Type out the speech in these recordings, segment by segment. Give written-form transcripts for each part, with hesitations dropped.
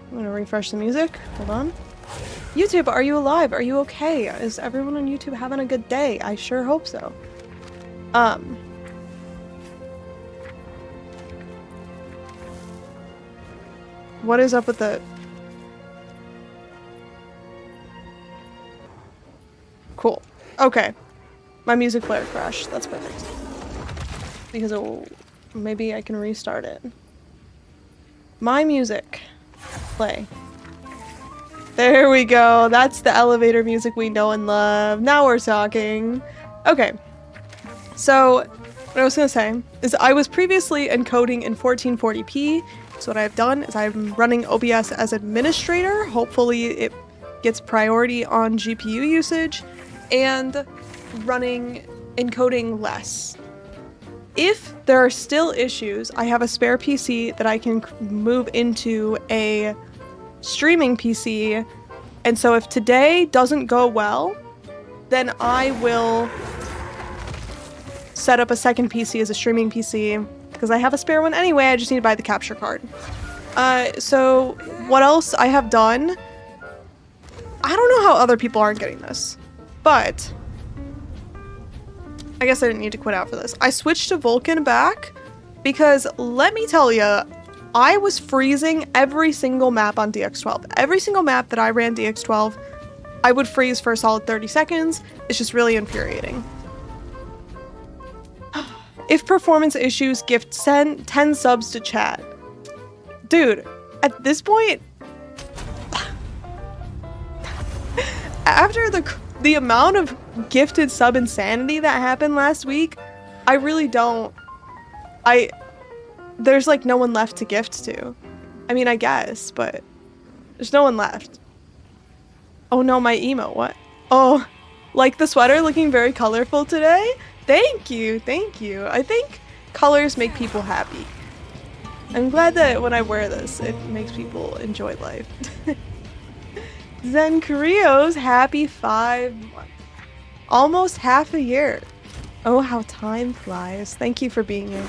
I'm gonna refresh the music. Hold on. YouTube, are you alive? Are you okay? Is everyone on YouTube having a good day? I sure hope so. What is up with the... Cool. Okay. My music player crashed. That's perfect. Because maybe I can restart it. My music. Play. There we go. That's the elevator music we know and love. Now we're talking. Okay. So, what I was gonna say is I was previously encoding in 1440p. So what I've done is I'm running OBS as administrator. Hopefully it gets priority on GPU usage and running encoding less. If there are still issues, I have a spare PC that I can move into a streaming PC. And so if today doesn't go well, then I will set up a second PC as a streaming PC because I have a spare one anyway. I just need to buy the capture card. So what else I have done? I don't know how other people aren't getting this, but I guess I didn't need to quit out for this. I switched to Vulkan back because let me tell you, I was freezing every single map on DX12. Every single map that I ran DX12, I would freeze for a solid 30 seconds. It's just really infuriating. If performance issues, gift 10 subs to chat. Dude, at this point, after the amount of gifted sub insanity that happened last week, I really don't. There's like no one left to gift to. I mean, I guess, but there's no one left. Oh no, my emo, what? Oh, like the sweater looking very colorful today? Thank you, thank you. I think colors make people happy. I'm glad that when I wear this, it makes people enjoy life. Zen Krios, happy 5 months. Almost half a year. Oh, how time flies. Thank you for being here.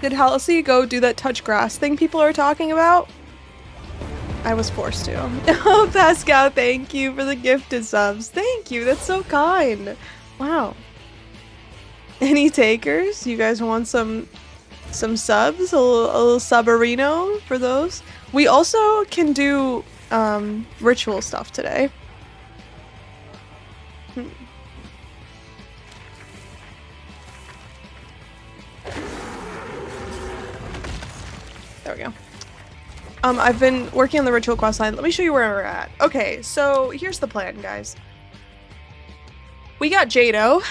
Did Halsey go do that touch grass thing people are talking about? I was forced to. Oh, Pascal, thank you for the gifted subs. Thank you, that's so kind. Wow. Any takers? You guys want some subs? A little subarino for those? We also can do ritual stuff today. There we go. I've been working on the ritual quest line. Let me show you where we're at. Okay, so here's the plan, guys. We got Jado.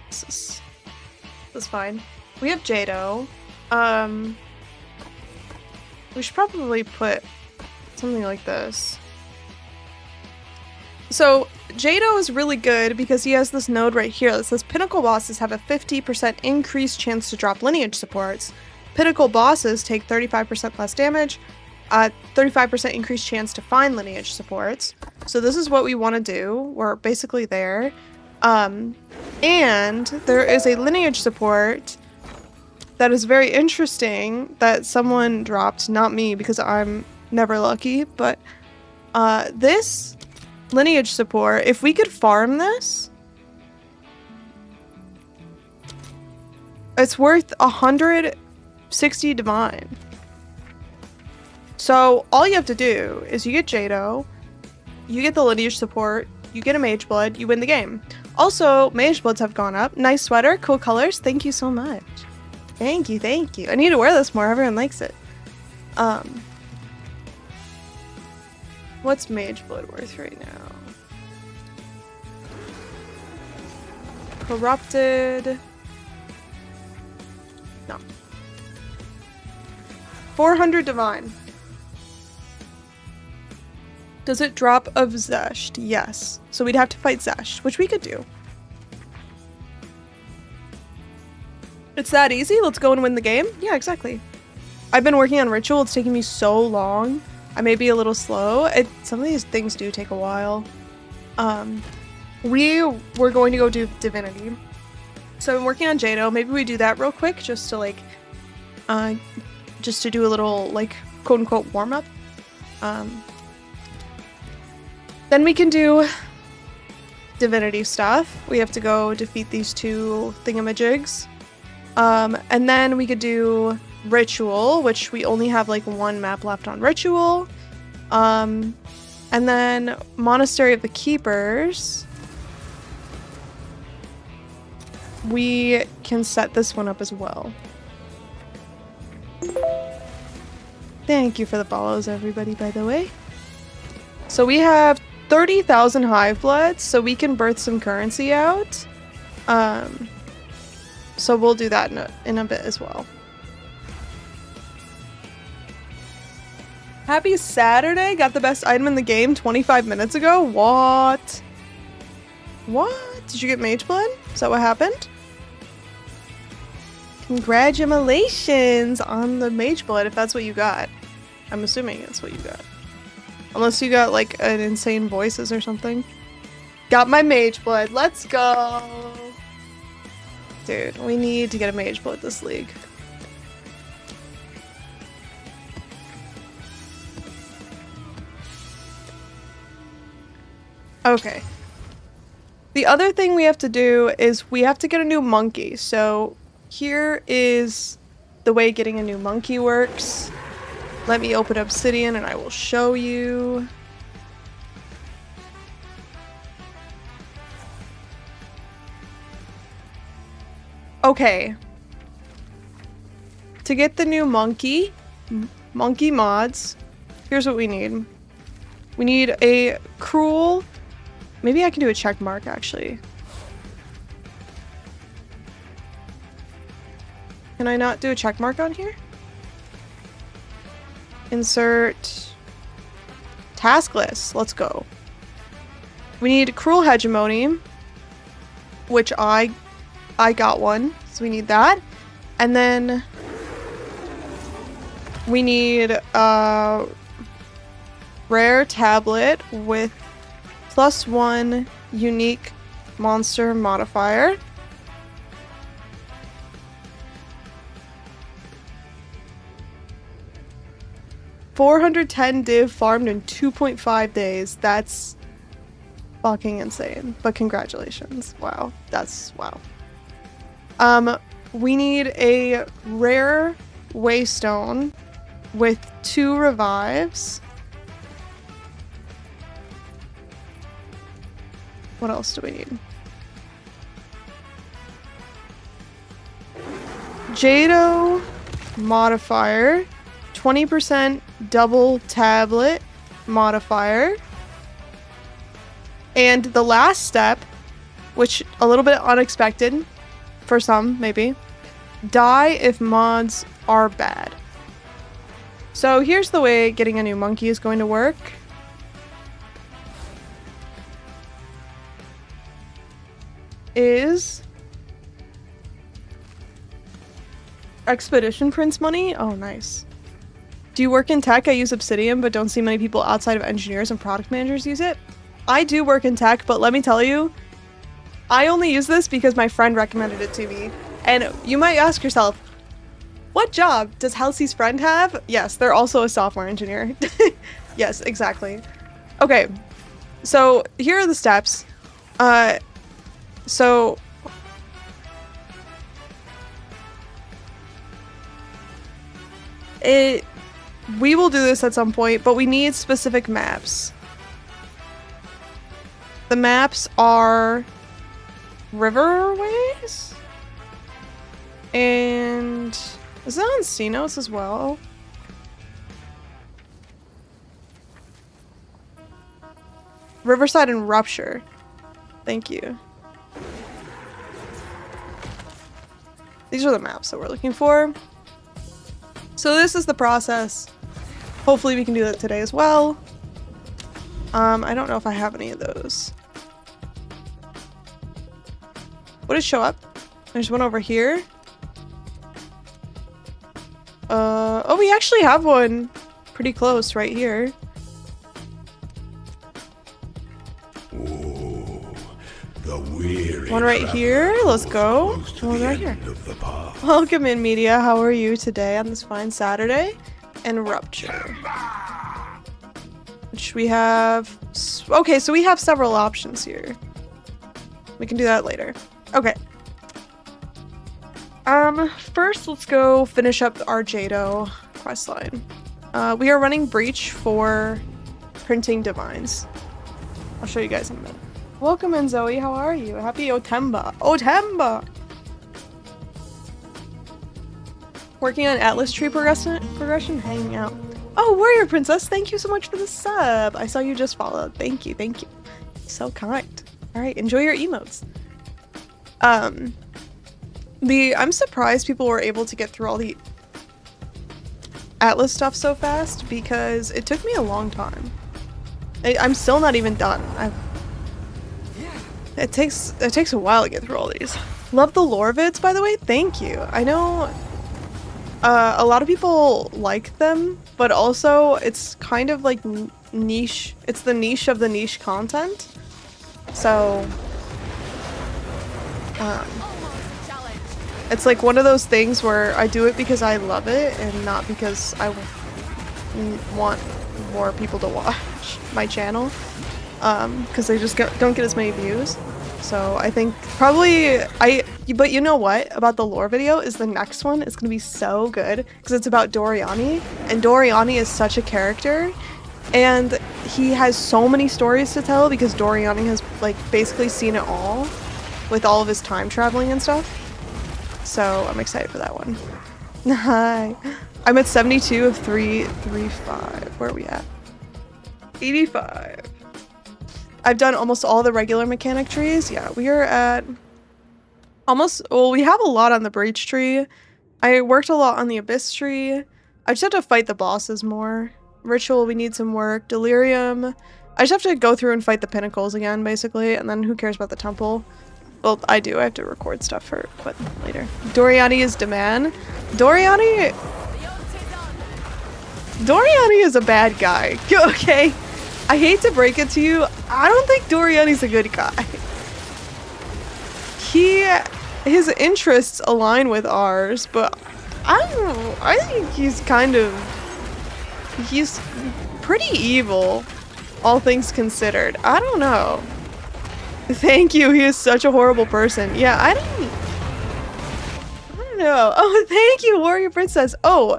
This is fine. We have Jado. We should probably put something like this. So Jado is really good because he has this node right here that says Pinnacle bosses have a 50% increased chance to drop lineage supports. Pinnacle bosses take 35% less damage, 35% increased chance to find lineage supports. So this is what we want to do. We're basically there. And there is a lineage support that is very interesting that someone dropped, not me because I'm never lucky, but this lineage support, if we could farm this, it's worth 160 divine. So all you have to do is you get Jado, you get the lineage support, you get a mage blood, you win the game. Also, mage bloods have gone up. Nice sweater, cool colors. Thank you so much. Thank you, thank you. I need to wear this more. Everyone likes it. What's mage blood worth right now? Corrupted. No. 400 divine. Does it drop of Zesht? Yes. So we'd have to fight Zesht, which we could do. It's that easy? Let's go and win the game? Yeah, exactly. I've been working on ritual. It's taking me so long. I may be a little slow. Some of these things do take a while. We were going to go do divinity. So I'm working on Jado. Maybe we do that real quick just to like, just to do a little like quote unquote warm up. Then we can do divinity stuff. We have to go defeat these two thingamajigs. And then we could do ritual, which we only have like one map left on ritual. And then Monastery of the Keepers. We can set this one up as well. Thank you for the follows, everybody, by the way. So we have 30,000 hive blood, so we can birth some currency out. So we'll do that in a bit as well. Happy Saturday! Got the best item in the game 25 minutes ago? What? What? Did you get mage blood? Is that what happened? Congratulations on the mage blood if that's what you got. I'm assuming that's what you got. Unless you got like an insane voices or something. Got my mage blood. Let's go! Dude, we need to get a mage blood this league. Okay. The other thing we have to do is we have to get a new monkey. So here is the way getting a new monkey works. Let me open Obsidian and I will show you. Okay. To get the new monkey mods, here's what we need. We need a cruel... Maybe I can do a check mark, actually. Can I not do a check mark on here? Insert task list. Let's go. We need cruel hegemony, which I got one, so we need that. And then we need a rare tablet with +1 unique monster modifier. $410 div farmed in 2.5 days. That's fucking insane. But congratulations. Wow. That's wow. We need a rare waystone with 2 revives. What else do we need? Jado modifier, 20% double tablet modifier. And the last step, which a little bit unexpected for some, maybe, die if mods are bad. So here's the way getting a new monkey is going to work. Is Expedition Prince money? Oh, nice. Do you work in tech? I use Obsidian, but don't see many people outside of engineers and product managers use it. I do work in tech, but let me tell you, I only use this because my friend recommended it to me. And you might ask yourself, what job does Halsey's friend have? Yes, they're also a software engineer. Yes, exactly. Okay, so here are the steps. So we will do this at some point, but we need specific maps. The maps are Riverways? And is that on Cenos as well? Riverside and Rupture. Thank you. These are the maps that we're looking for. So this is the process. Hopefully we can do that today as well. I don't know if I have any of those. What did show up? There's one over here. Oh, we actually have one pretty close right here. Oh, the weary One right here. Let's go. One right here. Welcome in, media. How are you today on this fine Saturday? And Rupture. Which we have... Okay, so we have several options here. We can do that later. Okay. First, let's go finish up our Jado questline. We are running Breach for printing divines. I'll show you guys in a minute. Welcome in, Zoe. How are you? Happy Otemba. Otemba! Working on Atlas Tree progression? Hanging out. Oh, Warrior Princess, thank you so much for the sub. I saw you just followed. Thank you, thank you. So kind. Alright, enjoy your emotes. I'm surprised people were able to get through all the Atlas stuff so fast because it took me a long time. I'm still not even done. It takes a while to get through all these. Love the lore vids, by the way. Thank you. I know a lot of people like them, but also it's kind of like niche. It's the niche of the niche content. So it's like one of those things where I do it because I love it and not because I want more people to watch my channel, because they just don't get as many views. So I think probably but you know what about the lore video is the next one is gonna be so good because it's about Doriani, and Doriani is such a character and he has so many stories to tell because Doriani has like basically seen it all with all of his time traveling and stuff. So I'm excited for that one. Hi. I'm at 72 of 335. Where are we at? 85. I've done almost all the regular mechanic trees. Yeah, we are at almost, well, we have a lot on the Breach tree. I worked a lot on the Abyss tree. I just have to fight the bosses more. Ritual, we need some work. Delirium. I just have to go through and fight the pinnacles again, basically, and then who cares about the temple? Well, I do. I have to record stuff for it, but later. Doriani is demand. Doriani is a bad guy. Okay? I hate to break it to you. I don't think Doriani's a good guy. His interests align with ours, but I think he's pretty evil, all things considered. I don't know. Thank you, he is such a horrible person. Yeah, I don't know. Oh, thank you, Warrior Princess. Oh,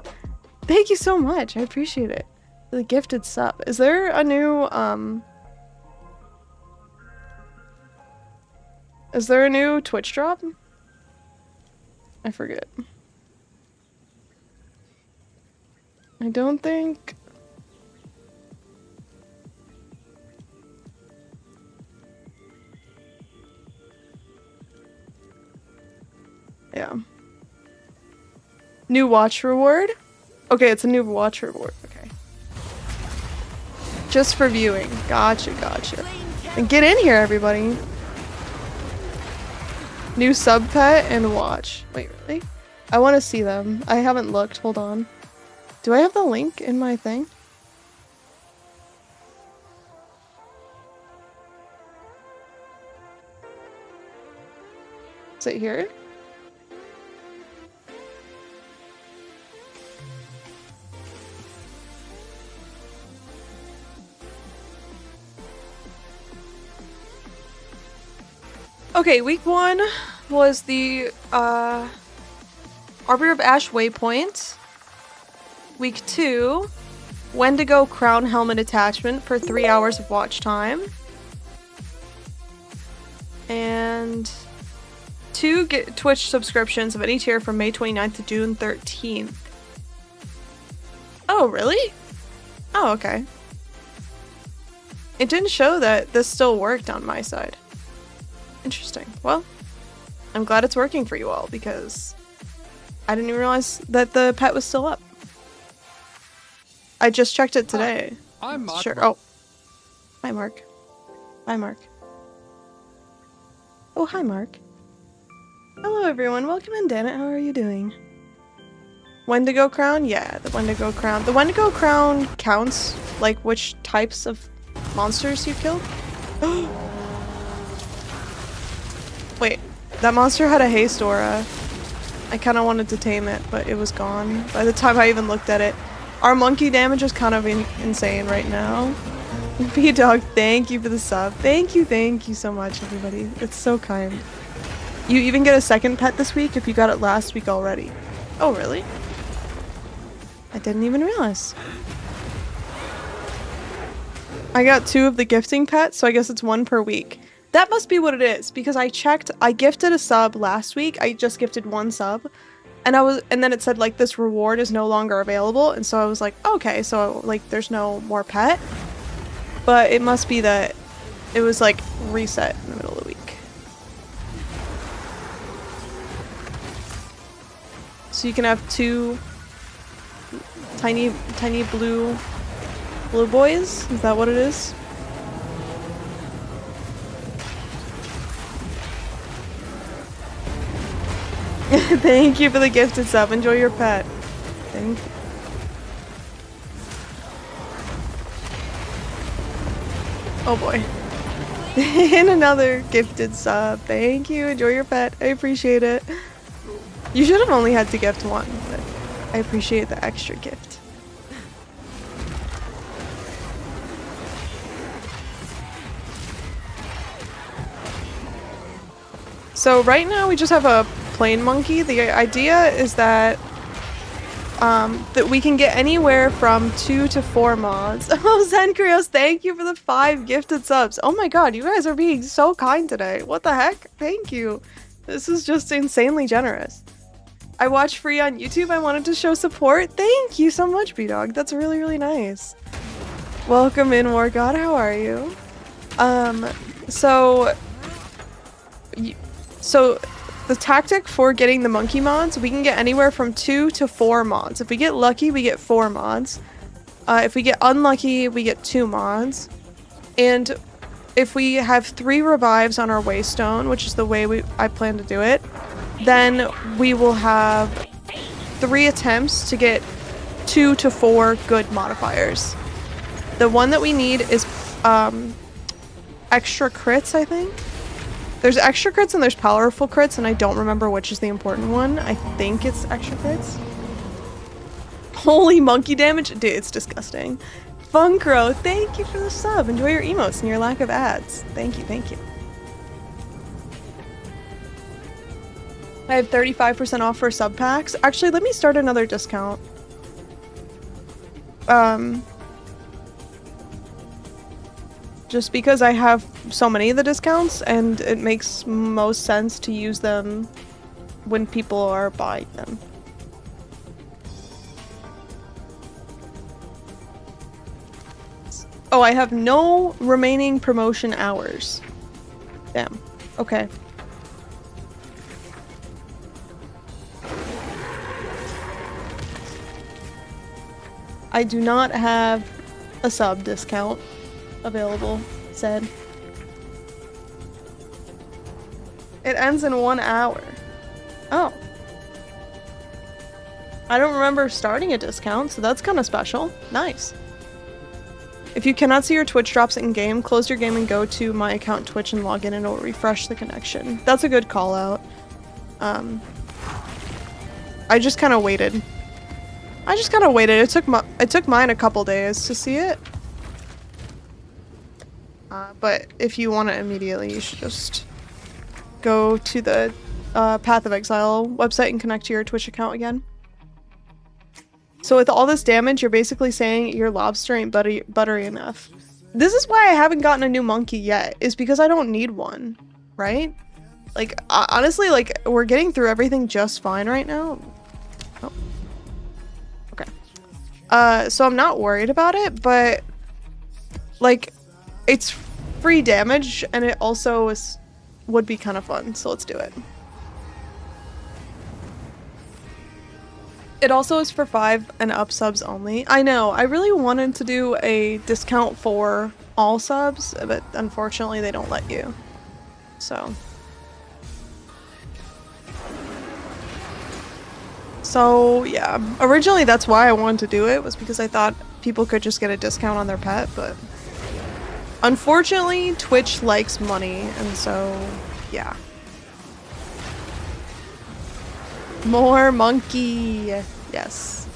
thank you so much. I appreciate it. The gifted sub. Is there a new, is there a new Twitch drop? I forget. I don't think... Yeah. New watch reward? Okay, it's a new watch reward. Okay. Just for viewing. Gotcha, gotcha. And get in here, everybody. New sub pet and watch. Wait, really? I want to see them. I haven't looked. Hold on. Do I have the link in my thing? Is it here? Okay, week 1 was the Arbiter of Ash waypoint. Week 2, Wendigo crown helmet attachment for 3 hours of watch time. And 2 get Twitch subscriptions of any tier from May 29th to June 13th. Oh, really? Oh, okay. It didn't show that this still worked on my side. Interesting. Well, I'm glad it's working for you all because I didn't even realize that the pet was still up. I just checked it today. Hi, I'm Mark. Sure. Oh. Hi, Mark. Bye, Mark. Oh, hi, Mark. Hello, everyone. Welcome in, Danet. How are you doing? Wendigo crown? Yeah, the Wendigo crown. The Wendigo crown counts, like, which types of monsters you killed. Wait, That monster had a haste aura. I kind of wanted to tame it, but it was gone by the time I even looked at it. Our monkey damage is kind of insane right now. B-Dog, thank you for the sub. Thank you so much, everybody. It's so kind. You even get a second pet this week if you got it last week already. Oh, really? I didn't even realize. I got 2 of the gifting pets, so I guess it's 1 per week. That must be what it is, because I checked, I gifted a sub last week. I just gifted 1 sub. And then it said like this reward is no longer available, and so I was like, okay, so like there's no more pet. But it must be that it was like reset in the middle of the week. So you can have 2 tiny blue boys? Is that what it is? Thank you for the gifted sub. Enjoy your pet. Thank you. Oh boy. And another gifted sub. Thank you. Enjoy your pet. I appreciate it. You should have only had to gift 1, but I appreciate the extra gift. So right now we just have a plain monkey. The idea is that we can get anywhere from 2 to 4 mods. Oh, Zenkrios, thank you for the 5 gifted subs. Oh my god, you guys are being so kind today. What the heck? Thank you. This is just insanely generous. I watch free on YouTube. I wanted to show support. Thank you so much, B-Dog. That's really, really nice. Welcome in, War God. How are you? So the tactic for getting the monkey mods, we can get anywhere from 2 to 4 mods. If we get lucky, we get 4 mods. If we get unlucky, we get 2 mods. And if we have 3 revives on our waystone, which is the way I plan to do it, then we will have 3 attempts to get 2 to 4 good modifiers. The one that we need is extra crits, I think. There's extra crits and there's powerful crits, and I don't remember which is the important one. I think it's extra crits. Holy monkey damage? Dude, it's disgusting. Funkro, thank you for the sub. Enjoy your emotes and your lack of ads. Thank you, thank you. I have 35% off for sub packs. Actually, let me start another discount. Just because I have so many of the discounts, and it makes most sense to use them when people are buying them. Oh, I have no remaining promotion hours. Damn. Okay. I do not have a sub discount available, said. It ends in 1 hour. Oh. I don't remember starting a discount, so that's kind of special. Nice. If you cannot see your Twitch drops in-game, close your game and go to my account Twitch and log in and it will refresh the connection. That's a good call out. I just kind of waited. It took mine a couple days to see it. But if you want it immediately, you should just go to the Path of Exile website and connect to your Twitch account again. So with all this damage, you're basically saying your lobster ain't buttery enough. This is why I haven't gotten a new monkey yet, is because I don't need one, right? Like, honestly, like, we're getting through everything just fine right now. Oh. Okay. So I'm not worried about it, but, like, it's free damage, and it also would be kind of fun, so let's do it. It also is for 5 and up subs only. I know, I really wanted to do a discount for all subs, but unfortunately they don't let you. So yeah, originally that's why I wanted to do it, was because I thought people could just get a discount on their pet, but unfortunately Twitch likes money, and so yeah. More monkey. Yes.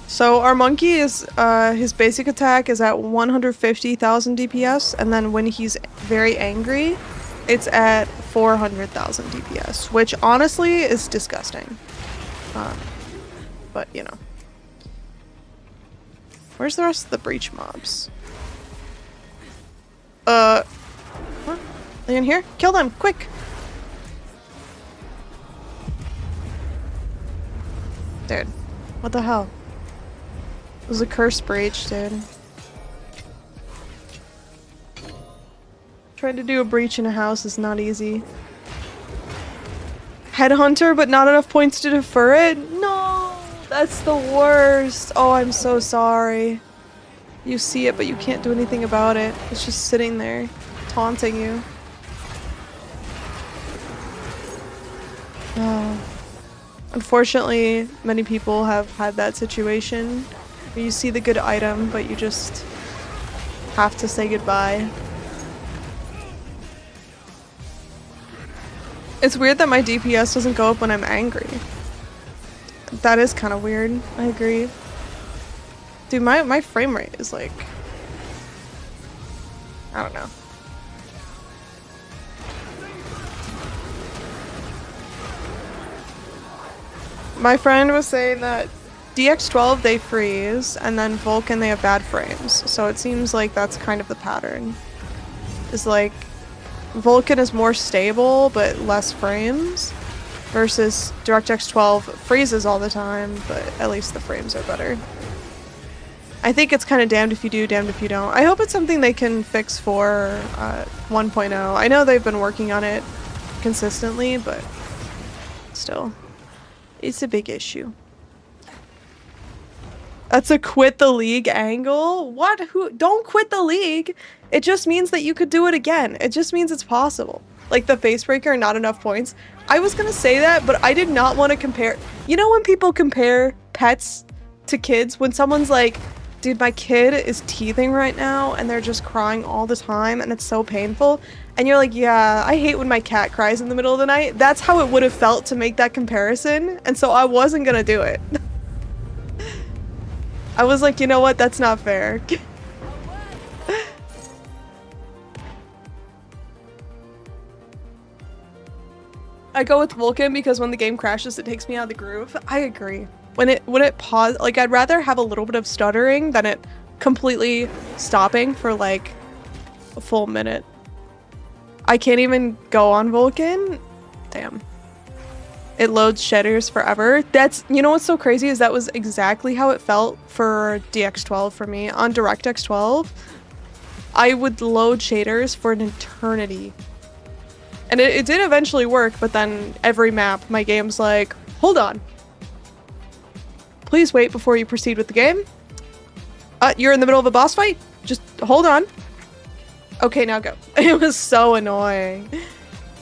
So our monkey is, his basic attack is at 150,000 DPS, and then when he's very angry, it's at 400,000 DPS, which honestly is disgusting. But, you know. Where's the rest of the breach mobs? What? Are they in here? Kill them, quick! Dude, what the hell? It was a cursed breach, dude. Trying to do a breach in a house is not easy. Headhunter, but not enough points to defer it? No! That's the worst! Oh, I'm so sorry. You see it, but you can't do anything about it. It's just sitting there, taunting you. Unfortunately, many people have had that situation. Where you see the good item, but you just have to say goodbye. It's weird that my DPS doesn't go up when I'm angry. That is kind of weird. I agree. Dude, my frame rate is like... I don't know. My friend was saying that DX12 they freeze, and then Vulcan they have bad frames. So it seems like that's kind of the pattern. It's like Vulcan is more stable but less frames, versus DirectX 12 freezes all the time, but at least the frames are better. I think it's kind of damned if you do, damned if you don't. I hope it's something they can fix for 1.0. I know they've been working on it consistently, but still, it's a big issue. That's a quit the league angle? What? Who? Don't quit the league! It just means that you could do it again. It just means it's possible. Like the facebreaker, not enough points. I was gonna say that, but I did not want to compare. You know when people compare pets to kids? When someone's like, dude, my kid is teething right now and they're just crying all the time and it's so painful. And you're like, yeah, I hate when my cat cries in the middle of the night. That's how it would have felt to make that comparison. And so I wasn't gonna do it. I was like, you know what? That's not fair. I go with Vulcan because when the game crashes, it takes me out of the groove. I agree. When it pause, like I'd rather have a little bit of stuttering than it completely stopping for like a full minute. I can't even go on Vulcan. Damn. It loads shaders forever. That's, you know what's so crazy is that was exactly how it felt for DX12 for me. On DirectX 12, I would load shaders for an eternity. And it did eventually work, but then every map, my game's like, hold on. Please wait before you proceed with the game. You're in the middle of a boss fight? Just hold on. Okay, now go. It was so annoying.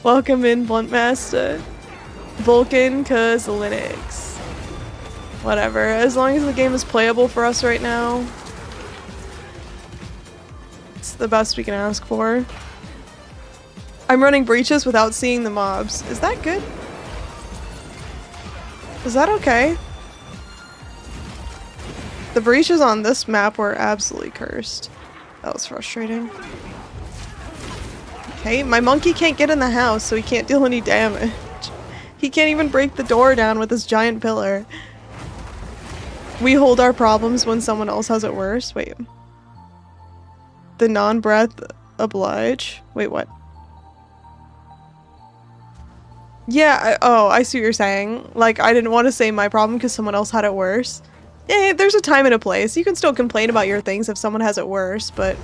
Welcome in, Bluntmaster. Vulcan, cause Linux. Whatever, as long as the game is playable for us right now. It's the best we can ask for. I'm running breaches without seeing the mobs. Is that good? Is that okay? The breaches on this map were absolutely cursed. That was frustrating. Okay, my monkey can't get in the house, so he can't deal any damage. He can't even break the door down with his giant pillar. We hold our problems when someone else has it worse. Wait. The non-breath oblige? Wait, what? Yeah, I see what you're saying. Like, I didn't want to say my problem because someone else had it worse. Yeah, there's a time and a place. You can still complain about your things if someone has it worse, but...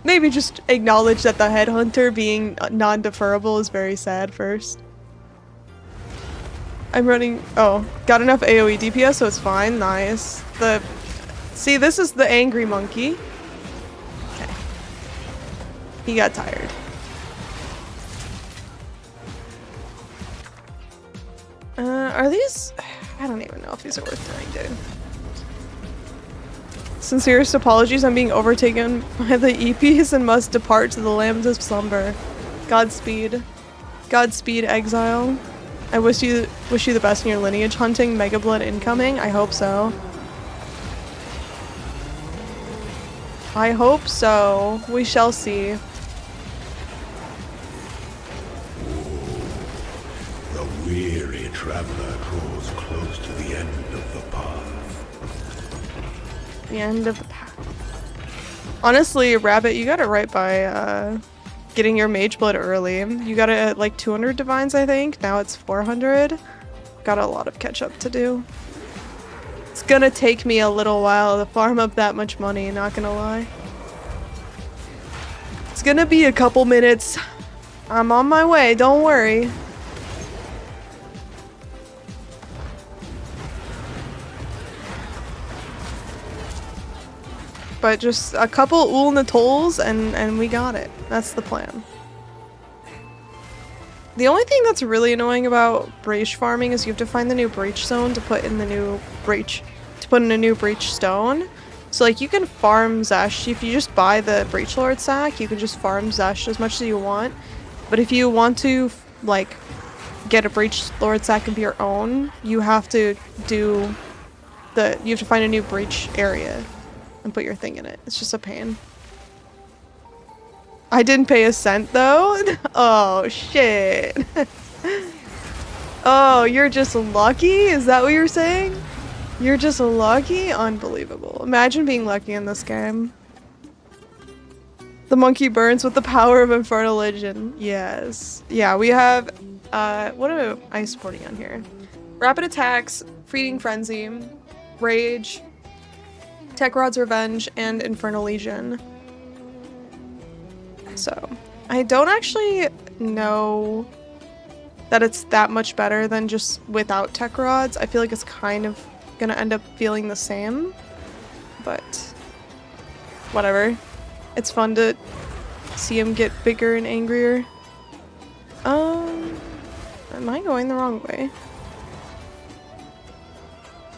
maybe just acknowledge that the headhunter being non-deferrable is very sad first. I'm running... oh, got enough AoE DPS, so it's fine. Nice. See, this is the angry monkey. Okay. He got tired. Are these... I don't even know if these are worth doing, dude. Sincerest apologies, I'm being overtaken by the EPs and must depart to the lands of slumber. Godspeed. Godspeed, Exile. I wish you the best in your lineage hunting. Mega Blood incoming? I hope so. I hope so. We shall see. The weary traveler draws close to the end of the path. The end of the path. Honestly, Rabbit, you got it right by getting your Mage Blood early. You got it at like 200 Divines, I think. Now it's 400. Got a lot of catch up to do. It's gonna take me a little while to farm up that much money, not gonna lie. It's gonna be a couple minutes. I'm on my way, don't worry. But just a couple Ulnatols and we got it. That's the plan. The only thing that's really annoying about breach farming is you have to find the new breach zone to put in the new breach, a new breach stone. So like you can farm Zesh, if you just buy the Breach Lord sack, you can just farm Zesh as much as you want. But if you want to like get a Breach Lord sack of your own, you have to find a new breach area and put your thing in it. It's just a pain. I didn't pay a cent though. Oh shit. Oh, you're just lucky? Is that what you're saying? You're just lucky? Unbelievable. Imagine being lucky in this game. The monkey burns with the power of Infernal Legion. Yes. Yeah, we have what am I supporting on here? Rapid attacks, Feeding Frenzy, Rage, Tech Rod's Revenge, and Infernal Legion. So, I don't actually know that it's that much better than just without Tech Rods. I feel like it's kind of gonna end up feeling the same, but whatever. It's fun to see him get bigger and angrier. Am I going the wrong way?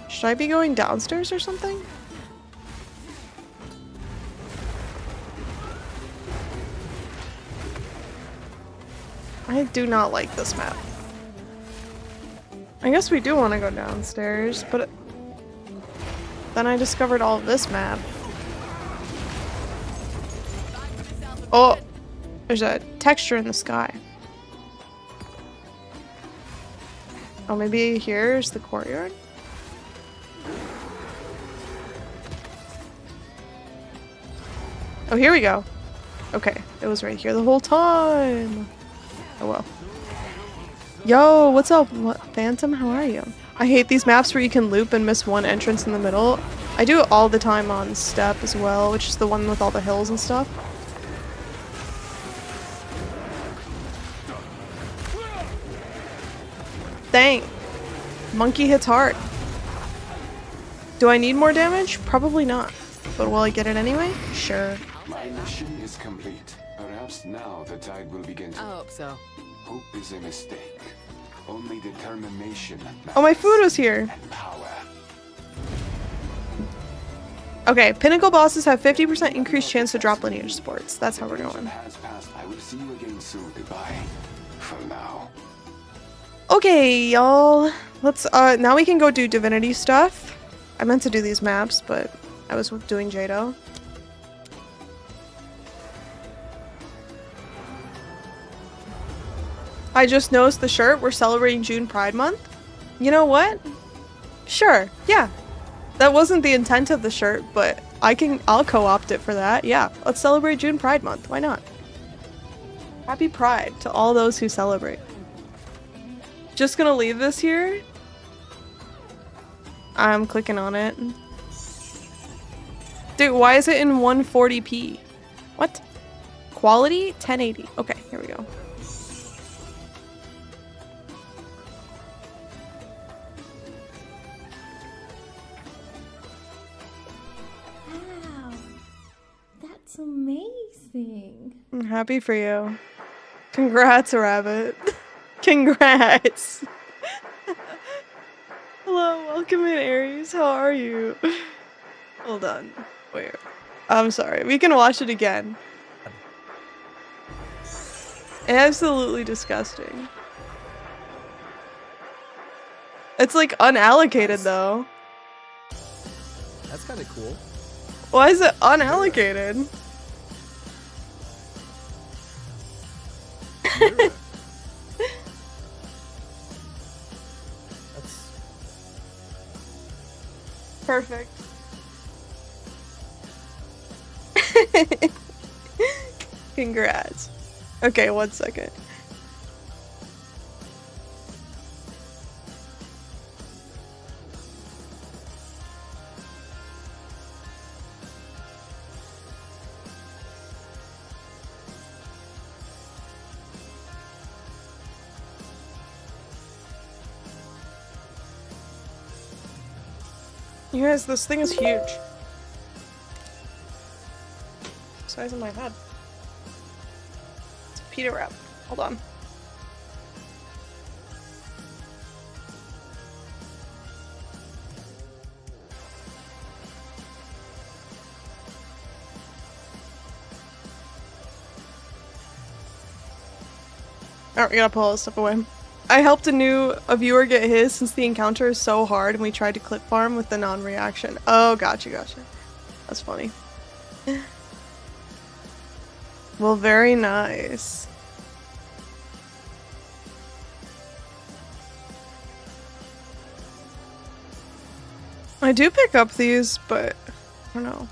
Should I be going downstairs or something? I do not like this map. I guess we do want to go downstairs, but then I discovered all of this map. Oh, there's a texture in the sky. Oh, maybe here's the courtyard? Oh, here we go. Okay, it was right here the whole time. Oh well. Yo, what's up, Phantom? How are you? I hate these maps where you can loop and miss one entrance in the middle. I do it all the time on Step as well, which is the one with all the hills and stuff. Dang. Monkey hits hard. Do I need more damage? Probably not. But will I get it anyway? Sure. My mission is complete. Perhaps now the tide will begin to... I hope so. Hope is a mistake. Only determination matters. Oh, my food was here. And power. Okay, Pinnacle bosses have 50% increased chance to drop lineage supports. That's how we're going. Has passed. I will see you again soon. Goodbye. For now. Okay, y'all. Let's, now we can go do divinity stuff. I meant to do these maps, but I was doing Jado. I just noticed the shirt. We're celebrating June Pride Month. You know what? Sure, yeah. That wasn't the intent of the shirt, but I'll co-opt it for that. Yeah, let's celebrate June Pride Month. Why not? Happy Pride to all those who celebrate. Just gonna leave this here. I'm clicking on it. Dude, why is it in 140p? What? Quality? 1080. Okay, here we go. Wow, that's amazing. I'm happy for you. Congrats, Rabbit. Congrats. Hello, welcome in, Aries. How are you? Hold on. Wait. I'm sorry. We can watch it again. Absolutely disgusting. It's like unallocated though. That's kind of cool. Why is it unallocated? Mirror. That's Perfect. Congrats. Okay, 1 second. You guys, this thing is huge. Size of my head. It's a pita wrap. Hold on. Alright, we gotta pull all this stuff away. I helped a viewer get his since the encounter is so hard and we tried to clip farm with the non-reaction. Oh, gotcha. That's funny. Well, very nice. I do pick up these, but I don't know.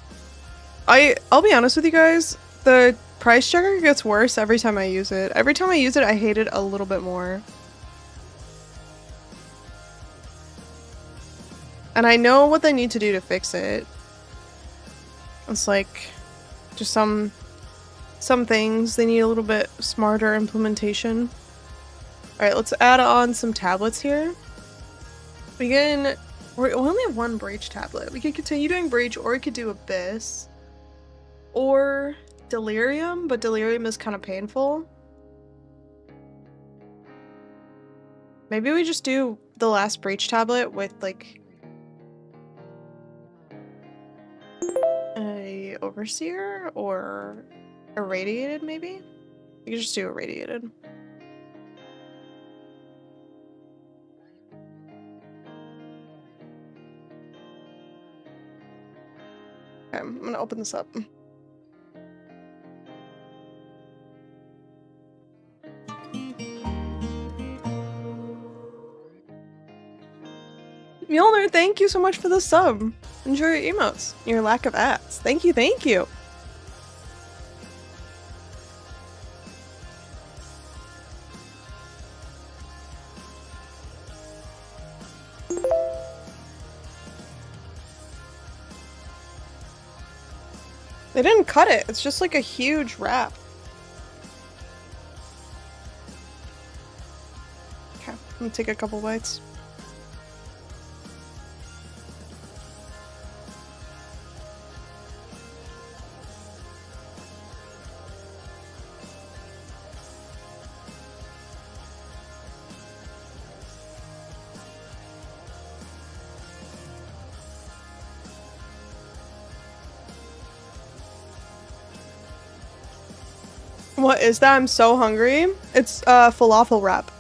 I'll be honest with you guys, the price checker gets worse every time I use it. Every time I use it, I hate it a little bit more. And I know what they need to do to fix it. It's like just some things they need a little bit smarter implementation. Alright, let's add on some tablets here. We only have one Breach tablet. We could continue doing Breach, or we could do Abyss. Or Delirium, but Delirium is kind of painful. Maybe we just do the last Breach tablet with like a Overseer or Irradiated, maybe? We could just do Irradiated. Okay, I'm gonna open this up. Mjolnir, thank you so much for the sub. Enjoy your emotes. Your lack of ads. Thank you, thank you. They didn't cut it. It's just like a huge wrap. Okay, I'm gonna take a couple bites. What is that? I'm so hungry. It's falafel wrap.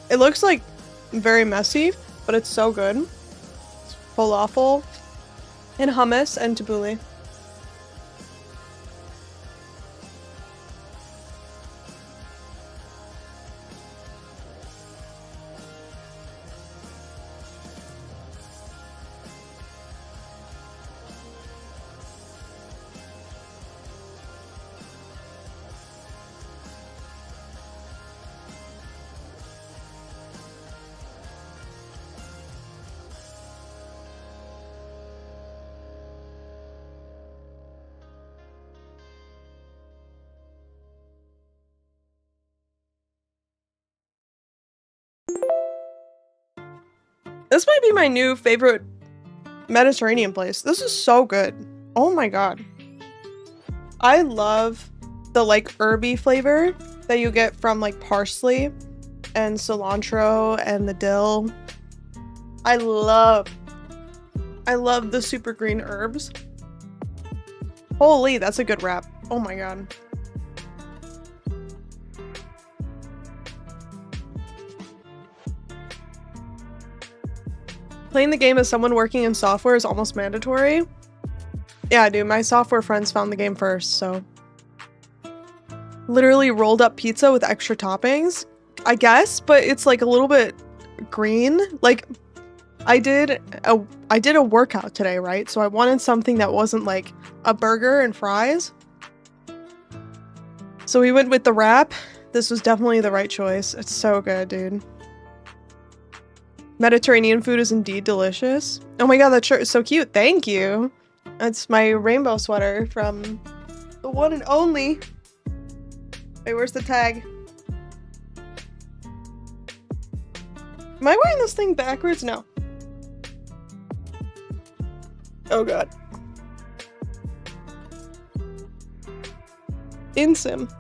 It looks like very messy, but it's so good. It's falafel and hummus and tabbouleh. This might be my new favorite Mediterranean place. This is so good. Oh my god. I love the like herby flavor that you get from like parsley and cilantro and the dill. I love the super green herbs. Holy, that's a good rap. Oh my god. Playing the game as someone working in software is almost mandatory. Yeah, dude, my software friends found the game first, so. Literally rolled up pizza with extra toppings, I guess, but it's like a little bit green. Like, I did a workout today, right? So I wanted something that wasn't like a burger and fries. So we went with the wrap. This was definitely the right choice. It's so good, dude. Mediterranean food is indeed delicious. Oh my god, that shirt is so cute. Thank you. It's my rainbow sweater from the one and only. Wait, where's the tag? Am I wearing this thing backwards? No. Oh god. Insim.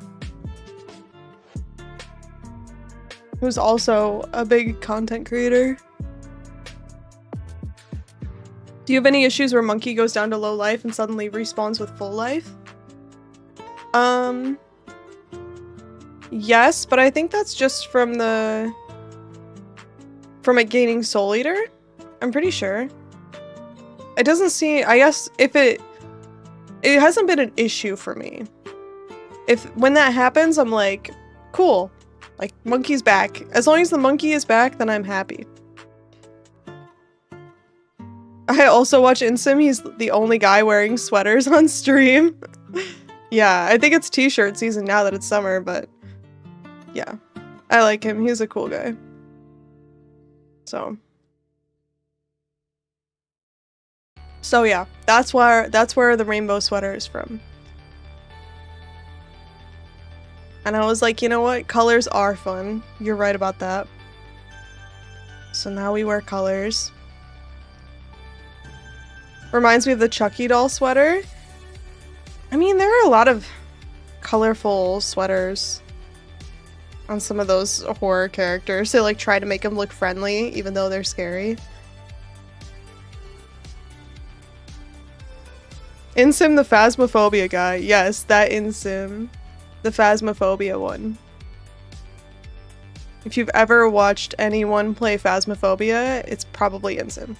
Who's also a big content creator. Do you have any issues where Monkey goes down to low life and suddenly respawns with full life? Yes, but I think that's just from it gaining Soul Eater. I'm pretty sure. It doesn't seem, I guess if it hasn't been an issue for me. When that happens, I'm like, cool. Like, Monkey's back. As long as the monkey is back, then I'm happy. I also watch Insim. He's the only guy wearing sweaters on stream. Yeah, I think it's t-shirt season now that it's summer, but yeah. I like him. He's a cool guy. So yeah, that's where the rainbow sweater is from. And I was like, you know what? Colors are fun. You're right about that. So now we wear colors. Reminds me of the Chucky doll sweater. I mean, there are a lot of colorful sweaters on some of those horror characters. They like try to make them look friendly, even though they're scary. Insim the Phasmophobia guy. Yes, that Insim. The Phasmophobia one. If you've ever watched anyone play Phasmophobia, it's probably Insim.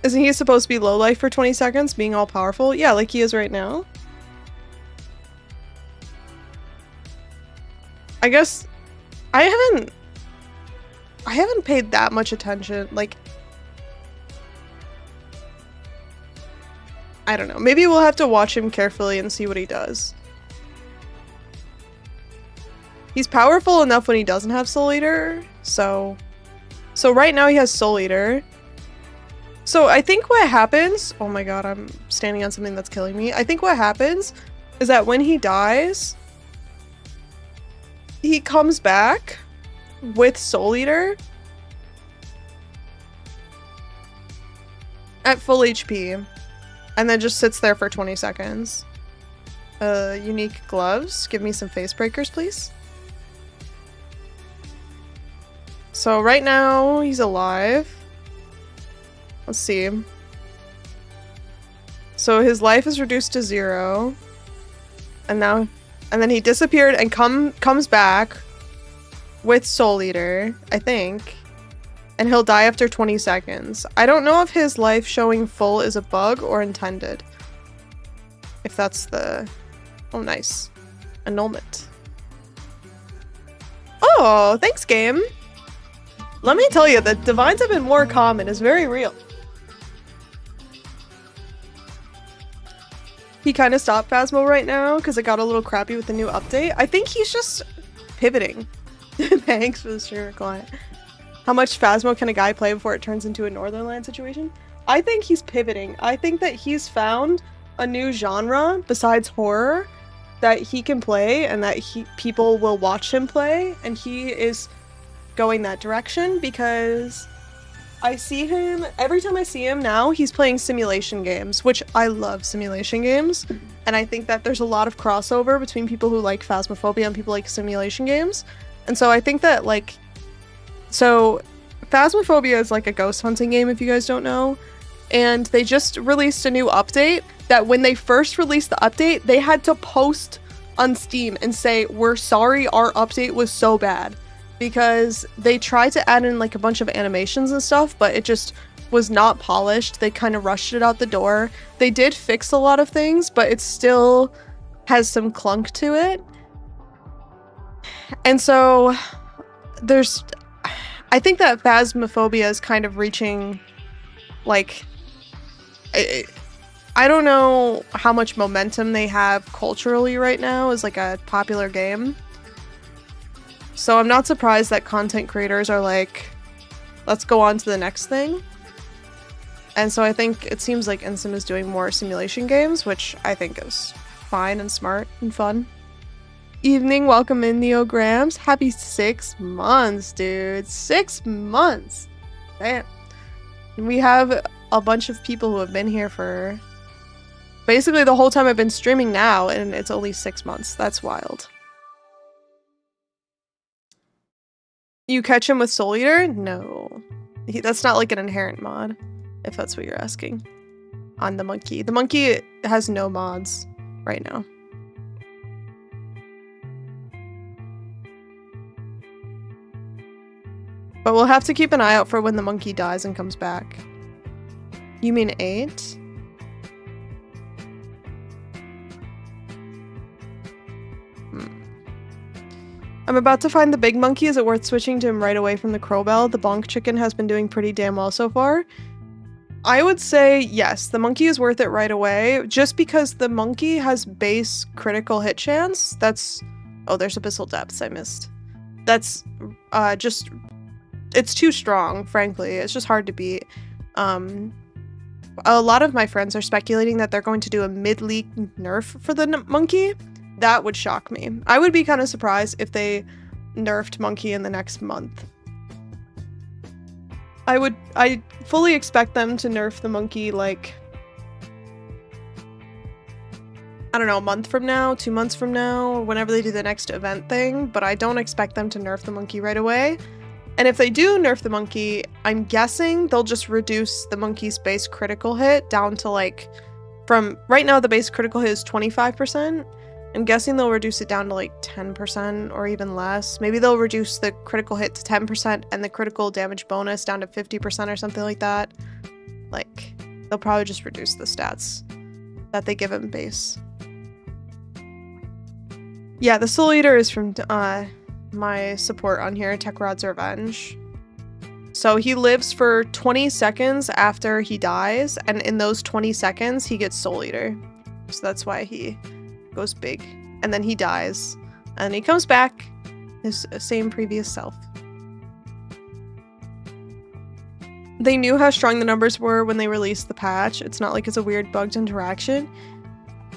Isn't he supposed to be low life for 20 seconds, being all powerful? Yeah, like he is right now. I guess I haven't paid that much attention. Like, I don't know. Maybe we'll have to watch him carefully and see what he does. He's powerful enough when he doesn't have Soul Eater, so right now he has Soul Eater. So I think what happens, oh my god, I'm standing on something that's killing me. I think what happens is that when he dies, he comes back with Soul Eater at full HP and then just sits there for 20 seconds. Unique gloves. Give me some face breakers, please. So right now he's alive. Let's see. So his life is reduced to 0. And then he disappeared and comes back with Soul Eater, I think. And he'll die after 20 seconds. I don't know if his life showing full is a bug or intended. If that's the... Oh, nice. Annulment. Oh, thanks, game. Let me tell you, the divines have been more common is very real. He kind of stopped Phasmo right now because it got a little crappy with the new update. I think he's just pivoting. Thanks for the streamer client. How much Phasmo can a guy play before it turns into a Northernland situation? I think he's pivoting. I think that he's found a new genre besides horror that he can play and that people will watch him play, and he is going that direction because I see him every time I see him now. He's playing simulation games, which I love simulation games, and I think that there's a lot of crossover between people who like Phasmophobia and people like simulation games. And so I think that so Phasmophobia is like a ghost hunting game, if you guys don't know, and they just released a new update that when they first released the update, they had to post on Steam and say, we're sorry our update was so bad, because they tried to add in like a bunch of animations and stuff, but it just was not polished. They kind of rushed it out the door. They did fix a lot of things, but it still has some clunk to it. And so I think that Phasmophobia is kind of reaching, like, I don't know how much momentum they have culturally right now as like a popular game. So I'm not surprised that content creators are like, let's go on to the next thing. And so I think it seems like Insym is doing more simulation games, which I think is fine and smart and fun. Evening, welcome in, Neograms. Happy 6 months, dude. 6 months. Damn. And we have a bunch of people who have been here for basically the whole time I've been streaming now, and it's only 6 months. That's wild. You catch him with Soul Eater? No. That's not like an inherent mod, if that's what you're asking. On the monkey. The monkey has no mods right now. But we'll have to keep an eye out for when the monkey dies and comes back. You mean 8? I'm about to find the big monkey. Is it worth switching to him right away from the Crowbell? The bonk chicken has been doing pretty damn well so far. I would say yes, the monkey is worth it right away, just because the monkey has base critical hit chance. That's... Oh, there's Abyssal Depths I missed. That's just... It's too strong, frankly. It's just hard to beat. A lot of my friends are speculating that they're going to do a mid-league nerf for the monkey. That would shock me. I would be kind of surprised if they nerfed monkey in the next month. I fully expect them to nerf the monkey, like, I don't know, a month from now, 2 months from now, or whenever they do the next event thing, but I don't expect them to nerf the monkey right away. And if they do nerf the monkey, I'm guessing they'll just reduce the monkey's base critical hit down to, like, from right now the base critical hit is 25%. I'm guessing they'll reduce it down to like 10% or even less. Maybe they'll reduce the critical hit to 10% and the critical damage bonus down to 50% or something like that. Like, they'll probably just reduce the stats that they give him base. Yeah, the Soul Eater is from my support on here, Tekrod's Revenge. So he lives for 20 seconds after he dies, and in those 20 seconds, he gets Soul Eater. So that's why he goes big, and then he dies, and he comes back his same previous self. They knew how strong the numbers were when they released the patch. It's not like it's a weird bugged interaction.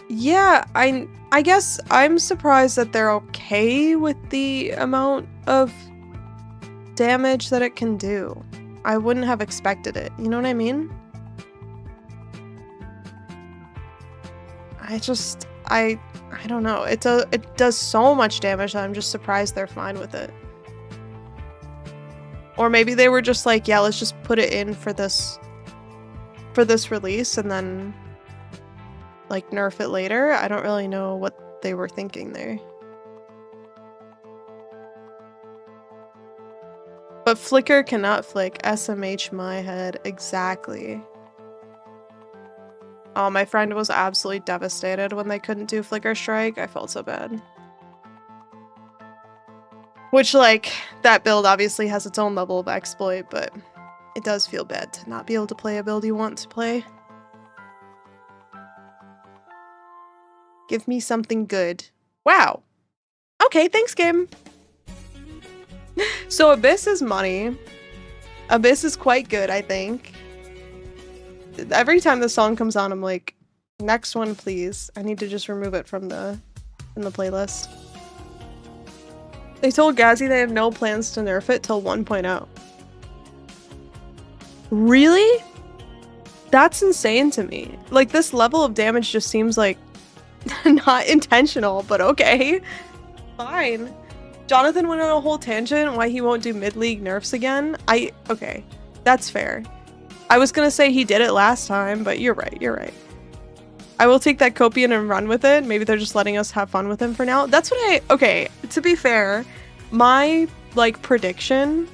Yeah, I guess I'm surprised that they're okay with the amount of damage that it can do. I wouldn't have expected it, you know what I mean? I don't know. It does so much damage that I'm just surprised they're fine with it. Or maybe they were just like, yeah, let's just put it in for this release and then like nerf it later. I don't really know what they were thinking there. But Flicker cannot flick. SMH my head. Exactly. Oh, my friend was absolutely devastated when they couldn't do Flicker Strike. I felt so bad. Which, like, that build obviously has its own level of exploit, but it does feel bad to not be able to play a build you want to play. Give me something good. Wow. Okay, thanks, game. So Abyss is money. Abyss is quite good, I think. Every time the song comes on, I'm like, next one, please. I need to just remove it from the playlist. They told Gazzy they have no plans to nerf it till 1.0. Really? That's insane to me. Like, this level of damage just seems like not intentional, but okay. Fine. Jonathan went on a whole tangent why he won't do mid-league nerfs again. Okay, that's fair. I was gonna say he did it last time, but you're right, you're right. I will take that Copian and run with it. Maybe they're just letting us have fun with him for now. That's what okay, to be fair, my, like, prediction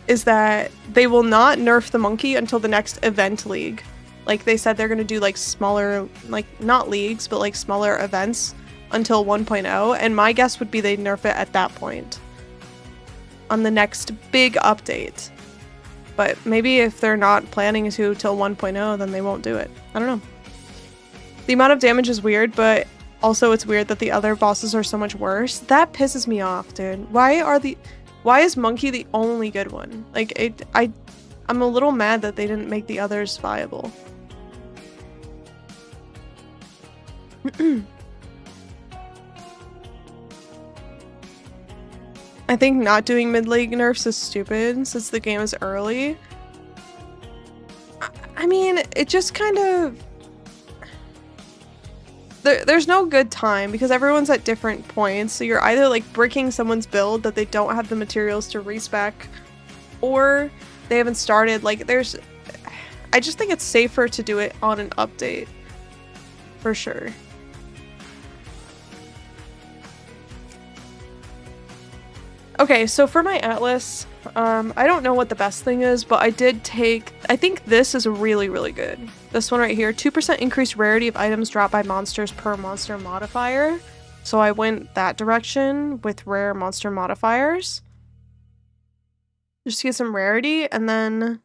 is that they will not nerf the monkey until the next event league. Like, they said they're gonna do, like, smaller, like, not leagues, but, like, smaller events until 1.0, and my guess would be they nerf it at that point. On the next big update. But maybe if they're not planning to till 1.0, then they won't do it. I don't know. The amount of damage is weird, but also it's weird that the other bosses are so much worse. That pisses me off, dude. Why is Monkey the only good one? Like, I'm a little mad that they didn't make the others viable. I think not doing mid-league nerfs is stupid since the game is early. I mean, it just kind of... There's no good time because everyone's at different points, so you're either like breaking someone's build that they don't have the materials to respec, or they haven't started. Like, I just think it's safer to do it on an update. For sure. Okay, so for my Atlas, I don't know what the best thing is, but I think this is really, really good. This one right here, 2% increased rarity of items dropped by monsters per monster modifier. So I went that direction with rare monster modifiers. Just to get some rarity, and then...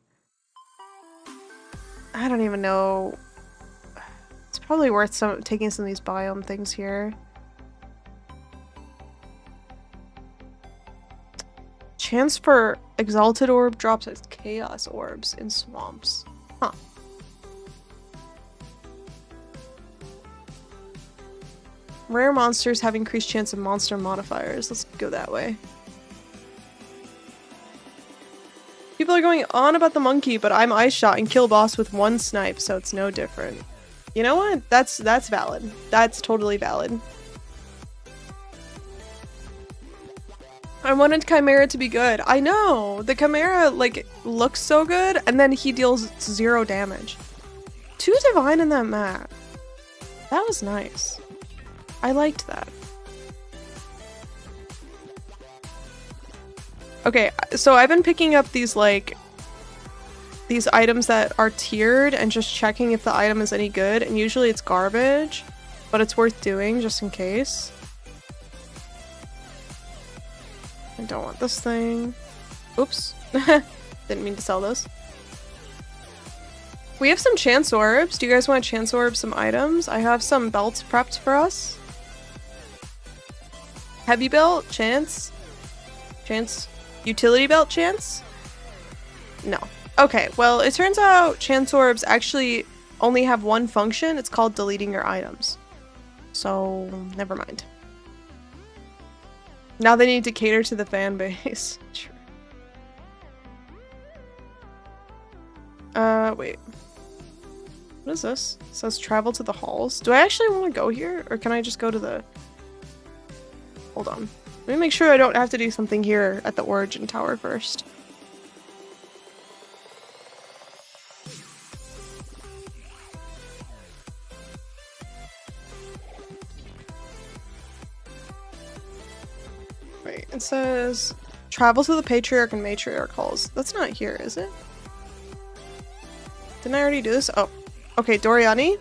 I don't even know. It's probably worth taking some of these biome things here. Chance for Exalted Orb drops as Chaos Orbs in swamps. Huh. Rare monsters have increased chance of monster modifiers. Let's go that way. People are going on about the monkey, but I'm ice shot and kill boss with one snipe, so it's no different. You know what? That's valid. That's totally valid. I wanted Chimera to be good. I know! The Chimera, like, looks so good, and then he deals 0 damage. 2 Divine in that map. That was nice. I liked that. Okay, so I've been picking up these, like, these items that are tiered and just checking if the item is any good, and usually it's garbage, but it's worth doing just in case. I don't want this thing. Oops. Didn't mean to sell those. We have some chance orbs. Do you guys want to chance orb some items? I have some belts prepped for us. Heavy belt? Chance? Chance? Utility belt chance? No. Okay, well, it turns out chance orbs actually only have one function. It's called deleting your items. So, never mind. Now they need to cater to the fan base. Sure. Wait. What is this? It says travel to the halls. Do I actually want to go here? Or can I just go to the... Hold on. Let me make sure I don't have to do something here at the origin tower first. Wait, it says travel to the Patriarch and Matriarch halls. That's not here, is it? Didn't I already do this? Oh. Okay, Doriani.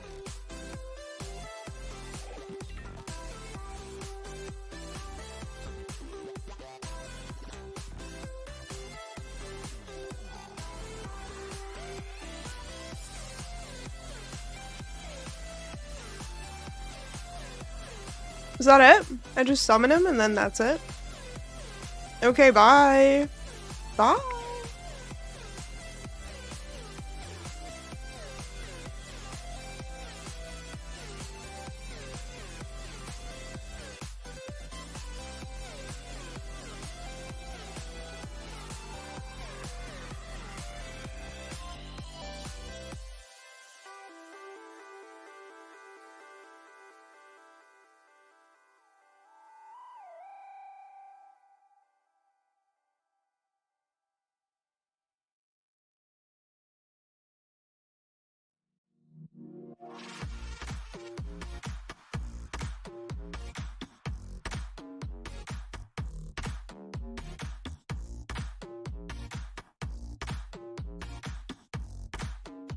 Is that it? I just summon him and then that's it? Okay, bye. Bye.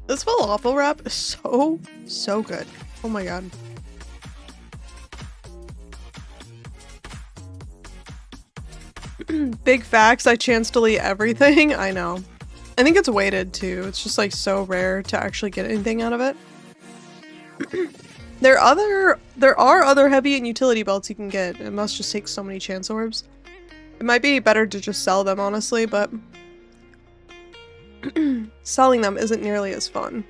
This falafel wrap is so good. Oh my god. Big facts, I chance delete everything. I know. I think it's weighted too. It's just like so rare to actually get anything out of it. There are other heavy and utility belts you can get. It must just take so many chance orbs. It might be better to just sell them, honestly, but selling them isn't nearly as fun.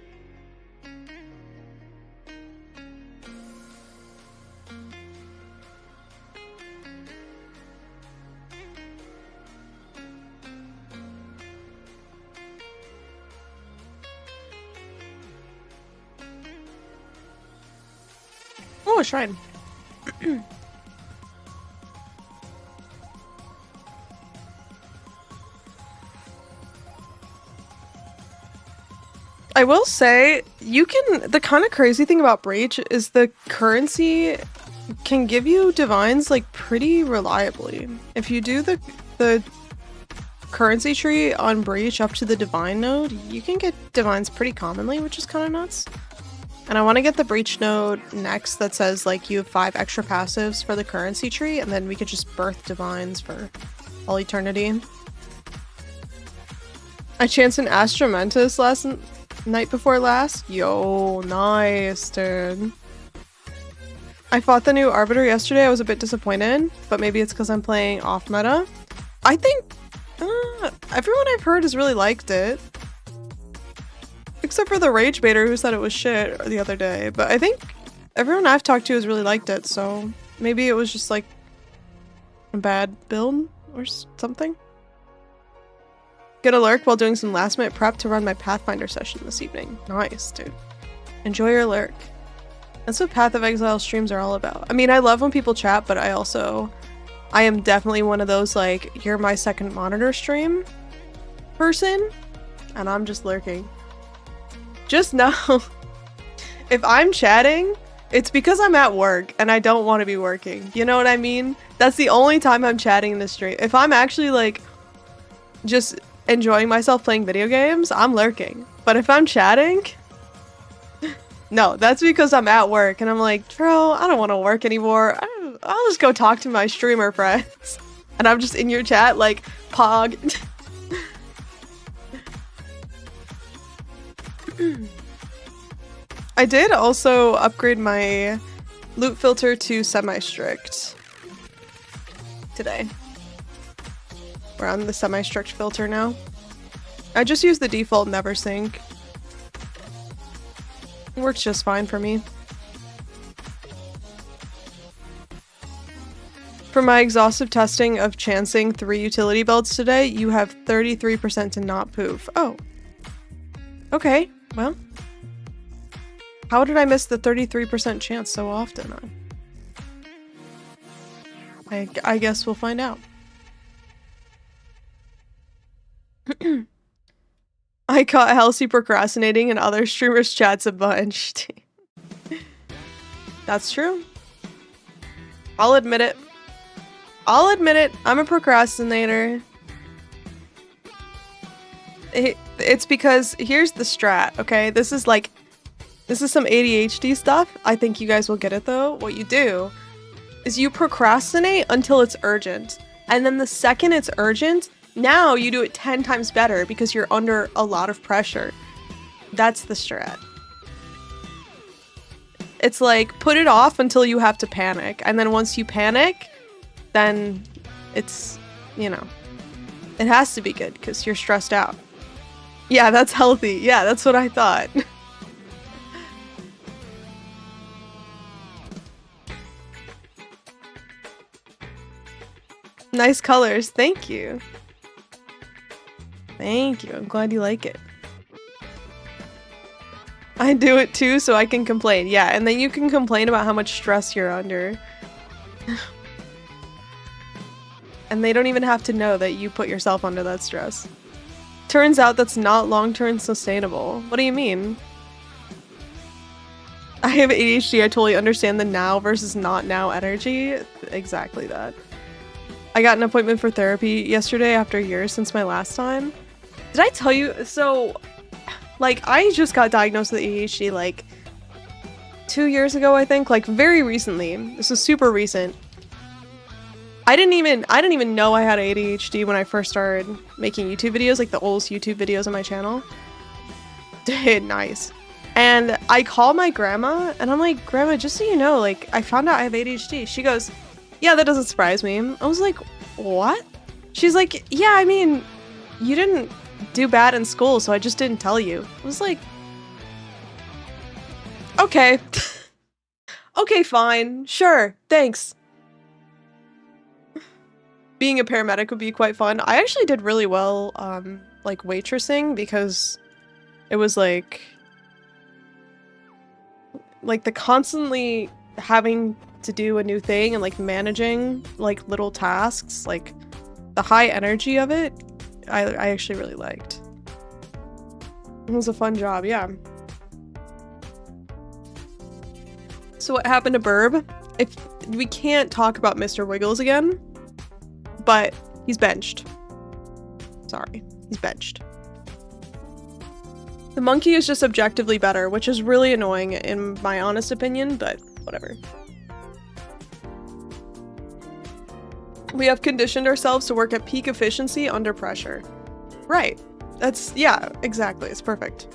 Oh, a shrine. I will say, the kind of crazy thing about Breach is the currency can give you divines like pretty reliably. If you do the currency tree on Breach up to the divine node, you can get divines pretty commonly, which is kind of nuts. And I want to get the Breach node next that says like you have 5 extra passives for the currency tree, and then we could just birth divines for all eternity. I chanced an Astromentus night before last. Yo, nice, dude. I fought the new Arbiter yesterday. I was a bit disappointed, but maybe it's because I'm playing off meta. I think everyone I've heard has really liked it. Except for the Rage Baiter who said it was shit the other day. But I think everyone I've talked to has really liked it, so maybe it was just like a bad build or something. Gonna lurk while doing some last minute prep to run my Pathfinder session this evening. Nice, dude. Enjoy your lurk. That's what Path of Exile streams are all about. I mean, I love when people chat, but I am definitely one of those like, you're my second monitor stream person, and I'm just lurking. Just know, if I'm chatting, it's because I'm at work and I don't want to be working. You know what I mean? That's the only time I'm chatting in the stream. If I'm actually like just enjoying myself playing video games, I'm lurking. But if I'm chatting, no, that's because I'm at work and I'm like, bro, I don't want to work anymore. I'll just go talk to my streamer friends. And I'm just in your chat like, pog. I did also upgrade my loot filter to semi-strict today. We're on the semi-strict filter now. I just use the default never sync. It works just fine for me. For my exhaustive testing of chancing 3 utility belts today, you have 33% to not poof. Oh. Okay, well. How did I miss the 33% chance so often? I guess we'll find out. I caught Halsey procrastinating in other streamers' chats a bunch. That's true. I'll admit it. I'm a procrastinator. It's because here's the strat, okay? This is some ADHD stuff. I think you guys will get it though. What you do is you procrastinate until it's urgent. And then the second it's urgent, now you do it 10 times better because you're under a lot of pressure. That's the strat. It's like, put it off until you have to panic. And then once you panic, then it's, you know, it has to be good because you're stressed out. Yeah, that's healthy. Yeah, that's what I thought. Nice colors. Thank you. Thank you. I'm glad you like it. I do it too so I can complain. Yeah, and then you can complain about how much stress you're under. And they don't even have to know that you put yourself under that stress. Turns out that's not long-term sustainable. What do you mean? I have ADHD. I totally understand the now versus not now energy. Exactly that. I got an appointment for therapy yesterday after years since my last time. Did I tell you? So, Like, I just got diagnosed with ADHD like 2 years ago, I think, like very recently. This is super recent. I didn't even know I had ADHD when I first started making YouTube videos, like the oldest YouTube videos on my channel. Nice. And I call my grandma and I'm like, Grandma, just so you know, like, I found out I have ADHD. She goes, yeah, that doesn't surprise me. I was like, what? She's like, yeah, I mean, you didn't do bad in school, so I just didn't tell you. I was like, okay. Okay, fine. Sure. Thanks. Being a paramedic would be quite fun. I actually did really well, like, waitressing because it was like the constantly having to do a new thing and, like, managing, like, little tasks, like, the high energy of it, I actually really liked. It was a fun job, yeah. So what happened to Burb? If we can't talk about Mr. Wiggles again, but he's benched. Sorry, he's benched. The monkey is just objectively better, which is really annoying in my honest opinion, but whatever. We have conditioned ourselves to work at peak efficiency under pressure. Right. That's, yeah, exactly. It's perfect.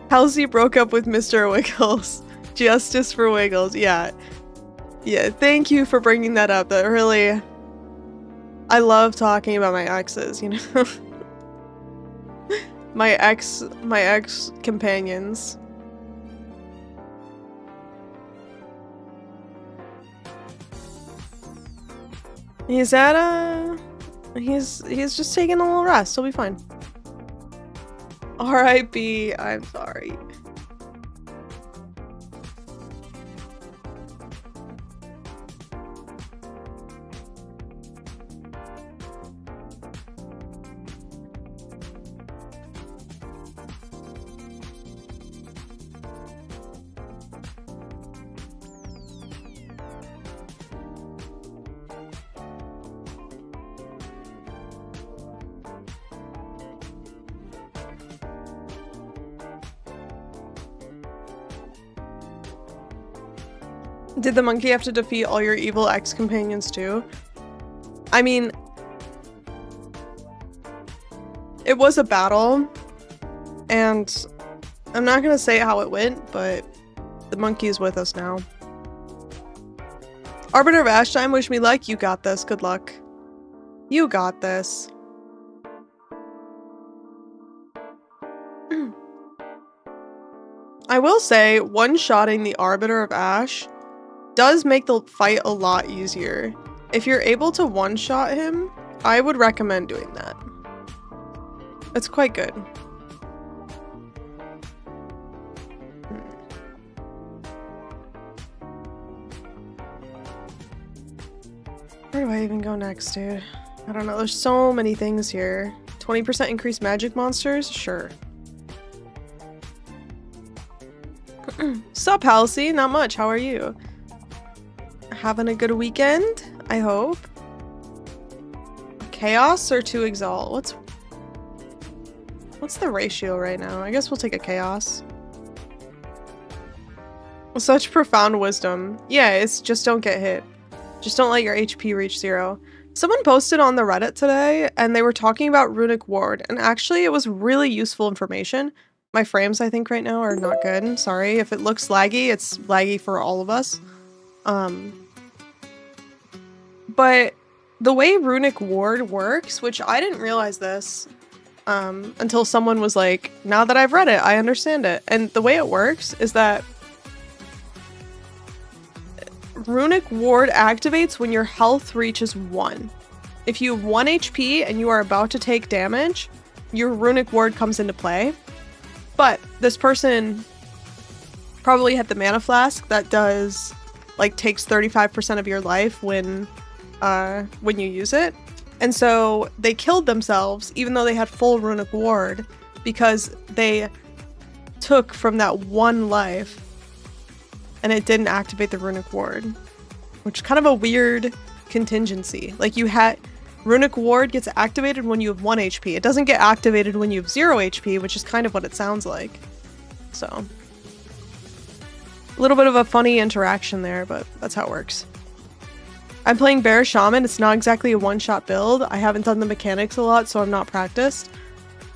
Halsey broke up with Mr. Wiggles. Justice for Wiggles. Yeah. Yeah, thank you for bringing that up. That really... I love talking about my exes, you know? my ex companions. He's at he's just taking a little rest. He'll be fine. R.I.P. I'm sorry. Did the monkey have to defeat all your evil ex-companions too? I mean, it was a battle, and I'm not gonna say how it went, but the monkey is with us now. Arbiter of Ashtime, wish me luck. You got this. Good luck. You got this. I will say, one-shotting the Arbiter of Ash does make the fight a lot easier. If you're able to one-shot him, I would recommend doing that. It's quite good. Where do I even go next, dude? I don't know. There's so many things here. 20% increased magic monsters? Sure. Sup, Halsey? Not much. How are you? Having a good weekend, I hope. Chaos or 2 Exalt? What's the ratio right now? I guess we'll take a Chaos. Such profound wisdom. Yeah, it's just don't get hit. Just don't let your HP reach 0. Someone posted on the Reddit today, and they were talking about Runic Ward, and actually it was really useful information. My frames, I think, right now are not good. Sorry. If it looks laggy, it's laggy for all of us. But the way Runic Ward works, which I didn't realize this until someone was like, now that I've read it, I understand it. And the way it works is that Runic Ward activates when your health reaches 1. If you have 1 HP and you are about to take damage, your Runic Ward comes into play. But this person probably had the Mana Flask that does, like, takes 35% of your life when you use it. And so they killed themselves even though they had full Runic Ward because they took from that 1 life and it didn't activate the Runic Ward, which is kind of a weird contingency. Like, you had Runic Ward gets activated when you have 1 HP. It doesn't get activated when you have 0 HP, which is kind of what it sounds like. So, a little bit of a funny interaction there, but that's how it works. I'm playing Bear Shaman. It's not exactly a one-shot build. I haven't done the mechanics a lot, so I'm not practiced.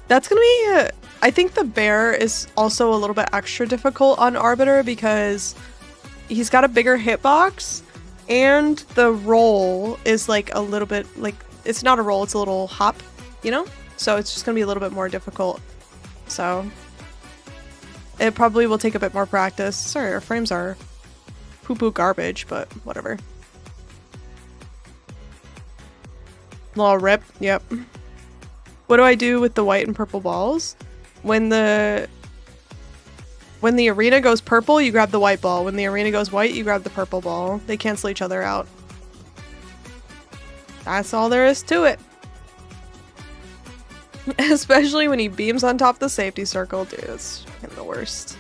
That's gonna be I think the Bear is also a little bit extra difficult on Arbiter because he's got a bigger hitbox, and the roll is like a little bit, like, it's not a roll, it's a little hop, you know? So it's just gonna be a little bit more difficult. So it probably will take a bit more practice. Sorry, our frames are poo-poo garbage, but whatever. Little rip, yep. What do I do with the white and purple balls? When the arena goes purple, you grab the white ball. When the arena goes white, you grab the purple ball. They cancel each other out. That's all there is to it. Especially when he beams on top of the safety circle, dude. It's fucking the worst.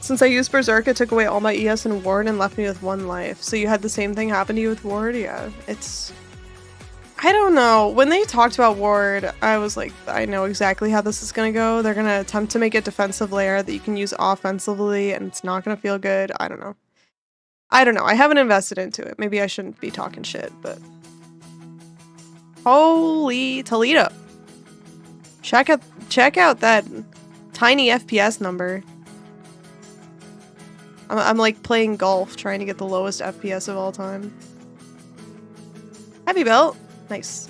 Since I used Berserk, it took away all my ES and Ward and left me with 1 life. So you had the same thing happen to you with Ward? Yeah, it's... I don't know. When they talked about Ward, I was like, I know exactly how this is gonna go. They're gonna attempt to make a defensive layer that you can use offensively, and it's not gonna feel good. I don't know. I don't know. I haven't invested into it. Maybe I shouldn't be talking shit, but... Holy Toledo. Check out that tiny FPS number. I'm like playing golf, trying to get the lowest FPS of all time. Heavy belt. Nice.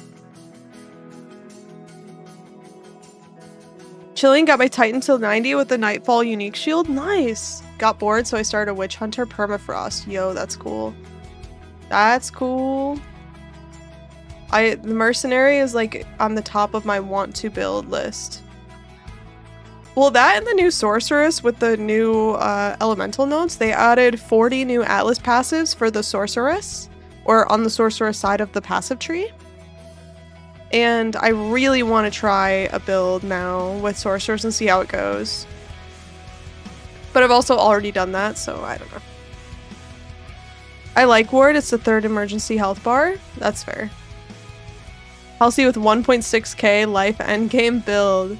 Chilling, got my Titan till 90 with the Nightfall unique shield. Nice. Got bored, so I started a Witch Hunter Permafrost. Yo, that's cool. That's cool. The Mercenary is like on the top of my want to build list. Well, that and the new Sorceress with the new elemental nodes, they added 40 new Atlas passives for the Sorceress, or on the Sorceress side of the passive tree. And I really want to try a build now with Sorcerers and see how it goes. But I've also already done that, so I don't know. I like Ward, it's the 3rd emergency health bar. That's fair. Halsey with 1.6k life endgame build.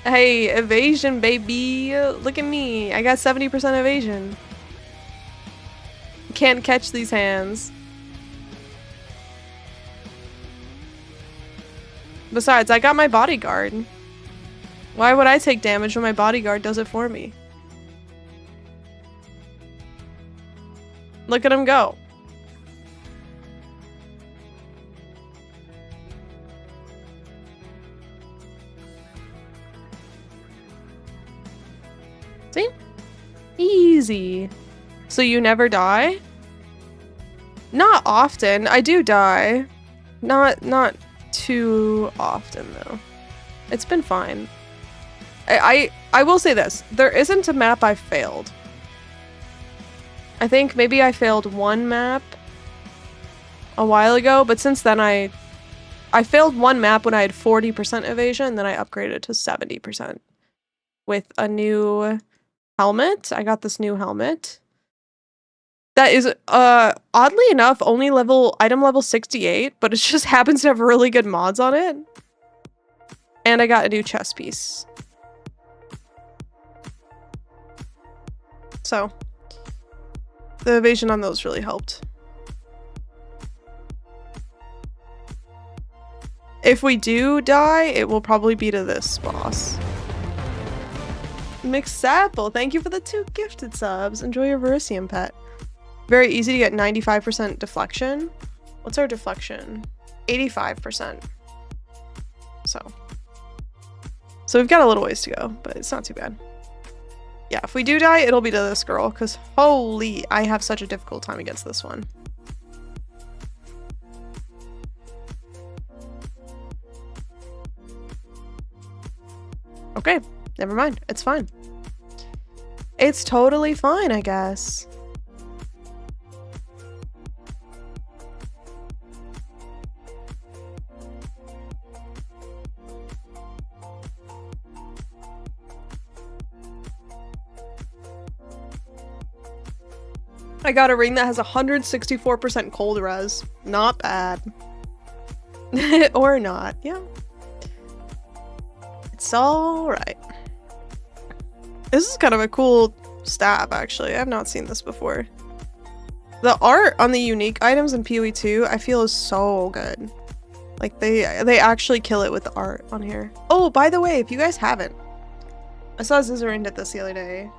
Hey, evasion, baby. Look at me. I got 70% evasion. Can't catch these hands. Besides, I got my bodyguard. Why would I take damage when my bodyguard does it for me? Look at him go. See? Easy. So you never die? Not often. I do die. Not too often though. It's been fine. I will say this. There isn't a map I failed. I think maybe I failed 1 map a while ago, but since then I failed 1 map when I had 40% evasion, and then I upgraded to 70% with a new helmet. I got this new helmet that is oddly enough only item level 68, but it just happens to have really good mods on it. And I got a new chest piece. So the evasion on those really helped. If we do die, it will probably be to this boss. Mixapple, thank you for the 2 gifted subs. Enjoy your Verisium pet. Very easy to get 95% deflection. What's our deflection? 85%. So we've got a little ways to go, but it's not too bad. Yeah, if we do die, it'll be to this girl, because holy, I have such a difficult time against this one. Okay, never mind. It's fine. It's totally fine, I guess. I got a ring that has 164% cold res. Not bad. Or not, yeah. It's alright. This is kind of a cool stab, actually. I've not seen this before. The art on the unique items in PoE 2, I feel is so good. Like, they actually kill it with the art on here. Oh, by the way, if you guys haven't, I saw Zizarin did this the other day.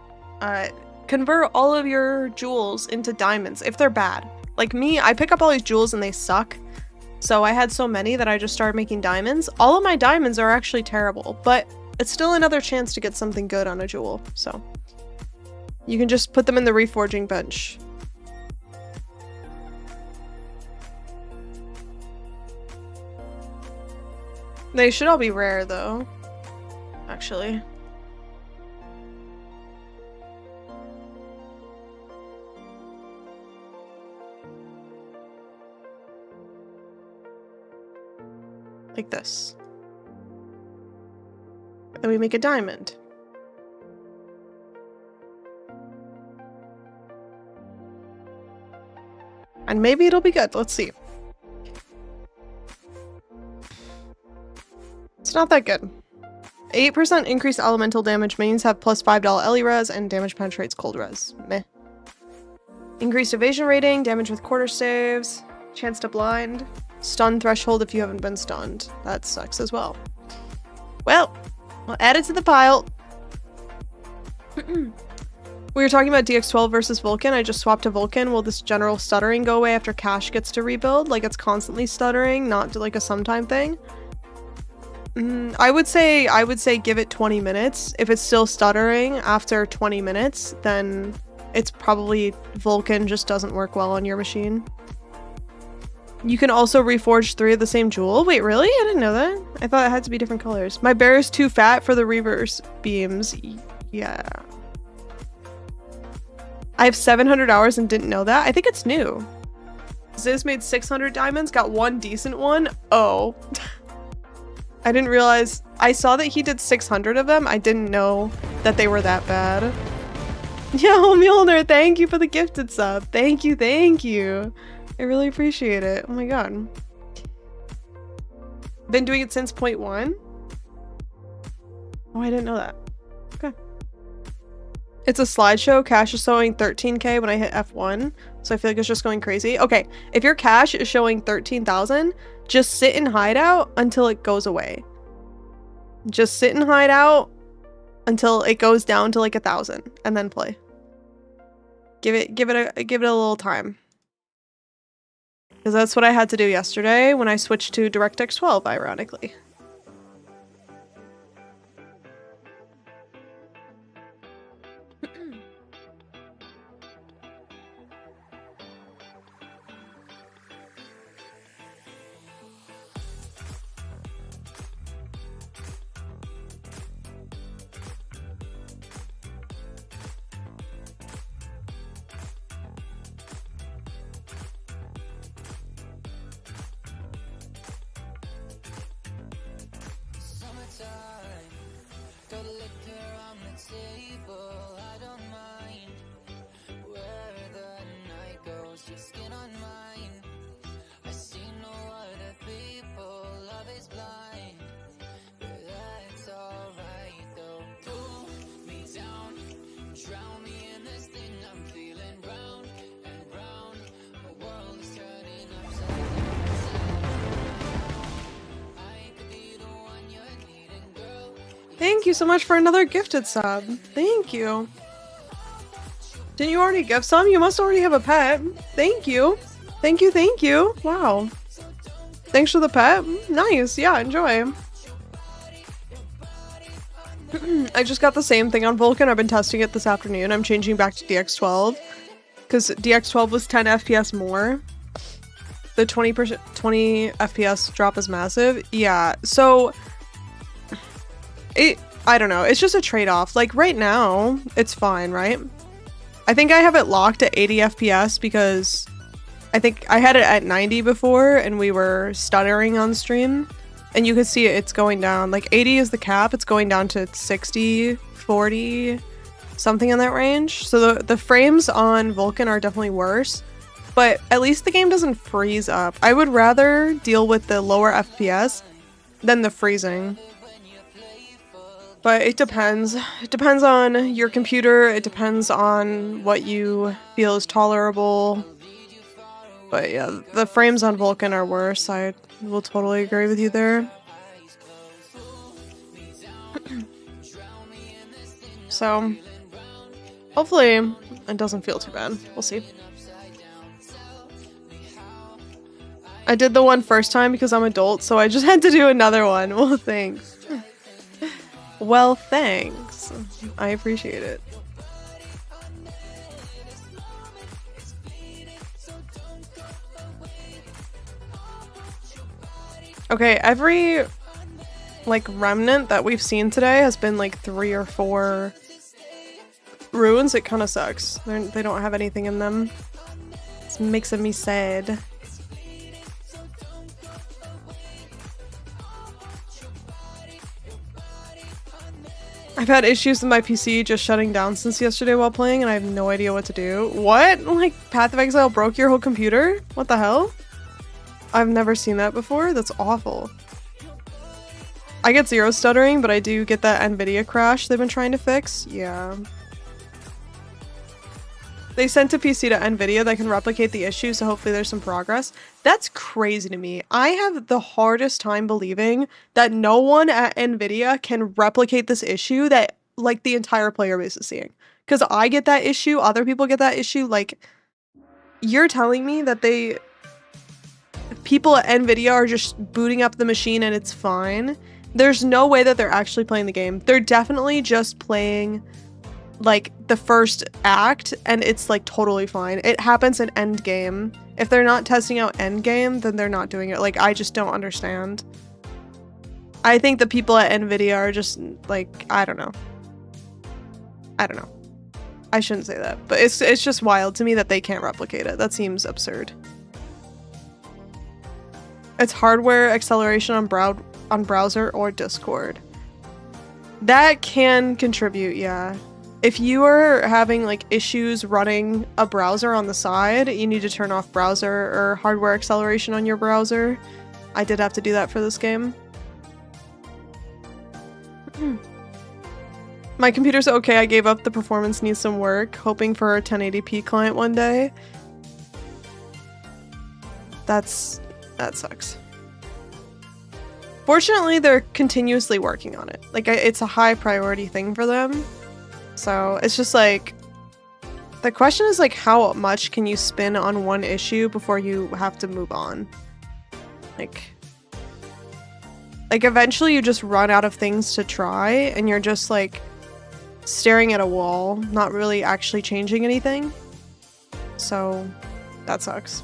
Convert all of your jewels into diamonds if they're bad. Like me, I pick up all these jewels and they suck. So I had so many that I just started making diamonds. All of my diamonds are actually terrible, but it's still another chance to get something good on a jewel. So you can just put them in the reforging bench. They should all be rare though, actually. Like this. And we make a diamond. And maybe it'll be good. Let's see. It's not that good. 8% increased elemental damage means have plus $5 Ellie res and damage penetrates cold res. Meh. Increased evasion rating, damage with quarter saves, chance to blind, stun threshold if you haven't been stunned. That sucks as well. Well, we'll add it to the pile. We were talking about DX12 versus Vulcan. I just swapped to Vulcan. Will this general stuttering go away after Cash gets to rebuild? Like it's constantly stuttering, not like a sometime thing? I would say give it 20 minutes. If it's still stuttering after 20 minutes, then it's probably Vulcan just doesn't work well on your machine. You can also reforge 3 of the same jewel. Wait, really? I didn't know that. I thought it had to be different colors. My bear is too fat for the reverse beams. Yeah. I have 700 hours and didn't know that. I think it's new. Ziz made 600 diamonds, got 1 decent one. Oh. I didn't realize. I saw that he did 600 of them. I didn't know that they were that bad. Yo, Mjolnir, thank you for the gifted sub. Thank you, thank you. I really appreciate it. Oh my god. Been doing it since 0.1? Oh, I didn't know that. Okay. It's a slideshow. Cash is showing 13k when I hit F1. So I feel like it's just going crazy. Okay, if your cash is showing 13,000, just sit in hideout until it goes away. Just sit in hideout until it goes down to like 1,000 and then play. Give it a little time. Because that's what I had to do yesterday when I switched to DirectX 12, ironically. Thank you so much for another gifted sub. Thank you. Didn't you already give some? You must already have a pet. Thank you. Thank you, thank you. Wow. Thanks for the pet. Nice. Yeah, enjoy. I just got the same thing on Vulcan. I've been testing it this afternoon. I'm changing back to DX12 because DX12 was 10 FPS more. The 20 FPS drop is massive. Yeah, so I don't know. It's just a trade-off. Like right now, it's fine, right? I think I have it locked at 80 FPS because I think I had it at 90 before and we were stuttering on stream. And you can see it's going down. Like 80 is the cap. It's going down to 60, 40. something in that range. So the frames on Vulcan are definitely worse, but at least the game doesn't freeze up. I would rather deal with the lower FPS than the freezing. But it depends. It depends on your computer. It depends on what you feel is tolerable. But yeah, the frames on Vulcan are worse. I will totally agree with you there. So, hopefully it doesn't feel too bad. We'll see. I did the one first time because I'm adult, so I just had to do another one. Well, thanks. Well, thanks. I appreciate it. Okay, every like remnant that we've seen today has been like 3 or 4 runes. It kind of sucks. They don't have anything in them. It's making me sad. I've had issues with my PC just shutting down since yesterday while playing, and I have no idea what to do. What? Like, Path of Exile broke your whole computer? What the hell? I've never seen that before. That's awful. I get 0 stuttering, but I do get that NVIDIA crash they've been trying to fix. Yeah. They sent a PC to NVIDIA that can replicate the issue, so hopefully there's some progress. That's crazy to me. I have the hardest time believing that no one at NVIDIA can replicate this issue that, like, the entire player base is seeing. Because I get that issue, other people get that issue, like, you're telling me that people at NVIDIA are just booting up the machine and it's fine? There's no way that they're actually playing the game. They're definitely just playing like the first act and it's like totally fine. It happens in endgame. If they're not testing out endgame, then they're not doing it. Like, I just don't understand. I think the people at NVIDIA are just like, I don't know. I shouldn't say that, but it's just wild to me that they can't replicate it. That seems absurd. It's hardware acceleration on browser or Discord. That can contribute, yeah. If you are having like issues running a browser on the side, you need to turn off browser or hardware acceleration on your browser. I did have to do that for this game. My computer's okay. I gave up. The performance needs some work. Hoping for a 1080p client one day. That sucks. Fortunately, they're continuously working on it. Like, it's a high priority thing for them. So it's just like, the question is like, how much can you spin on one issue before you have to move on? Like eventually you just run out of things to try and you're just like staring at a wall, not really actually changing anything. So that sucks.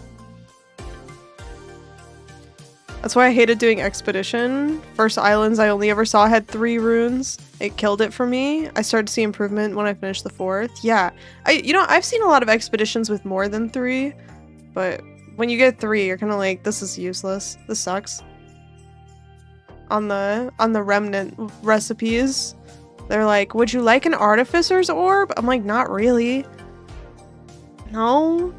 That's why I hated doing Expedition. First Islands I only ever saw had 3 runes. It killed it for me. I started to see improvement when I finished the 4th. Yeah, I've seen a lot of Expeditions with more than 3, but when you get 3, you're kind of like, this is useless. This sucks. On the remnant recipes, they're like, would you like an Artificer's Orb? I'm like, not really. No,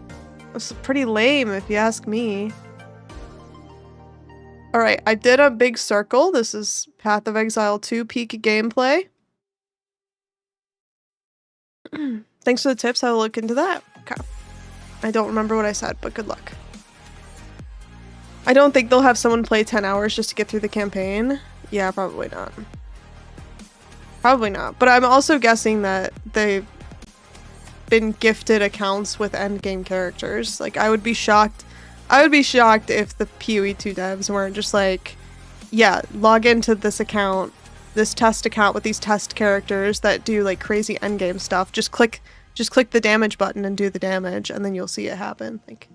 it's pretty lame if you ask me. Alright, I did a big circle. This is Path of Exile 2 peak gameplay. Thanks for the tips. I will look into that. Okay. I don't remember what I said, but good luck. I don't think they'll have someone play 10 hours just to get through the campaign. Yeah, probably not. Probably not. But I'm also guessing that they've been gifted accounts with endgame characters. Like, I would be shocked if the PoE2 devs weren't just like, yeah, log into this account, this test account with these test characters that do like crazy endgame stuff. Just click the damage button and do the damage, and then you'll see it happen. Like,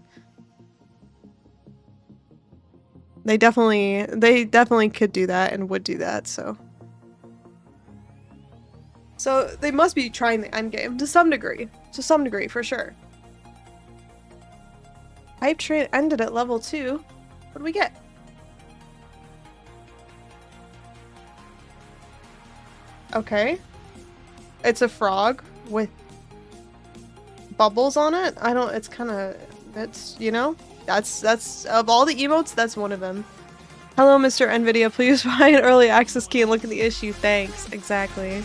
they definitely could do that and would do that. So they must be trying the endgame to some degree for sure. Hype train ended at level 2. What do we get? Okay. It's a frog. with bubbles on it. I don't, it's kind of, it's, you know, that's, of all the emotes, that's one of them. Hello, Mr. NVIDIA, please buy an early access key and look at the issue. Thanks. Exactly.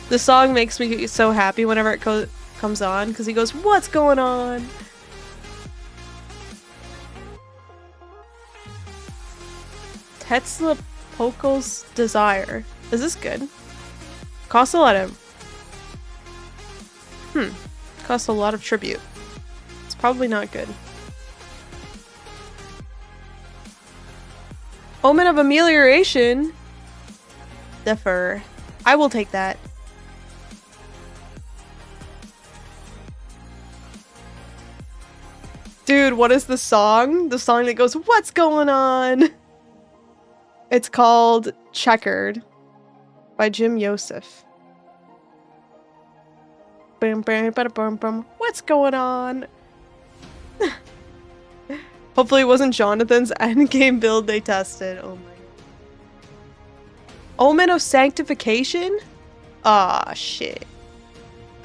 The song makes me so happy whenever it comes on, because he goes, "What's going on?" Tesla Poco's Desire. Is this good? Costs a lot of... Costs a lot of tribute. It's probably not good. Omen of Amelioration? Defer. I will take that. Dude, what is the song? The song that goes, "What's going on?" It's called Checkered by Jim Yosef. Boom, boom, bada, boom, boom. What's going on? Hopefully it wasn't Jonathan's endgame build they tested. Oh my god. Omen of Sanctification? Ah, shit.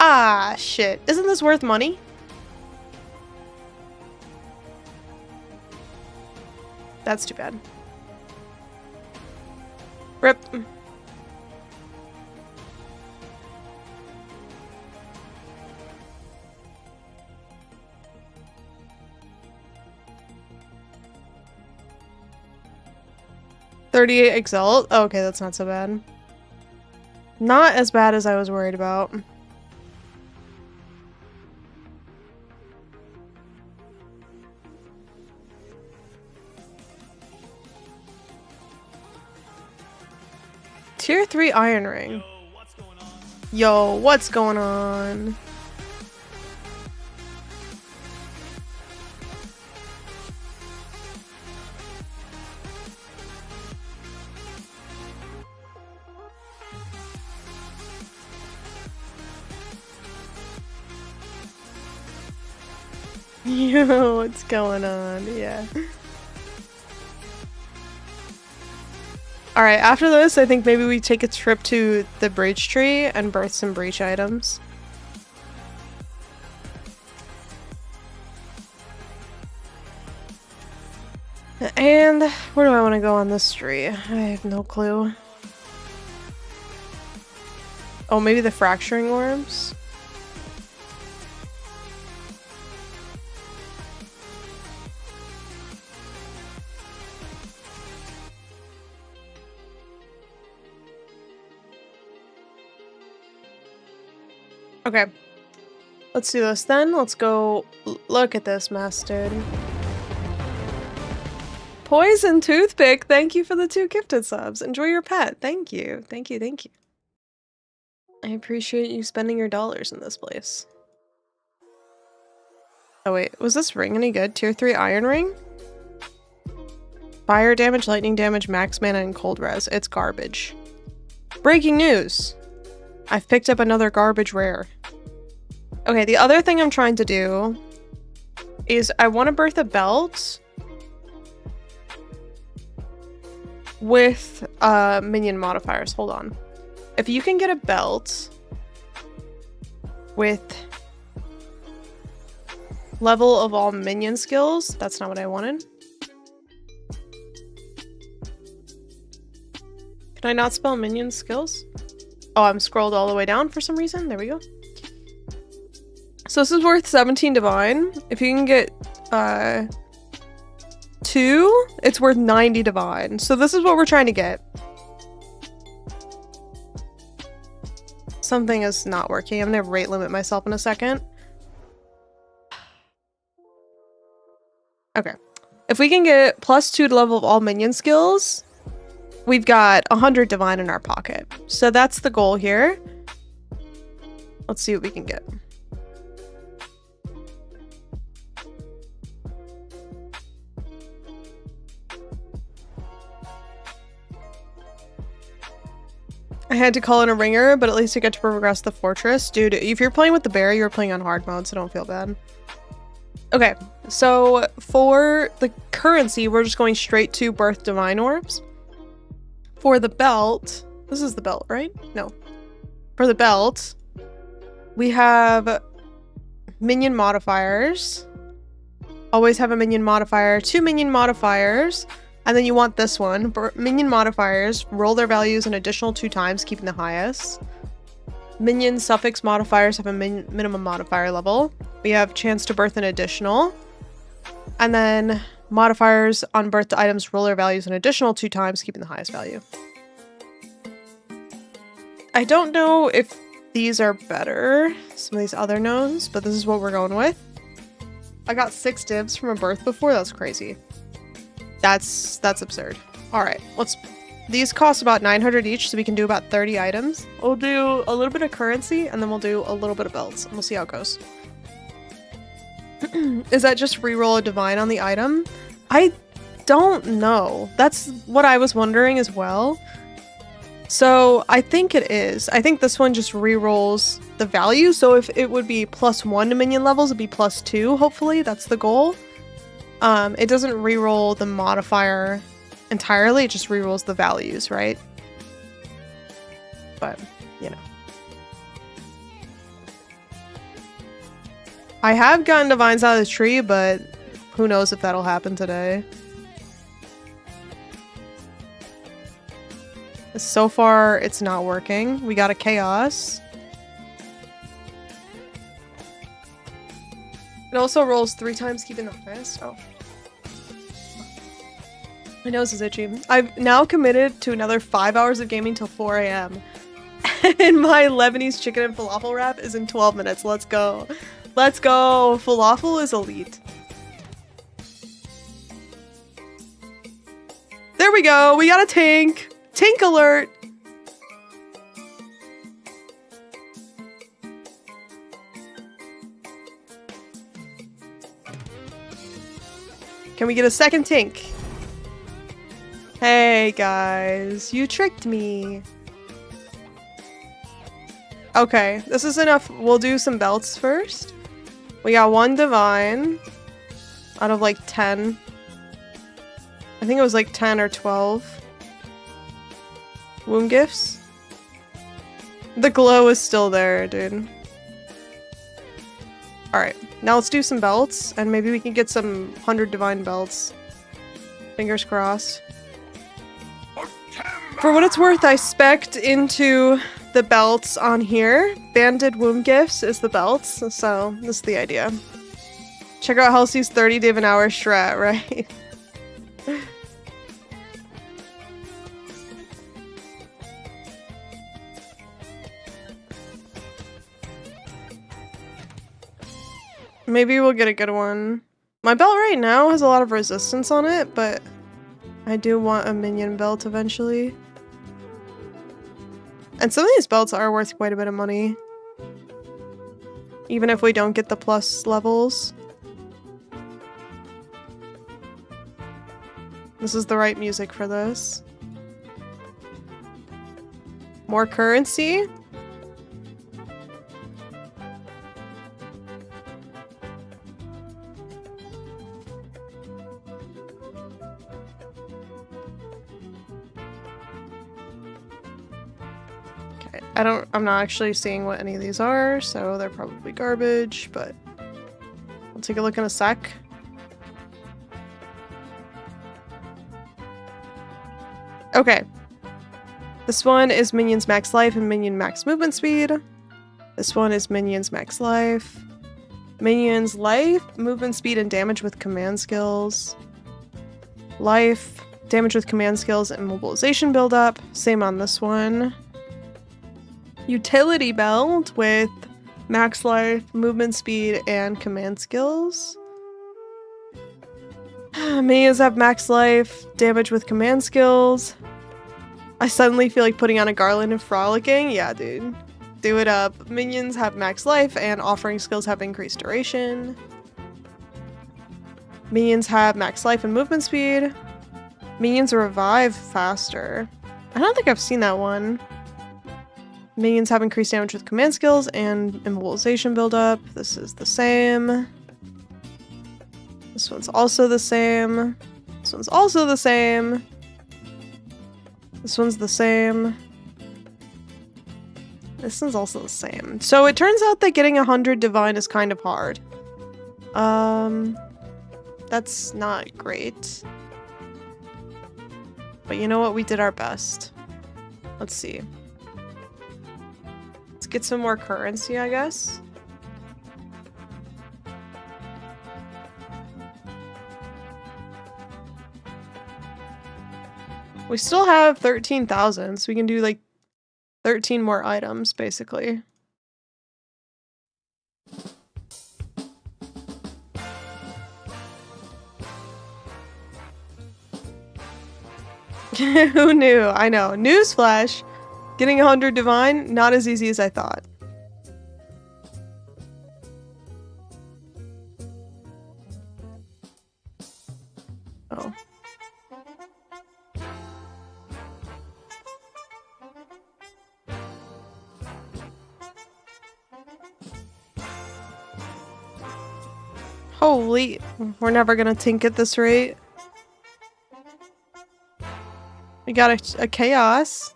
Ah, shit. Isn't this worth money? That's too bad. Rip. $38 Exalt? Oh, okay, that's not so bad. Not as bad as I was worried about. Tier 3 Iron Ring. Yo, what's going on? Yo, what's going on? Yeah. Alright, after this, I think maybe we take a trip to the breach tree and birth some breach items. And where do I want to go on this tree? I have no clue. Oh, maybe the fracturing orbs? Okay, let's do this then. Let's go look at this mess, dude. Poison Toothpick, thank you for the 2 gifted subs. Enjoy your pet. Thank you. Thank you, thank you. I appreciate you spending your dollars in this place. Oh wait, was this ring any good? Tier 3 Iron Ring? Fire damage, lightning damage, max mana, and cold res. It's garbage. Breaking news! I've picked up another garbage rare. Okay, the other thing I'm trying to do is I want to birth a belt with minion modifiers. Hold on. If you can get a belt with level of all minion skills, that's not what I wanted. Can I not spell minion skills? Oh, I'm scrolled all the way down for some reason. There we go. So this is worth 17 divine. If you can get 2, it's worth 90 divine. So this is what we're trying to get. Something is not working. I'm gonna rate limit myself in a second. Okay. If we can get +2 to level of all minion skills, we've got 100 divine in our pocket. So that's the goal here. Let's see what we can get. I had to call in a ringer, but at least I get to progress the fortress. Dude, if you're playing with the bear, you're playing on hard mode, so don't feel bad. Okay, so for the currency, we're just going straight to birth divine orbs. For the belt, this is the belt, right? No. for the belt, we have minion modifiers. Always have a minion modifier, 2 minion modifiers, and then you want this one. Minion modifiers, roll their values an additional 2 times, keeping the highest. Minion suffix modifiers have a minimum modifier level. We have chance to birth an additional. And then modifiers on birth to items, roll their values an additional 2 times, keeping the highest value. I don't know if these are better, some of these other gnomes, but this is what we're going with. I got 6 divs from a birth before. That's crazy. That's absurd. All right, these cost about 900 each, so we can do about 30 items. We'll do a little bit of currency, and then we'll do a little bit of belts, and we'll see how it goes. Is that just reroll a divine on the item? I don't know. That's what I was wondering as well. So I think it is. I think this one just re-rolls the value. So if it would be +1 to minion levels, it'd be +2, hopefully. That's the goal. It doesn't re-roll the modifier entirely. It just re-rolls the values, right? But, you know. I have gotten divines out of the tree, but who knows if that'll happen today. So far, it's not working. We got a chaos. It also rolls 3 times, keeping the highest. Oh. My nose is itchy. I've now committed to another 5 hours of gaming till 4 a.m. And my Lebanese chicken and falafel wrap is in 12 minutes. Let's go. Let's go. Falafel is elite. There we go. We got a tank. Tank alert! Can we get a second tank? Hey guys, you tricked me. Okay, this is enough. We'll do some belts first. We got 1 divine out of like 10. I think it was like 10 or 12. Womb gifts? The glow is still there, dude. Alright, now let's do some belts, and maybe we can get some 100 divine belts. Fingers crossed. For what it's worth, I spec'd into the belts on here. Banded womb gifts is the belts, so this is the idea. Check out Halsey's 30 div an hour strat, right? Maybe we'll get a good one. My belt right now has a lot of resistance on it, but I do want a minion belt eventually. And some of these belts are worth quite a bit of money. Even if we don't get the plus levels. This is the right music for this. More currency? I'm not actually seeing what any of these are, so they're probably garbage, but we'll take a look in a sec. Okay. This one is minions max life and minion max movement speed. This one is minions max life. Minions life, movement speed, and damage with command skills. Life, damage with command skills, and mobilization buildup. Same on this one. Utility belt with max life, movement speed, and command skills. Minions have max life, damage with command skills. I suddenly feel like putting on a garland and frolicking. Yeah, dude. Do it up. Minions have max life, and offering skills have increased duration. Minions have max life and movement speed. Minions revive faster. I don't think I've seen that one. Minions have increased damage with command skills and immobilization buildup. This is the same. This one's also the same. This one's also the same. This one's the same. This one's also the same. So it turns out that getting 100 divine is kind of hard. That's not great. But you know what? We did our best. Let's see. Let's get some more currency, I guess. We still have 13,000, so we can do like 13 more items, basically. Who knew? I know. Newsflash! Getting 100 divine, not as easy as I thought. Oh. Holy, we're never gonna tink at this rate. We got a chaos.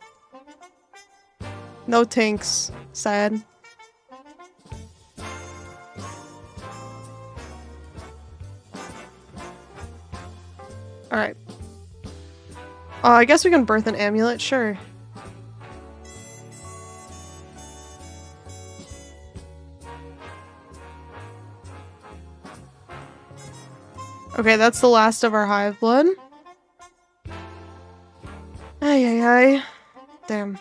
No tinks. Sad. Alright. I guess we can birth an amulet, sure. Okay, that's the last of our hive blood. Ay, ay, ay. Damn.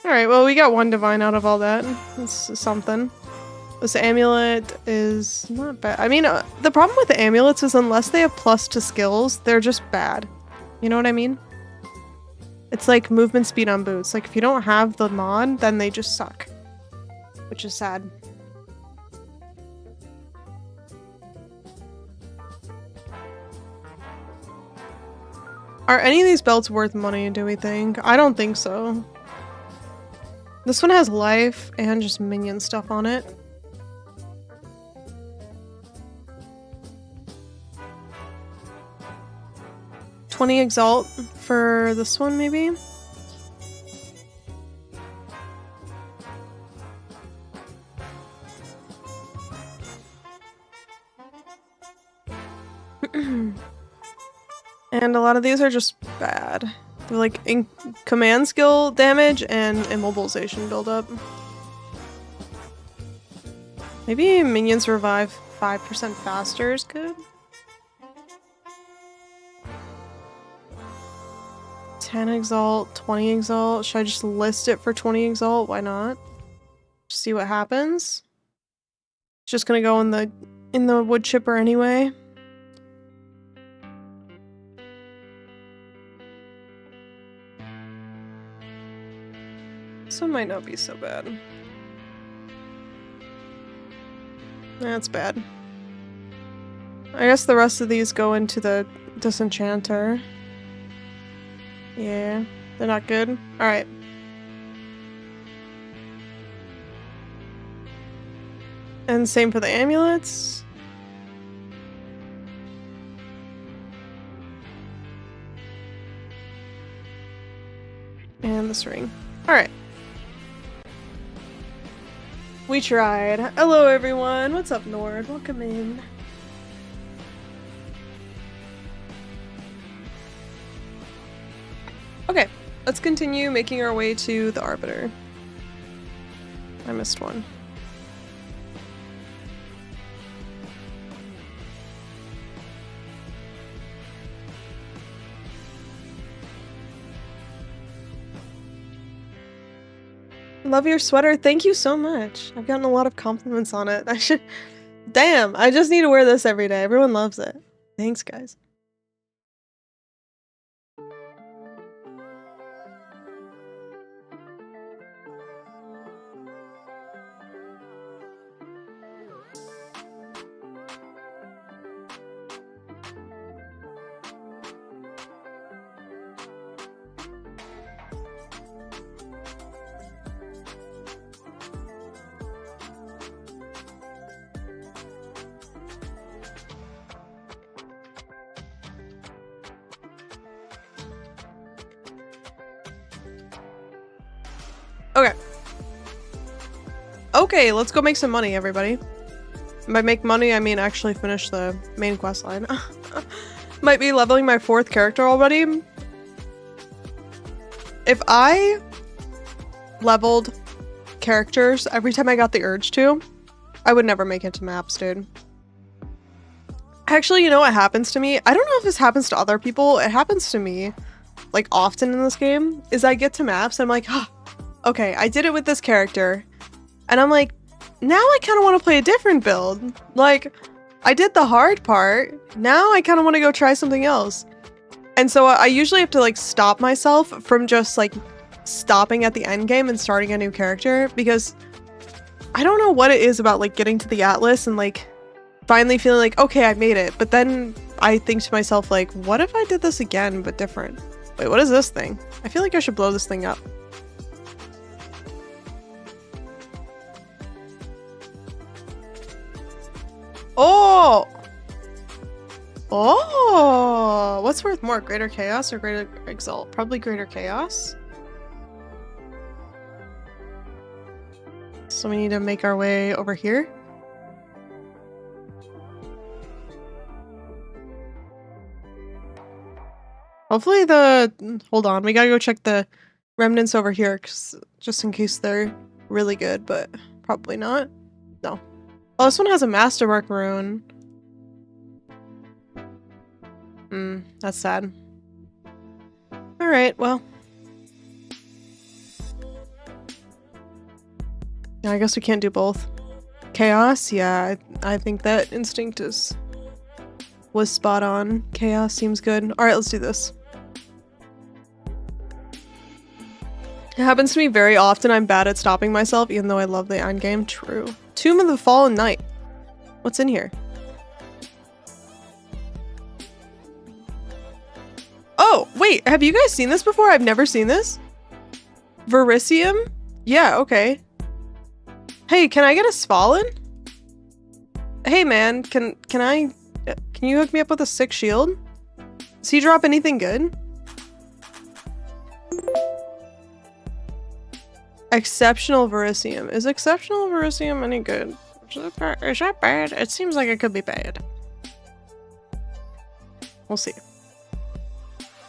Alright, well, we got one divine out of all that. That's something. This amulet is not bad. I mean, the problem with the amulets is unless they have plus to skills, they're just bad. You know what I mean? It's like movement speed on boots. Like, if you don't have the mod, then they just suck. Which is sad. Are any of these belts worth money, do we think? I don't think so. This one has life and just minion stuff on it. $20 Exalt for this one, maybe? And a lot of these are just bad. They're like command skill damage and immobilization buildup. Maybe minions revive 5% faster is good. 10 Exalt, 20 Exalt. Should I just list it for 20 Exalt? Why not? Just see what happens. It's just gonna go in the wood chipper anyway. This one might not be so bad. That's bad. I guess the rest of these go into the disenchanter. Yeah, they're not good. Alright. And same for the amulets. And this ring. Alright. We tried. Hello everyone. What's up, Nord? Welcome in. Okay, let's continue making our way to the Arbiter. I missed one. Love your sweater. Thank you so much. I've gotten a lot of compliments on it. I should... Damn, I just need to wear this every day. Everyone loves it. Thanks, guys. Okay. Okay, let's go make some money, everybody. By make money, I mean actually finish the main quest line. Might be leveling my 4th character already. If I leveled characters every time I got the urge to, I would never make it to maps, dude. Actually, you know what happens to me? I don't know if this happens to other people. It happens to me, like, often in this game, is I get to maps and I'm like, oh, okay, I did it with this character. And I'm like, now I kind of want to play a different build. Like, I did the hard part. Now I kind of want to go try something else. And so I usually have to, like, stop myself from just, like, stopping at the end game and starting a new character, because I don't know what it is about, like, getting to the Atlas and, like, finally feeling like, okay, I made it. But then I think to myself, like, what if I did this again but different? Wait, what is this thing? I feel like I should blow this thing up. Oh! Oh! What's worth more, Greater Chaos or Greater Exile? Probably Greater Chaos. So we need to make our way over here. Hopefully hold on, we gotta go check the remnants over here, just in case they're really good, but probably not. No. Oh, this one has a Masterwork rune. That's sad. Alright, well. Yeah, I guess we can't do both. Chaos? Yeah, I think that instinct was spot on. Chaos seems good. Alright, let's do this. It happens to me very often. I'm bad at stopping myself, even though I love the end game. True. Tomb of the Fallen Knight. What's in here? Oh, wait. Have you guys seen this before? I've never seen this. Verisium? Yeah, okay. Hey, can I get a Svalin? Hey, man. Can you hook me up with a sick shield? Does he drop anything good? Exceptional Verisium. Is Exceptional Verisium any good? Is that bad? It seems like it could be bad. We'll see.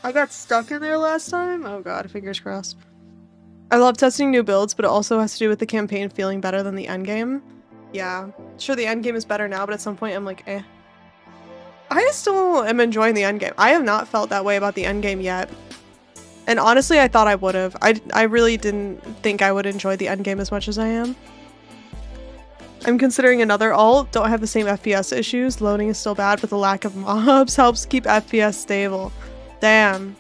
I got stuck in there last time? Oh god, fingers crossed. I love testing new builds, but it also has to do with the campaign feeling better than the endgame. Yeah, sure the endgame is better now, but at some point I'm like, eh. I still am enjoying the endgame. I have not felt that way about the endgame yet. And honestly, I thought I would have. I really didn't think I would enjoy the endgame as much as I am. I'm considering another alt. Don't have the same FPS issues. Loading is still bad, but the lack of mobs helps keep FPS stable. Damn.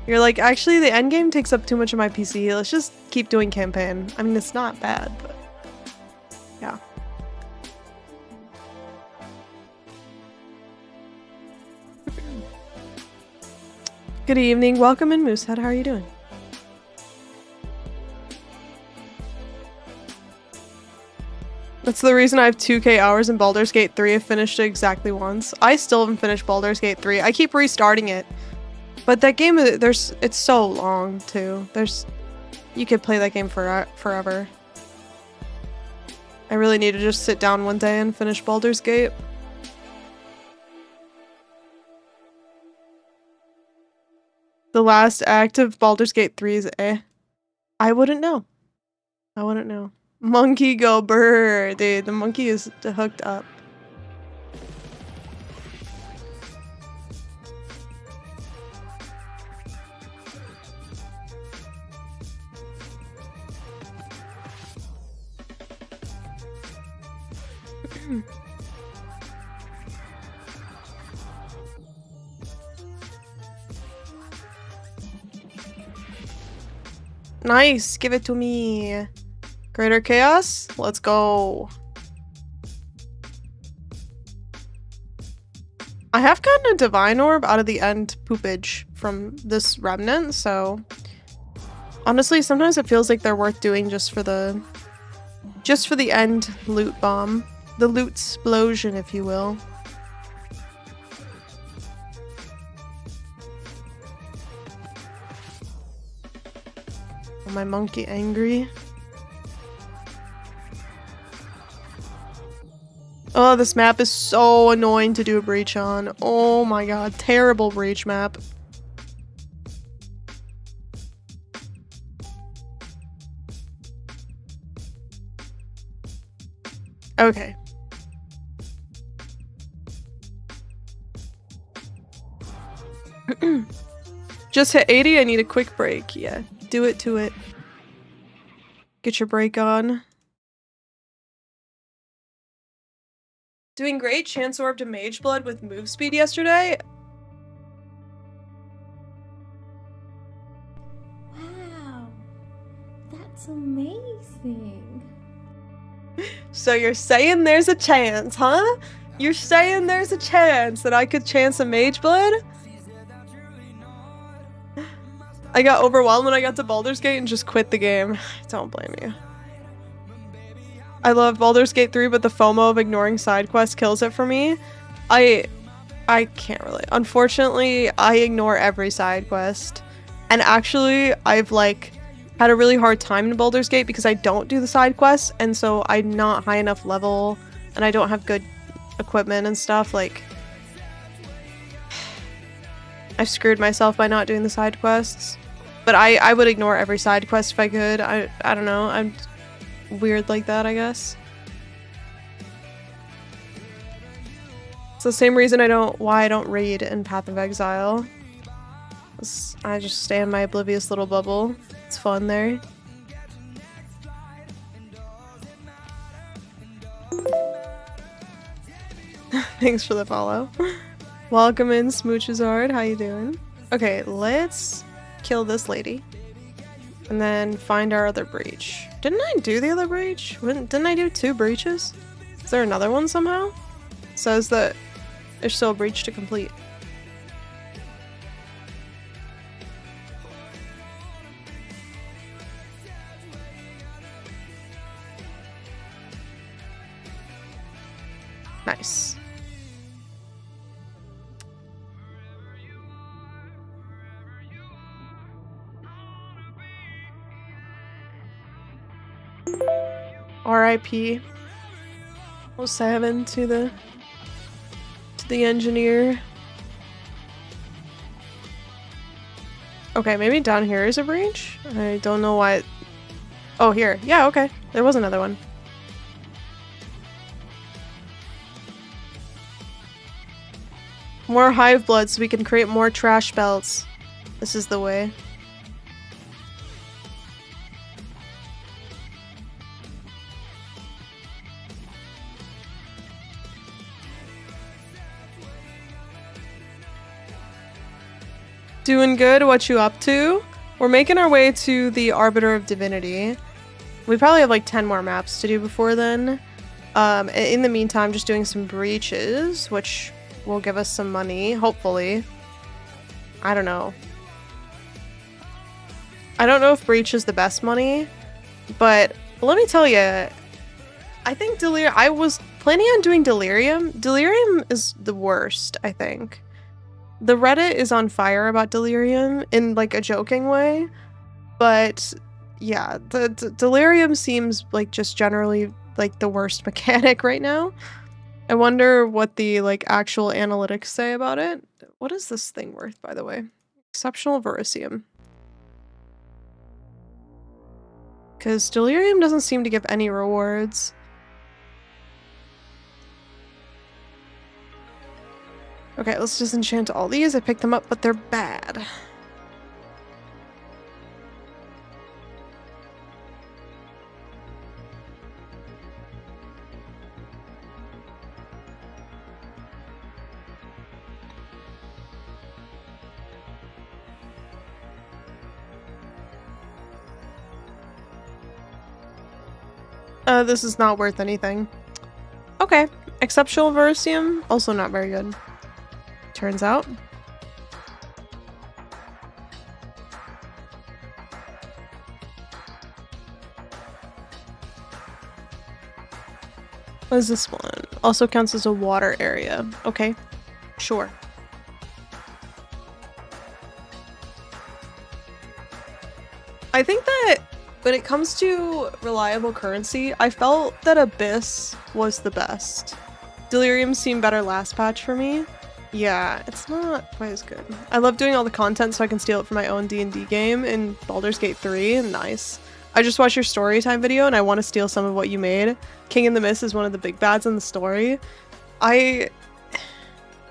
You're like, actually, the endgame takes up too much of my PC. Let's just keep doing campaign. I mean, it's not bad, but yeah. Good evening. Welcome in, Moosehead. How are you doing? That's the reason I have 2k hours in Baldur's Gate 3. I've finished it exactly once. I still haven't finished Baldur's Gate 3. I keep restarting it. But that game, it's so long, too. You could play that game forever. I really need to just sit down one day and finish Baldur's Gate. The last act of Baldur's Gate 3 is eh. I wouldn't know. I wouldn't know. Monkey go brr. Dude, the monkey is hooked up. Nice, give it to me. Greater Chaos, let's go. I have gotten a Divine Orb out of the end poopage from this remnant, so honestly, sometimes it feels like they're worth doing just for the end loot bomb. The loot explosion, if you will. My monkey angry. Oh, this map is so annoying to do a breach on. Oh my god, terrible breach map. Okay. Just hit 80, I need a quick break. Yeah, do it to it. Get your break on. Doing great. Chance Orb to Mage Blood with move speed yesterday. Wow, that's amazing. So you're saying there's a chance, huh? You're saying there's a chance that I could chance a Mage Blood? I got overwhelmed when I got to Baldur's Gate and just quit the game. Don't blame you. I love Baldur's Gate 3, but the FOMO of ignoring side quests kills it for me. I can't really. Unfortunately, I ignore every side quest. And actually, I've like had a really hard time in Baldur's Gate because I don't do the side quests, and so I'm not high enough level, and I don't have good equipment and stuff. Like, I've screwed myself by not doing the side quests. But I would ignore every side quest if I could. I don't know. I'm weird like that, I guess. It's the same reason why I don't raid in Path of Exile. I just stay in my oblivious little bubble. It's fun there. Thanks for the follow. Welcome in, Smoochazard. How you doing? Okay, let's kill this lady. And then find our other breach. Didn't I do the other breach? Didn't I do 2 breaches? Is there another one somehow? It says that there's still a breach to complete. Nice. R.I.P. 07 to the engineer. Okay, maybe down here is a breach? I don't know why. Oh, here. Yeah, okay. There was another one. More hive blood so we can create more trash belts. This is the way. Doing good. What you up to? We're making our way to the Arbiter of Divinity. We probably have like 10 more maps to do before then. In the meantime, just doing some breaches, which will give us some money, hopefully. I don't know. I don't know if breach is the best money, but let me tell you, I think Delirium. I was planning on doing Delirium. Delirium is the worst, I think. The Reddit is on fire about Delirium in like a joking way, but yeah, the Delirium seems like just generally like the worst mechanic right now. I wonder what the like actual analytics say about it. What is this thing worth, by the way? Exceptional Verisium. Because Delirium doesn't seem to give any rewards. Okay, let's disenchant all these. I picked them up, but they're bad. This is not worth anything. Okay, exceptional Verisium, also not very good. Turns out. What is this one? Also counts as a water area. Okay, sure. I think that when it comes to reliable currency, I felt that Abyss was the best. Delirium seemed better last patch for me. Yeah, it's not quite as good. I love doing all the content so I can steal it for my own D&D game in Baldur's Gate 3, and nice. I just watched your story time video and I want to steal some of what you made. King in the Mist is one of the big bads in the story. We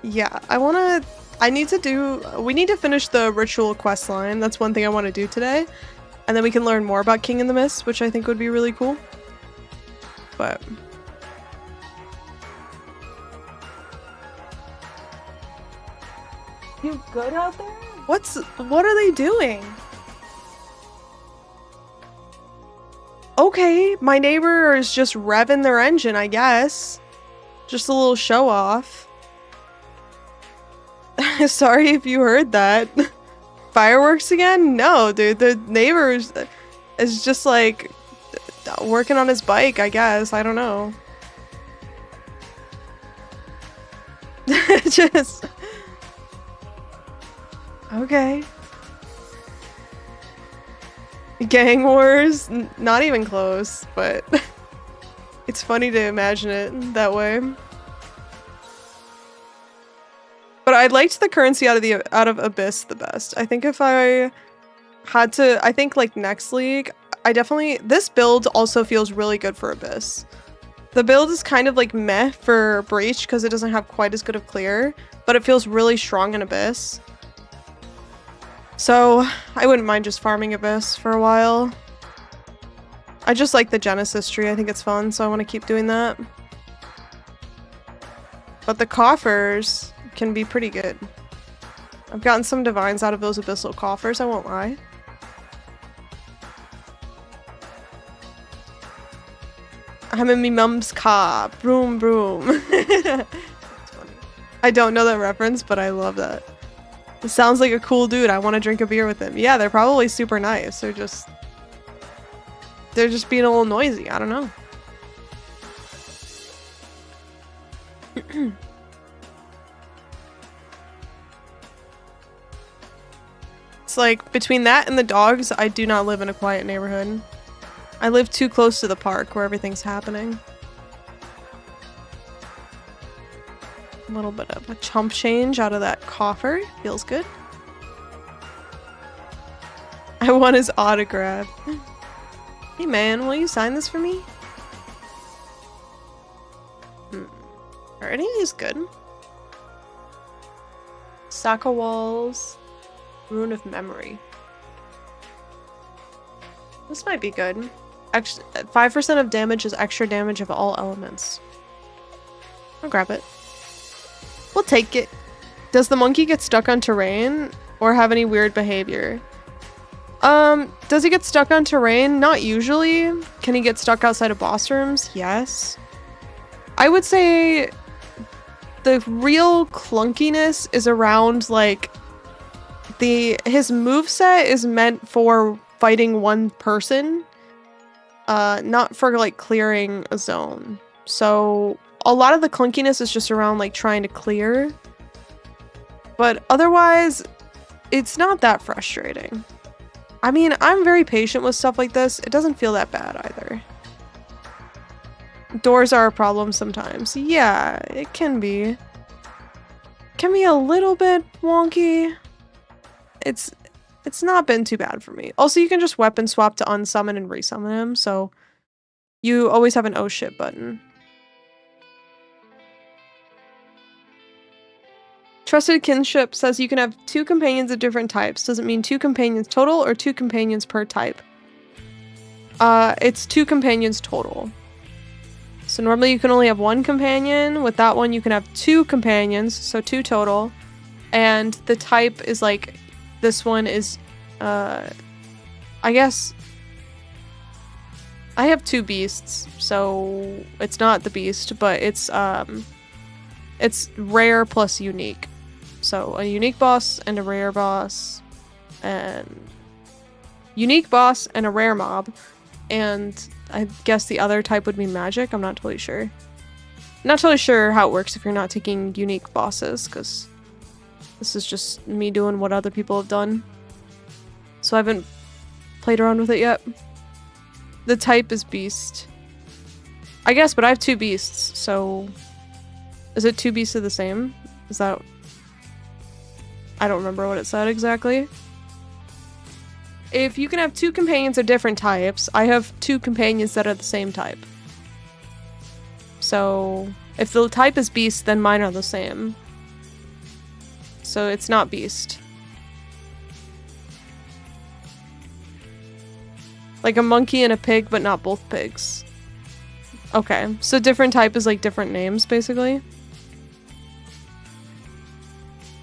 need to finish the ritual quest line. That's one thing I want to do today. And then we can learn more about King in the Mist, which I think would be really cool. But you good out there? What are they doing? Okay, my neighbor is just revving their engine, I guess. Just a little show off. Sorry if you heard that. Fireworks again? No, dude, the neighbor is just like working on his bike, I guess. I don't know. Just okay. Gang wars? Not even close, but it's funny to imagine it that way. But I liked the currency out of Abyss the best. I think if I had to, I think like next league, this build also feels really good for Abyss. The build is kind of like meh for Breach because it doesn't have quite as good of clear, but it feels really strong in Abyss. So I wouldn't mind just farming Abyss for a while. I just like the Genesis tree. I think it's fun, so I want to keep doing that. But the coffers can be pretty good. I've gotten some divines out of those abyssal coffers, I won't lie. I'm in me mum's car. Broom broom. I don't know that reference, but I love that. It sounds like a cool dude. I want to drink a beer with him. Yeah, they're probably super nice. They're just being a little noisy. I don't know. It's like between that and the dogs, I do not live in a quiet neighborhood. I live too close to the park where everything's happening. A little bit of a chump change out of that coffer. Feels good. I want his autograph. Hey man, will you sign this for me? Already is good. Saka Walls. Rune of Memory. This might be good. 5% of damage is extra damage of all elements. I'll grab it. We'll take it. Does the monkey get stuck on terrain or have any weird behavior? Does he get stuck on terrain? Not usually. Can he get stuck outside of boss rooms? Yes. I would say the real clunkiness is around like his moveset is meant for fighting one person, not for like clearing a zone. So a lot of the clunkiness is just around like trying to clear. But otherwise, it's not that frustrating. I mean, I'm very patient with stuff like this. It doesn't feel that bad either. Doors are a problem sometimes. Yeah, it can be. It can be a little bit wonky. It's not been too bad for me. Also, you can just weapon swap to unsummon and resummon him, so you always have an oh shit button. Trusted Kinship says you can have 2 companions of different types. Does it mean 2 companions total or 2 companions per type? It's 2 companions total. So normally you can only have 1 companion. With that one, you can have 2 companions, so 2 total. And the type is like, this one is, I guess, I have 2 beasts, so it's not the beast, but it's rare plus unique. So a unique boss and a rare boss, and unique boss and a rare mob, and I guess the other type would be magic. I'm not totally sure. Not totally sure how it works if you're not taking unique bosses, because this is just me doing what other people have done. So I haven't played around with it yet. The type is beast. I guess, but I have 2 beasts, so... Is it 2 beasts of the same? Is that... I don't remember what it said exactly. If you can have 2 companions of different types, I have 2 companions that are the same type. So, if the type is beast, then mine are the same. So it's not beast. Like a monkey and a pig, but not both pigs. Okay, so different type is like different names, basically.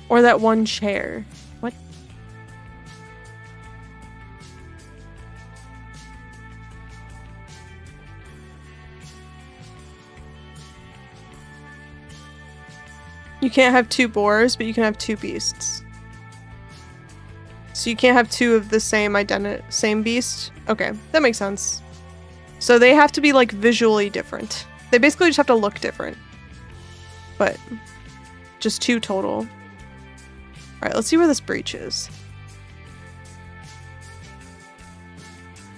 Or that one chair. What? You can't have 2 boars, but you can have 2 beasts. So you can't have 2 of the same beast? Okay, that makes sense. So they have to be like visually different. They basically just have to look different. But just 2 total. Alright, let's see where this breach is.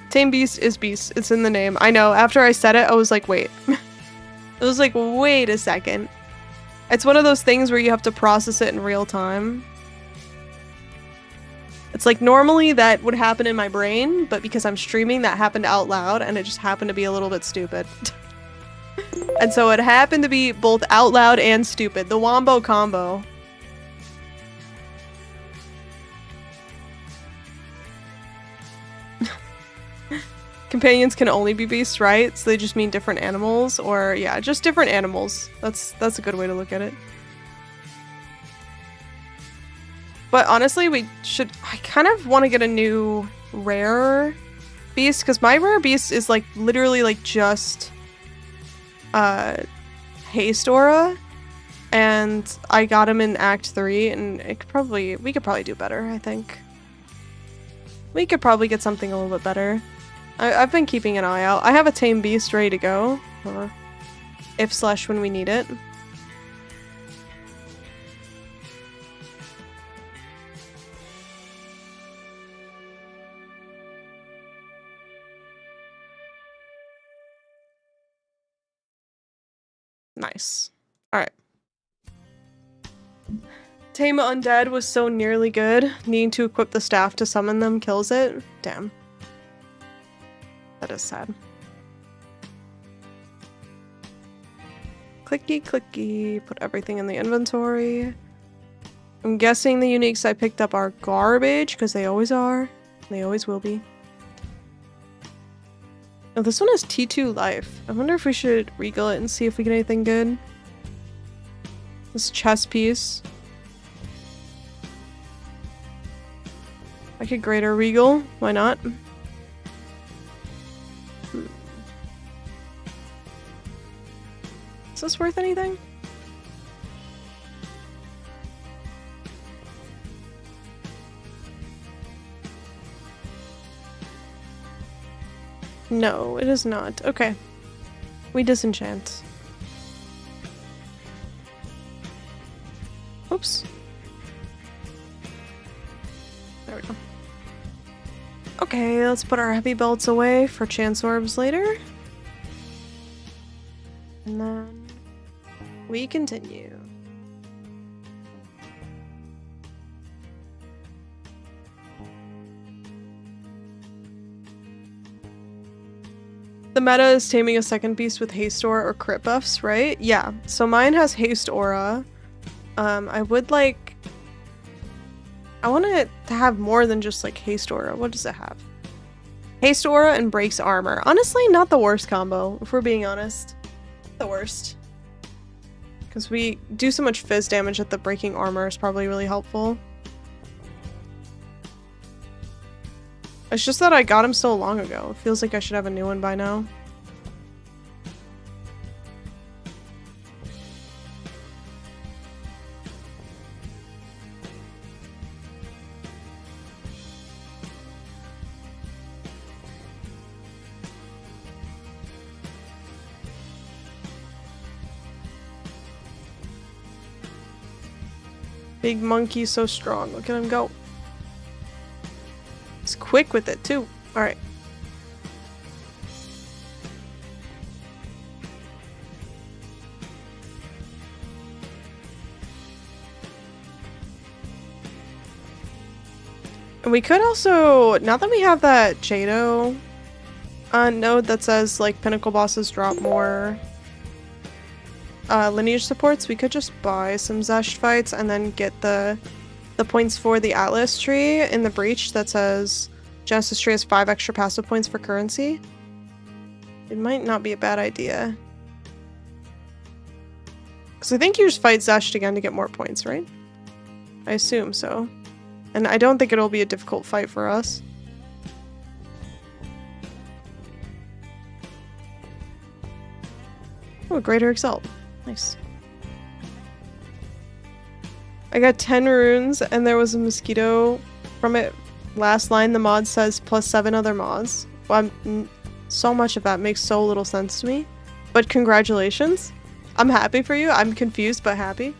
Tame beast is beast. It's in the name. I know, after I said it, I was like, wait. I was like, wait a second. It's one of those things where you have to process it in real time. It's like normally that would happen in my brain, but because I'm streaming, that happened out loud, and it just happened to be a little bit stupid. And so it happened to be both out loud and stupid. The wombo combo. Companions can only be beasts, right? So they just mean different animals, or yeah, just different animals. That's a good way to look at it. But honestly, I kind of want to get a new rare beast, because my rare beast is like literally like just haste aura, and I got him in Act 3, and we could probably do better, I think. We could probably get something a little bit better. I've been keeping an eye out. I have a tame beast ready to go, or if/when we need it. Nice. Alright. Tame Undead was so nearly good. Needing to equip the staff to summon them kills it. Damn. That is sad. Clicky clicky. Put everything in the inventory. I'm guessing the uniques I picked up are garbage, because they always are. They always will be. Oh, this one has T2 life. I wonder if we should regal it and see if we get anything good. This chess piece. I could greater regal. Why not? Is this worth anything? No, it is not. Okay. We disenchant. Oops. There we go. Okay, let's put our heavy belts away for chance orbs later. And then we continue. The meta is taming a second beast with haste aura or crit buffs, right? Yeah, so mine has haste aura. I want it to have more than just like haste aura. What does it have? Haste aura and breaks armor. Honestly, not the worst combo, if we're being honest. The worst. Because we do so much fizz damage that the breaking armor is probably really helpful. It's just that I got him so long ago. It feels like I should have a new one by now. Big monkey, so strong. Look at him go. He's quick with it, too. Alright. And we could also, now that we have that Jado node that says like pinnacle bosses drop more lineage supports, we could just buy some Zesht fights and then get the points for the Atlas tree in the breach that says Genesis tree has 5 extra passive points for currency. It might not be a bad idea. Because I think you just fight Zesht again to get more points, right? I assume so. And I don't think it'll be a difficult fight for us. Oh, Greater Exile. Nice. I got 10 runes and there was a mosquito from it. Last line, the mod says plus 7 other mods. Well, so much of that makes so little sense to me. But congratulations. I'm happy for you. I'm confused but happy.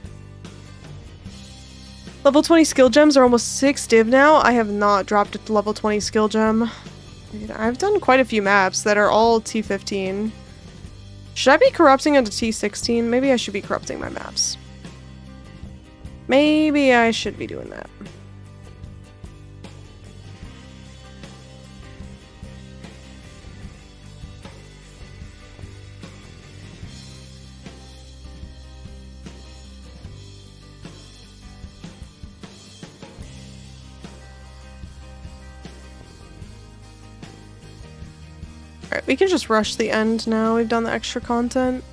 Level 20 skill gems are almost 6 div now. I have not dropped a level 20 skill gem. I've done quite a few maps that are all T15. Should I be corrupting into T16? Maybe I should be corrupting my maps. Maybe I should be doing that. Alright, we can just rush the end now. We've done the extra content.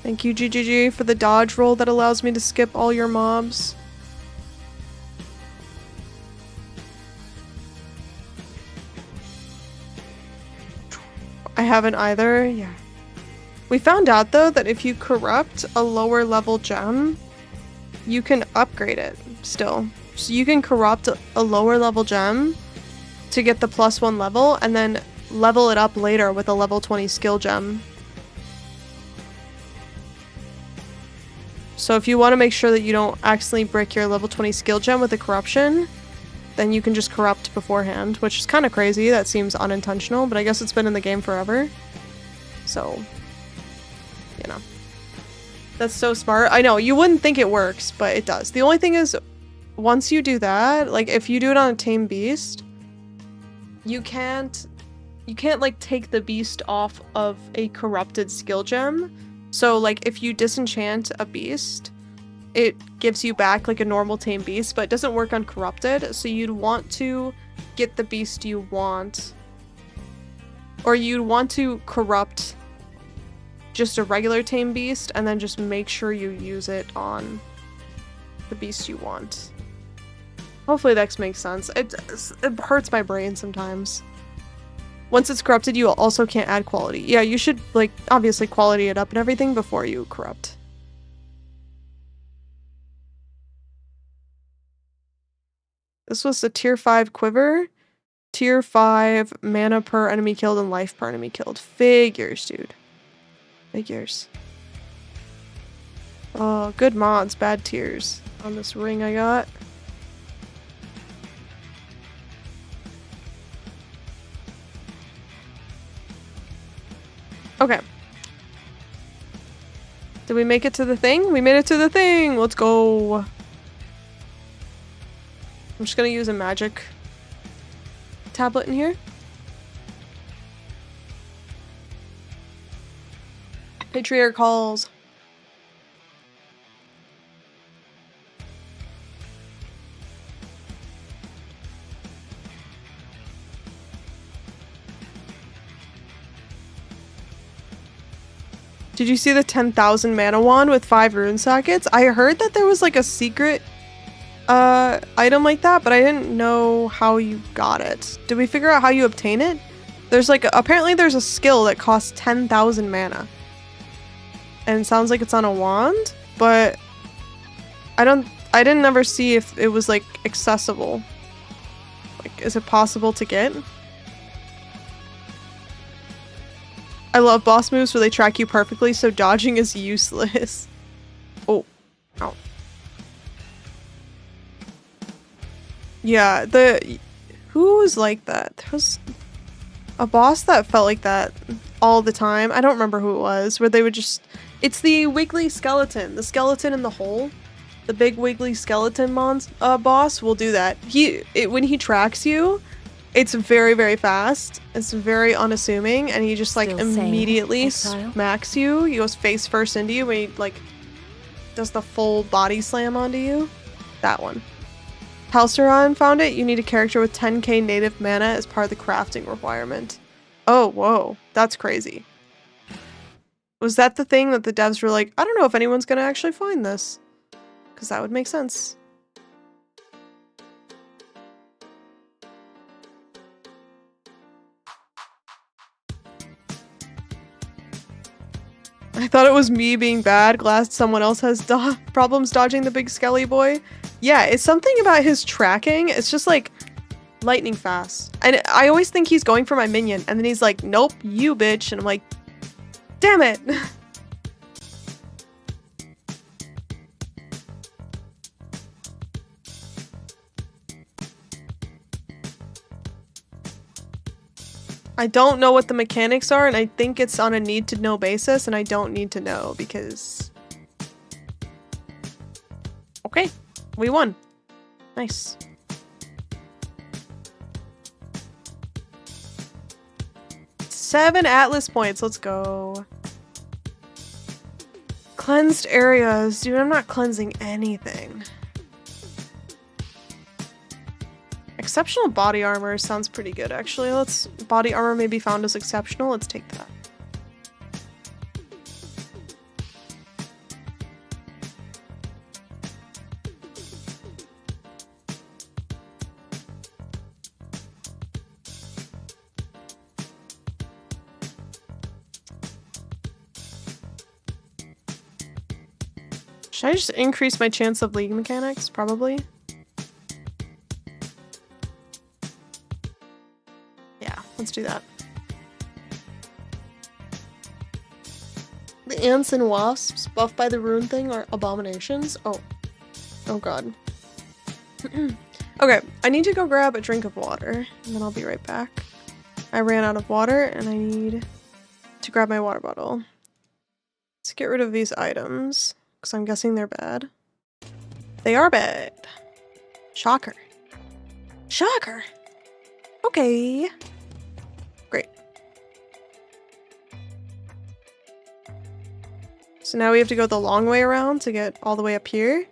Thank you, GGG, for the dodge roll that allows me to skip all your mobs. I haven't either, yeah. We found out, though, that if you corrupt a lower level gem, you can upgrade it still. So you can corrupt a lower level gem to get the +1 level and then level it up later with a level 20 skill gem. So if you want to make sure that you don't accidentally break your level 20 skill gem with a corruption, then you can just corrupt beforehand, which is kind of crazy. That seems unintentional, but I guess it's been in the game forever. So, you know. That's so smart. I know, you wouldn't think it works, but it does. The only thing is, once you do that, like, if you do it on a tame beast, you can't like, take the beast off of a corrupted skill gem. So, like, if you disenchant a beast, it gives you back, like, a normal tame beast, but it doesn't work on corrupted, so you'd want to get the beast you want. Or you'd want to corrupt just a regular tame beast, and then just make sure you use it on the beast you want. Hopefully that makes sense. It hurts my brain sometimes. Once it's corrupted, you also can't add quality. Yeah, you should, like, obviously quality it up and everything before you corrupt. This was a tier 5 quiver. Tier 5 mana per enemy killed and life per enemy killed. Figures, dude. Figures. Oh, good mods, bad tiers on this ring I got. Okay. Did we make it to the thing? We made it to the thing! Let's go! I'm just gonna use a magic tablet in here. Patriarch calls. Did you see the 10,000 mana wand with 5 rune sockets? I heard that there was like a secret item like that, but I didn't know how you got it. Did we figure out how you obtain it? There's like, apparently there's a skill that costs 10,000 mana. And it sounds like it's on a wand, but I didn't ever see if it was like accessible. Like, is it possible to get? I love boss moves where they track you perfectly, so dodging is useless. Oh. Ow. Yeah, who was like that? There was a boss that felt like that all the time. I don't remember who it was, where they would just... It's the wiggly skeleton. The skeleton in the hole. The big wiggly skeleton boss will do that. When he tracks you, it's very, very fast. It's very unassuming, and he just like Still sane, immediately Exile? smacks you. He goes face first into you when he like does the full body slam onto you. That one. Halceron found it. You need a character with 10k native mana as part of the crafting requirement. Oh, whoa. That's crazy. Was that the thing that the devs were like, I don't know if anyone's gonna actually find this? Because that would make sense. I thought it was me being bad. Glad someone else has problems dodging the big skelly boy. Yeah, it's something about his tracking. It's just like lightning fast. And I always think he's going for my minion. And then he's like, nope, you bitch. And I'm like, damn it. I don't know what the mechanics are, and I think it's on a need-to-know basis, and I don't need to know because... Okay, we won. Nice. Seven Atlas points, let's go. Cleansed areas. Dude, I'm not cleansing anything. Exceptional body armor sounds pretty good, actually. Body armor may be found as exceptional. Let's take that. Should I just increase my chance of league mechanics? Probably. Let's do that. The ants and wasps buffed by the rune thing are abominations. Oh god. Okay, I need to go grab a drink of water and then I'll be right back. I ran out of water and I need to grab my water bottle. Let's get rid of these items because I'm guessing they're bad. They are bad. Shocker. Shocker. Okay. Great. So now we have to go the long way around to get all the way up here.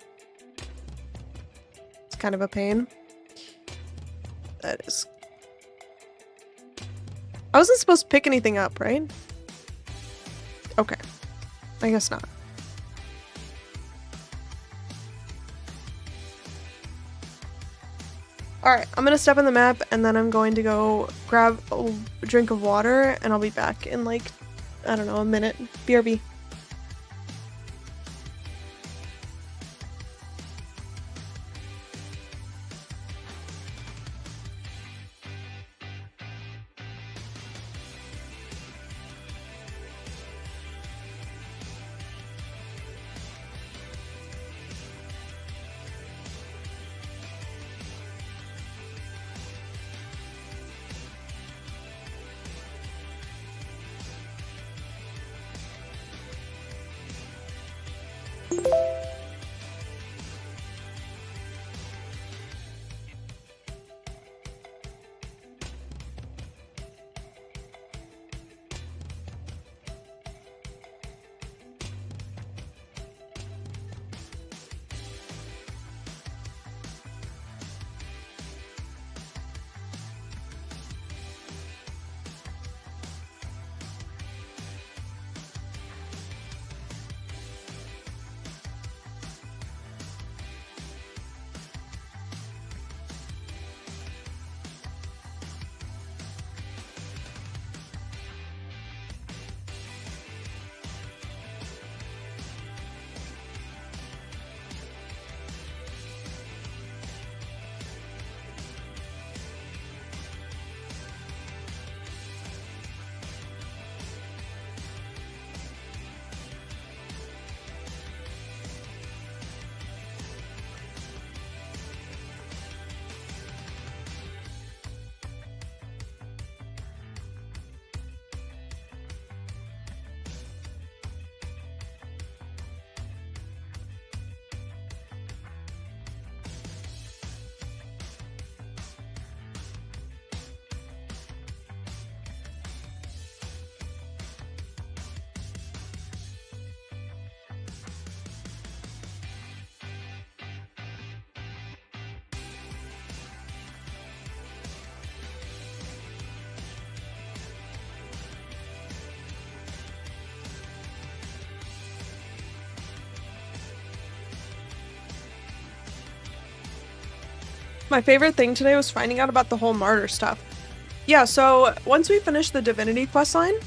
It's kind of a pain. That is... I wasn't supposed to pick anything up, right? Okay. I guess not. Alright, I'm gonna step on the map and then I'm going to go grab a drink of water and I'll be back in like, I don't know, a minute. BRB. My favorite thing today was finding out about the whole martyr stuff. Yeah, so once we finish the divinity questline,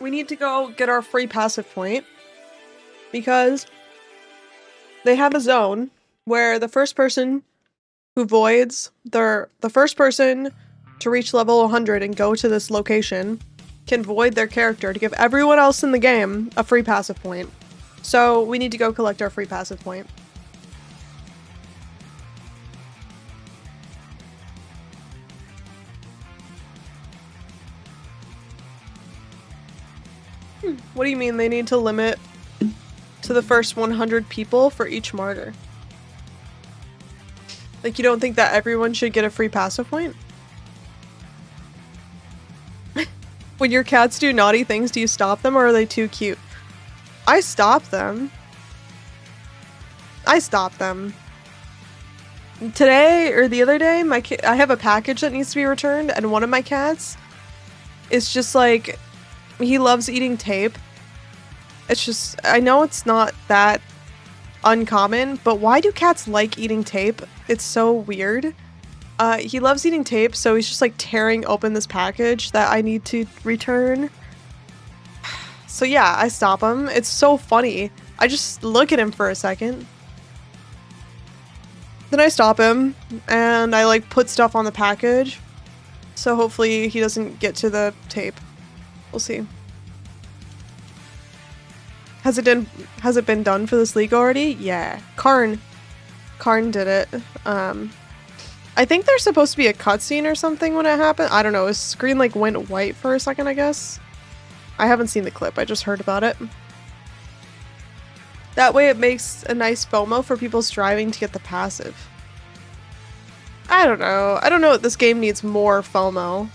we need to go get our free passive point because they have a zone where the first person who voids the first person to reach level 100 and go to this location can void their character to give everyone else in the game a free passive point. So we need to go collect our free passive point. What do you mean they need to limit to the first 100 people for each martyr? Like, you don't think that everyone should get a free passive point? When your cats do naughty things, do you stop them or are they too cute? I stop them. I stop them. Today, or the other day, I have a package that needs to be returned, and one of my cats is just like, he loves eating tape. It's just, I know it's not that uncommon, but why do cats like eating tape? It's so weird. He loves eating tape, so he's just like tearing open this package that I need to return. So yeah, I stop him. It's so funny. I just look at him for a second. Then I stop him, and I like put stuff on the package. So hopefully he doesn't get to the tape. We'll see. Has it been done for this league already? Yeah. Karn did it. I think there's supposed to be a cutscene or something when it happened. I don't know. His screen like went white for a second, I guess. I haven't seen the clip. I just heard about it. That way it makes a nice FOMO for people striving to get the passive. I don't know. I don't know if this game needs more FOMO.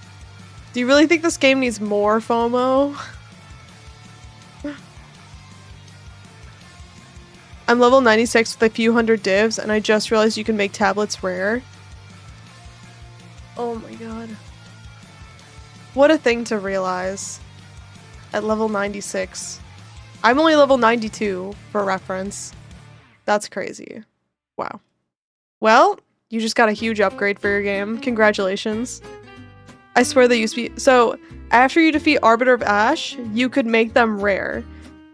Do you really think this game needs more FOMO? I'm level 96 with a few hundred divs, and I just realized you can make tablets rare. Oh my god. What a thing to realize. At level 96. I'm only level 92, for reference. That's crazy. Wow. Well, you just got a huge upgrade for your game. Congratulations. I swear they used to be- So, after you defeat Arbiter of Ash, you could make them rare.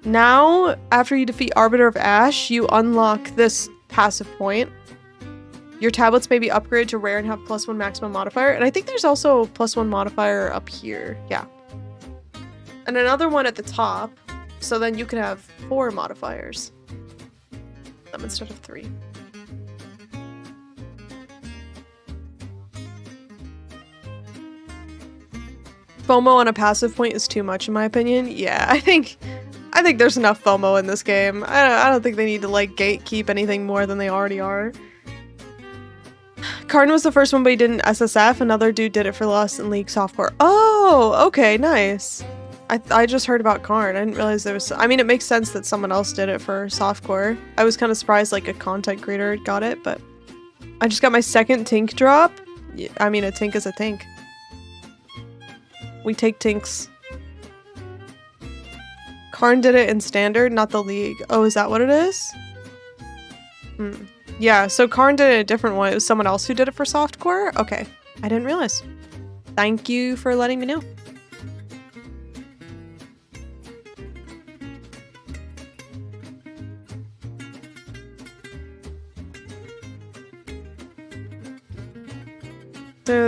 Now, after you defeat Arbiter of Ash, you unlock this passive point. Your tablets may be upgraded to rare and have +1 maximum modifier. And I think there's also a +1 modifier up here. Yeah. And another one at the top. So then you can have 4 modifiers. Them instead of 3. FOMO on a passive point is too much in my opinion. Yeah, I think there's enough FOMO in this game. I don't think they need to like gatekeep anything more than they already are. Karn was the first one, but he didn't SSF. Another dude did it for Lust and League Softcore. Oh, okay, nice. I just heard about Karn. I didn't realize there was... I mean, it makes sense that someone else did it for Softcore. I was kind of surprised like a content creator got it, but... I just got my second Tink drop. Yeah, I mean, a Tink is a Tink. We take Tinks. Karn did it in Standard, not the League. Oh, is that what it is? Yeah, so Karn did it a different one. It was someone else who did it for Softcore? Okay. I didn't realize. Thank you for letting me know.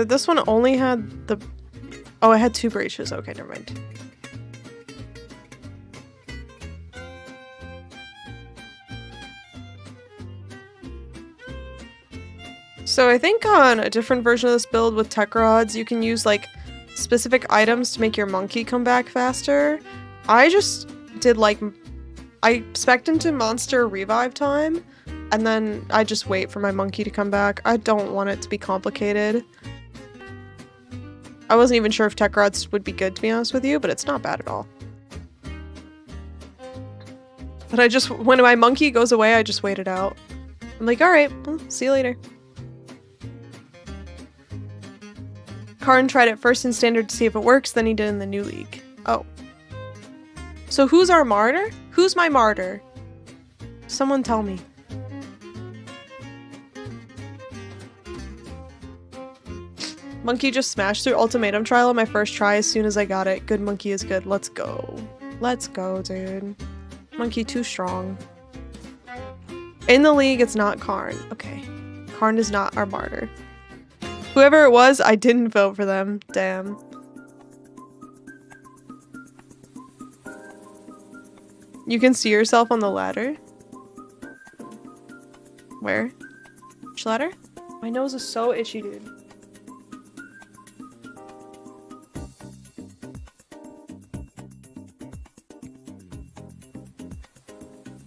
This one only had the... Oh, it had 2 breaches. Okay, never mind. So I think on a different version of this build with tech rods, you can use like specific items to make your monkey come back faster. I just did like... I spec'd into monster revive time, and then I just wait for my monkey to come back. I don't want it to be complicated. I wasn't even sure if tech rods would be good, to be honest with you, but it's not bad at all. But I just, when my monkey goes away, I just wait it out. I'm like, alright, well, see you later. Karn tried it first in Standard to see if it works, then he did in the new league. Oh. So who's our martyr? Who's my martyr? Someone tell me. Monkey just smashed through Ultimatum Trial on my first try as soon as I got it. Good monkey is good. Let's go. Let's go, dude. Monkey too strong. In the league, it's not Karn. Okay. Karn is not our martyr. Whoever it was, I didn't vote for them. Damn. You can see yourself on the ladder? Where? Which ladder? My nose is so itchy, dude.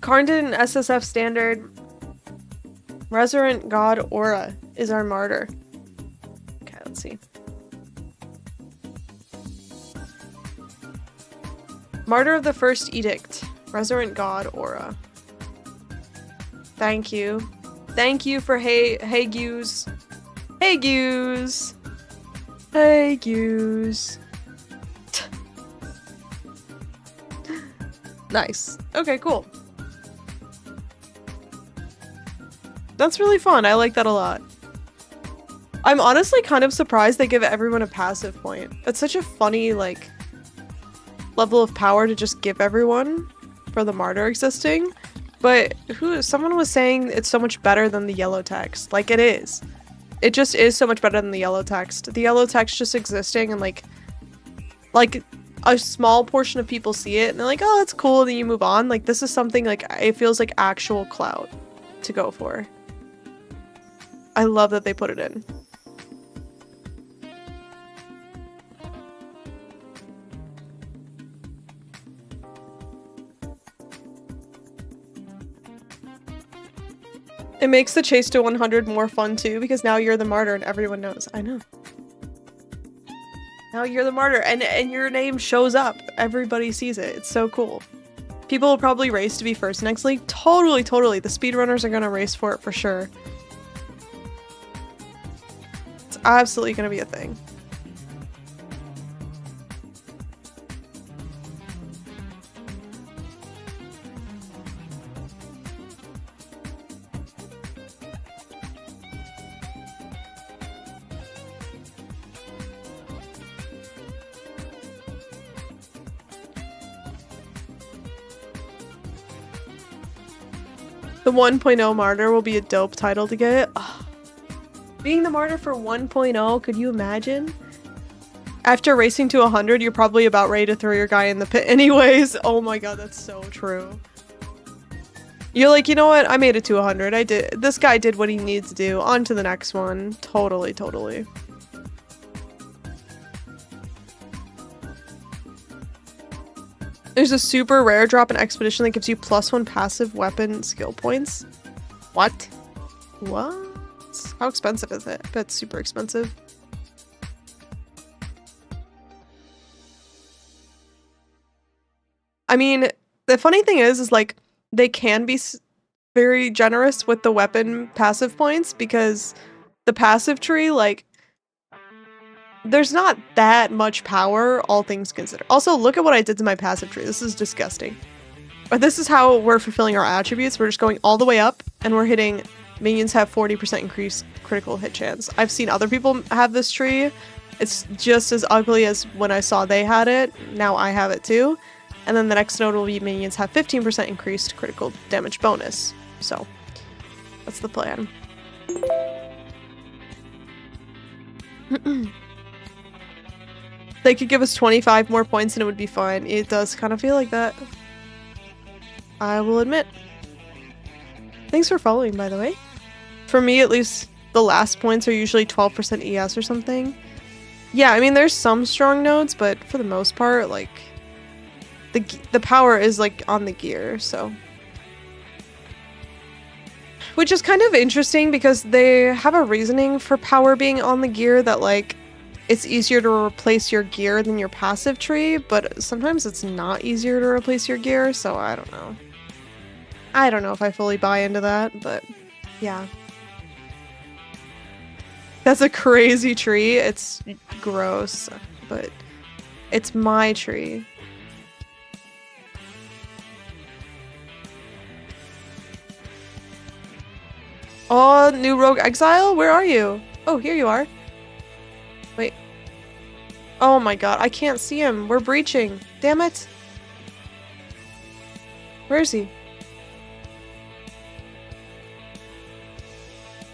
Karn did an SSF standard. Resurrent God Aura is our martyr. Okay, let's see. Martyr of the First Edict. Resurrent God Aura. Thank you. Thank you for hey Goose. Hey Goose. Hey Goose. Nice. Okay, cool. That's really fun. I like that a lot. I'm honestly kind of surprised they give everyone a passive point. It's such a funny, like, level of power to just give everyone for the martyr existing. But someone was saying it's so much better than the yellow text. Like, it is. It just is so much better than the yellow text. The yellow text just existing and like a small portion of people see it and they're like, oh, that's cool, and then you move on. Like, this is something like, it feels like actual clout to go for. I love that they put it in. It makes the chase to 100 more fun too, because now you're the martyr and everyone knows. I know. Now you're the martyr and your name shows up. Everybody sees it. It's so cool. People will probably race to be first next league. Totally, totally. The speedrunners are gonna race for it for sure. It's absolutely gonna be a thing. The 1.0 martyr will be a dope title to get. Ugh. Being the martyr for 1.0, could you imagine? After racing to 100, you're probably about ready to throw your guy in the pit anyways. Oh my god, that's so true. You're like, you know what? I made it to 100. This guy did what he needs to do. On to the next one. Totally, totally. There's a super rare drop in Expedition that gives you +1 passive weapon skill points. What? What? How expensive is it? I bet it's super expensive. I mean, the funny thing is like, they can be very generous with the weapon passive points because the passive tree, like, there's not that much power, all things considered. Also, look at what I did to my passive tree. This is disgusting. But this is how we're fulfilling our attributes. We're just going all the way up, and we're hitting... Minions have 40% increased critical hit chance. I've seen other people have this tree. It's just as ugly as when I saw they had it. Now I have it too. And then the next node will be minions have 15% increased critical damage bonus. So, that's the plan. They could give us 25 more points and it would be fine. It does kind of feel like that. I will admit. Thanks for following, by the way. For me, at least, the last points are usually 12% ES or something. Yeah, I mean, there's some strong nodes, but for the most part, like, the power is, like, on the gear, so. Which is kind of interesting because they have a reasoning for power being on the gear that, like, it's easier to replace your gear than your passive tree, but sometimes it's not easier to replace your gear, so I don't know. I don't know if I fully buy into that, but yeah. That's a crazy tree. It's gross, but it's my tree. Oh, new rogue Exile? Where are you? Oh, here you are. Wait. Oh my god, I can't see him. We're breaching. Damn it. Where is he?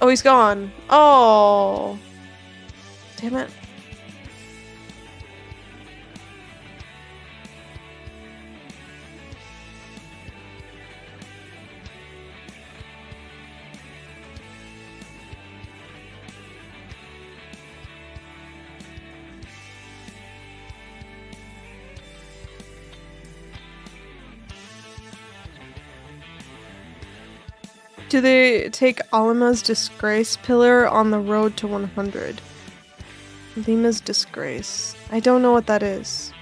Oh, he's gone. Oh. Damn it. Do they take Alima's disgrace pillar on the road to 100? Lima's disgrace. I don't know what that is.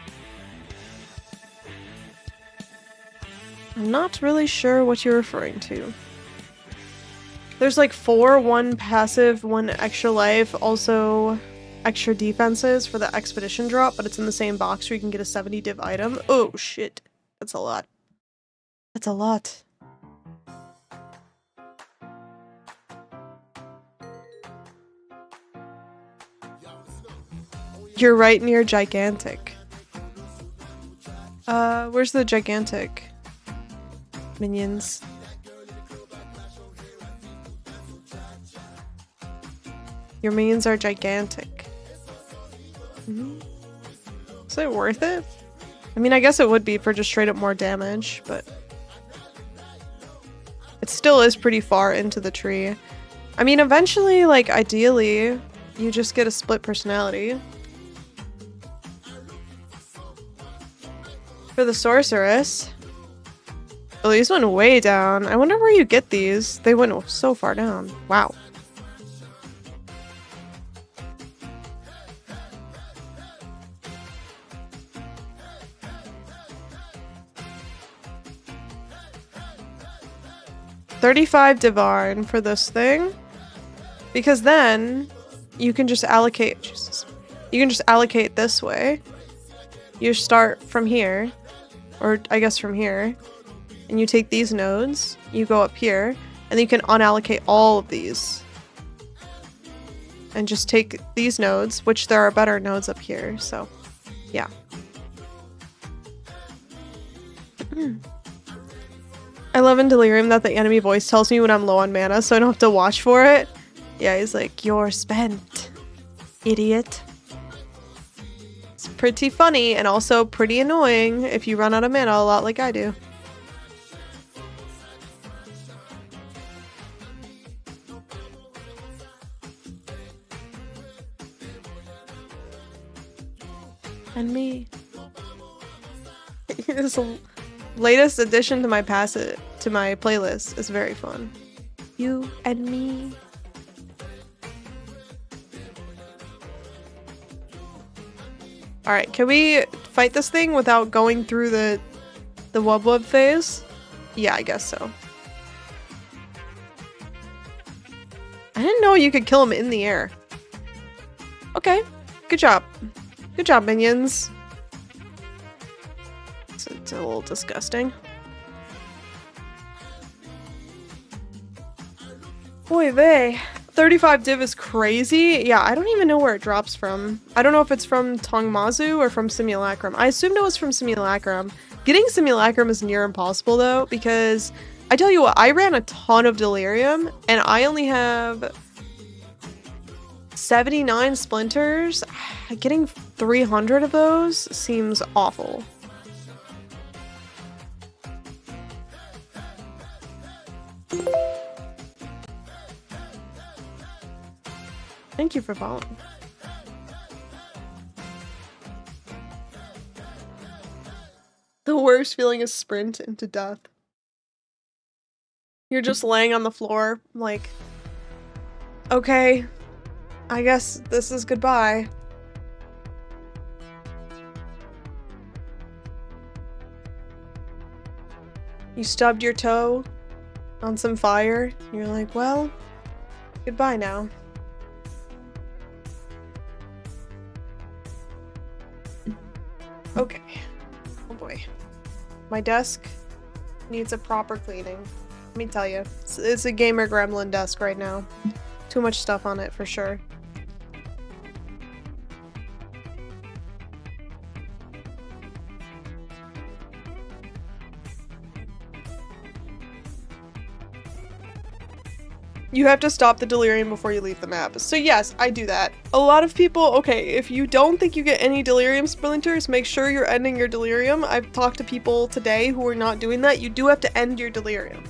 I'm not really sure what you're referring to. There's like 4, 1 passive, 1 extra life, also extra defenses for the expedition drop, but it's in the same box where you can get a 70 div item. Oh shit. That's a lot. That's a lot. You're right near gigantic. Where's the gigantic minions? Your minions are gigantic. Is it worth it? I mean, I guess it would be for just straight up more damage, but it still is pretty far into the tree. I mean, eventually, like, ideally, you just get a split personality. For the sorceress. Oh, these went way down. I wonder where you get these. They went so far down. Wow. $35 Divine for this thing. Because then you can just allocate. Jesus. You can just allocate this way. You start from here. Or I guess from here. And you take these nodes. You go up here. And then you can unallocate all of these. And just take these nodes. Which there are better nodes up here. So, yeah. I love in Delirium that the enemy voice tells me when I'm low on mana, so I don't have to watch for it. Yeah, he's like, "You're spent, idiot." It's pretty funny and also pretty annoying if you run out of mana a lot like I do. And me. This latest addition to my playlist is very fun. You and me. Alright, can we fight this thing without going through the wub wub phase? Yeah, I guess so. I didn't know you could kill him in the air. Okay, good job. Good job, minions. It's a little disgusting. Boy, vey. 35 div is crazy. Yeah, I don't even know where it drops from. I don't know if it's from Tongmazu or from Simulacrum. I assumed it was from Simulacrum. Getting Simulacrum is near impossible though, because I tell you what, I ran a ton of Delirium and I only have 79 splinters. Getting 300 of those seems awful. Thank you for following. The worst feeling is sprint into death. You're just laying on the floor, like, okay, I guess this is goodbye. You stubbed your toe on some fire, and you're like, well, goodbye now. Okay. Oh boy. My desk needs a proper cleaning. Let me tell you. It's a gamer gremlin desk right now. Too much stuff on it for sure. You have to stop the delirium before you leave the map. So yes, I do that. A lot of people, okay, if you don't think you get any delirium splinters, make sure you're ending your delirium. I've talked to people today who are not doing that. You do have to end your delirium.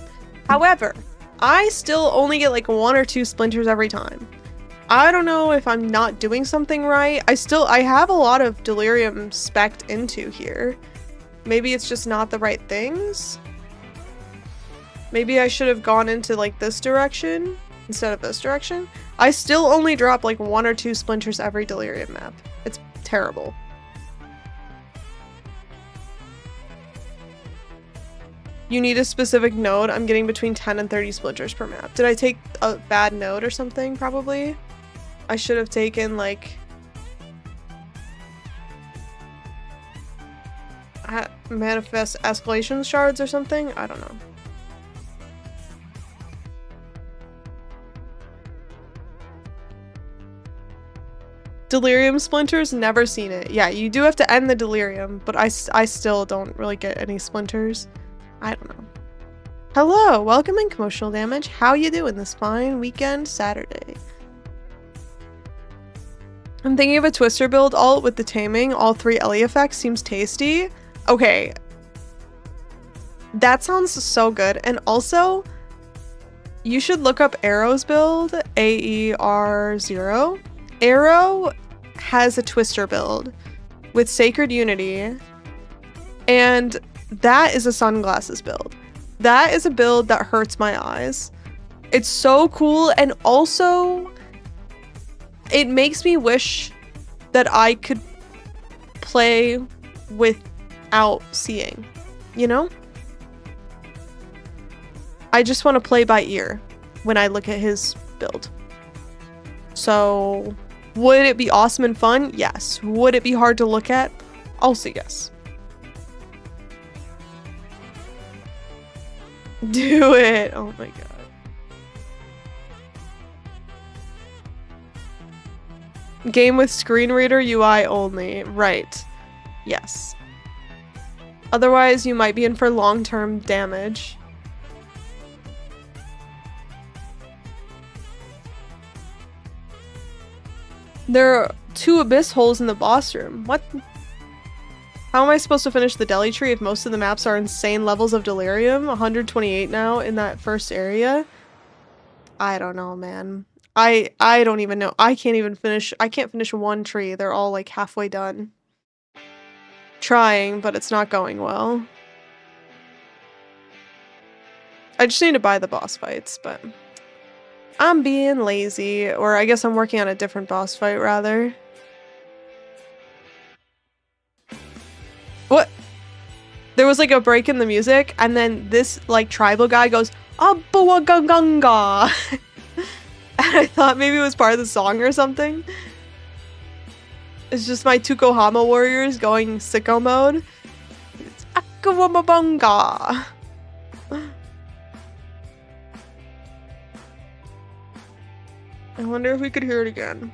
However, I still only get like 1 or 2 splinters every time. I don't know if I'm not doing something right. I have a lot of delirium spec'd into here. Maybe it's just not the right things. Maybe I should have gone into like this direction instead of this direction. I still only drop like 1 or 2 splinters every delirium map. It's terrible. You need a specific node. I'm getting between 10 and 30 splinters per map. Did I take a bad node or something? Probably. I should have taken like manifest escalation shards or something. I don't know. Delirium splinters, never seen it. Yeah, you do have to end the delirium, but I still don't really get any splinters. I don't know. Hello, welcome in Commotional Damage. How you doing this fine weekend Saturday? I'm thinking of a Twister build alt with the taming. All 3 Ellie effects seems tasty. Okay. That sounds so good. And also, you should look up Arrow's build, AER0. Arrow has a Twister build with Sacred Unity, and that is a sunglasses build. That is a build that hurts my eyes. It's so cool, and also it makes me wish that I could play without seeing, you know? I just want to play by ear when I look at his build. So, would it be awesome and fun? Yes. Would it be hard to look at? Also yes. Do it! Oh my god. Game with screen reader UI only. Right. Yes. Otherwise, you might be in for long-term damage. There are 2 abyss holes in the boss room. What? How am I supposed to finish the deli tree if most of the maps are insane levels of delirium? 128 now in that first area? I don't know, man. I don't even know. I can't finish 1 tree. They're all like halfway done. Trying, but it's not going well. I just need to buy the boss fights, but I'm being lazy, or I guess I'm working on a different boss fight rather. What? There was like a break in the music, and then this like tribal guy goes, "Abawaganga." And I thought maybe it was part of the song or something. It's just my Tukohama warriors going sicko mode. It's Akawamabanga. I wonder if we could hear it again.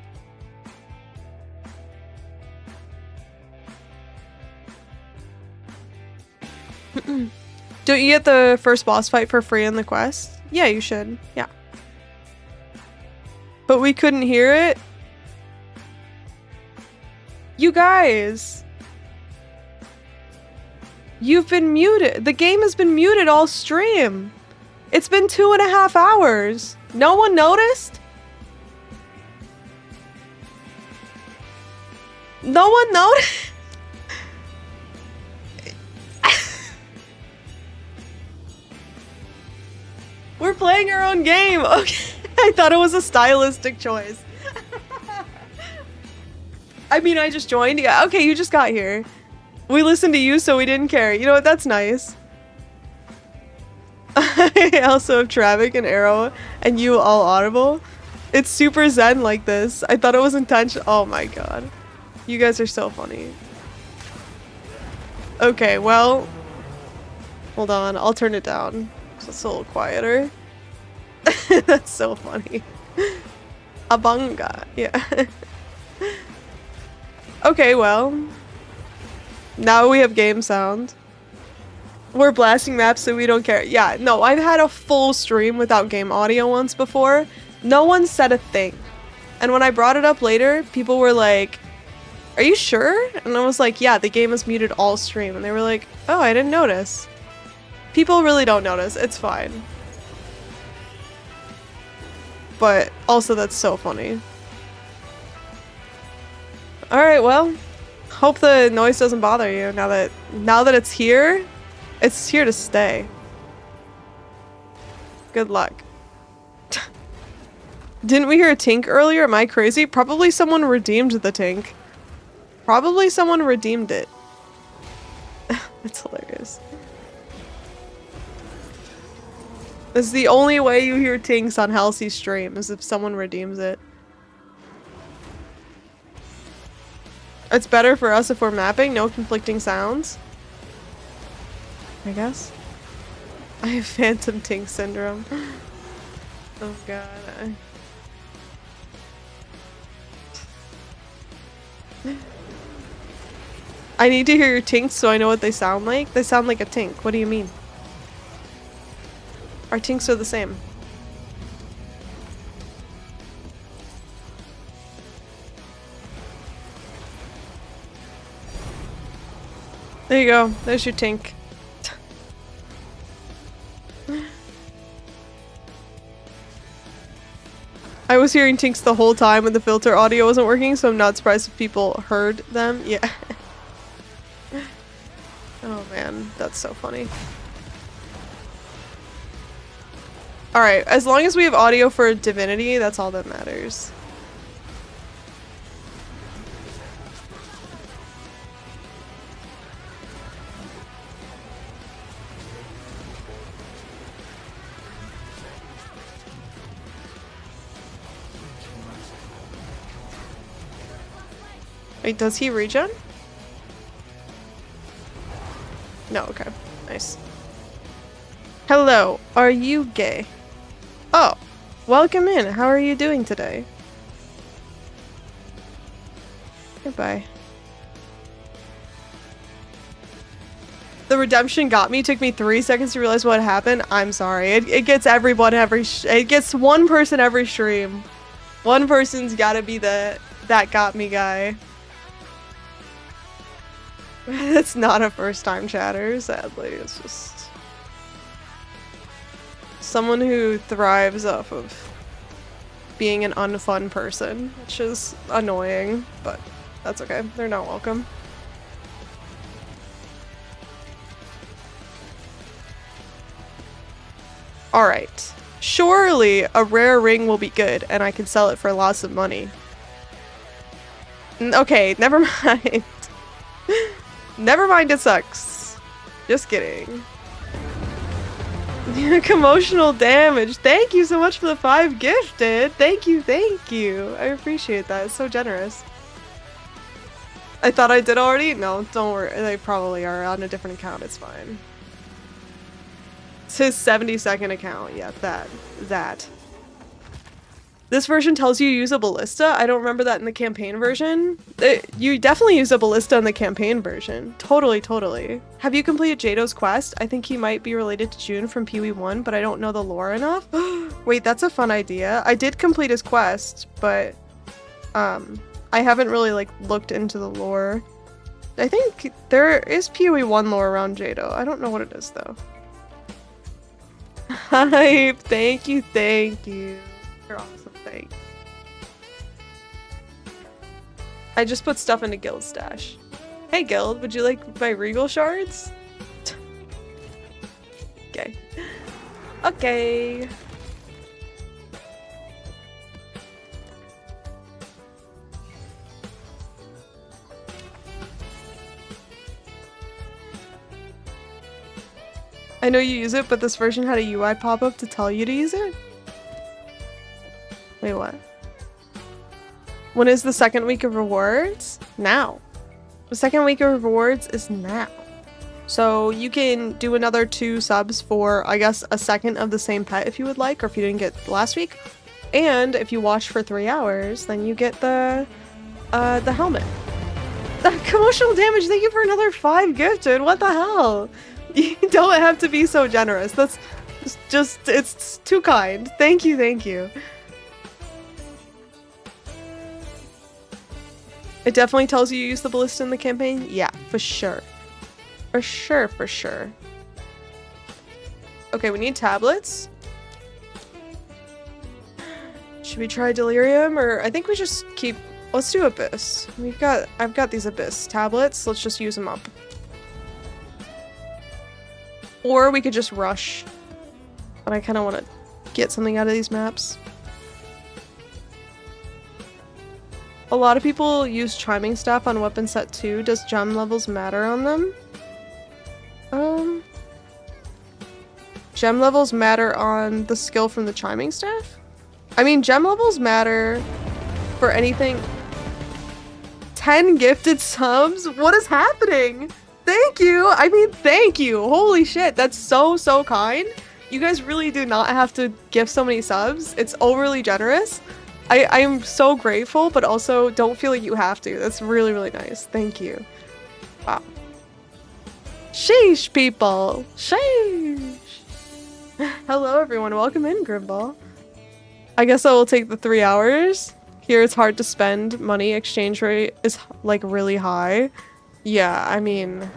Don't you get the first boss fight for free in the quest? Yeah, you should. Yeah. But we couldn't hear it? You guys! You've been muted. The game has been muted all stream. It's been 2.5 hours. No one noticed? No one noticed? We're playing our own game. Okay. I thought it was a stylistic choice. I mean, I just joined. Yeah, okay, you just got here. We listened to you, so we didn't care. You know what? That's nice. I also have Travic and Arrow, and you all audible. It's super zen like this. I thought it was intentional. Oh my god. You guys are so funny. Okay, well. Hold on, I'll turn it down. So it's a little quieter. That's so funny. Abanga, yeah. Okay, well. Now we have game sound. We're blasting maps so we don't care. Yeah, no, I've had a full stream without game audio once before. No one said a thing. And when I brought it up later, people were like, are you sure? And I was like, yeah, the game is muted all stream. And they were like, oh, I didn't notice. People really don't notice. It's fine. But also that's so funny. Alright, well, hope the noise doesn't bother you now that it's here. It's here to stay. Good luck. Didn't we hear a tink earlier? Am I crazy? Probably someone redeemed the tink. Probably someone redeemed it. It's hilarious. This is the only way you hear tinks on Halsey's stream, is if someone redeems it. It's better for us if we're mapping, no conflicting sounds. I guess. I have phantom tink syndrome. Oh god. I need to hear your tinks so I know what they sound like. They sound like a tink. What do you mean? Our tinks are the same. There you go. There's your tink. I was hearing tinks the whole time when the filter audio wasn't working, so I'm not surprised if people heard them. Yeah. Oh man, that's so funny. Alright, as long as we have audio for Divinity, that's all that matters. Wait, does he regen? No, okay. Nice. Hello, are you gay? Oh, welcome in. How are you doing today? Goodbye. The redemption got me. Took me 3 seconds to realize what happened. I'm sorry. It gets everyone it gets one person every stream. One person's gotta be the that got me guy. It's not a first time chatter, sadly. It's just someone who thrives off of being an unfun person, which is annoying, but that's okay. They're not welcome. Alright. Surely a rare ring will be good and I can sell it for lots of money. Okay, never mind. Never mind, it sucks. Just kidding. Emotional damage. Thank you so much for the 5 gifted. Thank you, thank you. I appreciate that. It's so generous. I thought I did already? No, don't worry. They probably are on a different account. It's fine. It's his 72nd account. Yeah, that. This version tells you use a ballista. I don't remember that in the campaign version. You definitely use a ballista in the campaign version. Totally, totally. Have you completed Jado's quest? I think he might be related to June from Pee-wee 1, but I don't know the lore enough. Wait, that's a fun idea. I did complete his quest, but I haven't really like looked into the lore. I think there is Pee-wee 1 lore around Jado. I don't know what it is though. Hype, thank you, thank you. You're awesome. Thanks. I just put stuff into Guild's stash. Hey Guild, would you like my regal shards? Okay. Okay. I know you use it, but this version had a UI pop-up to tell you to use it? Wait, what? When is the second week of rewards? Now. The second week of rewards is now. So you can do another 2 subs for, I guess, a second of the same pet if you would like, or if you didn't get last week. And if you watch for 3 hours, then you get the helmet. The commotional damage, thank you for another 5 gifted. What the hell? You don't have to be so generous. That's just, it's too kind. Thank you, thank you. It definitely tells you use the ballista in the campaign? Yeah, for sure. For sure, for sure. Okay, we need tablets. Should we try delirium, or I think we just keep, let's do abyss. I've got these abyss tablets. Let's just use them up. Or we could just rush. But I kind of want to get something out of these maps. A lot of people use chiming staff on weapon set 2. Does gem levels matter on them? Gem levels matter on the skill from the chiming staff? I mean, gem levels matter for anything. 10 gifted subs? What is happening? Thank you! I mean, thank you! Holy shit, that's so, so kind. You guys really do not have to gift so many subs. It's overly generous. I am so grateful, but also don't feel like you have to. That's really, really nice. Thank you. Wow. Sheesh, people! Sheesh! Hello, everyone. Welcome in, Grimball. I guess I will take the 3 hours. Here it's hard to spend money. Exchange rate is, like, really high. Yeah, I mean...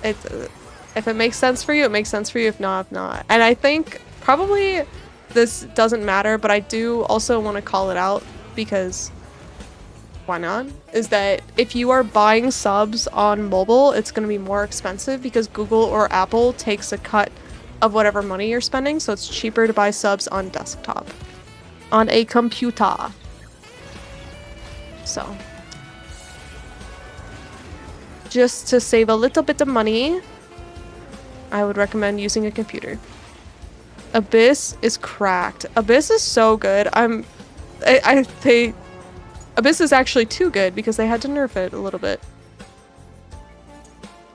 if it makes sense for you, it makes sense for you. If not, not. And I think probably this doesn't matter, but I do also want to call it out because why not? Is that if you are buying subs on mobile, it's going to be more expensive because Google or Apple takes a cut of whatever money you're spending, so it's cheaper to buy subs on desktop, on a computer. So, just to save a little bit of money, I would recommend using a computer. Abyss is cracked. Abyss is so good. Abyss is actually too good because they had to nerf it a little bit.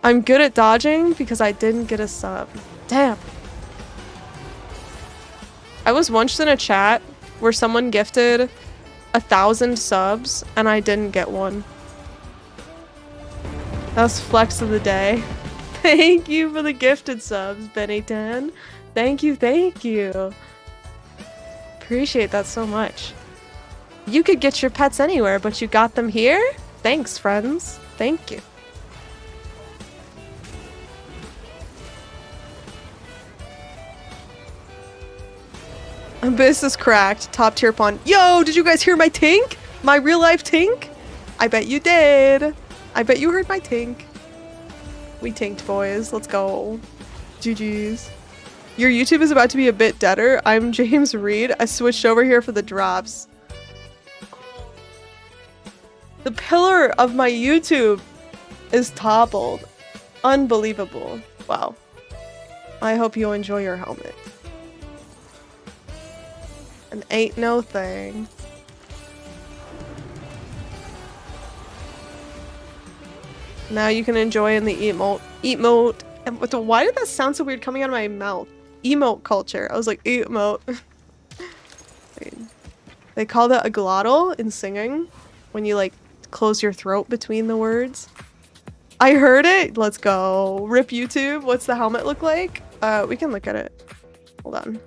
I'm good at dodging because I didn't get a sub. Damn. I was once in a chat where someone gifted 1,000 subs and I didn't get one. That was flex of the day. Thank you for the gifted subs, Benny 10. Thank you, thank you. Appreciate that so much. You could get your pets anywhere, but you got them here? Thanks, friends. Thank you. Abyss is cracked. Top tier pawn. Yo, did you guys hear my tink? My real life tink? I bet you did. I bet you heard my tink. We tinked, boys. Let's go. GG's. Your YouTube is about to be a bit deader. I'm James Reed. I switched over here for the drops. The pillar of my YouTube is toppled. Unbelievable. Wow. I hope you enjoy your helmet. And ain't no thing. Now you can enjoy in the emote. And why did that sound so weird coming out of my mouth? Emote culture. I was like, emote. They call that a glottal in singing. When you like close your throat between the words. I heard it. Let's go. Rip YouTube. What's the helmet look like? We can look at it. Hold on.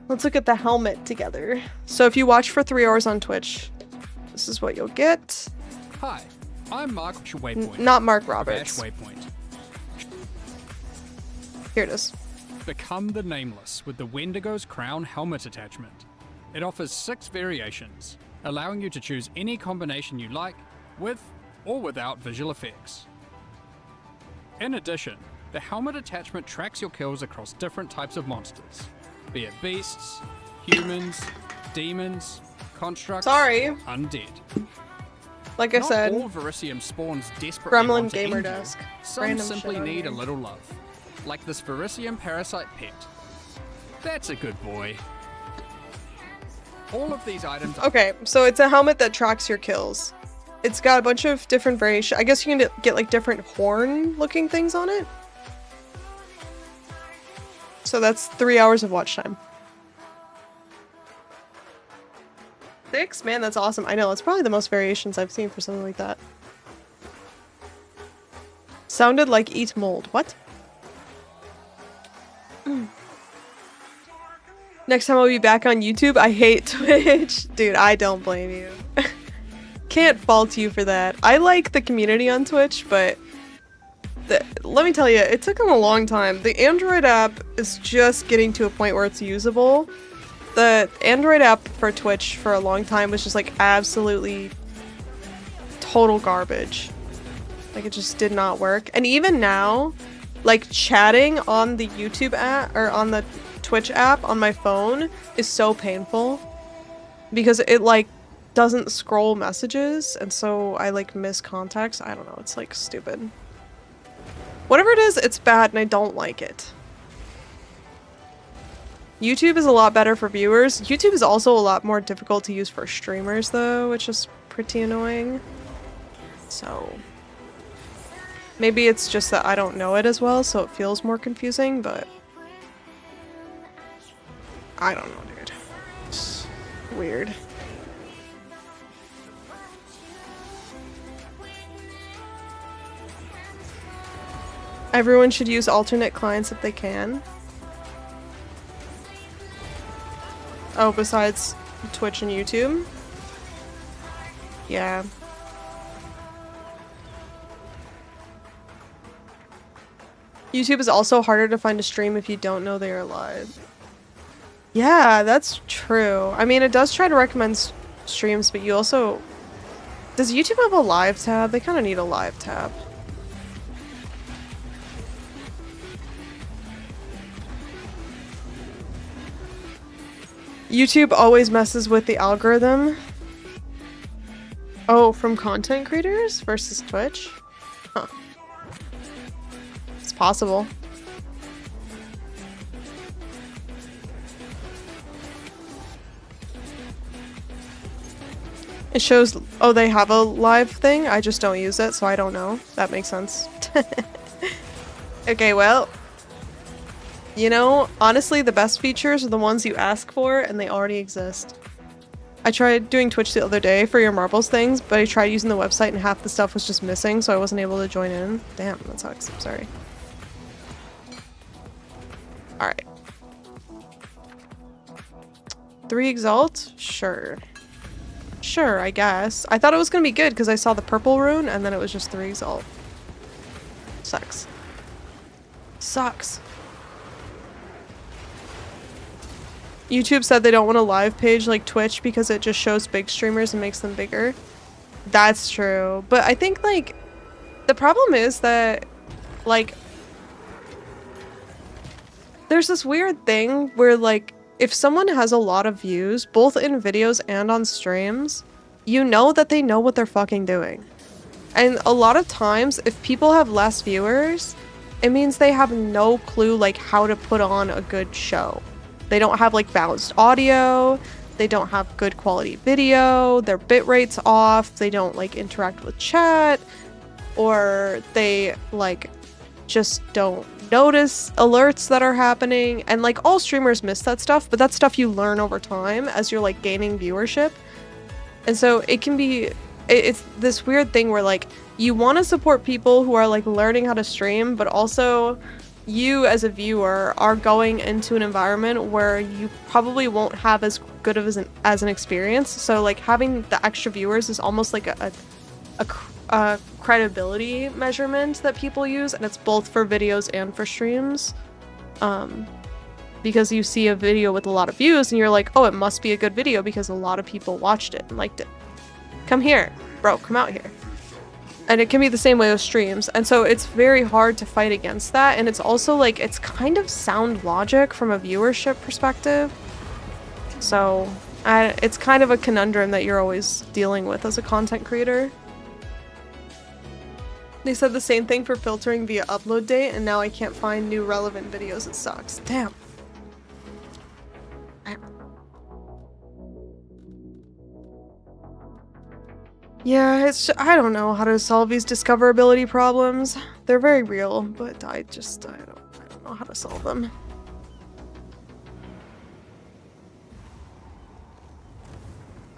Let's look at the helmet together. So if you watch for 3 hours on Twitch, this is what you'll get. Hi, I'm Mark Waypoint. Not Mark Roberts. Waypoint. Here it is. Become the Nameless with the Wendigo's Crown helmet attachment. It offers 6 variations, allowing you to choose any combination you like, with or without visual effects. In addition, the helmet attachment tracks your kills across different types of monsters, be it beasts, humans, demons, constructs, undead. Like I said, not all Verisium spawns desperately Gremlin want to Gamer end you. Desk. Some Random simply shit on need here. a little love, like this Verisium parasite pet. That's a good boy. All of these items. Okay, so it's a helmet that tracks your kills. It's got a bunch of different variations. I guess you can get like different horn-looking things on it. So that's 3 hours of watch time. 6? Man, that's awesome. I know, it's probably the most variations I've seen for something like that. Sounded like eat mold. What? Next time I'll be back on YouTube. I hate Twitch. Dude, I don't blame you. Can't fault you for that. I like the community on Twitch, but let me tell you, it took them a long time. The Android app is just getting to a point where it's usable. The Android app for Twitch for a long time was just like absolutely total garbage. Like it just did not work. And even now, like chatting on the YouTube app or on the Twitch app on my phone is so painful because it like doesn't scroll messages and so I like miss contacts. I don't know, it's like stupid. Whatever it is, it's bad and I don't like it. YouTube is a lot better for viewers. YouTube is also a lot more difficult to use for streamers though, which is pretty annoying. So maybe it's just that I don't know it as well, so it feels more confusing, but I don't know, dude. It's weird. Everyone should use alternate clients if they can. Oh, besides Twitch and YouTube? Yeah. YouTube is also harder to find a stream if you don't know they are live. Yeah, that's true. I mean, it does try to recommend streams, but you also... Does YouTube have a live tab? They kind of need a live tab. YouTube always messes with the algorithm. Oh, from content creators versus Twitch? Huh. It's possible. It shows, oh, they have a live thing? I just don't use it, so I don't know. That makes sense. Okay, well, you know, honestly, the best features are the ones you ask for, and they already exist. I tried doing Twitch the other day for your marbles things, but I tried using the website and half the stuff was just missing, so I wasn't able to join in. Damn, that sucks. I'm sorry. Alright. 3 Exalt? Sure. Sure, I guess. I thought it was gonna be good because I saw the purple rune and then it was just 3 Exalt. Sucks. Sucks. YouTube said they don't want a live page like Twitch because it just shows big streamers and makes them bigger. That's true. But I think, like, the problem is that, like, there's this weird thing where, like, if someone has a lot of views, both in videos and on streams, you know that they know what they're fucking doing. And a lot of times, if people have less viewers, it means they have no clue, like, how to put on a good show. They don't have, like, balanced audio, they don't have good quality video, their bitrate's off, they don't, like, interact with chat, or they, like, just don't notice alerts that are happening. And, like, all streamers miss that stuff, but that's stuff you learn over time as you're, like, gaining viewership. And so it can be, it's this weird thing where, like, you want to support people who are, like, learning how to stream, but also you as a viewer are going into an environment where you probably won't have as good of as an experience. So, like, having the extra viewers is almost like a credibility measurement that people use, and it's both for videos and for streams. Because you see a video with a lot of views and you're like, oh, it must be a good video because a lot of people watched it and liked it. Come here, bro, come out here. And it can be the same way with streams. And so it's very hard to fight against that. And it's also, like, it's kind of sound logic from a viewership perspective. So it's kind of a conundrum that you're always dealing with as a content creator. They said the same thing for filtering via upload date, and now I can't find new relevant videos. It sucks. Damn. Yeah, I don't know how to solve these discoverability problems. They're very real, but I don't know how to solve them.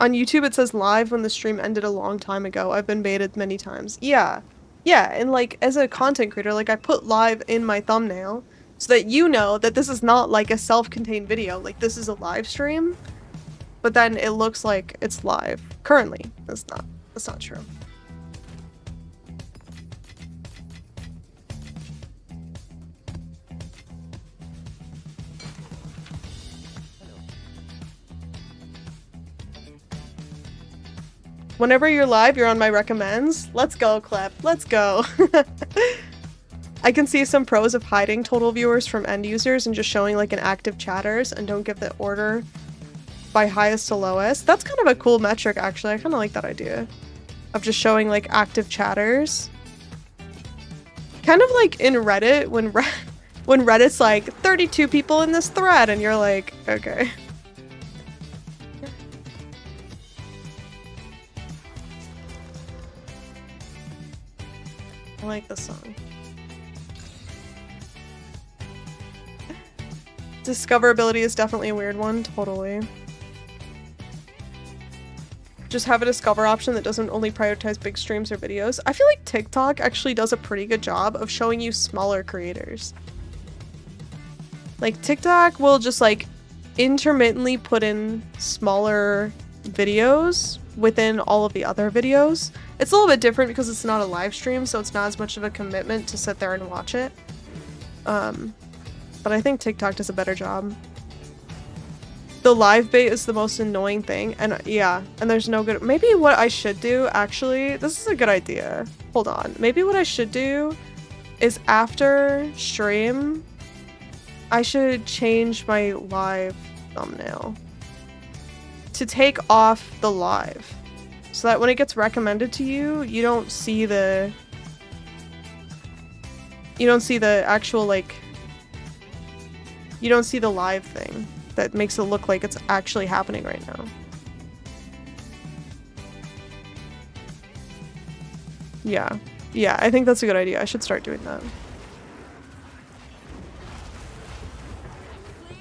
On YouTube it says live when the stream ended a long time ago. I've been baited many times. Yeah. Yeah, and like as a content creator, like I put live in my thumbnail so that you know that this is not like a self-contained video. Like this is a live stream. But then it looks like it's live. Currently. That's not true. Whenever you're live, you're on my recommends. Let's go, Clep. Let's go. I can see some pros of hiding total viewers from end users and just showing like an active chatters and don't give the order by highest to lowest. That's kind of a cool metric, actually. I kind of like that idea of just showing like active chatters. Kind of like in Reddit when Reddit's like 32 people in this thread and you're like, okay. I like this song. Discoverability is definitely a weird one, totally. Just have a discover option that doesn't only prioritize big streams or videos. I feel like TikTok actually does a pretty good job of showing you smaller creators. Like TikTok will just like intermittently put in smaller videos within all of the other videos. It's a little bit different because it's not a live stream, so it's not as much of a commitment to sit there and watch it. But I think TikTok does a better job. The live bait is the most annoying thing, and yeah, and there's no good- maybe what I should do, actually, this is a good idea. Hold on. Maybe what I should do is after stream, I should change my live thumbnail to take off the live. So that when it gets recommended to you, you don't see the actual, like, you don't see the live thing that makes it look like it's actually happening right now. Yeah. Yeah, I think that's a good idea. I should start doing that.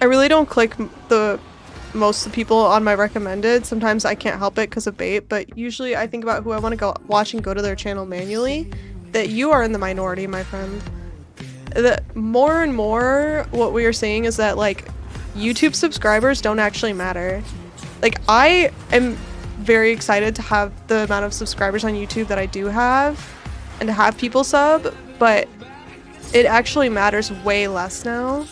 I really don't click most of the people on my recommended. Sometimes I can't help it because of bait, but usually I think about who I want to go watch and go to their channel manually. That you are in the minority, my friend. More and more, what we are seeing is that, like, YouTube subscribers don't actually matter. Like, I am very excited to have the amount of subscribers on YouTube that I do have, and to have people sub, but it actually matters way less now.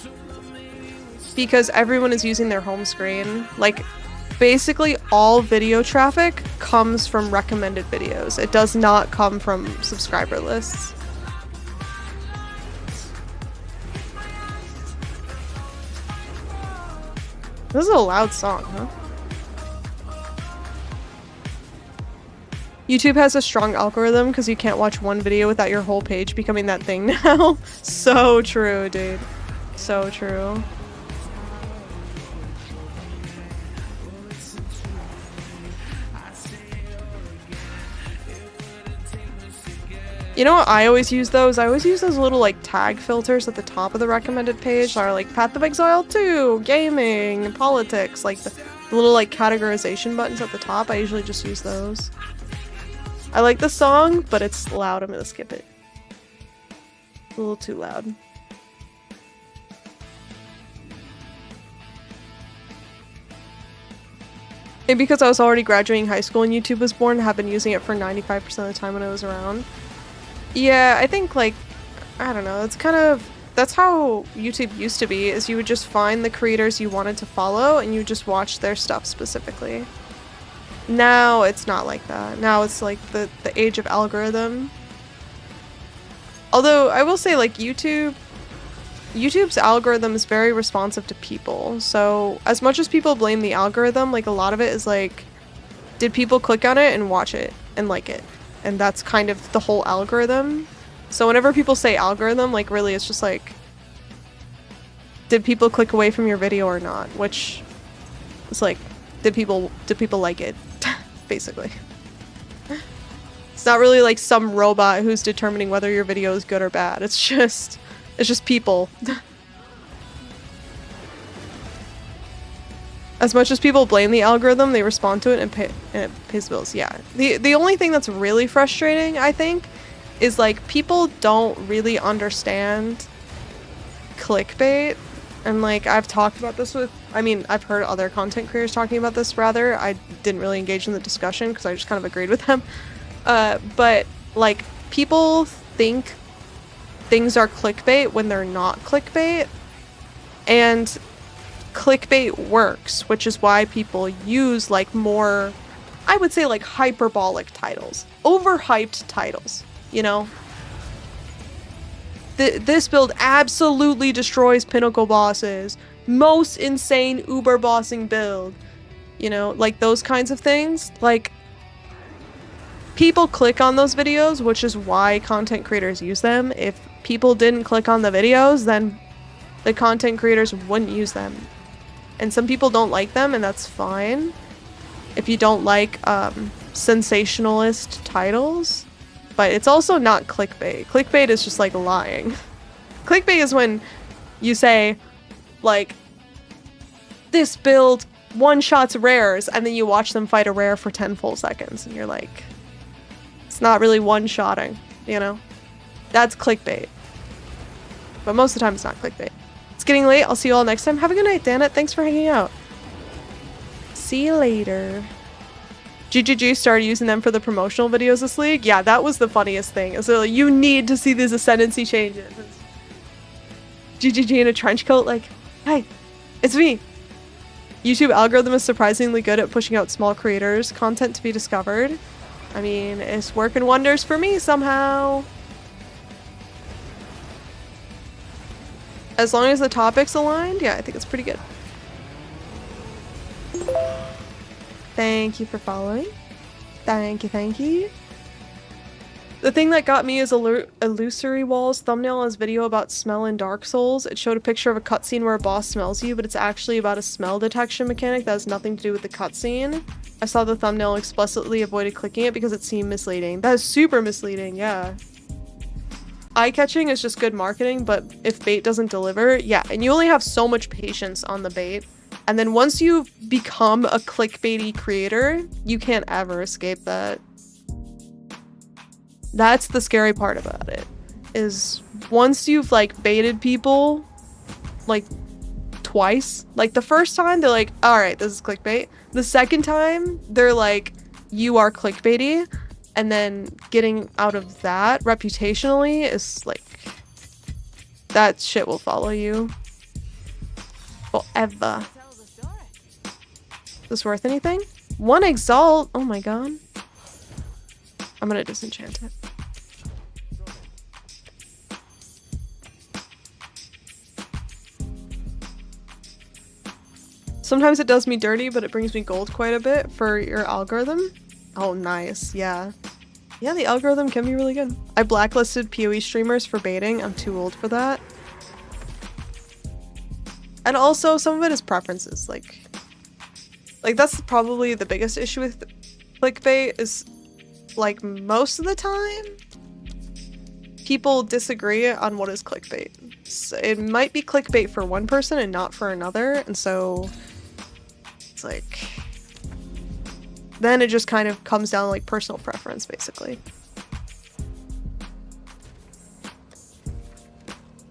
Because everyone is using their home screen. Like, basically all video traffic comes from recommended videos. It does not come from subscriber lists. This is a loud song, huh? YouTube has a strong algorithm because you can't watch one video without your whole page becoming that thing now. So true, dude. So true. You know what I always use those? I always use those little like tag filters at the top of the recommended page that are like Path of Exile 2, gaming, politics, like the little like categorization buttons at the top. I usually just use those. I like the song, but it's loud. I'm gonna skip it. A little too loud. Maybe because I was already graduating high school and YouTube was born, have been using it for 95% of the time when I was around. Yeah, I think, like, I don't know, it's kind of, that's how YouTube used to be, is you would just find the creators you wanted to follow and you just watch their stuff specifically. Now it's not like that. Now it's like the age of algorithm. Although I will say, like, YouTube's algorithm is very responsive to people. So as much as people blame the algorithm, like, a lot of it is like, did people click on it and watch it and like it? And that's kind of the whole algorithm. So whenever people say algorithm, like, really it's just like, did people click away from your video or not? Which is like, did people like it? Basically. It's not really like some robot who's determining whether your video is good or bad. It's just people. As much as people blame the algorithm, they respond to it and it pays bills. Yeah. The only thing that's really frustrating, I think, is like people don't really understand clickbait. And like I've talked about this with, I mean, I've heard other content creators talking about this rather. I didn't really engage in the discussion because I just kind of agreed with them. But like people think things are clickbait when they're not clickbait. And clickbait works, which is why people use like more, I would say like hyperbolic titles, overhyped titles, you know? This build absolutely destroys pinnacle bosses, most insane uber bossing build, you know, like those kinds of things. Like people click on those videos, which is why content creators use them. If people didn't click on the videos, then the content creators wouldn't use them. And some people don't like them, and that's fine. If you don't like sensationalist titles. But it's also not clickbait. Clickbait is just like lying. Clickbait is when you say, like, this build one-shots rares, and then you watch them fight a rare for 10 full seconds. And you're like, it's not really one-shotting, you know? That's clickbait. But most of the time it's not clickbait. It's getting late. I'll see you all next time. Have a good night, Danet. Thanks for hanging out. See you later. GGG started using them for the promotional videos this league. Yeah, that was the funniest thing. So like, you need to see these ascendancy changes. GGG in a trench coat, like, hey, it's me. YouTube algorithm is surprisingly good at pushing out small creators' content to be discovered. I mean, it's working wonders for me somehow. As long as the topic's aligned, yeah, I think it's pretty good. Thank you for following. Thank you, thank you. The thing that got me is Illusory Wall's thumbnail is video about smell in Dark Souls. It showed a picture of a cutscene where a boss smells you, but it's actually about a smell detection mechanic that has nothing to do with the cutscene. I saw the thumbnail and explicitly avoided clicking it because it seemed misleading. That is super misleading, yeah. Eye-catching is just good marketing, but if bait doesn't deliver, yeah, and you only have so much patience on the bait. And then once you've become a clickbaity creator, you can't ever escape that. That's the scary part about it, is once you've like baited people like twice, like the first time they're like, all right, this is clickbait. The second time they're like, you are clickbaity. And then getting out of that reputationally is like, that shit will follow you forever. Is this worth anything? One exalt. Oh my god. I'm gonna disenchant it. Sometimes it does me dirty, but it brings me gold quite a bit for your algorithm. Oh, nice. Yeah. Yeah, the algorithm can be really good. I blacklisted PoE streamers for baiting. I'm too old for that. And also, some of it is preferences. Like that's probably the biggest issue with clickbait is, like, most of the time, people disagree on what is clickbait. So it might be clickbait for one person and not for another, and so it's like, then it just kind of comes down to like personal preference, basically.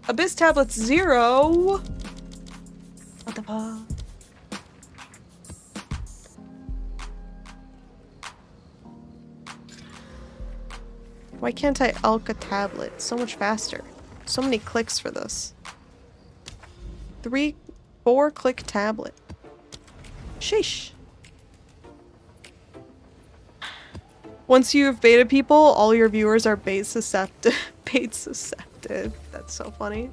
Abyss Tablets 0. What the fuck? Why can't I Alka tablet so much faster? So many clicks for this. 4 click tablet. Sheesh. Once you've baited people, all your viewers are bait susceptible. Bait susceptible. That's so funny.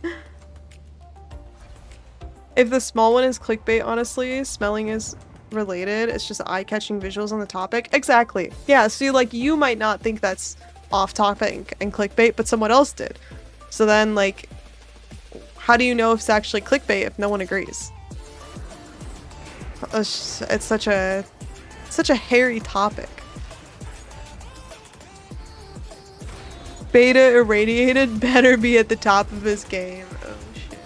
If the small one is clickbait, honestly, smelling is related. It's just eye-catching visuals on the topic. Exactly. Yeah, see, like, you might not think that's off-topic and clickbait, but someone else did. So then, like, how do you know if it's actually clickbait if no one agrees? It's such a hairy topic. Beta irradiated better be at the top of his game. Oh shit.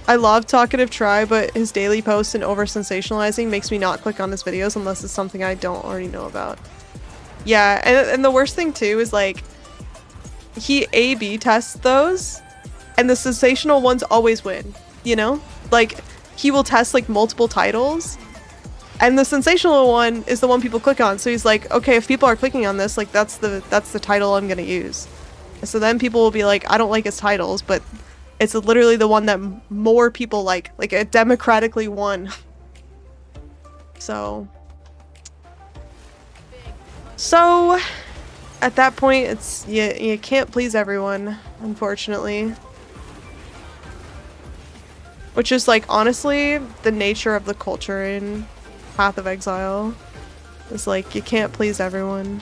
I love Talkative Try, but his daily posts and over-sensationalizing makes me not click on his videos unless it's something I don't already know about. Yeah, and the worst thing too is like, he A/B tests those, and the sensational ones always win, you know? Like, he will test like multiple titles, and the sensational one is the one people click on, so he's like, okay, if people are clicking on this, like that's the title I'm gonna use. And so then people will be like, I don't like his titles, but it's literally the one that more people like it democratically won. So at that point, it's you can't please everyone, unfortunately. Which is like honestly the nature of the culture in Path of Exile. It's like you can't please everyone.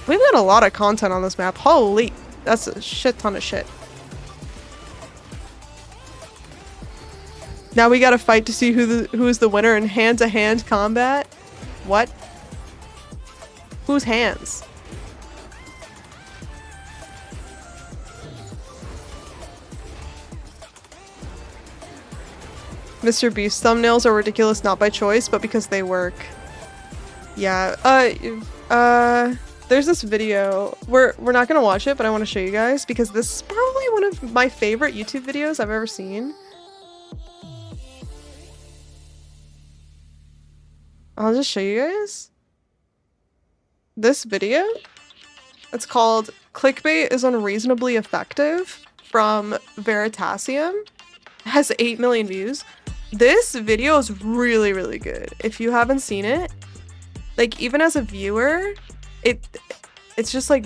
We've got a lot of content on this map. Holy, that's a shit ton of shit. Now we gotta fight to see who's the winner in hand-to-hand combat. What? Whose hands? Mr. Beast thumbnails are ridiculous not by choice, but because they work. Yeah, there's this video. We're not gonna watch it, but I want to show you guys because this is probably one of my favorite YouTube videos I've ever seen. I'll just show you guys this video. It's called "Clickbait is Unreasonably Effective" from Veritasium. It has 8 million views. This video is really, really good. If you haven't seen it, like even as a viewer, it's just like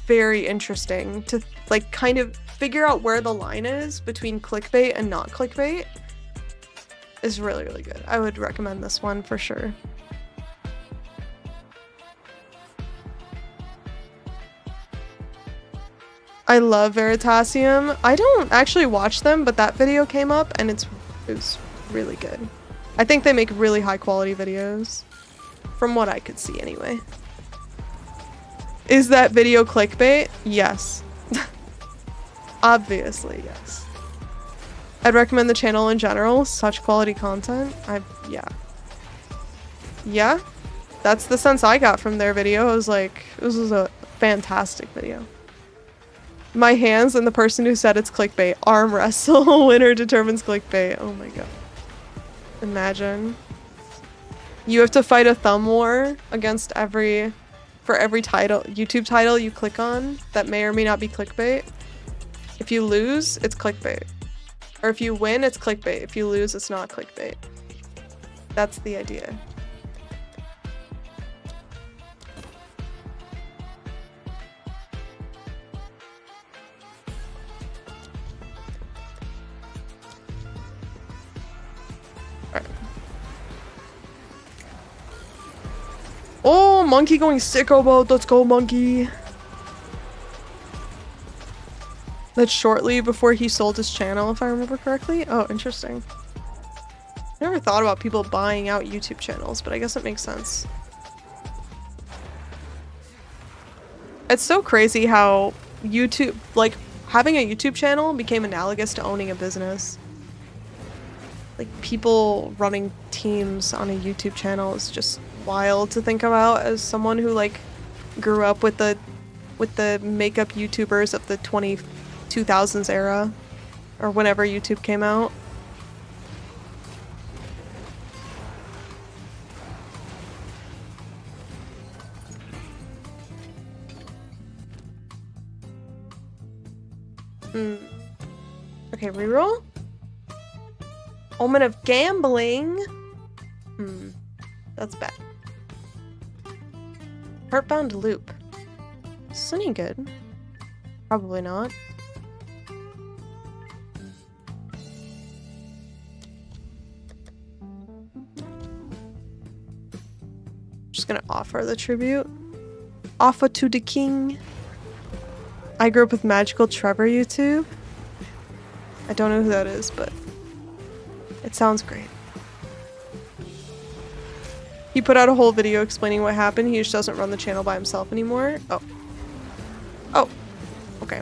very interesting to like kind of figure out where the line is between clickbait and not clickbait. Is really, really good. I would recommend this one for sure. I love Veritasium. I don't actually watch them, but that video came up and it was really good. I think they make really high quality videos. From what I could see anyway. Is that video clickbait? Yes. Obviously, yes. I'd recommend the channel in general. Such quality content. Yeah. Yeah? That's the sense I got from their video. I was like, this was a fantastic video. My hands and the person who said it's clickbait. Arm wrestle. Winner determines clickbait. Oh my god. Imagine. You have to fight a thumb war against for every title, YouTube title you click on that may or may not be clickbait. If you lose, it's clickbait. Or if you win, it's clickbait. If you lose, it's not clickbait. That's the idea. Alright. Oh, monkey going sicko mode. Let's go, monkey. That's shortly before he sold his channel, if I remember correctly. Oh, interesting. I never thought about people buying out YouTube channels, but I guess it makes sense. It's so crazy how YouTube, like, having a YouTube channel became analogous to owning a business. Like, people running teams on a YouTube channel is just wild to think about as someone who, like, grew up with the makeup YouTubers of the 2000s era, or whenever YouTube came out. Okay, reroll. Omen of gambling. That's bad. Heartbound loop. Is this any good? Probably not. Just gonna offer the tribute. Offer to the king. I grew up with Magical Trevor YouTube. I don't know who that is, but it sounds great. He put out a whole video explaining what happened. He just doesn't run the channel by himself anymore. Oh. Oh. Okay.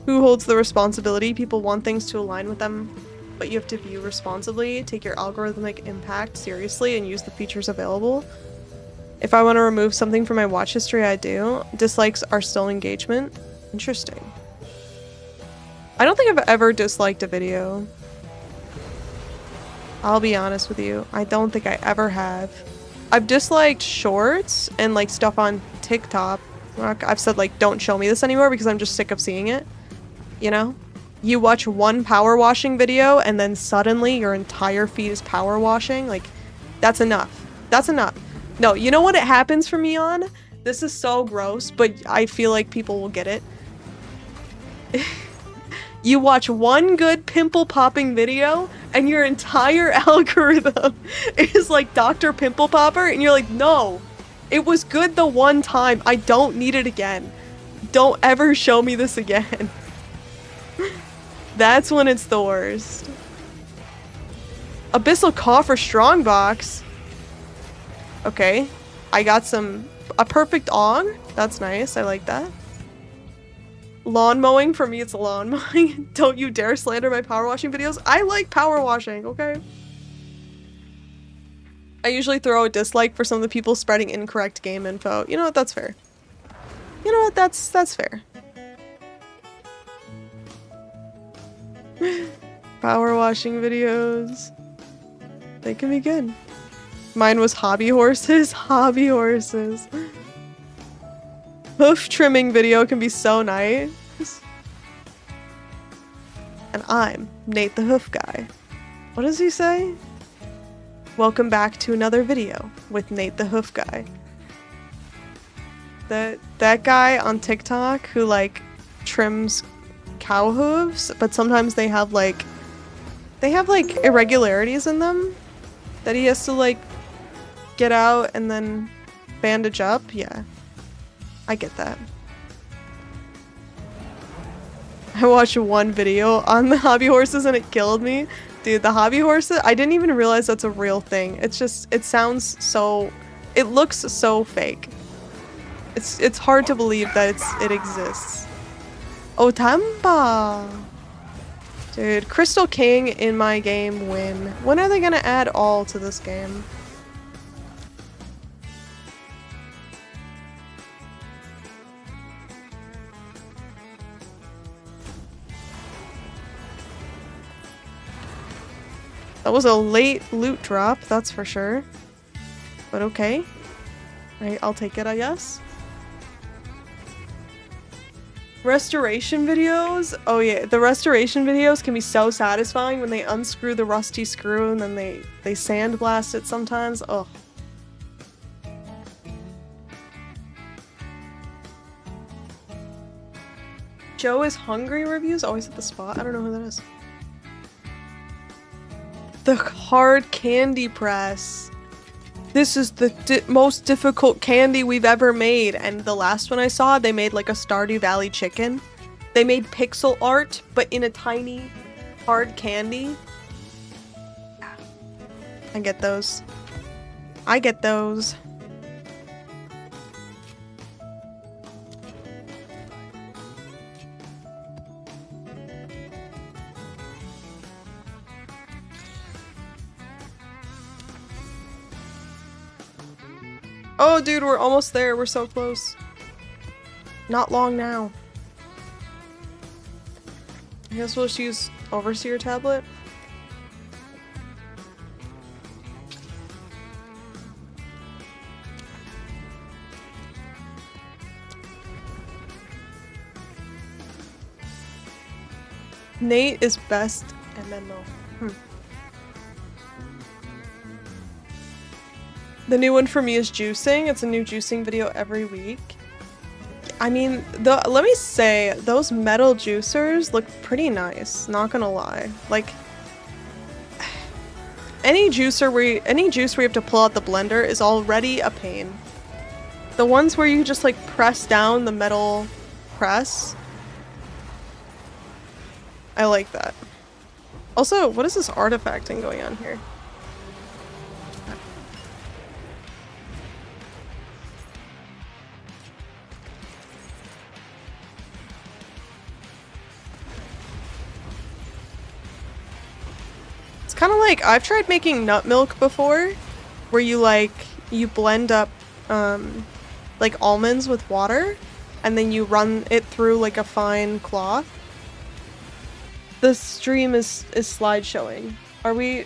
Who holds the responsibility? People want things to align with them, but you have to view responsibly, take your algorithmic impact seriously, and use the features available. If I want to remove something from my watch history, I do. Dislikes are still engagement. Interesting. I don't think I've ever disliked a video. I'll be honest with you. I don't think I ever have. I've disliked shorts and like stuff on TikTok. I've said like, don't show me this anymore because I'm just sick of seeing it. You know? You watch one power washing video and then suddenly your entire feed is power washing. Like, that's enough. That's enough. No, you know what it happens for me on? This is so gross, but I feel like people will get it. You watch one good pimple popping video and your entire algorithm is like Dr. Pimple Popper and you're like, no, it was good the one time. I don't need it again. Don't ever show me this again. That's when it's the worst. Abyssal Coffer Strongbox. Okay. I got a perfect Ong. That's nice. I like that. Lawn mowing, for me it's lawn mowing. Don't you dare slander my power washing videos. I like power washing, okay? I usually throw a dislike for some of the people spreading incorrect game info. You know what? That's fair. You know what? That's fair. Power washing videos. They can be good. Mine was hobby horses. Hobby horses. Hoof trimming video can be so nice. And I'm Nate the Hoof Guy. What does he say? Welcome back to another video with Nate the Hoof Guy. That guy on TikTok who like trims cow hooves, but sometimes they have like irregularities in them that he has to like get out and then bandage up. Yeah. I get that. I watched one video on the hobby horses and it killed me. Dude, the hobby horses, I didn't even realize that's a real thing. It's just, it sounds so, it looks so fake. It's hard to believe that it exists. Oh, Tampa! Dude, Crystal King in my game win. When are they gonna add all to this game? That was a late loot drop, that's for sure. But okay. I'll take it, I guess. Restoration videos? Oh yeah, the restoration videos can be so satisfying when they unscrew the rusty screw and then they sandblast it sometimes. Ugh. Joe is hungry reviews? Always at the spot? I don't know who that is. The hard candy press. This is the most difficult candy we've ever made. And the last one I saw, they made like a Stardew Valley chicken. They made pixel art, but in a tiny hard candy. I get those. I get those. Oh, dude, we're almost there. We're so close. Not long now. I guess we'll just use Overseer tablet. Nate is best MMO. The new one for me is juicing. It's a new juicing video every week. I mean, let me say, those metal juicers look pretty nice, not gonna lie. Like, any juice where you have to pull out the blender is already a pain. The ones where you just like press down the metal press, I like that. Also, what is this artifacting going on here? kind of like, I've tried making nut milk before, where you blend up, like almonds with water, and then you run it through like a fine cloth. The stream is slideshowing. Are we?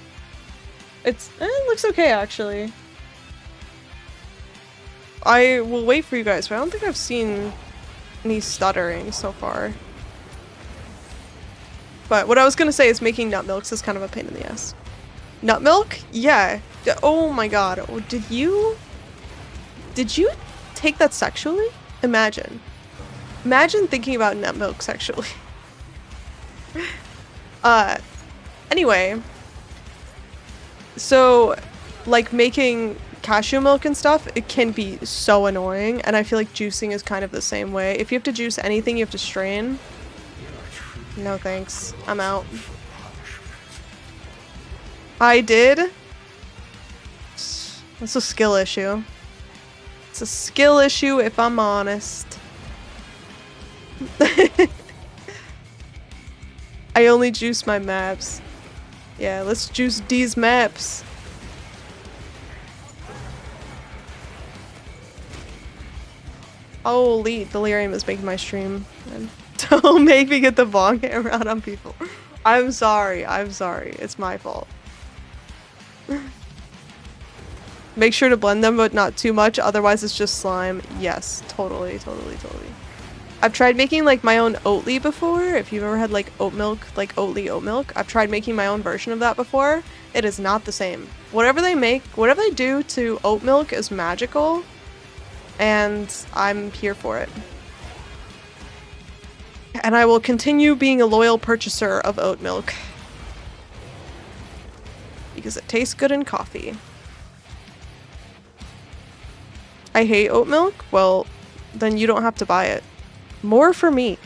It looks okay actually. I will wait for you guys, but I don't think I've seen any stuttering so far. But what I was gonna say is making nut milks is kind of a pain in the ass. Nut milk? Yeah. Oh my god. Oh, did you take that sexually? Imagine. Imagine thinking about nut milk sexually. Anyway. So, like making cashew milk and stuff, it can be so annoying, and I feel like juicing is kind of the same way. If you have to juice anything, you have to strain. No thanks. I'm out. I did. It's a skill issue. It's a skill issue if I'm honest. I only juice my maps. Yeah, let's juice these maps. Holy, delirium is making my stream. Don't make me get the bong hammer out on people. I'm sorry. It's my fault. Make sure to blend them, but not too much, otherwise it's just slime. Yes, totally. I've tried making like my own Oatly before. If you've ever had like oat milk, like Oatly oat milk, I've tried making my own version of that before. It is not the same. Whatever they do to oat milk is magical, and I'm here for it. And I will continue being a loyal purchaser of oat milk. Because it tastes good in coffee. I hate oat milk? Well, then you don't have to buy it. More for me.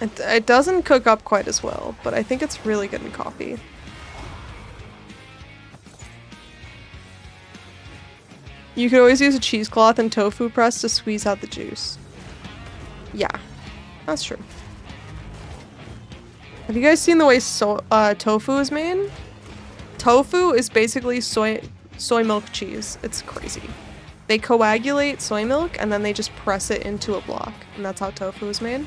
It doesn't cook up quite as well, but I think it's really good in coffee. You could always use a cheesecloth and tofu press to squeeze out the juice. Yeah, that's true. Have you guys seen the way tofu is made? Tofu is basically soy milk cheese. It's crazy. They coagulate soy milk and then they just press it into a block, and that's how tofu is made.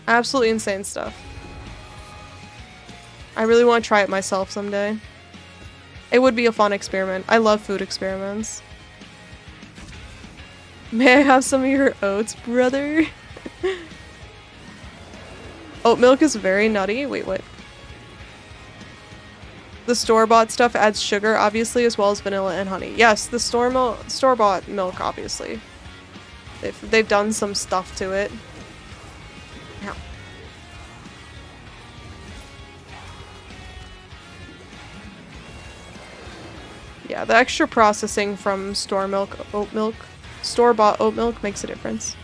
Absolutely insane stuff. I really want to try it myself someday. It would be a fun experiment. I love food experiments. May I have some of your oats, brother? Oat milk is very nutty. Wait, what? The store-bought stuff adds sugar, obviously, as well as vanilla and honey. Yes, the store-bought milk, obviously. They've done some stuff to it. Yeah. Yeah, the extra processing from store-bought oat milk makes a difference.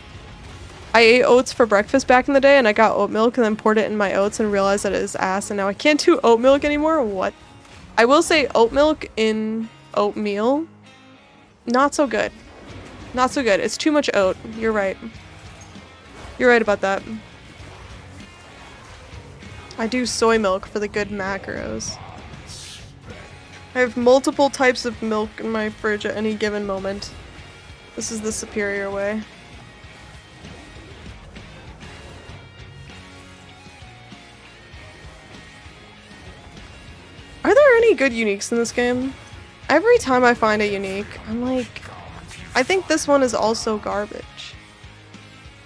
I ate oats for breakfast back in the day, and I got oat milk and then poured it in my oats and realized that it is ass, and now I can't do oat milk anymore? What? I will say oat milk in oatmeal, not so good. Not so good. It's too much oat. You're right. You're right about that. I do soy milk for the good macros. I have multiple types of milk in my fridge at any given moment. This is the superior way. Are there any good uniques in this game? Every time I find a unique, I'm like, I think this one is also garbage.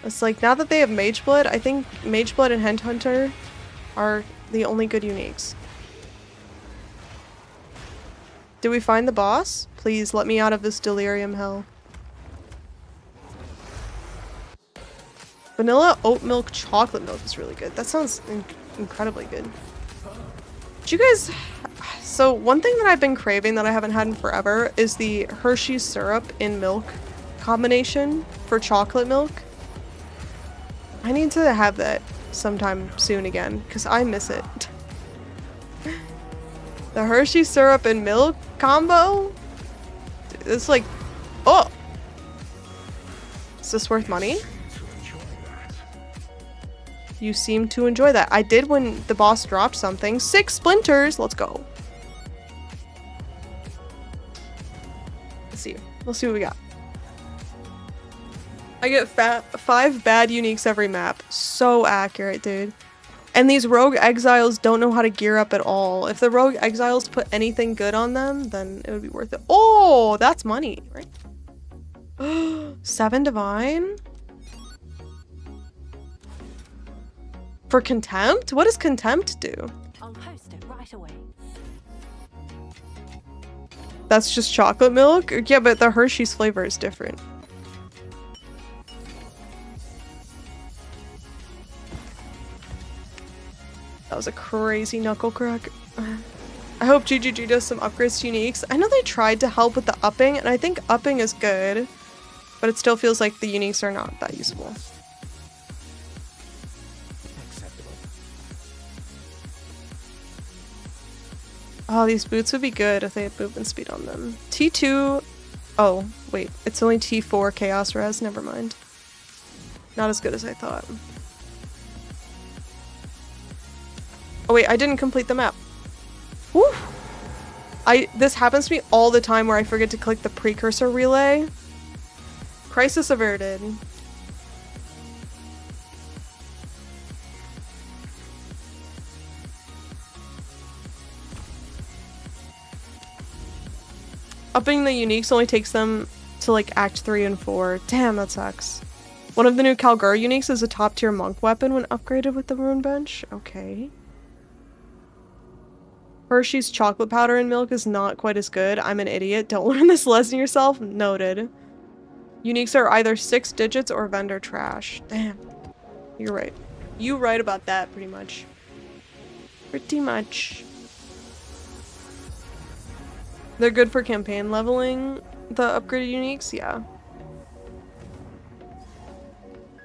It's like, now that they have Mageblood, I think Mageblood and Headhunter are the only good uniques. Did we find the boss? Please let me out of this delirium hell. Vanilla oat milk chocolate milk is really good. That sounds incredibly good. Did you guys... So one thing that I've been craving that I haven't had in forever is the Hershey's syrup in milk combination for chocolate milk. I need to have that sometime soon again, because I miss it. The Hershey syrup and milk combo? It's like, oh! Is this worth money? You seem to enjoy that. I did when the boss dropped something. 6 splinters! Let's go. Let's see. We'll see what we got. I get 5 bad uniques every map. So accurate, dude. And these rogue exiles don't know how to gear up at all. If the rogue exiles put anything good on them, then it would be worth it. Oh, that's money, right? 7 divine? For contempt? What does contempt do? I'll post it right away. That's just chocolate milk? Yeah, but the Hershey's flavor is different. That was a crazy knuckle crack. I hope GGG does some upgrades to uniques. I know they tried to help with the upping, and I think upping is good, but it still feels like the uniques are not that useful. Oh, these boots would be good if they had movement speed on them. T2... Oh, wait. It's only T4 Chaos Res. Never mind. Not as good as I thought. Oh wait, I didn't complete the map. Woo! This happens to me all the time where I forget to click the precursor relay. Crisis averted. Upping the uniques only takes them to like Act 3 and 4. Damn, that sucks. One of the new Kalgur uniques is a top tier monk weapon when upgraded with the rune bench. Okay. Hershey's chocolate powder and milk is not quite as good. I'm an idiot. Don't learn this lesson yourself. Noted. Uniques are either 6 digits or vendor trash. Damn. You're right. You right about that, pretty much. Pretty much. They're good for campaign leveling, the upgraded uniques? Yeah.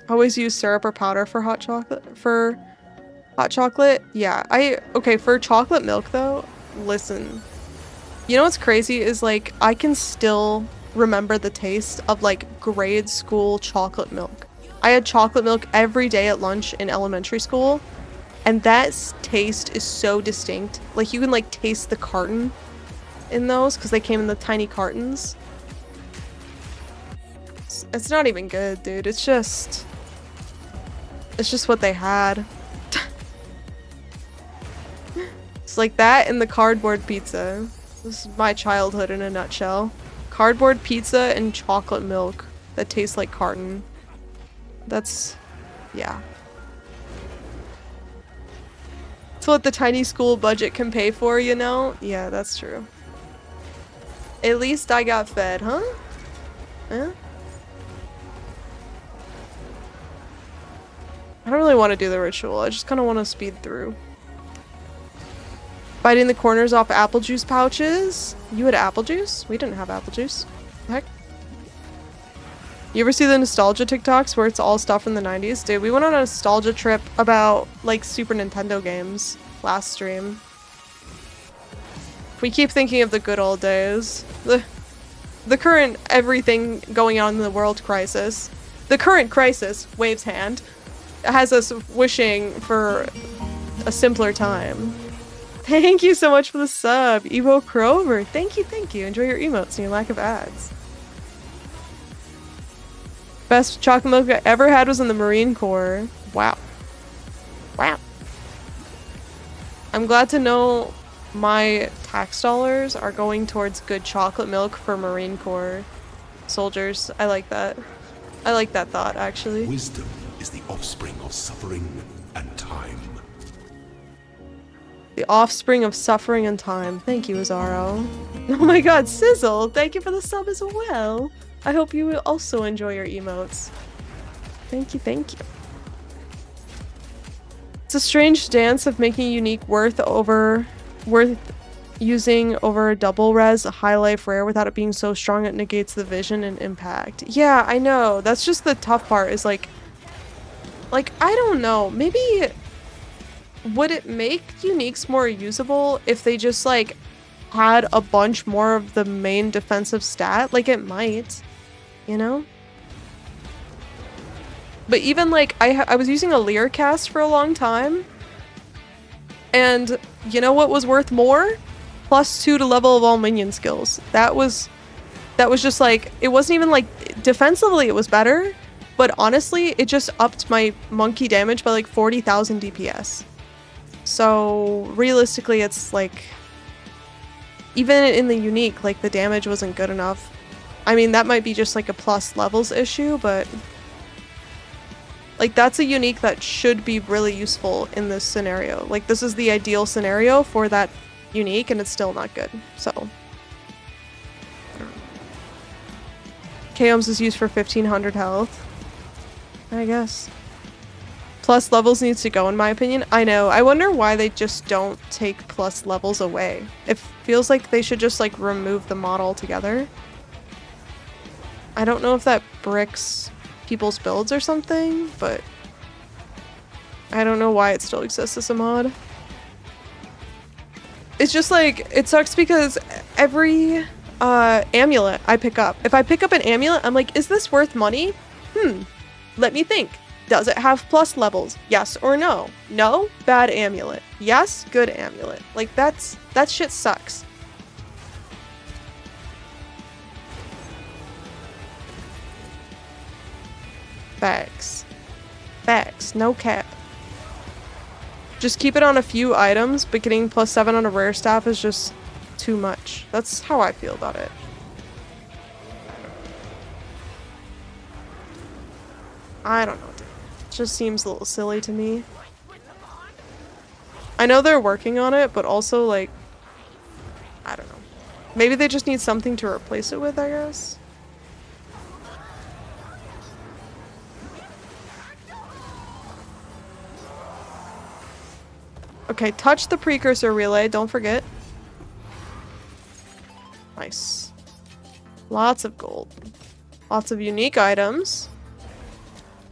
Always use syrup or powder for hot chocolate? Yeah, okay, for chocolate milk though, listen. You know what's crazy is like, I can still remember the taste of like grade school chocolate milk. I had chocolate milk every day at lunch in elementary school, and that taste is so distinct. Like you can like taste the carton in those because they came in the tiny cartons. It's not even good, dude. It's just what they had. It's like that and the cardboard pizza. This is my childhood in a nutshell. Cardboard pizza and chocolate milk that tastes like carton. That's, yeah. It's what the tiny school budget can pay for, you know? Yeah, that's true. At least I got fed, huh? Eh? I don't really want to do the ritual. I just kind of want to speed through. Biting the corners off apple juice pouches? You had apple juice? We didn't have apple juice. Heck. You ever see the nostalgia TikToks where it's all stuff from the 90s? Dude, we went on a nostalgia trip about, like, Super Nintendo games last stream. We keep thinking of the good old days. The current everything going on in the world crisis. The current crisis, waves hand, has us wishing for a simpler time. Thank you so much for the sub, Evo Crover. Thank you, thank you. Enjoy your emotes and your lack of ads. Best chocolate milk I ever had was in the Marine Corps. Wow. Wow. I'm glad to know my tax dollars are going towards good chocolate milk for Marine Corps soldiers. I like that. I like that thought, actually. Wisdom is the offspring of suffering and time. The offspring of suffering and time. Thank you, Azaro. Oh my god, Sizzle! Thank you for the sub as well. I hope you will also enjoy your emotes. Thank you, thank you. It's a strange dance of making unique worth using over a double res high life rare without it being so strong it negates the vision and impact. Yeah, I know. That's just the tough part is like I don't know. Maybe would it make uniques more usable if they just like had a bunch more of the main defensive stat? Like it might, you know? But even like I was using a Lear cast for a long time, and you know what was worth more? +2 to level of all minion skills. That was just like, it wasn't even like defensively it was better, but honestly it just upped my monkey damage by like 40,000 DPS. So realistically it's like, even in the unique, like the damage wasn't good enough. I mean, that might be just like a plus levels issue, but like that's a unique that should be really useful in this scenario. Like this is the ideal scenario for that unique and it's still not good. So Chaos is used for 1500 health, I guess. Plus levels needs to go in my opinion. I know. I wonder why they just don't take plus levels away. It feels like they should just like remove the mod altogether. I don't know if that bricks people's builds or something, but I don't know why it still exists as a mod. It's just like, it sucks because every amulet I pick up, if I pick up an amulet, I'm like, is this worth money? Let me think. Does it have plus levels? Yes or no? No? Bad amulet. Yes? Good amulet. Like that shit sucks. Facts. Facts. No cap. Just keep it on a few items, but getting +7 on a rare staff is just too much. That's how I feel about it. I don't know. It just seems a little silly to me. I know they're working on it, but also like, I don't know. Maybe they just need something to replace it with, I guess. Okay, touch the precursor relay, don't forget. Nice. Lots of gold. Lots of unique items.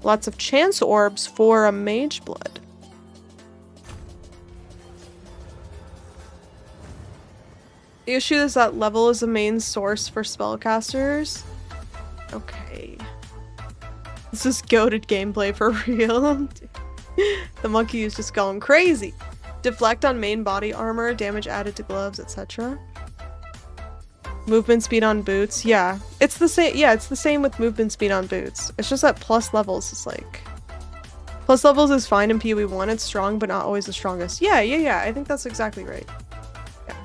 Lots of chance orbs for a mage blood. The issue is that level is the main source for spellcasters. Okay. This is goated gameplay for real. The monkey is just going crazy. Deflect on main body armor, damage added to gloves, etc. Movement speed on boots. Yeah, it's the same. Yeah, it's the same with movement speed on boots. It's just that plus levels is like, plus levels is fine in PoE 1. It's strong, but not always the strongest. Yeah. I think that's exactly right. Yeah.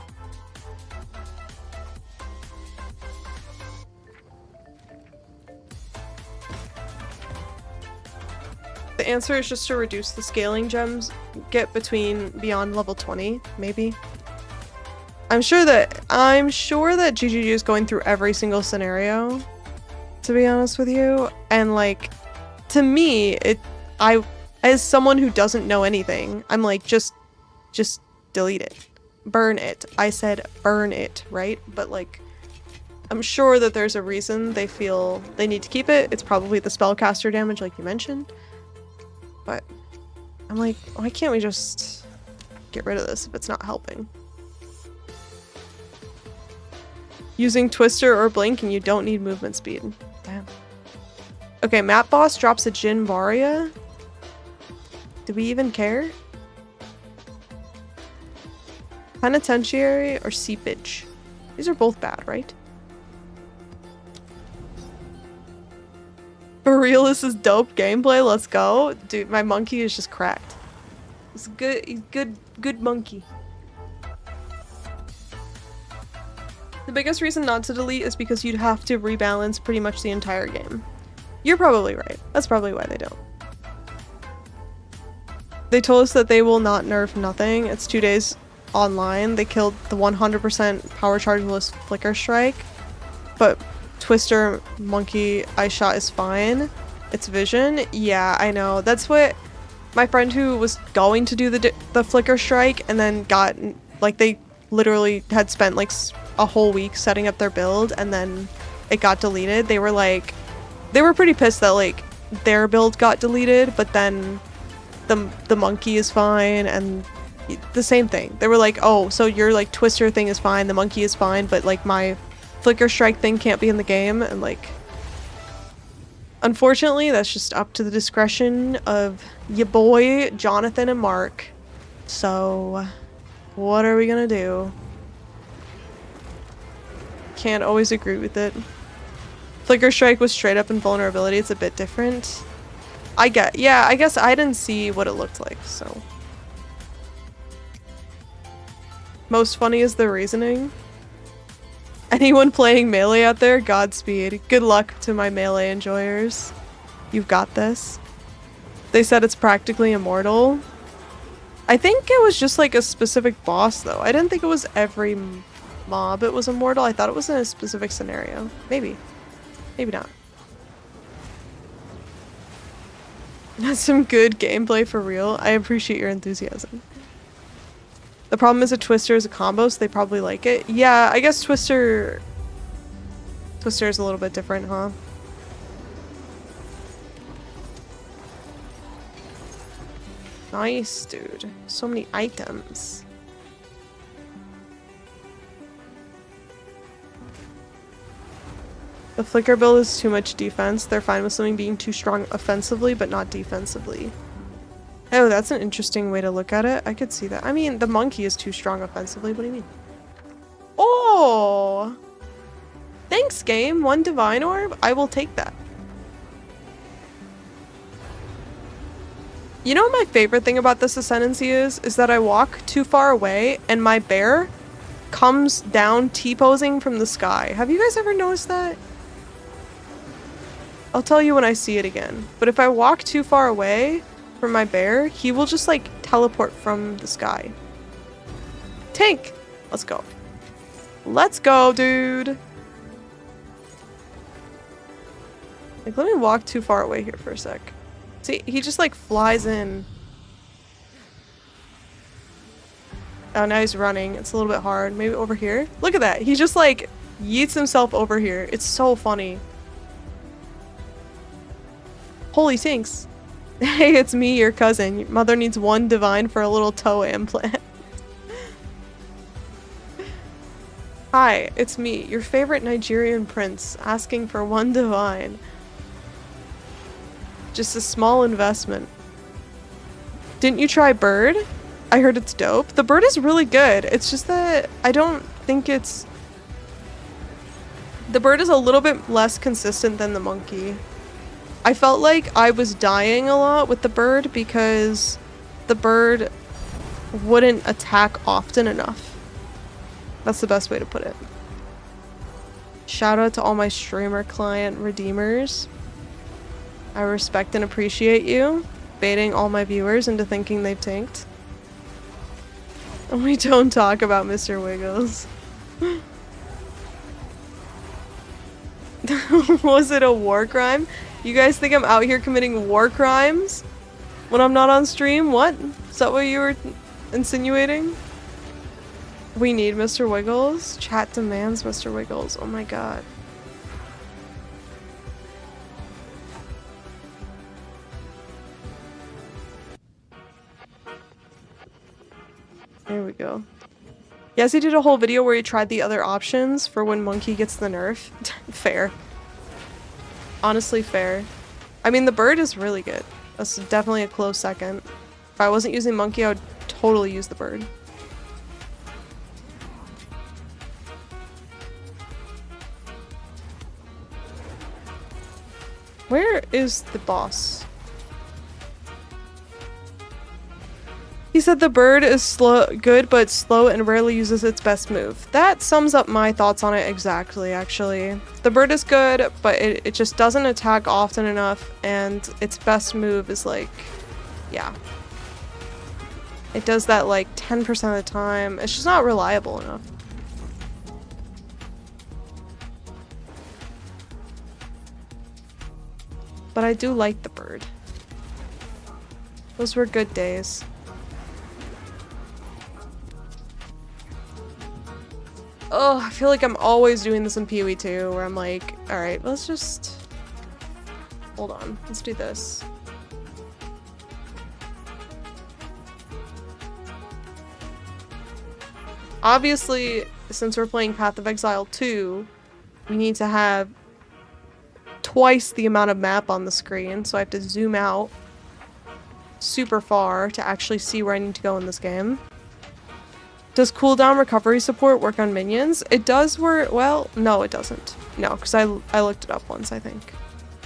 The answer is just to reduce the scaling gems, get beyond level 20, maybe. I'm sure that GGG is going through every single scenario, to be honest with you. And like, to me, as someone who doesn't know anything, I'm like, just delete it. Burn it. I said burn it, right? But like, I'm sure that there's a reason they feel they need to keep it. It's probably the spellcaster damage, like you mentioned. But I'm like, why can't we just get rid of this if it's not helping? Using Twister or Blink and you don't need movement speed. Damn. Okay, map boss drops a Jin Varia. Do we even care? Penitentiary or Seepage? These are both bad, right? For real, this is dope gameplay. Let's go. Dude, my monkey is just cracked. He's good. He's good monkey. The biggest reason not to delete is because you'd have to rebalance pretty much the entire game. You're probably right. That's probably why they don't. They told us that they will not nerf nothing. It's 2 days online. They killed the 100% power chargeless flicker strike, but Twister Monkey Ice Shot is fine. It's vision. Yeah, I know. That's what my friend who was going to do the flicker strike and then got, like, they literally had spent like a whole week setting up their build and then it got deleted. They were like, they were pretty pissed that like their build got deleted, but then the monkey is fine and the same thing. They were like, oh, so your like Twister thing is fine, the monkey is fine, but like my flicker strike thing can't be in the game. And like, Unfortunately, that's just up to the discretion of your boy, Jonathan and Mark. So, what are we gonna do? Can't always agree with it. Flicker Strike was straight up invulnerability. It's a bit different. Yeah, I guess I didn't see what it looked like, so. Most funny is the reasoning. Anyone playing Melee out there, Godspeed. Good luck to my Melee enjoyers. You've got this. They said it's practically immortal. I think it was just like a specific boss though. I didn't think it was every mob it was immortal. I thought it was in a specific scenario. Maybe. Maybe not. That's some good gameplay for real. I appreciate your enthusiasm. The problem is a Twister is a combo, so they probably like it. Yeah, I guess Twister is a little bit different, huh? Nice, dude. So many items. The Flicker build is too much defense. They're fine with something being too strong offensively, but not defensively. Oh, that's an interesting way to look at it. I could see that. I mean, the monkey is too strong offensively. What do you mean? Oh! Thanks, game. 1 divine orb? I will take that. You know what my favorite thing about this ascendancy is? Is that I walk too far away and my bear comes down T-posing from the sky. Have you guys ever noticed that? I'll tell you when I see it again. But if I walk too far away from my bear, he will just like teleport from the sky. Tank! Let's go. Let's go, dude! Like, let me walk too far away here for a sec. See, he just like flies in. Oh, now he's running. It's a little bit hard. Maybe over here? Look at that. He just like yeets himself over here. It's so funny. Holy sinks. Hey, it's me, your cousin. Your mother needs 1 divine for a little toe implant. Hi, it's me, your favorite Nigerian prince, asking for 1 divine. Just a small investment. Didn't you try Bird? I heard it's dope. The Bird is really good. It's just that I don't think it's... The Bird is a little bit less consistent than the monkey. I felt like I was dying a lot with the Bird because the Bird wouldn't attack often enough. That's the best way to put it. Shout out to all my streamer client redeemers. I respect and appreciate you, baiting all my viewers into thinking they've tanked. We don't talk about Mr. Wiggles. Was it a war crime? You guys think I'm out here committing war crimes when I'm not on stream? What? Is that what you were insinuating? We need Mr. Wiggles? Chat demands Mr. Wiggles. Oh my god. There we go. Yes, he did a whole video where he tried the other options for when Monkey gets the nerf. Fair. Honestly, fair. I mean, the Bird is really good. That's definitely a close second. If I wasn't using Monkey, I would totally use the Bird. Where is the boss? He said the Bird is good, but slow and rarely uses its best move. That sums up my thoughts on it exactly, actually. The Bird is good, but it just doesn't attack often enough, and its best move is like, yeah. It does that like 10% of the time. It's just not reliable enough. But I do like the Bird. Those were good days. Oh, I feel like I'm always doing this in PoE 2, where I'm like, alright, let's just... Hold on, let's do this. Obviously, since we're playing Path of Exile 2, we need to have twice the amount of map on the screen, so I have to zoom out super far to actually see where I need to go in this game. Does cooldown recovery support work on minions? It does work. Well, no, it doesn't. No, because I looked it up once, I think.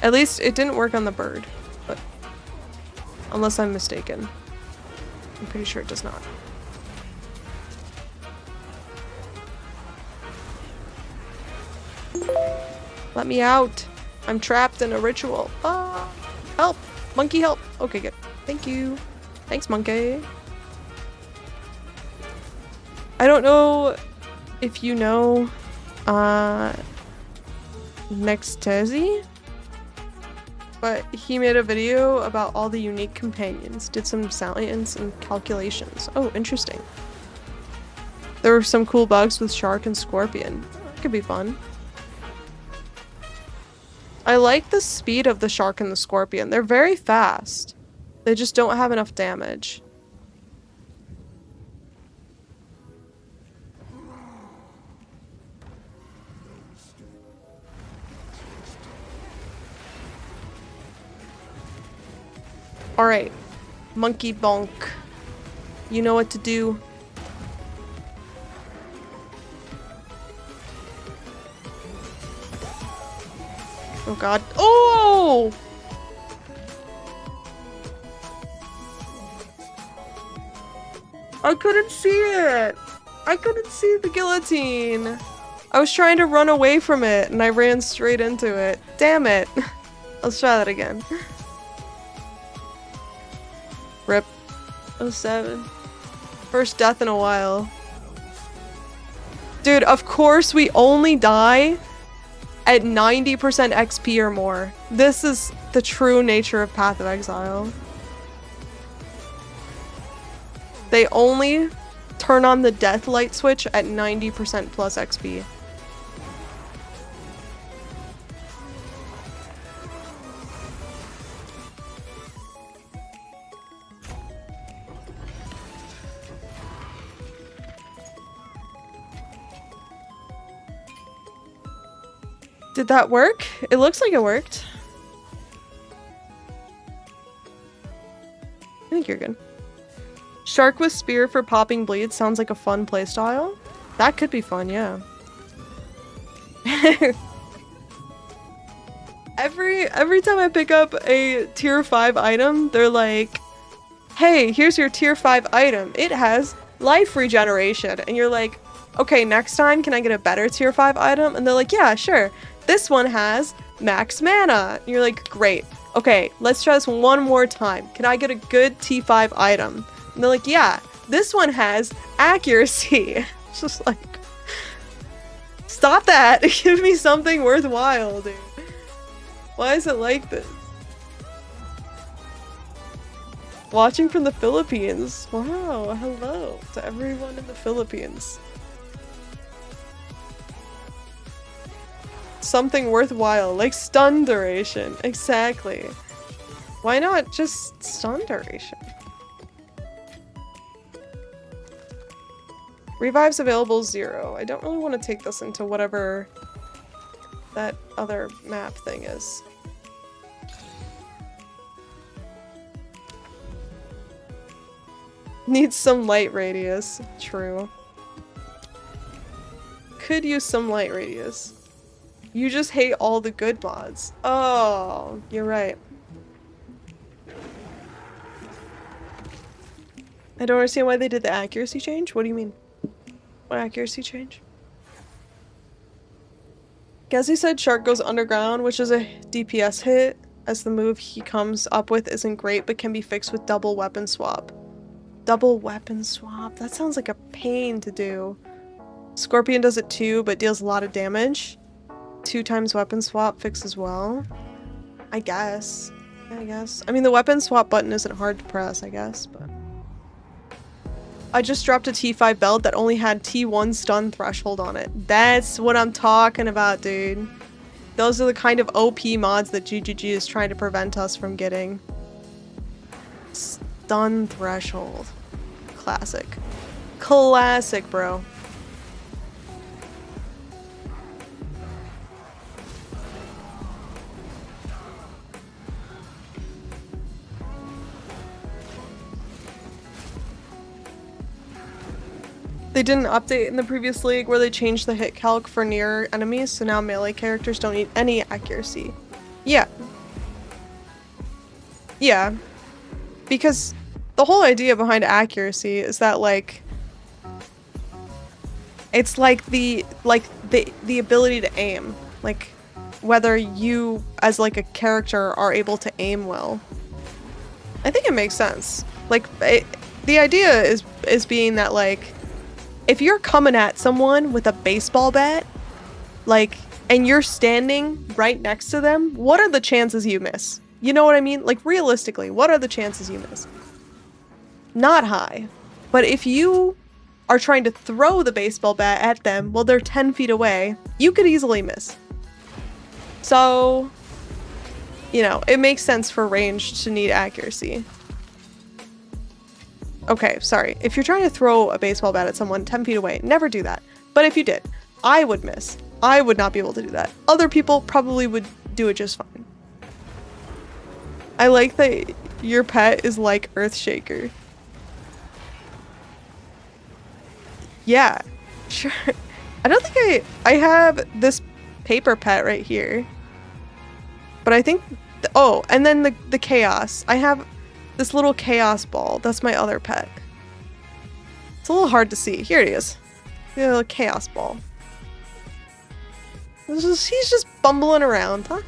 At least it didn't work on the bird, but unless I'm mistaken. I'm pretty sure it does not. Let me out. I'm trapped in a ritual. Ah, help. Monkey help. Okay, good. Thank you. Thanks, monkey. I don't know if you know Nextezi, but he made a video about all the unique companions, did some science and calculations. Oh, interesting. There were some cool bugs with Shark and Scorpion. That could be fun. I like the speed of the Shark and the Scorpion. They're very fast. They just don't have enough damage. Alright. Monkey bonk. You know what to do. Oh god. Oh! I couldn't see it! I couldn't see the guillotine! I was trying to run away from it and I ran straight into it. Damn it! Let's try that again. Rip. 07. First death in a while. Dude, of course we only die at 90% XP or more. This is the true nature of Path of Exile. They only turn on the death light switch at 90% plus XP. Did that work? It looks like it worked. I think you're good. Shark with spear for popping bleed sounds like a fun playstyle. That could be fun, yeah. Every time I pick up a tier 5 item, they're like, hey, here's your tier 5 item. It has life regeneration. And you're like, okay, next time can I get a better tier 5 item? And they're like, yeah, sure. This one has max mana. And you're like, great. Okay, let's try this one more time. Can I get a good T5 item? And they're like, yeah, this one has accuracy. It's just like, stop that. Give me something worthwhile, dude. Why is it like this? Watching from the Philippines. Wow, hello to everyone in the Philippines. Something worthwhile, like stun duration. Exactly. Why not just stun duration? Revives available 0. I don't really want to take this into whatever that other map thing is. Needs some light radius. True. Could use some light radius. You just hate all the good mods. Oh, you're right. I don't understand why they did the accuracy change. What do you mean? What accuracy change? Gazzy said Shark goes underground, which is a DPS hit, as the move he comes up with isn't great, but can be fixed with double weapon swap. Double weapon swap? That sounds like a pain to do. Scorpion does it too, but deals a lot of damage. 2 times weapon swap fix as well. I guess. Yeah, I guess. I mean, the weapon swap button isn't hard to press, I guess, but... I just dropped a T5 belt that only had T1 stun threshold on it. That's what I'm talking about, dude. Those are the kind of OP mods that GGG is trying to prevent us from getting. Stun threshold. Classic. Classic, bro. They did an update in the previous league where they changed the hit calc for near enemies, so now melee characters don't need any accuracy. Yeah. Yeah. Because the whole idea behind accuracy is that, like, it's like the ability to aim. Like, whether you, as like a character, are able to aim well. I think it makes sense. Like, the idea is being that, like, if you're coming at someone with a baseball bat, like, and you're standing right next to them, what are the chances you miss? You know what I mean? Like, realistically, what are the chances you miss? Not high. But if you are trying to throw the baseball bat at them while they're 10 feet away, you could easily miss. So, you know, it makes sense for range to need accuracy. Okay, sorry. If you're trying to throw a baseball bat at someone 10 feet away, never do that. But if you did, I would miss. I would not be able to do that. Other people probably would do it just fine. I like that your pet is like Earthshaker. Yeah, sure. I don't think I have this paper pet right here. But I think, oh, and then the chaos. I have this little chaos ball. That's my other pet. It's a little hard to see. Here it is. The little chaos ball. He's just bumbling around, huh?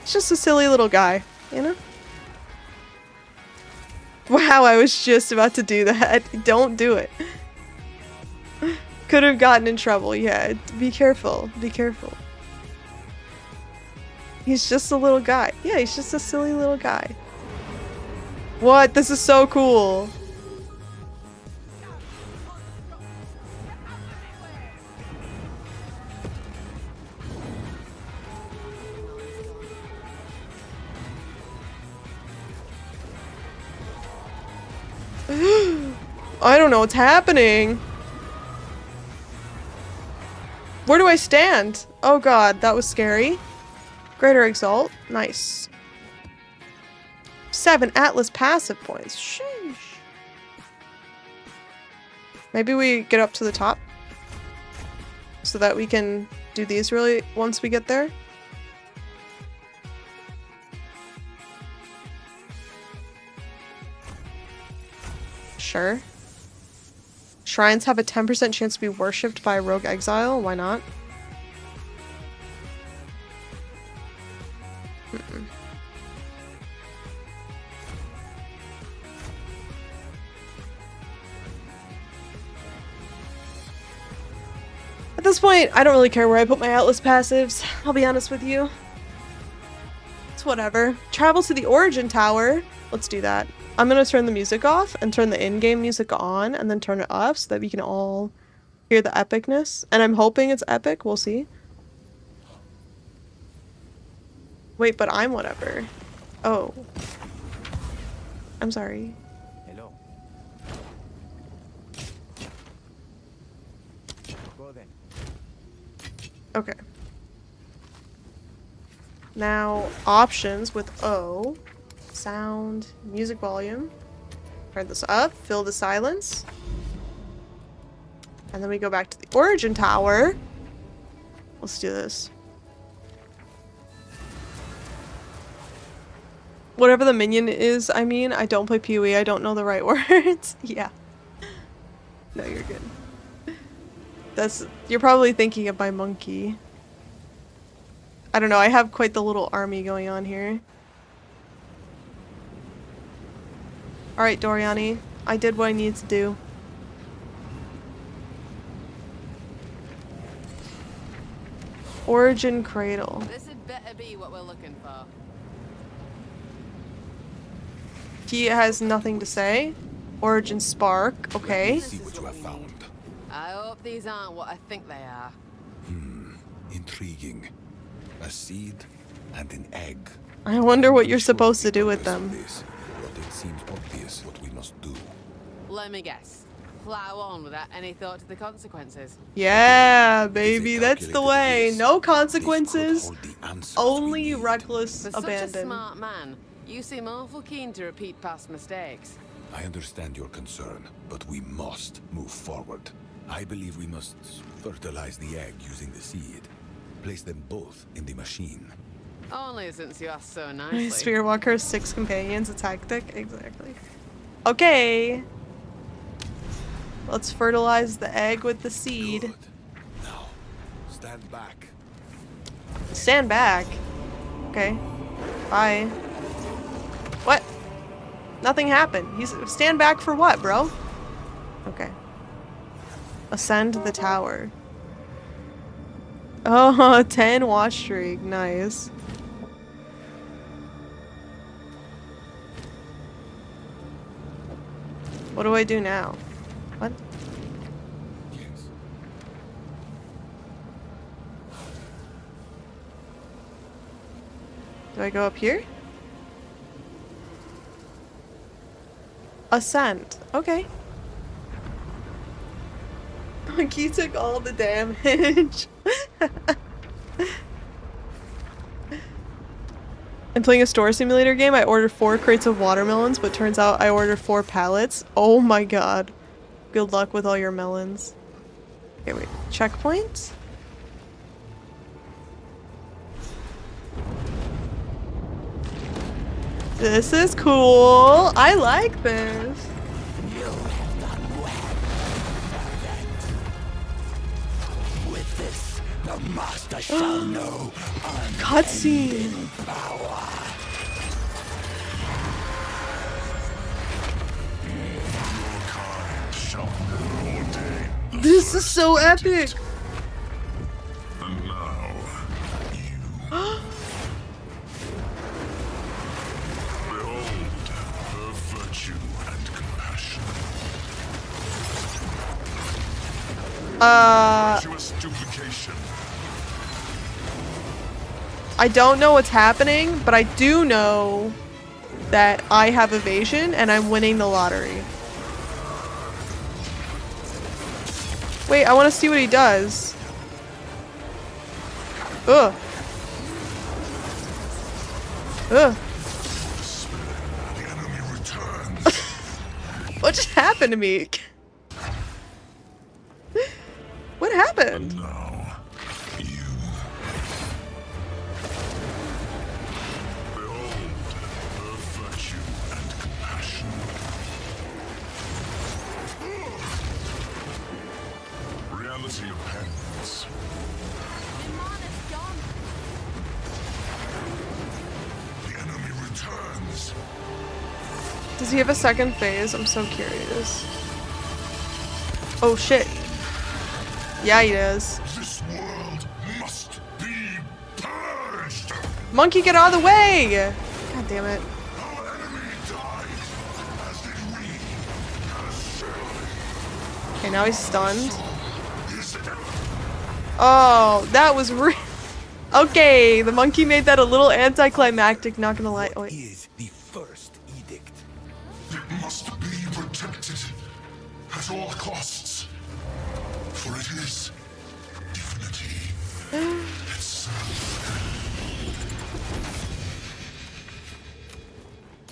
He's just a silly little guy, you know? Wow, I was just about to do that. Don't do it. Could have gotten in trouble. Yeah, be careful. Be careful. He's just a little guy. Yeah, he's just a silly little guy. What? This is so cool. I don't know what's happening. Where do I stand? Oh god, that was scary. Greater Exalt. Nice. 7 Atlas passive points. Sheesh. Maybe we get up to the top so that we can do these really once we get there. Sure. Shrines have a 10% chance to be worshipped by a rogue exile. Why not? At this point, I don't really care where I put my Atlas passives. I'll be honest with you. It's whatever. Travel to the Origin Tower. Let's do that. I'm gonna turn the music off and turn the in-game music on and then turn it up so that we can all hear the epicness. And I'm hoping it's epic. We'll see. Wait, but I'm whatever. Oh. I'm sorry. Hello. Go then. Okay. Now, options with O. Sound, music volume. Turn this up, fill the silence. And then we go back to the Origin Tower. Let's do this. Whatever the minion is, I mean, I don't play PoE, I don't know the right words. Yeah. No, you're good. You're probably thinking of my monkey. I don't know, I have quite the little army going on here. Alright, Doriani. I did what I needed to do. Origin Cradle. This had better be what we're looking for. He has nothing to say. Origin Spark. Okay. See what you have found. I hope these aren't what I think they are. Intriguing. A seed and an egg. I wonder what you're supposed to do with them. But it seems obvious what we must do. Let me guess. Plow on without any thought to the consequences. Yeah, baby, that's the way. No This consequences. could hold the answers Only we need. reckless For such a abandon. smart man, you seem awful keen to repeat past mistakes. I understand your concern, but we must move forward. I believe we must fertilize the egg using the seed. Place them both in the machine. Only since you asked so nicely. Spirit Walker, 6 companions, a tactic. Exactly. Okay. Let's fertilize the egg with the seed. Good. Now, stand back. Stand back. Okay. Bye. What? Nothing happened. He's stand back for what, bro? Okay. Ascend the tower. Oh, 10 watch streak. Nice. What do I do now? What? Yes. Do I go up here? Ascend. Okay. Monkey took all the damage. I'm playing a store simulator game. I ordered 4 crates of watermelons, but turns out I ordered 4 pallets. Oh my god. Good luck with all your melons. Okay, wait. Checkpoint? This is cool. I like this. You have done well, servant. With this, the master shall know Cutscene. power. This is so epic. And now, behold her virtue and compassion. Virtuous duplication. I don't know what's happening, but I do know that I have evasion and I'm winning the lottery. Wait, I want to see what he does. Ugh. Ugh. The enemy returns. What just happened to me? What happened? Now, you. Behold her virtue and compassion. Reality of penance. The enemy returns. Does he have a second phase? I'm so curious. Oh shit. Yeah, he does. This world must be purged. Monkey, get out of the way! God damn it. Our enemy died, as did we. As surely Okay, now he's stunned. is it. Oh, that was real. Okay, the monkey made that a little anticlimactic, not gonna lie. Oh, wait. Is the first edict. It must be protected at all costs. For it is divinity itself.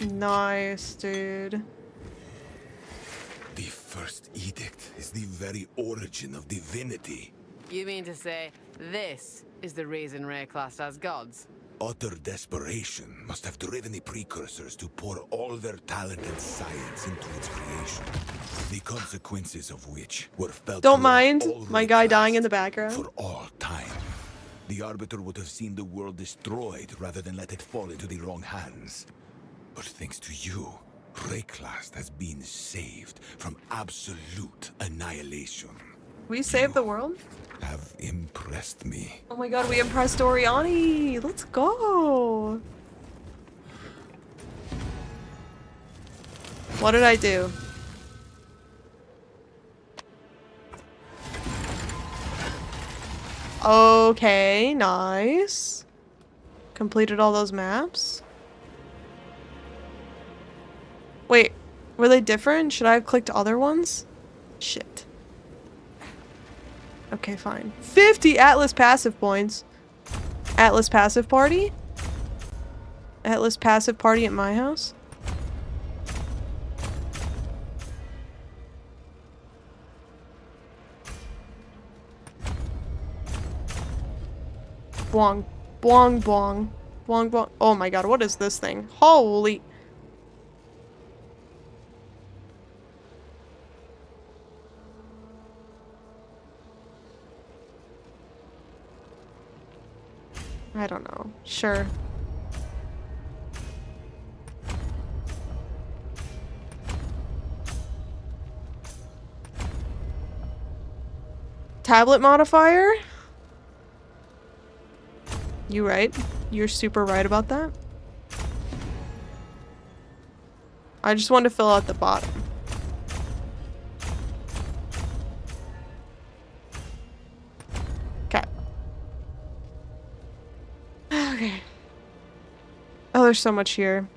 Nice, dude. The first edict is the very origin of divinity. You mean to say this is the reason Ray classed as gods? Utter desperation must have driven the precursors to pour all their talent and science into its creation. The consequences of which were felt Don't throughout mind all my guy dying in the Raycast background. for all time. The Arbiter would have seen the world destroyed rather than let it fall into the wrong hands. But thanks to you, Raycast has been saved from absolute annihilation. We saved the world? Have impressed me. Oh my god, we impressed Oriani! Let's go! What did I do? Okay, nice. Completed all those maps. Wait, were they different? Should I have clicked other ones? Shit. Okay, fine. 50 Atlas passive points. Atlas passive party? Atlas passive party at my house? Bwong. Bwong bwong. Bwong bwong. Oh my god, what is this thing? Holy... I don't know. Sure. Tablet modifier? You right. You're super right about that. I just want to fill out the bottom. Okay. Okay. Oh, there's so much here.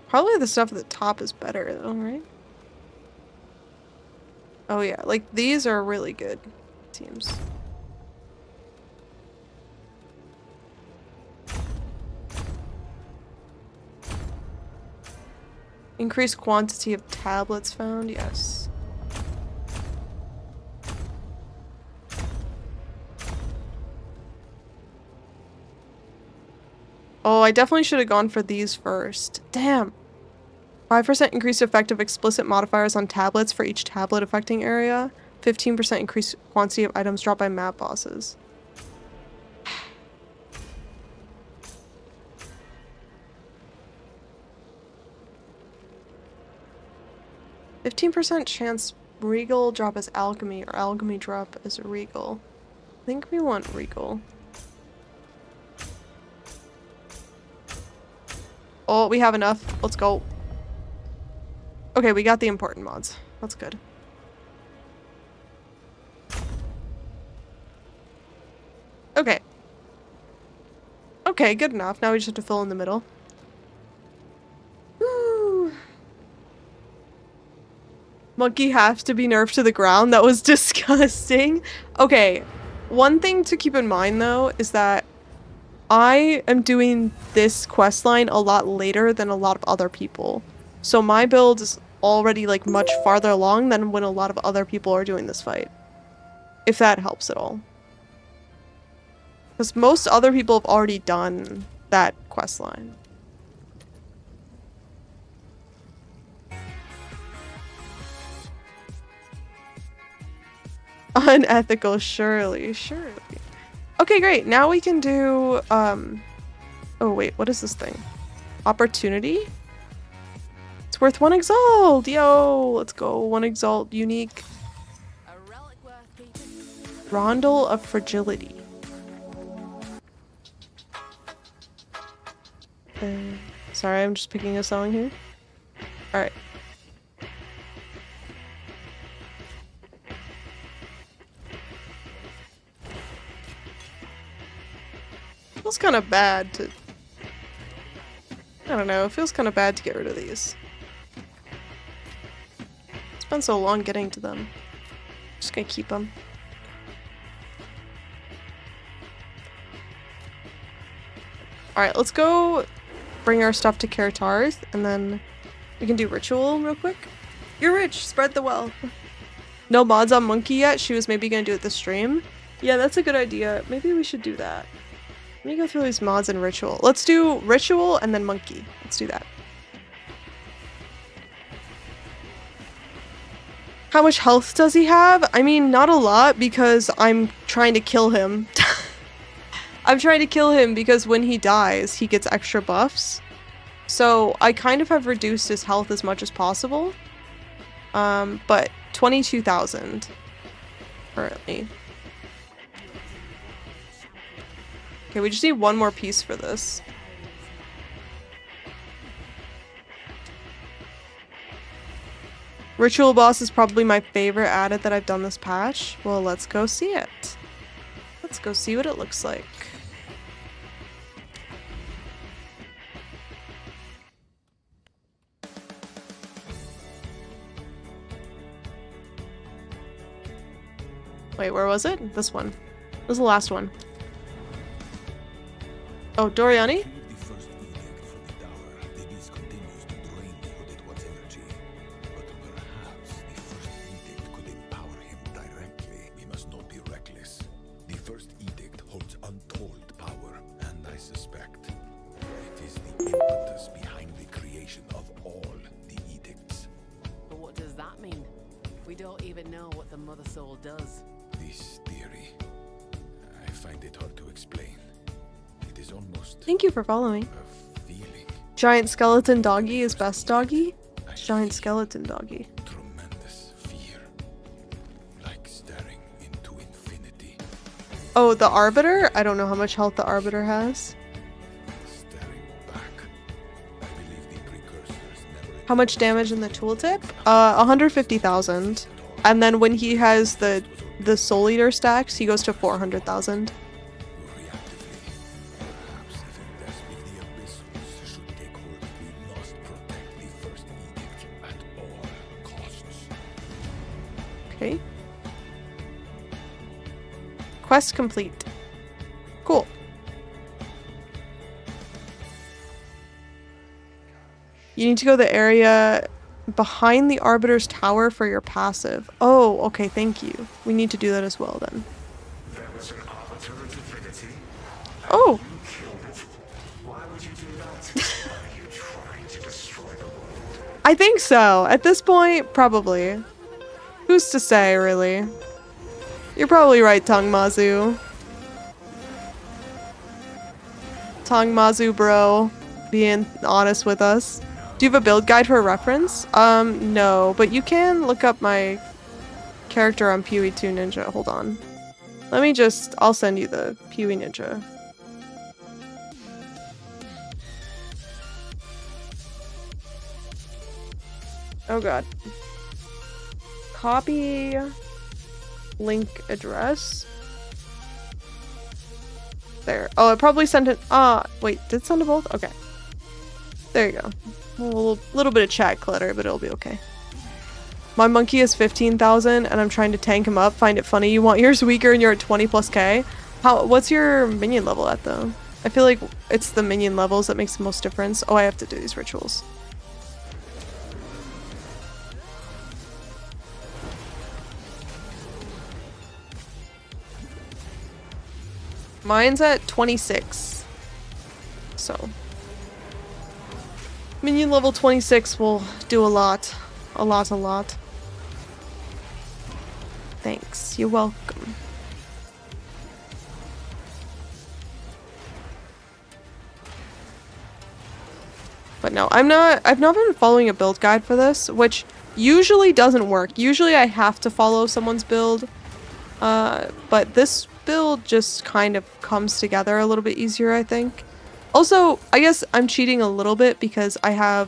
Probably the stuff at the top is better though, right? Oh yeah, like these are really good, it seems. Increased quantity of tablets found, yes. Oh, I definitely should have gone for these first. Damn. 5% increased effective explicit modifiers on tablets for each tablet affecting area. 15% increased quantity of items dropped by map bosses. 15% chance Regal drop as alchemy or alchemy drop as a Regal. I think we want Regal. Oh, we have enough. Let's go. Okay, we got the important mods. That's good. Okay. Okay, good enough. Now we just have to fill in the middle. Woo. Monkey has to be nerfed to the ground. That was disgusting. Okay, one thing to keep in mind though is that I am doing this questline a lot later than a lot of other people. So my build is already like much farther along than when a lot of other people are doing this fight. If that helps at all. Because most other people have already done that questline. Unethical, surely. Okay, great. Now we can do, oh wait, what is this thing? Opportunity? It's worth 1 exalt! Yo, let's go. 1 exalt, unique. A relic worth keeping. Rondel of Fragility. Sorry, I'm just picking a song here. Alright. Feels kind of bad to... I don't know, it feels kind of bad to get rid of these. It's been so long getting to them. Just gonna keep them. Alright, let's go bring our stuff to Karatarth, and then we can do ritual real quick. You're rich, spread the wealth. No mods on Monkey yet, she was maybe gonna do it this stream. Yeah, that's a good idea. Maybe we should do that. Let me go through these mods and ritual. Let's do ritual and then monkey. Let's do that. How much health does he have? I mean, not a lot because I'm trying to kill him. I'm trying to kill him because when he dies, he gets extra buffs. So I kind of have reduced his health as much as possible. But 22,000 currently. Okay, we just need one more piece for this. Ritual boss is probably my favorite added that I've done this patch. Well, let's go see it. Let's go see what it looks like. Wait, where was it? This one. This was the last one. Oh, Doriani? The first edict from the tower, the beast continues to drain the hooded one's energy. But perhaps the first edict could empower We don't even know what the Mother Soul does. This theory, I find it hard to explain. It is almost Thank you for following. a feeling, Giant skeleton doggy is best doggy? Giant skeleton doggy. tremendous fear, like staring into infinity, Oh, the Arbiter? I don't know how much health the Arbiter has. staring back. I believe the precursors never How much damage in the tooltip? 150,000. And then when he has the Soul Eater stacks, he goes to 400,000. reactively. Perhaps even best if the Abyssals should take hold, we must protect the First Edict at all costs. Okay. Quest complete. Cool. You need to go to the area behind the Arbiter's tower for your passive. Oh, okay, thank you. We need to do that as well then. There was an arbiter of divinity. Oh! You killed it. Why would you do that? Are you trying to destroy the world? I think so. At this point, probably. Who's to say, really? You're probably right, Tong Mazu. Tong Mazu, bro. Being honest with us. Do you have a build guide for reference? No, but you can look up my character on Pewee 2 Ninja. Hold on. Let me just... I'll send you the Pewee Ninja. Oh god. Copy link address. There. Oh, it probably sent it. Wait, did it send to both? Okay. There you go. A little bit of chat clutter, but it'll be okay. My monkey is 15,000 and I'm trying to tank him up. Find it funny. You want yours weaker and you're at 20 plus K? What's your minion level at though? I feel like it's the minion levels that makes the most difference. Oh, I have to do these rituals. Mine's at 26. So. Minion level 26 will do a lot. A lot. Thanks. You're welcome. But no, I've not been following a build guide for this, which usually doesn't work. Usually I have to follow someone's build. But this build just kind of comes together a little bit easier, I think. Also, I guess I'm cheating a little bit because I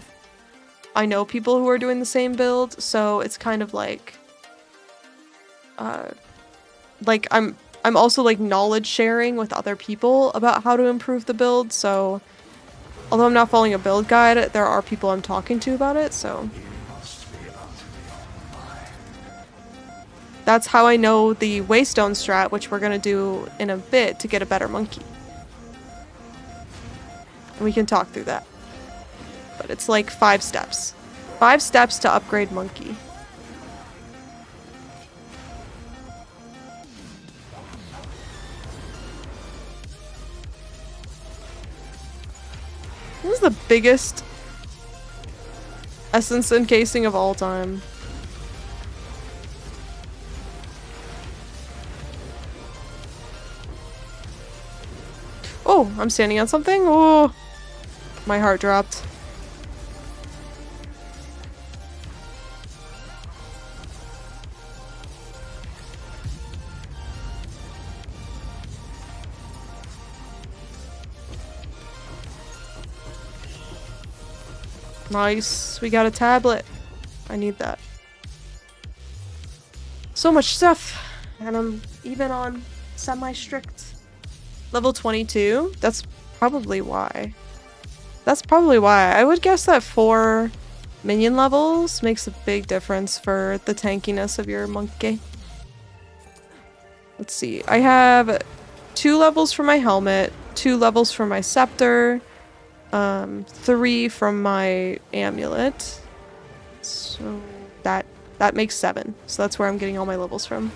know people who are doing the same build, so it's kind of like I'm also like knowledge sharing with other people about how to improve the build, so although I'm not following a build guide, there are people I'm talking to about it, so that's how I know the Waystone strat, which we're gonna do in a bit to get a better monkey. We can talk through that. But it's like 5 steps. 5 steps to upgrade monkey. This is the biggest essence encasing of all time. Oh, I'm standing on something? Oh, my heart dropped. Nice, we got a tablet. I need that. So much stuff, and I'm even on semi-strict. Level 22? That's probably why. I would guess that 4 minion levels makes a big difference for the tankiness of your monkey. Let's see. I have 2 levels for my helmet, 2 levels for my scepter, 3 from my amulet. So that makes 7. So that's where I'm getting all my levels from.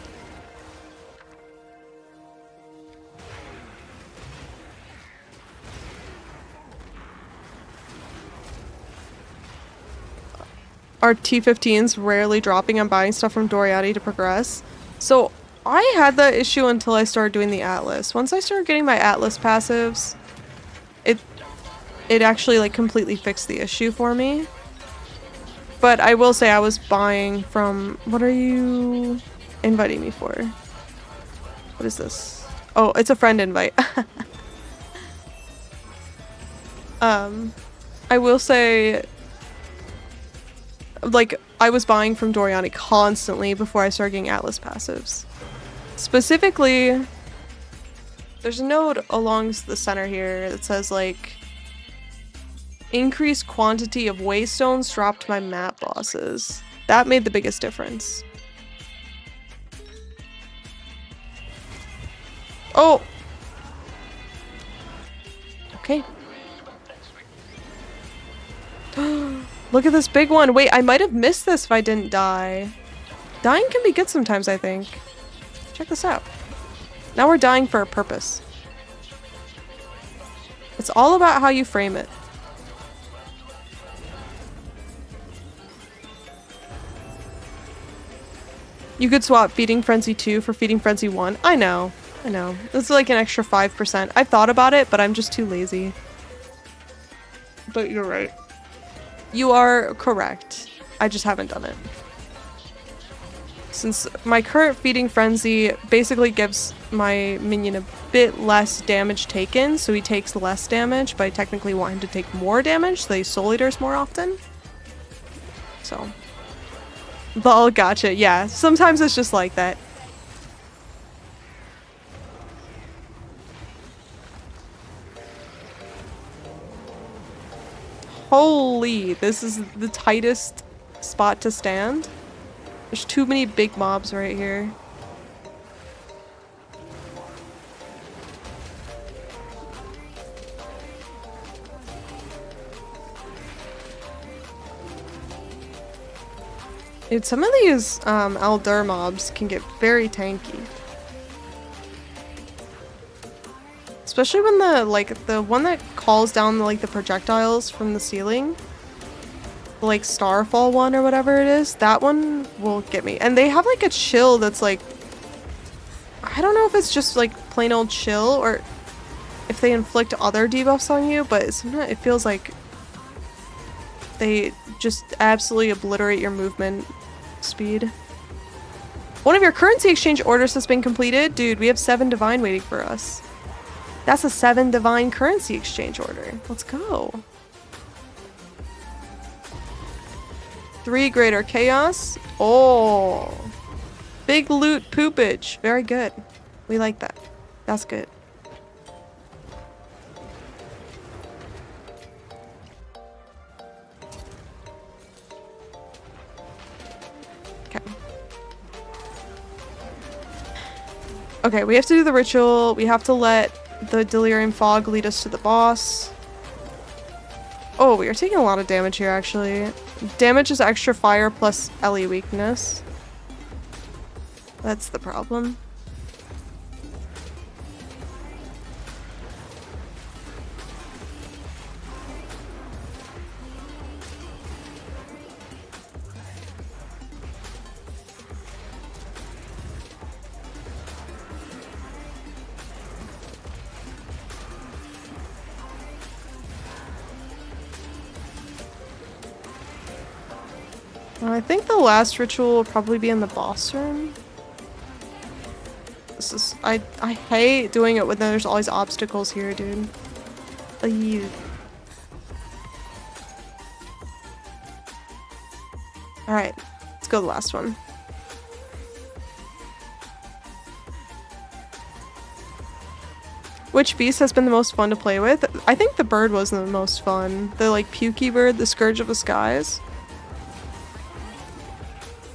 our T15s rarely dropping. I'm buying stuff from Doriati to progress. So I had that issue until I started doing the Atlas. Once I started getting my Atlas passives, it actually like completely fixed the issue for me. But I will say I was buying from... What are you inviting me for? What is this? Oh, it's a friend invite. I will say, like, I was buying from Doriani constantly before I started getting Atlas passives. Specifically, there's a node along the center here that says, like, increased quantity of waystones dropped by map bosses. That made the biggest difference. Oh! Okay. Look at this big one. Wait, I might have missed this if I didn't die. Dying can be good sometimes, I think. Check this out. Now we're dying for a purpose. It's all about how you frame it. You could swap Feeding Frenzy 2 for Feeding Frenzy 1. I know. I know. This is like an extra 5%. I've thought about it, but I'm just too lazy. But you're right. You are correct. I just haven't done it. Since my current Feeding Frenzy basically gives my minion a bit less damage taken, so he takes less damage, but I technically want him to take more damage, so he soul eaters more often. So. Lol, gotcha. Yeah, sometimes it's just like that. Holy, this is the tightest spot to stand. There's too many big mobs right here. Dude, some of these Aldur mobs can get very tanky. Especially when the one that calls down the projectiles from the ceiling. The Starfall one or whatever it is, that one will get me. And they have like a chill that's like, I don't know if it's just like plain old chill or if they inflict other debuffs on you, but sometimes it feels like they just absolutely obliterate your movement speed. One of your currency exchange orders has been completed. Dude, we have 7 divine waiting for us. That's a 7 divine currency exchange order. Let's go. 3 greater chaos. Oh. Big loot poopage. Very good. We like that. That's good. Okay. Okay, we have to do the ritual. We have to let the delirium fog lead us to the boss. Oh, we are taking a lot of damage here, actually. Damage is extra fire plus LE weakness. That's the problem. I think the last ritual will probably be in the boss room. This is I hate doing it when there's always obstacles here, dude. Alright, let's go to the last one. Which beast has been the most fun to play with? I think the bird was the most fun. The pukey bird, the Scourge of the Skies.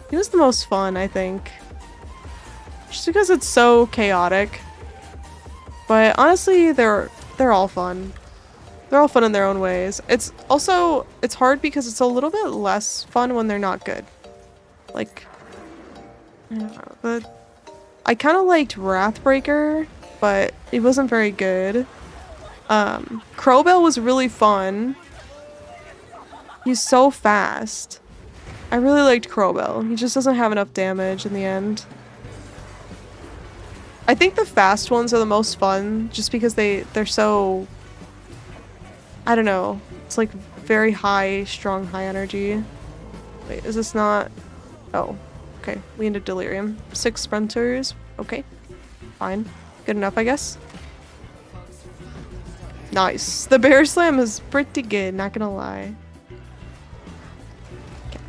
He was the most fun, I think. Just because it's so chaotic. But honestly, they're all fun. They're all fun in their own ways. It's hard because it's a little bit less fun when they're not good. I don't know, but I kind of liked Wrathbreaker, but it wasn't very good. Crowbell was really fun. He's so fast. I really liked Crowbell. He just doesn't have enough damage in the end. I think the fast ones are the most fun just because they're so, I don't know. It's like very high, strong, high energy. Wait, is this not? Oh, okay. We ended Delirium. 6 sprinters. Okay. Fine. Good enough, I guess. Nice. The bear slam is pretty good, not gonna lie. Okay.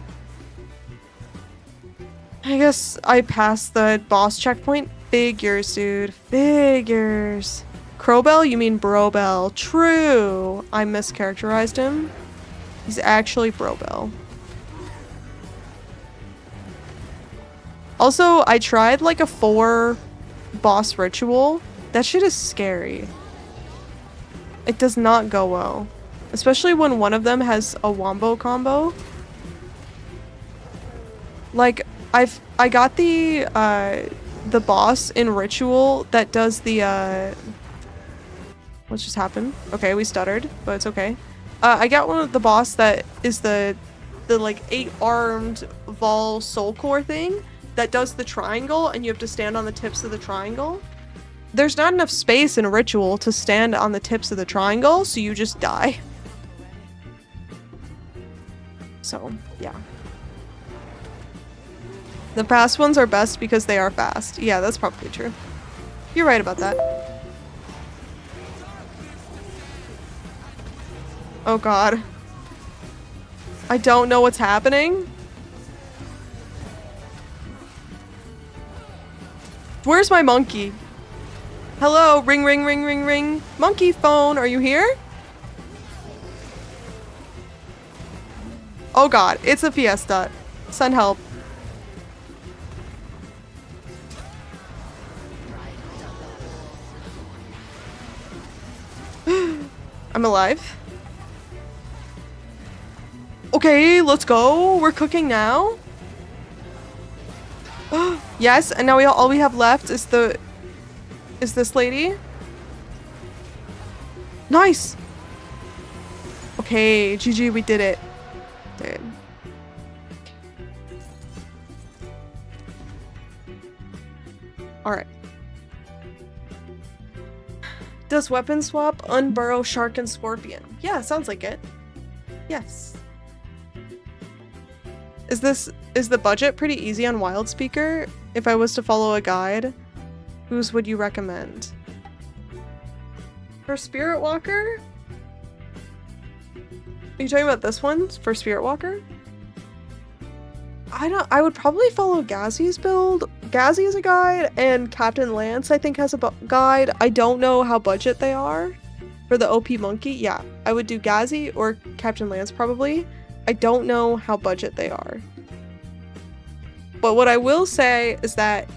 I guess I passed the boss checkpoint. Figures, dude. Figures. Crowbell? You mean Brobell. True. I mischaracterized him. He's actually Brobell. Also, I tried like a 4 boss ritual. That shit is scary. It does not go well. Especially when one of them has a wombo combo. Like, I got the boss in ritual that does the what just happened? Okay, we stuttered, but it's okay. I got one of the boss that is the like 8-armed Vol soul core thing that does the triangle, and you have to stand on the tips of the triangle. There's not enough space in a ritual to stand on the tips of the triangle, so you just die. So, yeah. The fast ones are best because they are fast. Yeah, that's probably true. You're right about that. Oh god. I don't know what's happening. Where's my monkey? Hello, ring, ring, ring, ring, ring. Monkey phone, are you here? Oh god, it's a fiesta. Send help. I'm alive. Okay, let's go. We're cooking now. Yes, and now all we have left is this lady. Nice. Okay, GG, we did it. Dude. All right. Does weapon swap unburrow shark and scorpion? Yeah, sounds like it. Yes. Is the budget pretty easy on Wild Speaker? If I was to follow a guide, whose would you recommend? For Spirit Walker? Are you talking about this one for Spirit Walker? I would probably follow Gazzy's build. Gazzy is a guide, and Captain Lance I think has a guide. I don't know how budget they are. For the OP monkey, yeah, I would do Gazzy or Captain Lance probably. I don't know how budget they are. But what I will say is that,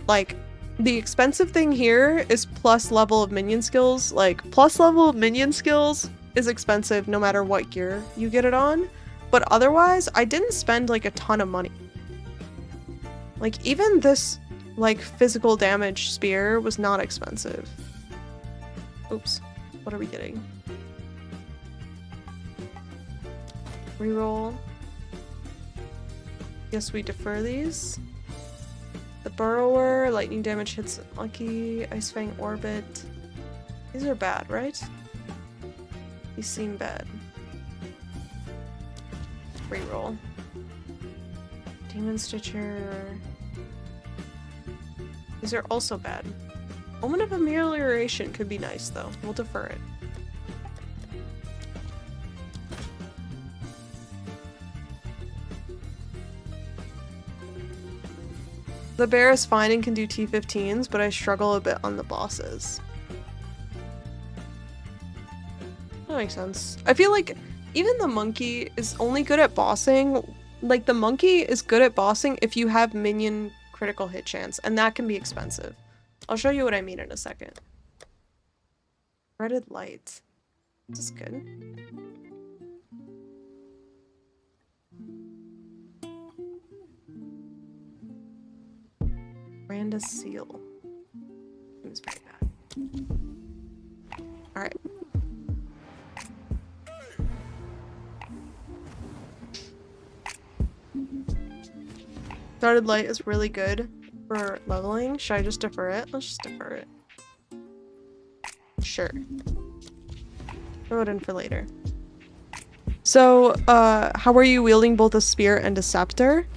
like, the expensive thing here is plus level of minion skills. Like, plus level of minion skills is expensive no matter what gear you get it on. But otherwise, I didn't spend, like, a ton of money. Like, even this, like, physical damage spear was not expensive. Oops. What are we getting? Reroll. Guess we defer these. The Burrower, lightning damage hits Lucky, Ice Fang Orbit. These are bad, right? These seem bad. Reroll. Demon Stitcher. These are also bad. Omen of Amelioration could be nice though. We'll defer it. The bear is fine and can do T15s, but I struggle a bit on the bosses. That makes sense. I feel like even the monkey is only good at bossing. Like, the monkey is good at bossing if you have minion critical hit chance, and that can be expensive. I'll show you what I mean in a second. Threaded light. This is good. Randa seal. Seems very bad. Alright. Started light is really good for leveling. Should I just defer it? Let's just defer it. Sure. Throw it in for later. So, how are you wielding both a spear and a scepter?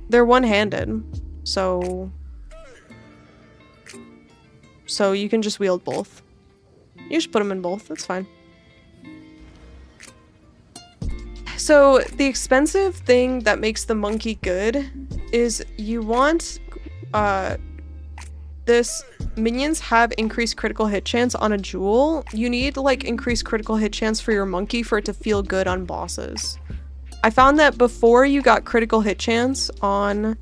They're one-handed, so you can just wield both. You just put them in both, that's fine. So, the expensive thing that makes the monkey good is you want, this minions have increased critical hit chance on a jewel. You need, like, increased critical hit chance for your monkey for it to feel good on bosses. I found that before you got critical hit chance on,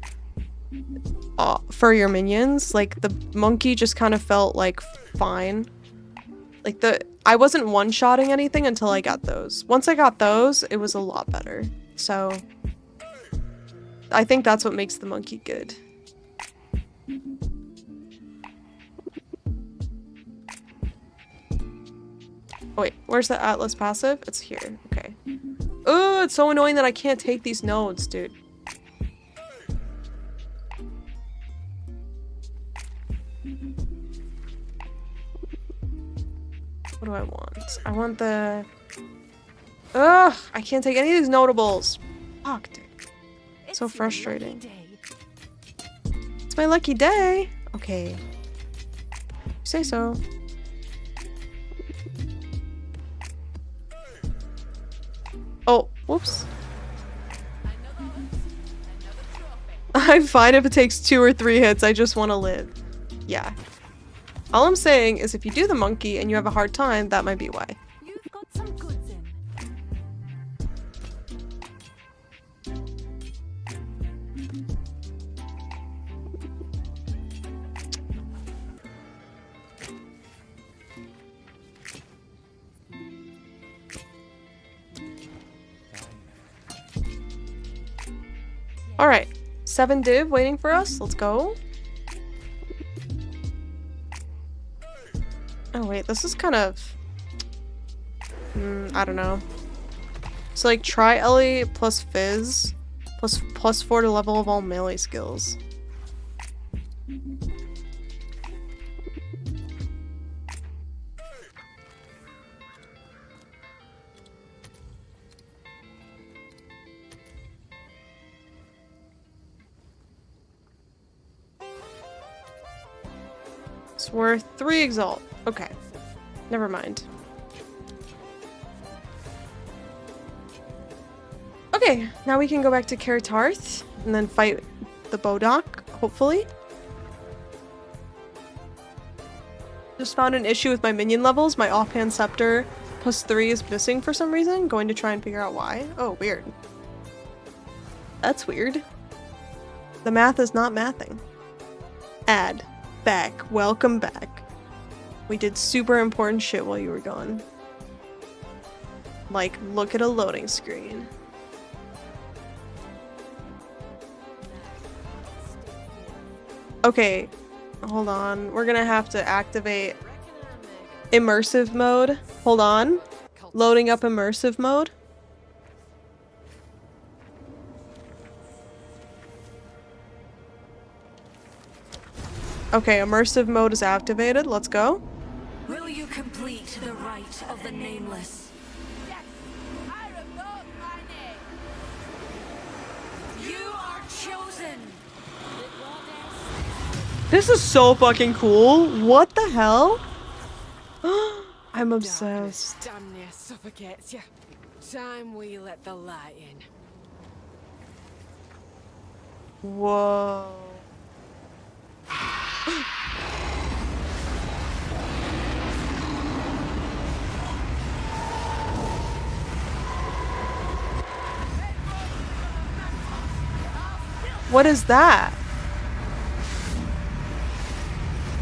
for your minions, like, the monkey just kind of felt, like, fine. Like, I wasn't one-shotting anything until I got those. Once I got those, it was a lot better. So, I think that's what makes the monkey good. Oh wait, where's the Atlas passive? It's here, okay. Oh, it's so annoying that I can't take these nodes, dude. What do I want? I want the... Ugh! I can't take any of these notables. Fuck, dude. So frustrating. It's my lucky day! Okay. You say so. Oh, whoops. I'm fine if it takes 2 or 3 hits, I just want to live. Yeah. All I'm saying is if you do the monkey and you have a hard time, that might be why. You've got some goods in. Alright. 7 div waiting for us. Let's go. Oh wait, this is kind of... I don't know. So like try Ellie plus Fizz plus 4 to level of all melee skills. It's worth 3 exalt. Okay. Never mind. Okay, now we can go back to Karatarth and then fight the Bodok, hopefully. Just found an issue with my minion levels. My offhand scepter plus 3 is missing for some reason. Going to try and figure out why. Oh, weird. That's weird. The math is not mathing. Add. Back. Welcome back. We did super important shit while you were gone. Like, look at a loading screen. Okay, hold on. We're gonna have to activate immersive mode. Hold on. Loading up immersive mode. Okay, immersive mode is activated. Let's go. Will you complete the rite of the nameless? Yes, I revoke my name. You are chosen. This is so fucking cool. What the hell? I'm obsessed. Damn near suffocates you. Time we let the light in. Whoa. What is that?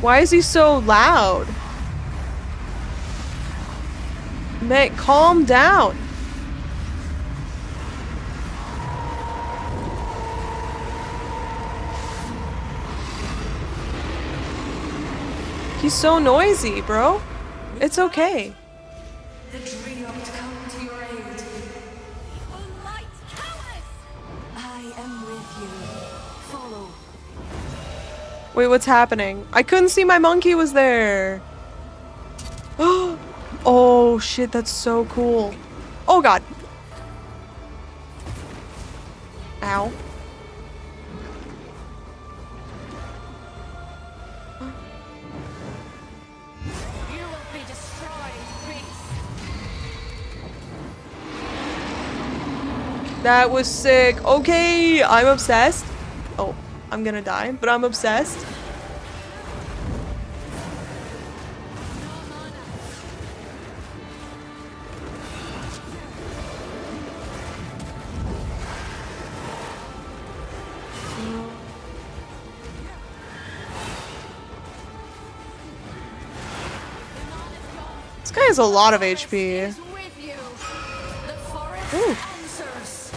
Why is he so loud? Mate, calm down. He's so noisy, bro. It's okay. The Dreopt come to your aid. Unlight cowards! I Wait, what's happening? I couldn't see my monkey was there. Oh shit, that's so cool. Oh god. Ow. You will be destroyed, beast. That was sick. Okay, I'm obsessed. Oh, I'm gonna die, but I'm obsessed. This guy has a lot of HP. Is with you. The forest Ooh. answers.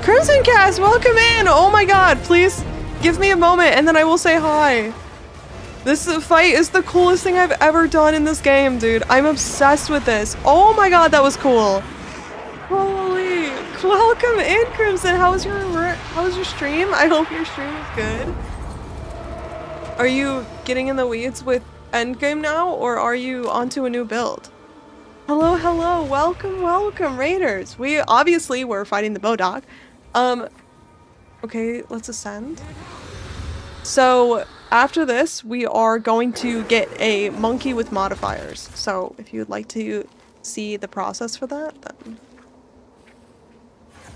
Crimson Cast, welcome in! Oh my god, please give me a moment and then I will say hi. This fight is the coolest thing I've ever done in this game, dude. I'm obsessed with this. Oh my god, that was cool. Holy, welcome in, Crimson. How was your stream? I hope your stream is good. Are you getting in the weeds with endgame now, or are you onto a new build? Hello, hello, welcome, welcome, raiders. We obviously were fighting the Bodok. Okay, let's ascend. So after this, we are going to get a monkey with modifiers. So if you'd like to see the process for that, then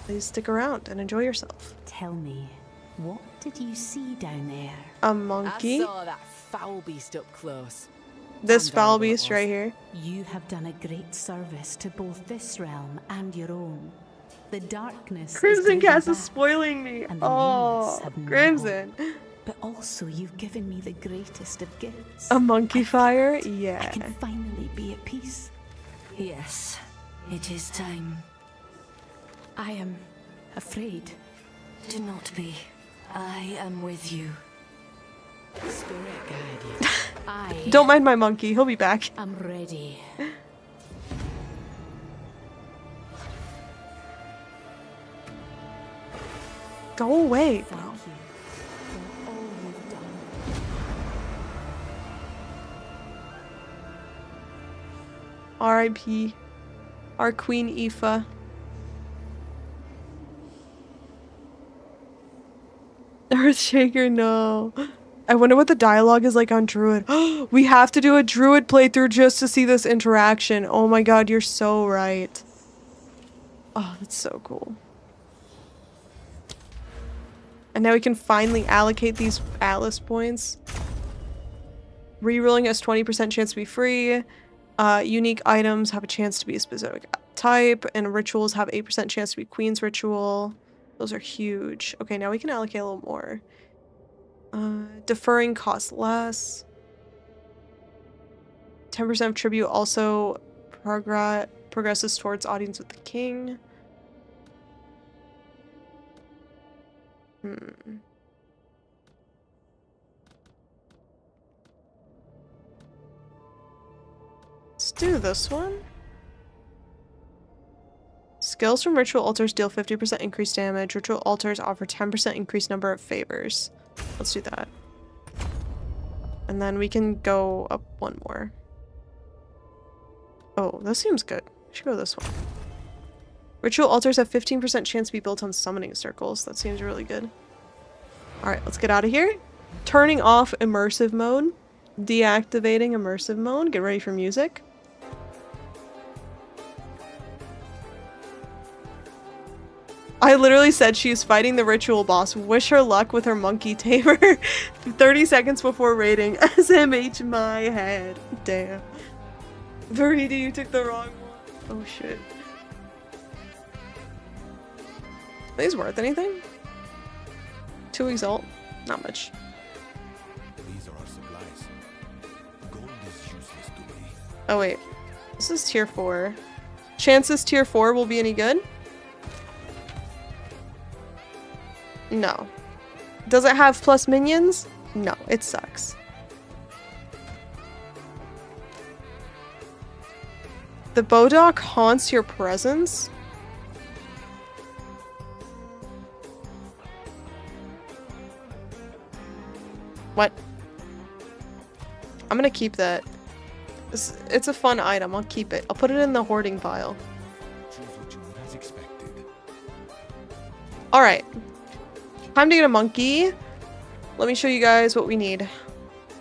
please stick around and enjoy yourself. Tell me, what did you see down there? A monkey. I saw that foul beast up close. This And foul terrible it beast was. right here. You have done a great service to both this realm and your own. The darkness Crimson is Cast driven is back, spoiling me. and the Oh, nameless have no Crimson. hope. But also you've given me the greatest of gifts. A monkey fire? I Yeah. can finally be at peace. Yes, it is time. I am afraid. Do not be. I am with you. Spirit guide you. I Don't mind my monkey, he'll be back. am ready. Go away, bro. Thank you for all you've done. R.I.P. Our Queen Aoife. Earthshaker, no. I wonder what the dialogue is like on Druid. We have to do a Druid playthrough just to see this interaction. Oh my god, you're so right. Oh, that's so cool. And now we can finally allocate these Atlas points. Rerolling has 20% chance to be free. Unique items have a chance to be a specific type. And rituals have 8% chance to be Queen's Ritual. Those are huge. Okay, now we can allocate a little more. Deferring costs less. 10% of tribute also progresses towards audience with the king. Let's do this one. Skills from ritual altars deal 50% increased damage. Ritual altars offer 10% increased number of favors. Let's do that. And then we can go up one more. Oh, this seems good. We should go this one. Ritual altars have 15% chance to be built on summoning circles. That seems really good. Alright, let's get out of here. Turning off immersive mode. Deactivating immersive mode. Get ready for music. I literally said she's fighting the ritual boss. Wish her luck with her monkey tamer. 30 seconds before raiding. SMH my head. Damn. Verita, you took the wrong one. Oh shit. Are these worth anything? 2 exalt? Not much. These are our supplies. Gold is useless to me. Oh wait. This is tier 4. Chances tier 4 will be any good? No. Does it have plus minions? No, it sucks. The Bodok haunts your presence? What? I'm gonna keep that. It's a fun item. I'll keep it. I'll put it in the hoarding pile. Alright. Time to get a monkey. Let me show you guys what we need.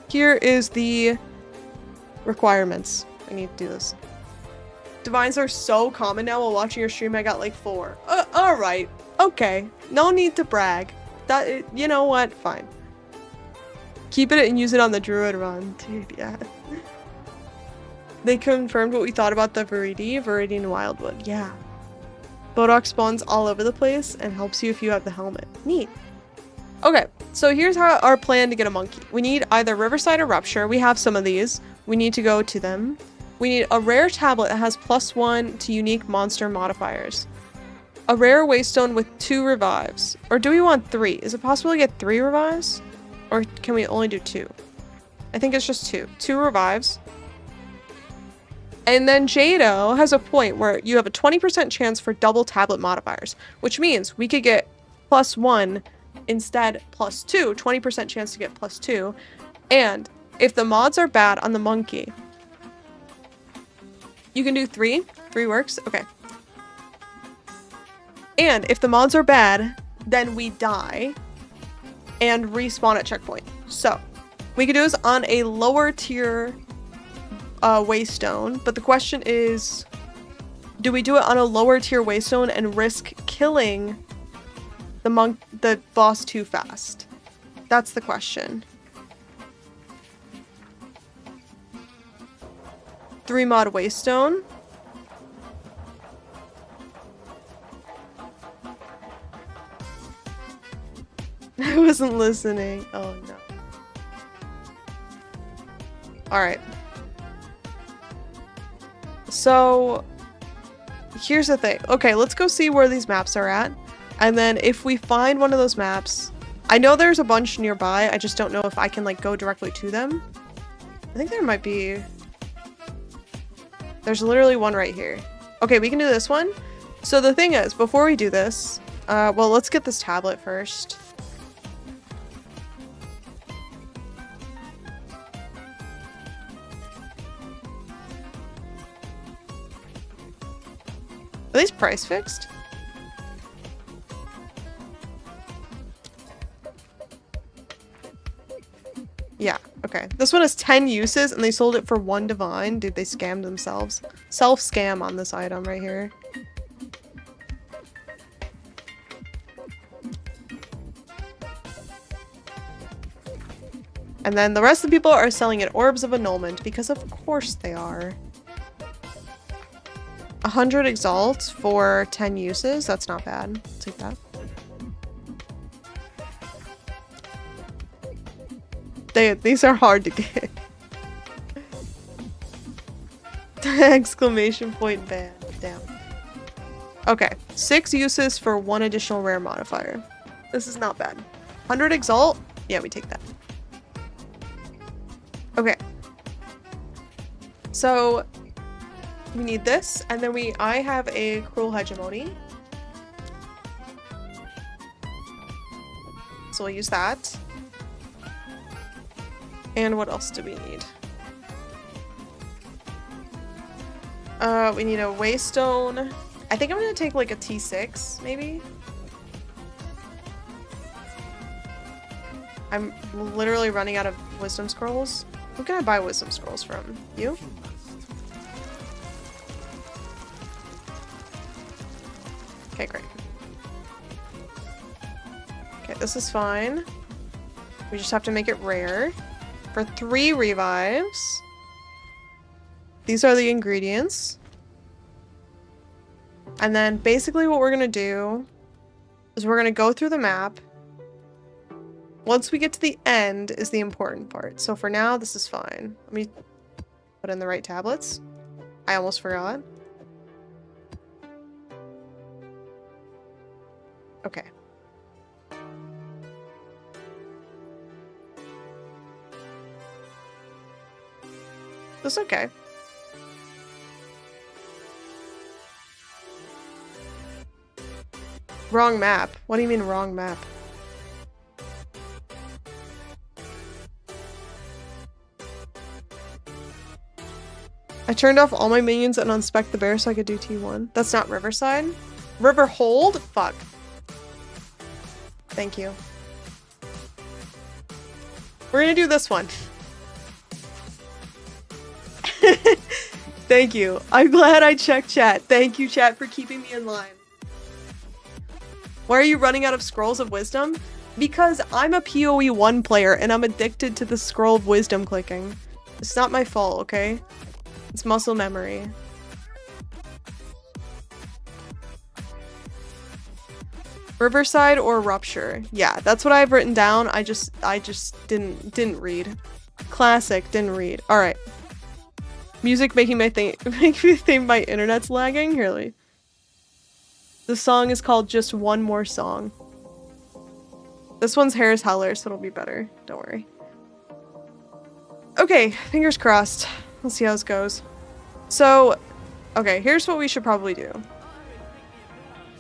Here is the requirements. I need to do this. Divines are so common now. While watching your stream, I got like 4. Alright. Okay. No need to brag. You know what? Fine. Keep it and use it on the druid run. Dude, yeah. They confirmed what we thought about the Viridian Wildwood. Yeah. Bodok spawns all over the place and helps you if you have the helmet. Neat. Okay, so here's our plan to get a monkey. We need either Riverside or Rupture. We have some of these. We need to go to them. We need a rare tablet that has +1 to unique monster modifiers. A rare waystone with 2 revives. Or do we want 3? Is it possible to get 3 revives? Or can we only do 2? I think it's just 2. 2 revives. And then Jado has a point where you have a 20% chance for double tablet modifiers, which means we could get +1 instead +2, 20% chance to get +2. And if the mods are bad on the monkey, you can do 3. 3 works. Okay. And if the mods are bad, then we die and respawn at checkpoint. So we could do this on a lower tier waystone, but the question is, do we do it on a lower tier waystone and risk killing the boss too fast? That's the question. 3 mod waystone. I wasn't listening. Oh no. Alright. So, here's the thing. Okay, let's go see where these maps are at. And then if we find one of those maps, I know there's a bunch nearby. I just don't know if I can like go directly to them. I think there might be. There's literally one right here. Okay, we can do this one. So the thing is, before we do this, well, let's get this tablet first. Are these price fixed? Yeah, okay. This one has 10 uses and they sold it for 1 divine. Dude, they scammed themselves. Self-scam on this item right here. And then the rest of the people are selling it Orbs of Annulment because of course they are. 100 exalts for 10 uses. That's not bad. I'll take that. These are hard to get. Exclamation point ban. Damn. Okay. 6 uses for 1 additional rare modifier. This is not bad. 100 exalt? Yeah, we take that. Okay. So we need this, and then I have a Cruel Hegemony. So we'll use that. And what else do we need? We need a Waystone. I think I'm gonna take like a T6, maybe? I'm literally running out of Wisdom Scrolls. Who can I buy Wisdom Scrolls from? You? Okay, great. Okay, this is fine. We just have to make it rare. For 3 revives. These are the ingredients. And then basically what we're gonna do is we're gonna go through the map. Once we get to the end is the important part. So for now, this is fine. Let me put in the right tablets. I almost forgot. Okay. That's okay. Wrong map. What do you mean wrong map? I turned off all my minions and unspec'd the bear so I could do T1. That's not Riverside. River Hold? Fuck. Thank you. We're gonna do this one. Thank you. I'm glad I checked chat. Thank you, chat, for keeping me in line. Why are you running out of Scrolls of Wisdom? Because I'm a PoE 1 player and I'm addicted to the Scroll of Wisdom clicking. It's not my fault, okay? It's muscle memory. Riverside or Rupture. Yeah, that's what I've written down. I just didn't read. Classic, didn't read. Alright. Music making me think my internet's lagging. Here, the song is called Just One More Song. This one's Harris Heller, so it'll be better. Don't worry. Okay, fingers crossed. Let's see how this goes. So, okay, here's what we should probably do.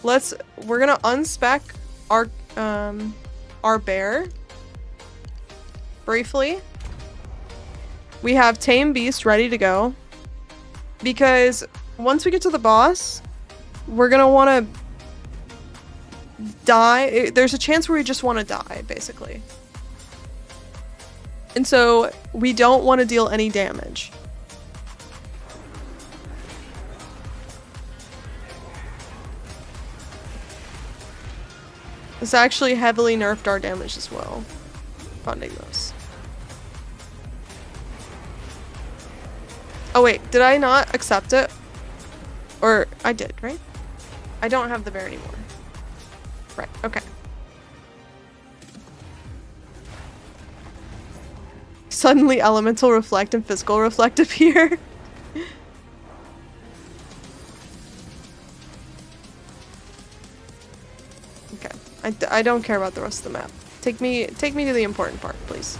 We're gonna unspec our bear. Briefly. We have Tame Beast ready to go. Because once we get to the boss, we're gonna wanna die. There's a chance where we just wanna die, basically. And so, we don't want to deal any damage. This actually heavily nerfed our damage as well. Funding this. Oh wait, did I not accept it? Or, I did, right? I don't have the bear anymore. Right, okay. Suddenly elemental reflect and physical reflect appear. Okay. I don't care about the rest of the map. Take me to the important part, please.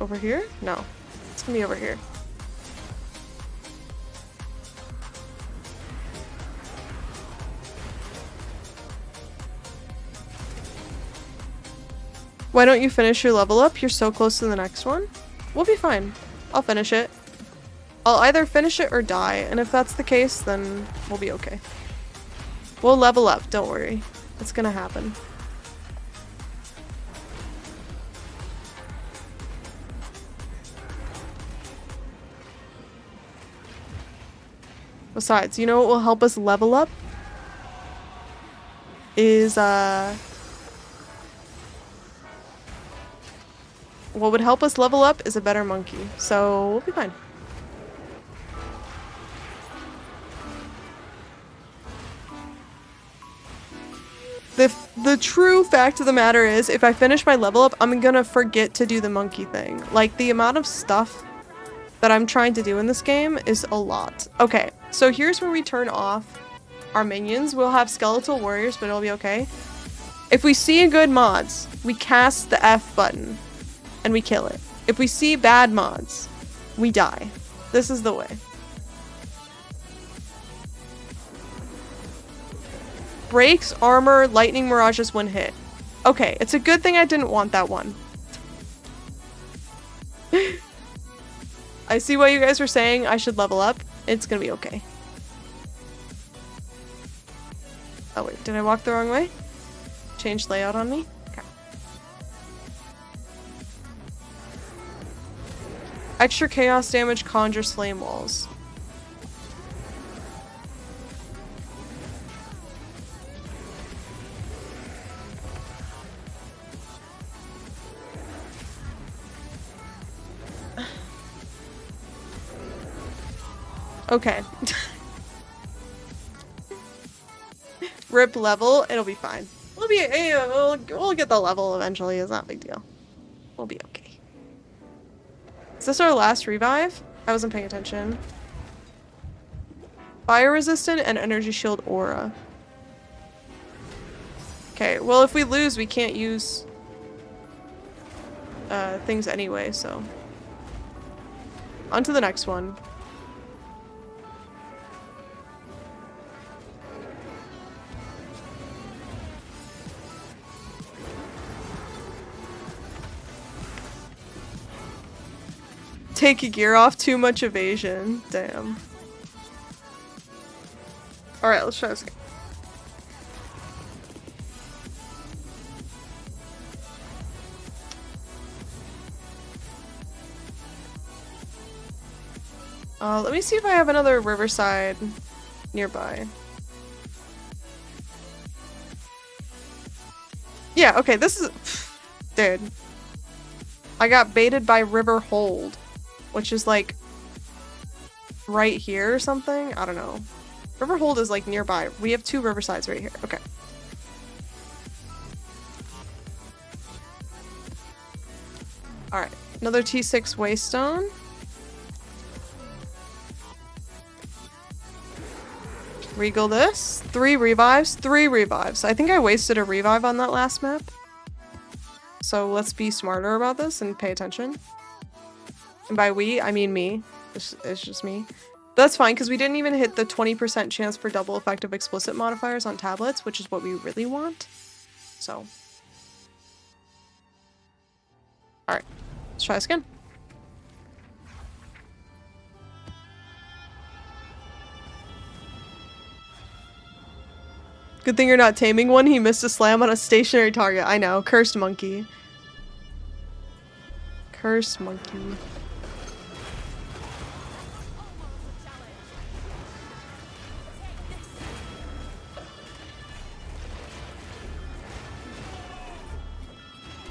Over here? No. It's gonna be over here. Why don't you finish your level up? You're so close to the next one. We'll be fine. I'll finish it. I'll either finish it or die, and if that's the case, then we'll be okay. We'll level up, don't worry. It's gonna happen. Besides, you know what will help us level up? Is, what would help us level up is a better monkey, so we'll be fine. The true fact of the matter is, if I finish my level up, I'm gonna forget to do the monkey thing. Like, the amount of stuff that I'm trying to do in this game is a lot. Okay, so here's where we turn off our minions. We'll have skeletal warriors, but it'll be okay. If we see good mods, we cast the F button. And we kill it. If we see bad mods, we die. This is the way. Breaks, armor, lightning mirages when hit. Okay, it's a good thing I didn't want that one. I see what you guys were saying. I should level up. It's gonna be okay. Oh wait, did I walk the wrong way? Change layout on me? Extra chaos damage conjures flame walls. Okay. Rip level, it'll be fine. We'll get the level eventually, it's not a big deal. We'll be okay. Is this our last revive? I wasn't paying attention. Fire resistant and energy shield aura. Okay, well if we lose we can't use things anyway, so. On to the next one. Take a gear off, too much evasion. Damn. Alright, let's try this again. Let me see if I have another riverside nearby. Yeah, okay, this is... Dude. I got baited by River Hold, which is like right here or something? I don't know. River Hold is like nearby. We have 2 riversides right here. Okay. Alright, another T6 Waystone. Regal this. 3 revives. 3 revives. I think I wasted a revive on that last map. So let's be smarter about this and pay attention. And by we, I mean me. It's just me. But that's fine, because we didn't even hit the 20% chance for double effective explicit modifiers on tablets, which is what we really want. So. Alright. Let's try this again. Good thing you're not taming one. He missed a slam on a stationary target. I know. Cursed monkey. Cursed monkey.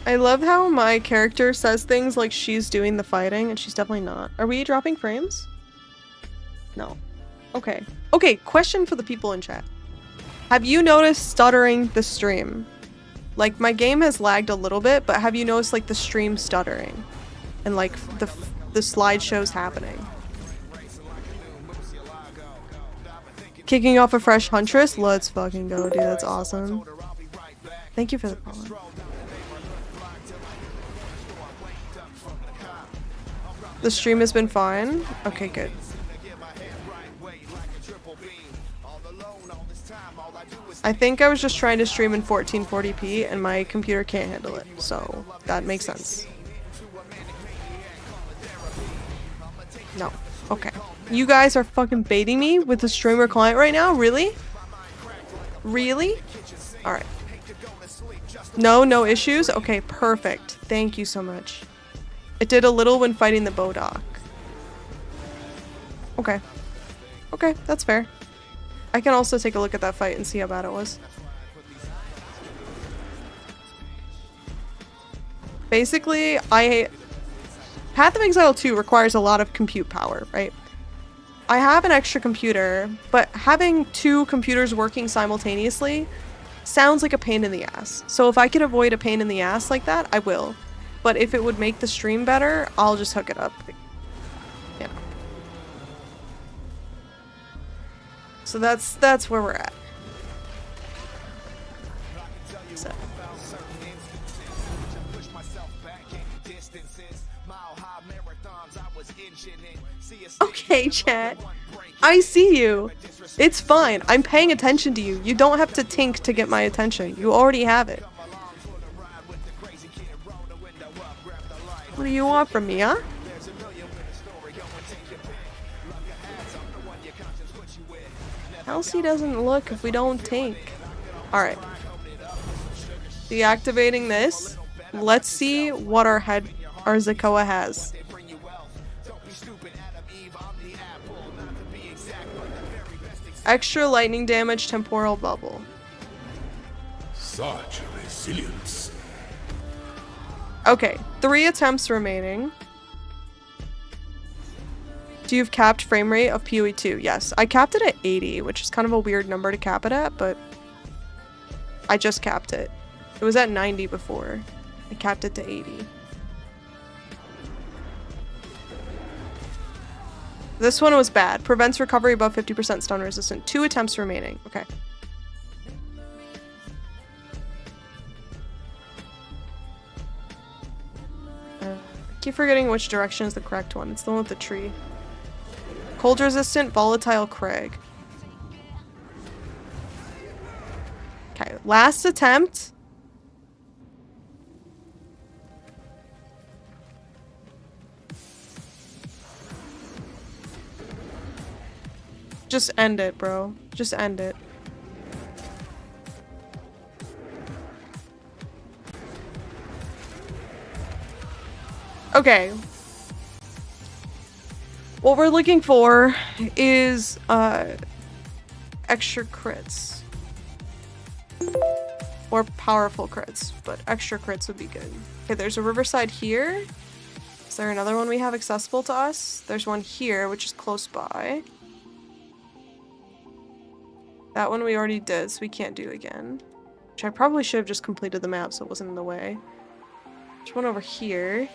I love how my character says things like she's doing the fighting, and she's definitely not. Are we dropping frames? No. Okay. Okay, question for the people in chat. Have you noticed stuttering the stream? Like, my game has lagged a little bit, but have you noticed, like, the stream stuttering? And, like, the slideshows happening? Kicking off a fresh Huntress? Let's fucking go, dude. That's awesome. Thank you for the follow. The stream has been fine? Okay, good. I think I was just trying to stream in 1440p and my computer can't handle it, so that makes sense. No. Okay. You guys are fucking baiting me with the streamer client right now? Really? Really? Alright. No issues? Okay, perfect. Thank you so much. It did a little when fighting the Bodok. Okay. Okay, that's fair. I can also take a look at that fight and see how bad it was. Basically, Path of Exile 2 requires a lot of compute power, right? I have an extra computer, but having 2 computers working simultaneously sounds like a pain in the ass. So if I could avoid a pain in the ass like that, I will. But if it would make the stream better, I'll just hook it up. Yeah. So that's where we're at. So. Okay, chat. I see you. It's fine. I'm paying attention to you. You don't have to tink to get my attention. You already have it. What do you want from me, huh? Elsie doesn't look if we don't tink. Alright. Deactivating this. Let's see what our Zakoa has. Extra lightning damage, temporal bubble. Such resilience. Okay, 3 attempts remaining. Do you have capped frame rate of PoE 2? Yes, I capped it at 80, which is kind of a weird number to cap it at, but I just capped it. It was at 90 before. I capped it to 80. This one was bad. Prevents recovery above 50% stun resistant. 2 attempts remaining. Okay. I keep forgetting which direction is the correct one. It's the one with the tree. Cold resistant, volatile Craig. Okay, last attempt. Just end it, bro. Just end it. Okay. What we're looking for is extra crits. Or powerful crits, but extra crits would be good. Okay, there's a riverside here. Is there another one we have accessible to us? There's one here, which is close by. That one we already did, so we can't do again. Which I probably should have just completed the map so it wasn't in the way. There's one over here.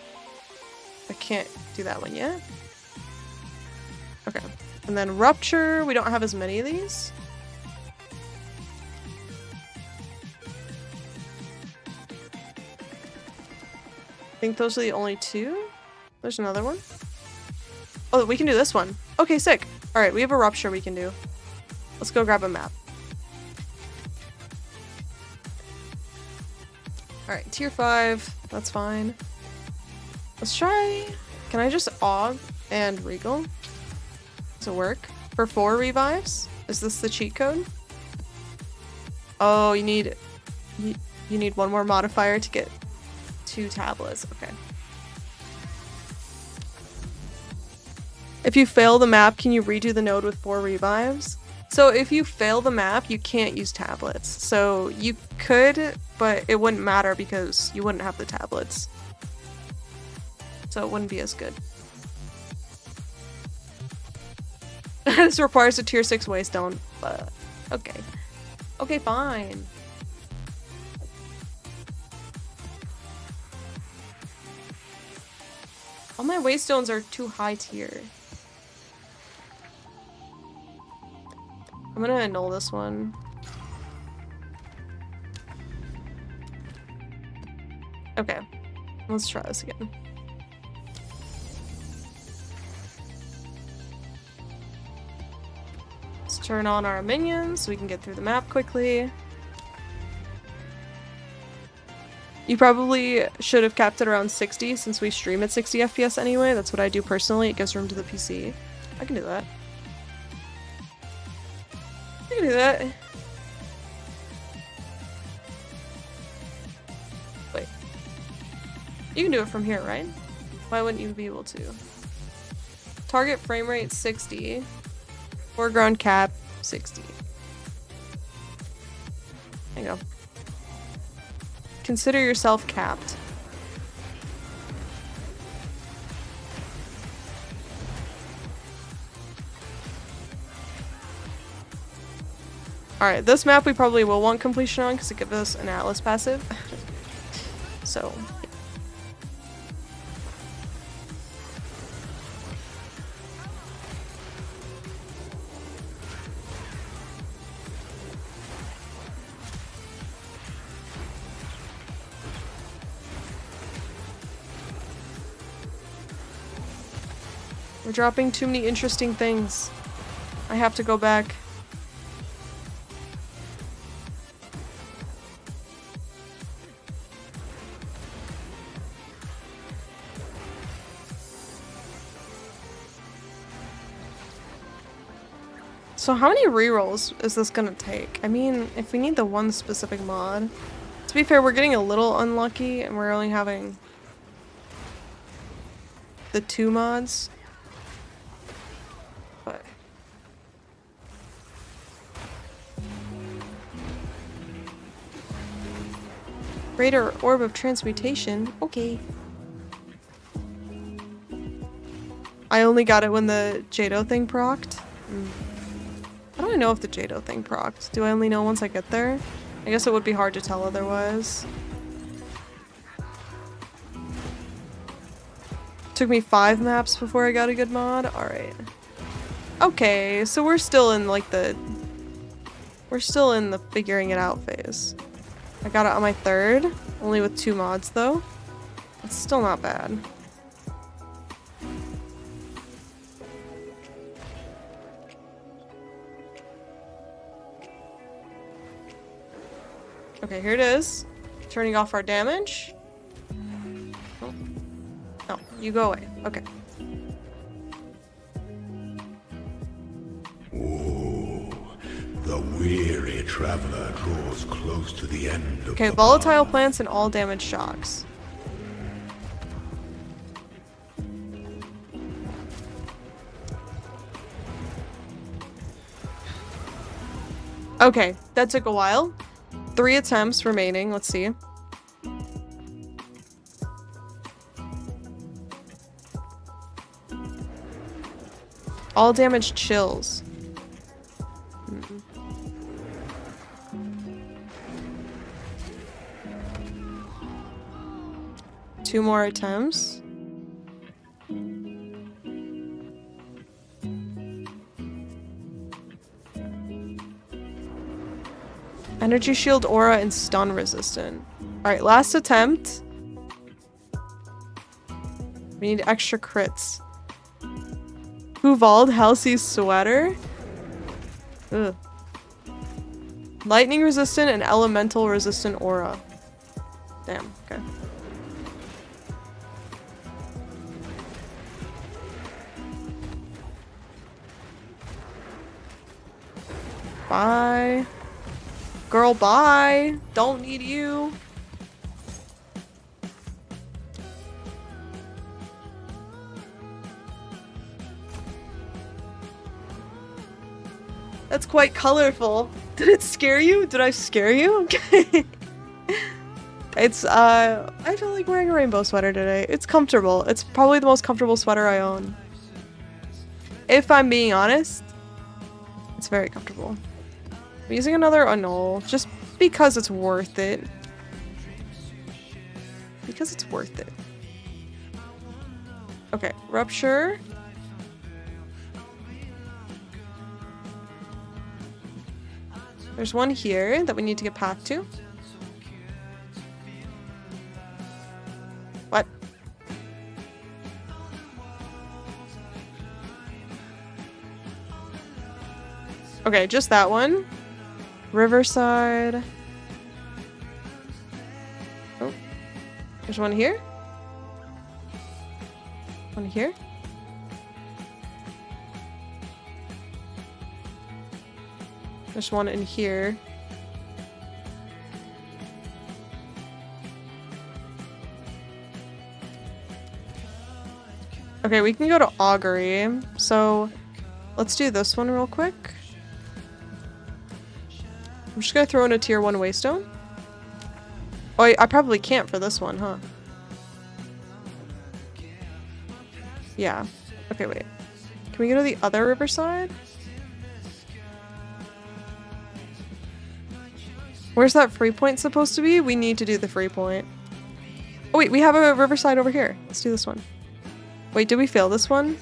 I can't do that one yet. Okay. And then Rupture, we don't have as many of these. I think those are the only two. There's another one. Oh, we can do this one. Okay, sick. Alright, we have a Rupture we can do. Let's go grab a map. Alright, tier 5. That's fine. Let's try... Can I just AUG and Regal? Does it work? For 4 revives? Is this the cheat code? Oh, you need one more modifier to get 2 tablets. Okay. If you fail the map, can you redo the node with 4 revives? So if you fail the map, you can't use tablets. So you could, but it wouldn't matter because you wouldn't have the tablets. So it wouldn't be as good. This requires a tier 6 waystone, but okay. Okay, fine. All my waystones are too high tier. I'm gonna annul this one. Okay, let's try this again. Let's turn on our minions so we can get through the map quickly. You probably should have kept it around 60 since we stream at 60 FPS anyway. That's what I do personally. It gives room to the PC. I can do that. I can do that. Wait. You can do it from here, right? Why wouldn't you be able to? Target frame rate 60. Foreground cap 60. There you go. Consider yourself capped. Alright, this map we probably will want completion on because it gives us an Atlas passive. So, we're dropping too many interesting things. I have to go back. So how many rerolls is this gonna take? I mean, if we need the one specific mod. To be fair, we're getting a little unlucky and we're only having the 2 mods. But Greater Orb of Transmutation. Okay. I only got it when the Jado thing procced. How do I know if the Jado thing procced? Do I only know once I get there? I guess it would be hard to tell otherwise. Took me 5 maps before I got a good mod? Alright. Okay, so we're still in like the... We're still in the figuring it out phase. I got it on my 3rd, only with 2 mods though. It's still not bad. Okay, here it is. Turning off our damage. Oh. No, you go away. Okay. Oh, The weary traveler draws close to the end of Okay, the volatile path. plants and all damage shocks. Okay, that took a while. 3 attempts remaining, let's see. All damage chills. Mm-mm. 2 more attempts. Energy shield, aura, and stun resistant. Alright, last attempt. We need extra crits. Huvald, Halsey's sweater. Ugh. Lightning resistant and elemental resistant aura. Damn, okay. Bye. Girl, bye. Don't need you. That's quite colorful. Did it scare you? Did I scare you? Okay. It's, I feel like wearing a rainbow sweater today. It's comfortable. It's probably the most comfortable sweater I own. If I'm being honest, it's very comfortable. I'm using another annul just because it's worth it. Because it's worth it. Okay, rupture. There's one here that we need to get path to. What? Okay, just that one. Riverside. Oh. There's one here. One here. There's one in here. Okay, we can go to Augury. So, let's do this one real quick. I'm just gonna throw in a tier 1 waystone. Oh, I probably can't for this one, huh? Yeah. Okay, wait. Can we go to the other riverside? Where's that free point supposed to be? We need to do the free point. Oh wait, we have a riverside over here. Let's do this one. Wait, did we fail this one?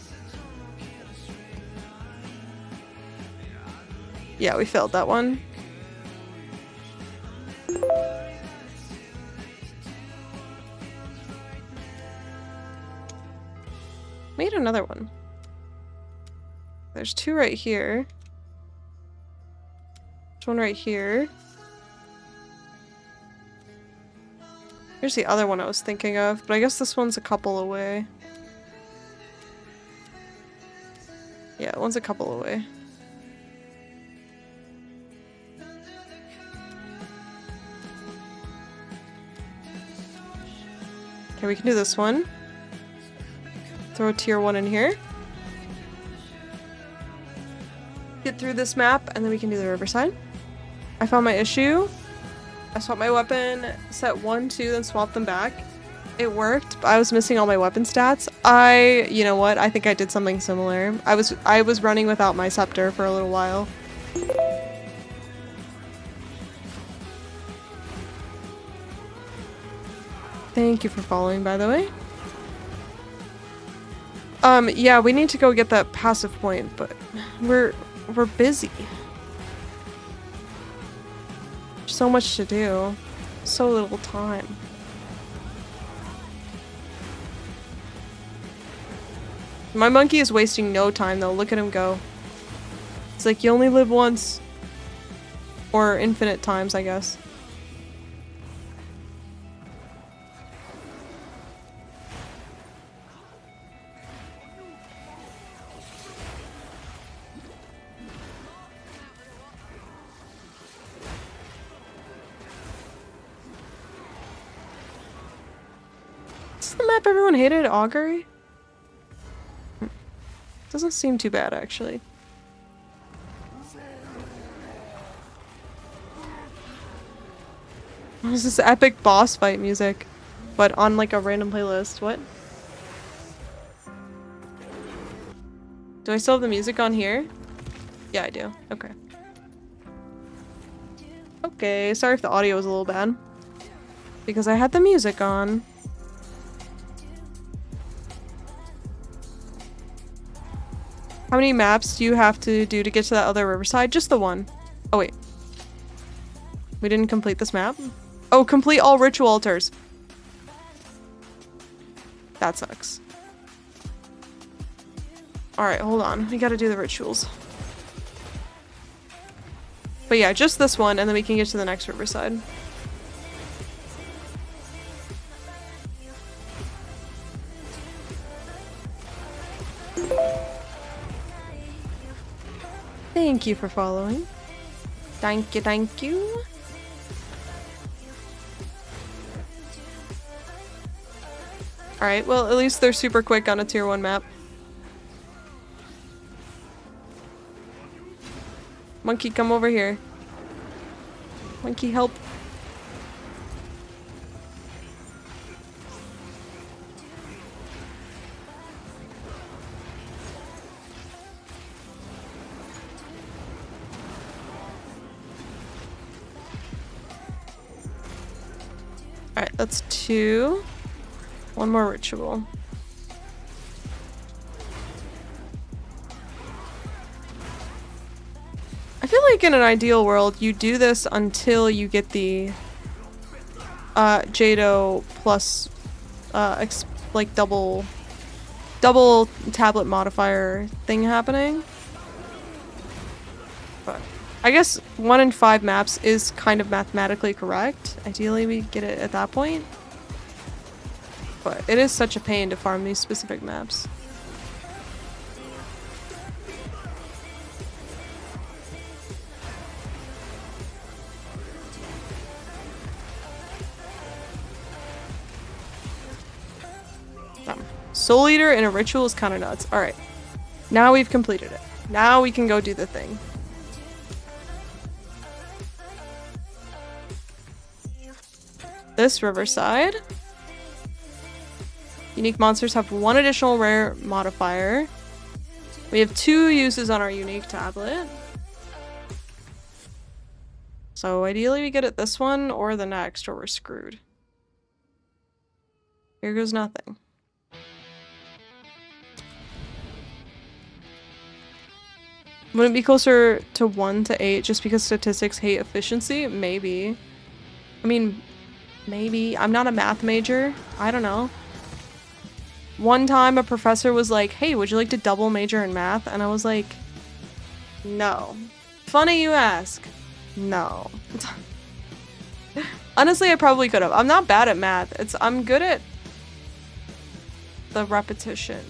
Yeah, we failed that one. Made another one. There's 2 right here. There's one right here. Here's the other one I was thinking of, but I guess this one's a couple away. Yeah, one's a couple away. Okay, we can do this one. Throw a tier 1 in here. Get through this map, and then we can do the riverside. I found my issue. I swapped my weapon, set 1, 2, then swapped them back. It worked, but I was missing all my weapon stats. You know what? I think I did something similar. I was running without my scepter for a little while. Thank you for following, by the way. Yeah, we need to go get that passive point, but we're busy. So much to do. So little time. My monkey is wasting no time though. Look at him go. It's like you only live once. Or infinite times, I guess. the map everyone hated? Augury? Doesn't seem too bad, actually. This is epic boss fight music, but on like a random playlist. What? Do I still have the music on here? Yeah, I do. Okay. Okay, sorry if the audio was a little bad. Because I had the music on. How many maps do you have to do to get to that other riverside? Just the one. Oh, wait. We didn't complete this map? Oh, complete all ritual altars. That sucks. Alright, hold on. We gotta do the rituals. But yeah, just this one, and then we can get to the next riverside. Thank you for following. Thank you, thank you. Alright, well, at least they're super quick on a tier 1 map. Monkey, come over here. Monkey, help. Alright, that's 2. One more ritual. I feel like in an ideal world, you do this until you get the Jado plus like double tablet modifier thing happening. But I guess 1 in 5 maps is kind of mathematically correct. Ideally, we get it at that point. But it is such a pain to farm these specific maps. Soul Eater in a ritual is kind of nuts. Alright. Now we've completed it. Now we can go do the thing. This riverside. Unique monsters have 1 additional rare modifier. We have 2 uses on our unique tablet. So ideally we get it this one or the next or we're screwed. Here goes nothing. Wouldn't it be closer to 1 to 8 just because statistics hate efficiency? Maybe. I mean, maybe. I'm not a math major. I don't know. One time a professor was like, hey, would you like to double major in math? And I was like, no. Funny you ask. No. Honestly, I probably could have. I'm not bad at math. I'm good at the repetition.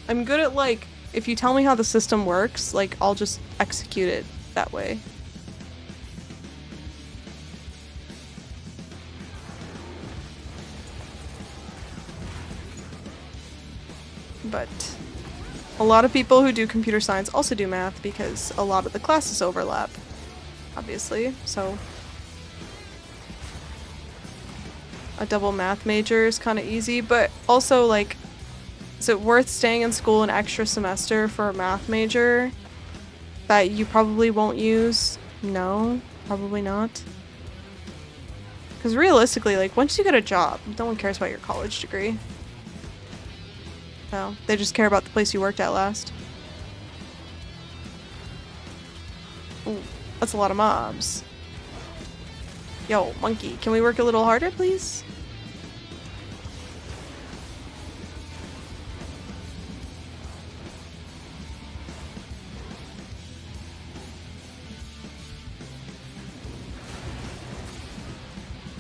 I'm good at, like, if you tell me how the system works, like, I'll just execute it that way. But a lot of people who do computer science also do math because a lot of the classes overlap, obviously, so a double math major is kind of easy, but also, like, is it worth staying in school an extra semester for a math major that you probably won't use? No, probably not. Because realistically, like, once you get a job, no one cares about your college degree. No, they just care about the place you worked at last. Ooh, that's a lot of mobs. Yo, monkey, can we work a little harder, please?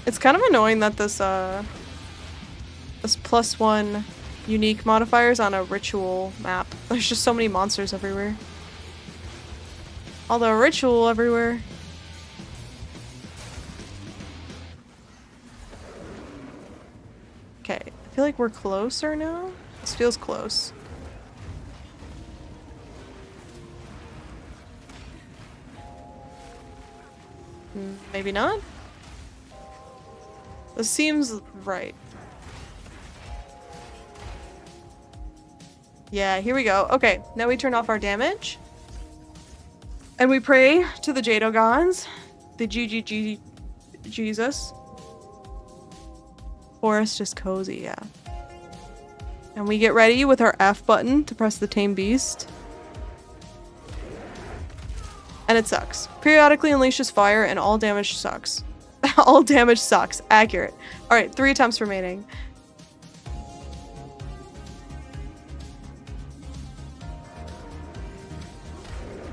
It's kind of annoying that this +1 unique modifiers on a ritual map. There's just so many monsters everywhere. Although ritual everywhere. like we're closer now. This feels close. Maybe not? This seems right. Yeah, here we go. Okay, now we turn off our damage. And we pray to the Jado gods. The GGG Jesus. Forest is cozy, yeah. And we get ready with our F button to press the Tame Beast. And it sucks. Periodically unleashes fire and all damage sucks. All damage sucks. Accurate. Alright, 3 attempts remaining.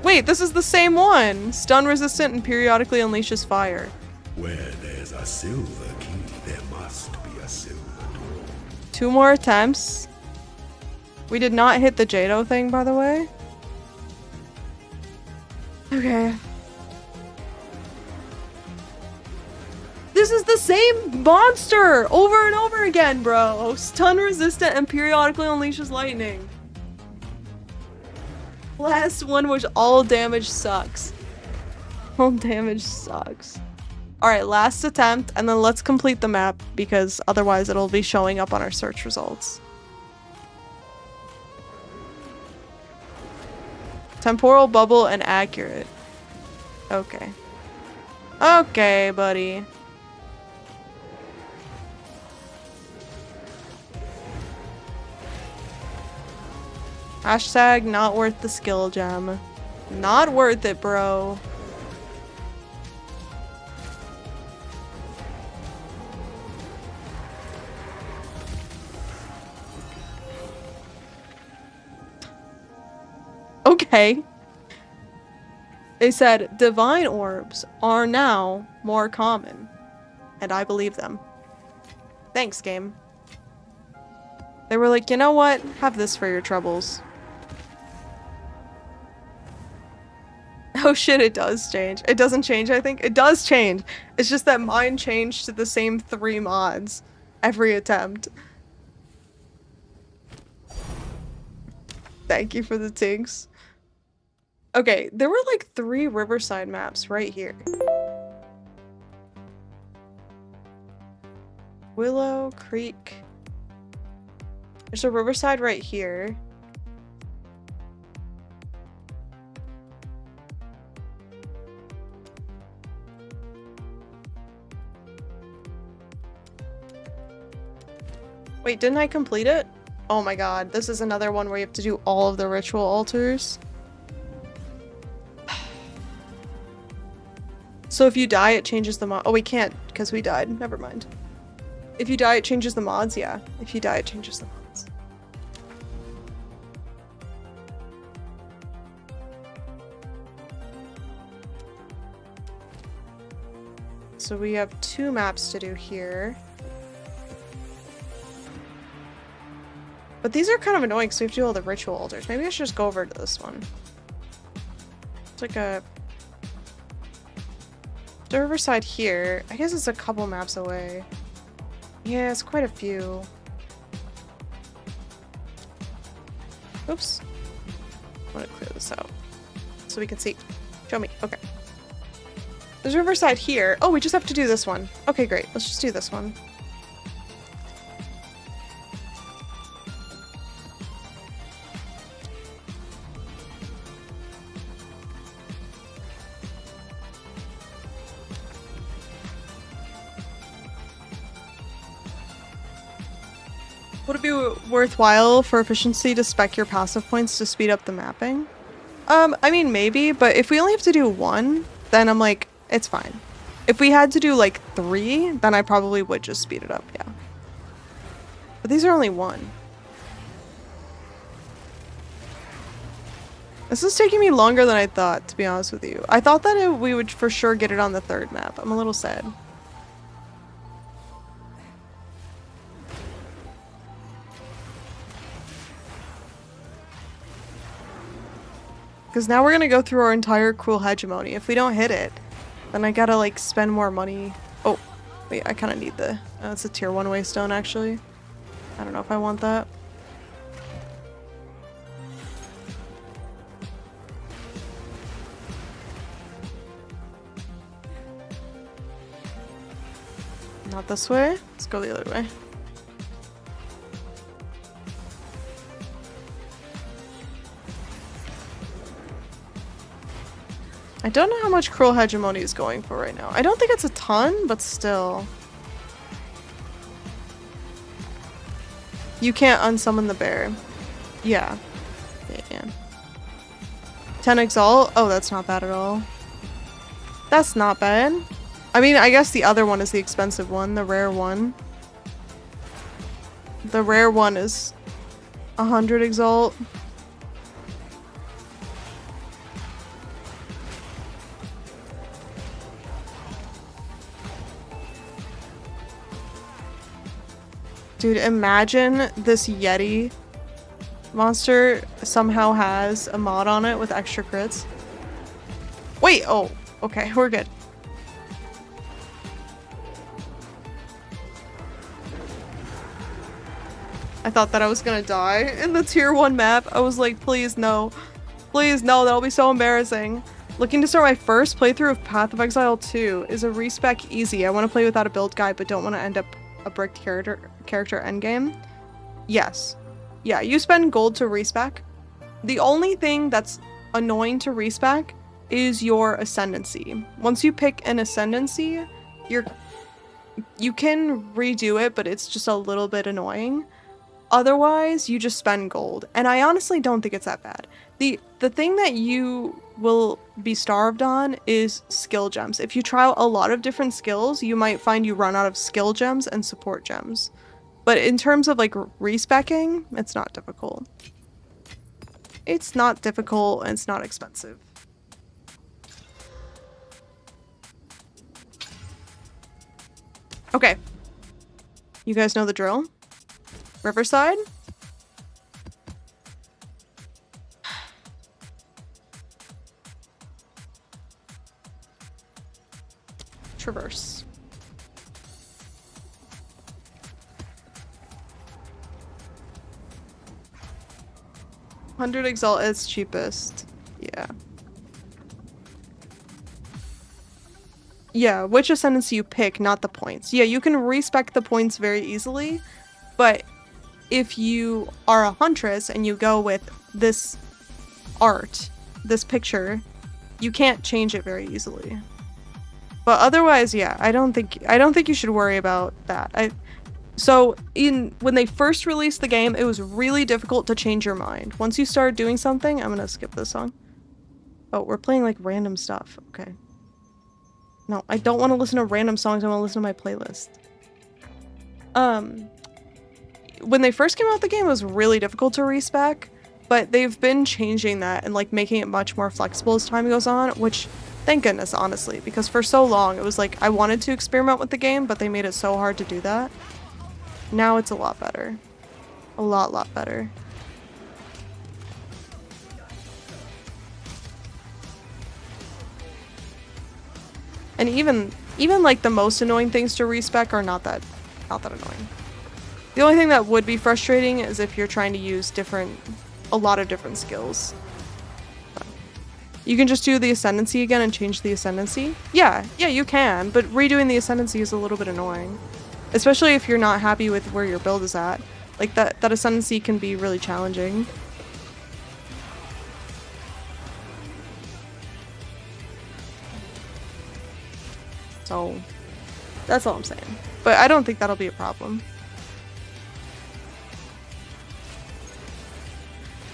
Wait, this is the same one! Stun resistant and periodically unleashes fire. Where there's a silver key, there must be a silver door. 2 more attempts. We did not hit the Jado thing, by the way. Okay. This is the same monster over and over again, bro. Stun resistant and periodically unleashes lightning. Last one was all damage sucks. All damage sucks. Alright, last attempt, and then let's complete the map because otherwise it'll be showing up on our search results. Temporal bubble and accurate. Okay. Okay, buddy. Hashtag not worth the skill gem. Not worth it, bro. Okay. They said divine orbs are now more common. And I believe them. Thanks, game. They were like, you know what? Have this for your troubles. Oh shit, it does change. It doesn't change, I think. It does change. It's just that mine changed to the same 3 mods every attempt. Thank you for the tinks. Okay, there were like 3 Riverside maps right here. Willow Creek. There's a Riverside right here. Wait, didn't I complete it? Oh my god, this is another one where you have to do all of the ritual altars. So if you die, it changes the mod. Oh, we can't because we died. Never mind. If you die, it changes the mods. Yeah. If you die, it changes the mods. So we have 2 maps to do here. But these are kind of annoying because we have to do all the ritual altars. Maybe I should just go over to this one. It's like a... The Riverside here. I guess it's a couple maps away. Yeah, it's quite a few. Oops. I want to clear this out so we can see. Show me. Okay. There's Riverside here. Oh, we just have to do this one. Okay, great. Let's just do this one. Would it be worthwhile for efficiency to spec your passive points to speed up the mapping? I mean, maybe, but if we only have to do 1, then I'm like, it's fine. If we had to do like 3, then I probably would just speed it up, yeah. But these are only 1. This is taking me longer than I thought, to be honest with you. I thought that we would for sure get it on the 3rd map. I'm a little sad. Because now we're gonna go through our entire Cruel Hegemony. If we don't hit it, then I gotta like spend more money. Oh, wait, I kind of need the... it's a tier 1 waystone actually. I don't know if I want that. Not this way. Let's go the other way. I don't know how much Cruel Hegemony is going for right now. I don't think it's a ton, but still. You can't unsummon the bear. Yeah. Yeah, you can. 10 Exalt? Oh, that's not bad at all. That's not bad. I mean, I guess the other one is the expensive one, the rare one. The rare one is 100 Exalt. Dude, imagine this Yeti monster somehow has a mod on it with extra crits. Wait, oh, okay, we're good. I thought that I was gonna die in the tier 1 map. I was like, please no. Please no, that'll be so embarrassing. Looking to start my first playthrough of Path of Exile 2. Is a respec easy? I want to play without a build guide but don't want to end up a bricked character endgame. Yes. Yeah, you spend gold to respec. The only thing that's annoying to respec is your ascendancy. Once you pick an ascendancy, you can redo it, but it's just a little bit annoying. Otherwise, you just spend gold. And I honestly don't think it's that bad. The thing that you will be starved on is skill gems. If you try out a lot of different skills, you might find you run out of skill gems and support gems. But in terms of like respecking, it's not difficult. It's not difficult and it's not expensive. Okay. You guys know the drill? Riverside? Traverse. $100 Exalt is cheapest. Yeah. Yeah, which ascendancy you pick, not the points. Yeah, you can respec the points very easily, but if you are a huntress and you go with this art, this picture, you can't change it very easily. But otherwise, yeah, I don't think you should worry about that. So when they first released the game, it was really difficult to change your mind. Once you started doing something, I'm gonna skip this song. Oh, we're playing like random stuff. Okay. No, I don't want to listen to random songs. I want to listen to my playlist. When they first came out the game, it was really difficult to respec, but they've been changing that and like making it much more flexible as time goes on, which thank goodness, honestly, because for so long it was like I wanted to experiment with the game, but they made it so hard to do that. Now it's a lot better. A lot better. And even like the most annoying things to respec are not that annoying. The only thing that would be frustrating is if you're trying to use a lot of different skills. But you can just do the ascendancy again and change the ascendancy. Yeah, you can, but redoing the ascendancy is a little bit annoying. Especially if you're not happy with where your build is at. Like that ascendancy can be really challenging. So that's all I'm saying. But I don't think that'll be a problem.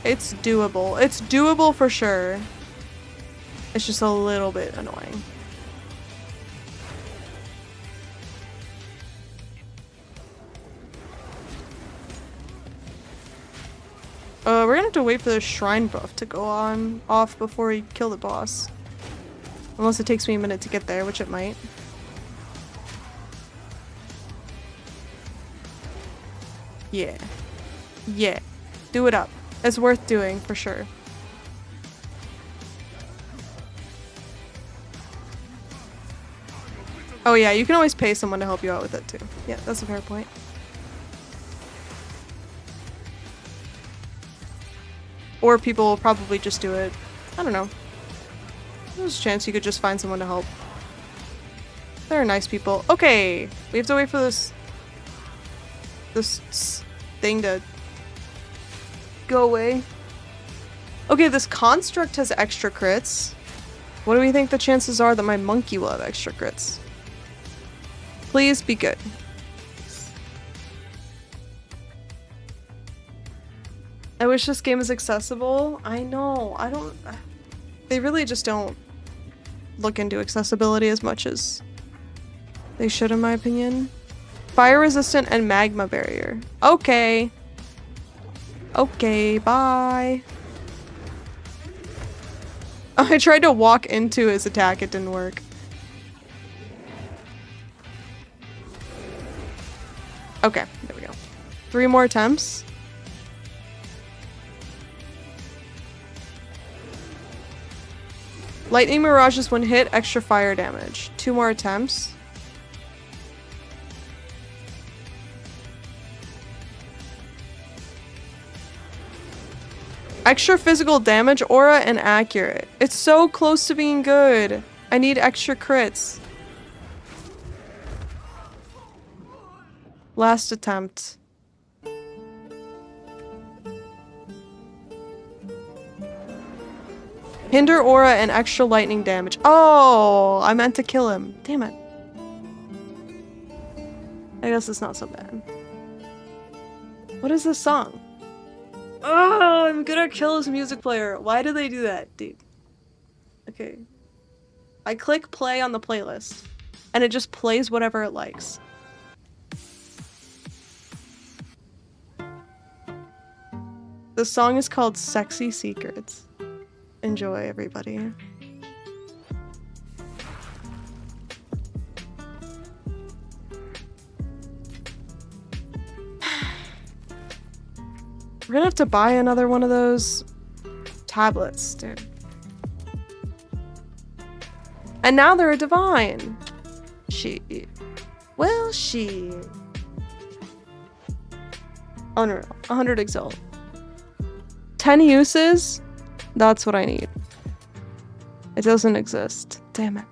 It's doable. It's doable for sure. It's just a little bit annoying. We're gonna have to wait for the shrine buff to go off before we kill the boss. Unless it takes me a minute to get there, which it might. Yeah. Yeah. Do it up. It's worth doing, for sure. Oh yeah, you can always pay someone to help you out with it too. Yeah, that's a fair point. Or people will probably just do it. I don't know. There's a chance you could just find someone to help. They're nice people. Okay, we have to wait for this thing to go away. Okay, this construct has extra crits. What do we think the chances are that my monkey will have extra crits? Please be good. I wish this game was accessible. I know, they really just don't look into accessibility as much as they should, in my opinion. Fire resistant and magma barrier. Okay. Okay, bye. I tried to walk into his attack, it didn't work. Okay, there we go. 3 more attempts. Lightning mirages when hit, extra fire damage. 2 more attempts. Extra physical damage, aura, and accurate. It's so close to being good. I need extra crits. Last attempt. Hinder aura and extra lightning damage. Oh, I meant to kill him. Damn it. I guess it's not so bad. What is this song? Oh, I'm gonna kill this music player. Why do they do that, dude? Okay. I click play on the playlist, and it just plays whatever it likes. The song is called Sexy Secrets. Enjoy, everybody. We're gonna have to buy another one of those tablets, dude. And now they're a divine. Well, unreal. 100 Exile. 10 uses? That's what I need. It doesn't exist. Damn it.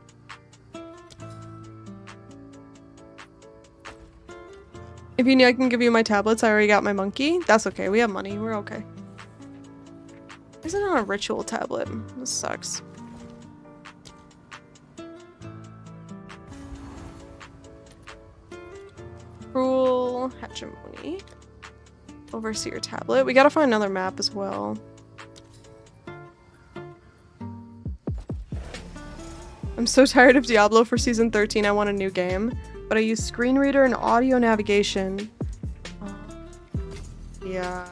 If you need, I can give you my tablets. I already got my monkey. That's okay. We have money. We're okay. Is it on a ritual tablet? This sucks. Cruel hegemony. Overseer tablet. We gotta find another map as well. I'm so tired of Diablo for season 13. I want a new game. But I use screen reader and audio navigation. Yeah.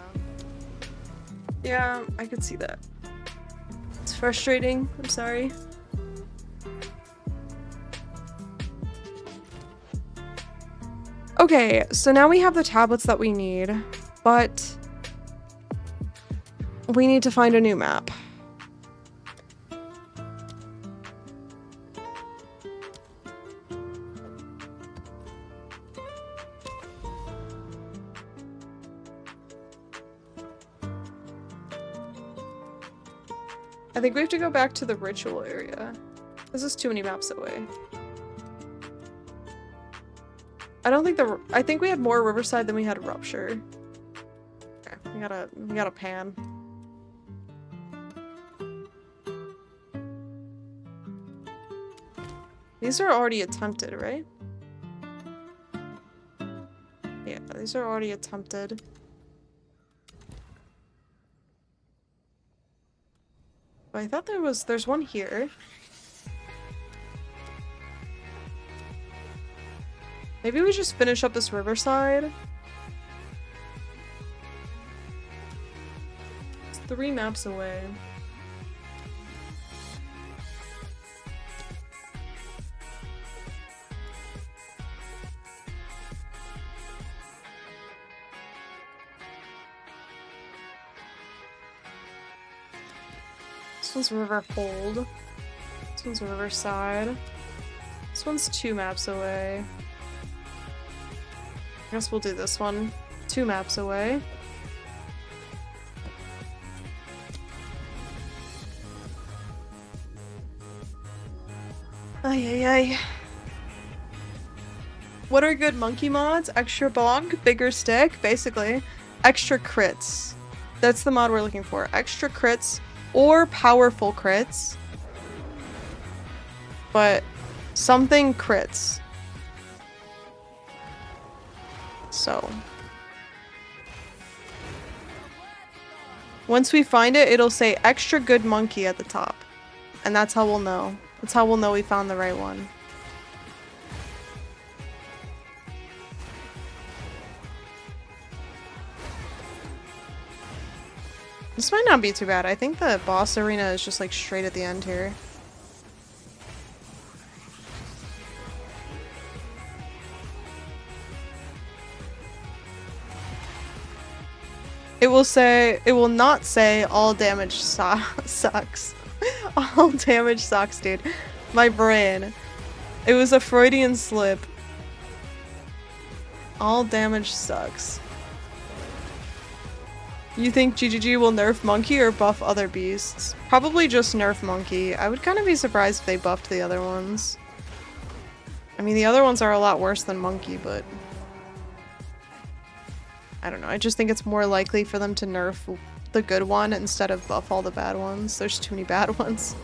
Yeah, I could see that. It's frustrating. I'm sorry. Okay, so now we have the tablets that we need, but we need to find a new map. I think we have to go back to the ritual area. This is too many maps away. I think we had more Riverside than we had Rupture. Okay, we gotta pan. These are already attempted, right? Yeah, these are already attempted. But I thought there's one here. Maybe we just finish up this Riverside. It's 3 maps away. This one's Riverhold. This one's Riverside. This one's 2 maps away. I guess we'll do this one. 2 maps away. Ay, ay, ay. What are good monkey mods? Extra bonk, bigger stick, basically. Extra crits. That's the mod we're looking for. Extra crits or powerful crits. But something crits. So. Once we find it, it'll say extra good monkey at the top. And that's how we'll know. That's how we'll know we found the right one. This might not be too bad. I think the boss arena is just like straight at the end here. It will not say all damage sucks. All damage sucks, dude. My brain. It was a Freudian slip. All damage sucks. You think GGG will nerf Monkey or buff other beasts? Probably just nerf Monkey. I would kind of be surprised if they buffed the other ones. I mean, the other ones are a lot worse than Monkey, but... I don't know. I just think it's more likely for them to nerf the good one instead of buff all the bad ones. There's too many bad ones.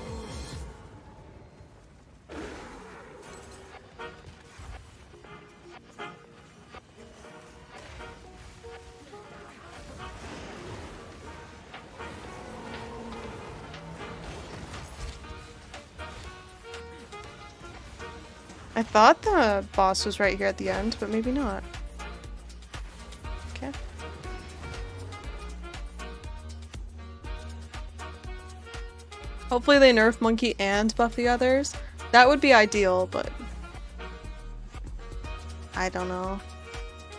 I thought the boss was right here at the end, but maybe not. Okay. Hopefully they nerf Monkey and buff the others. That would be ideal, but... I don't know.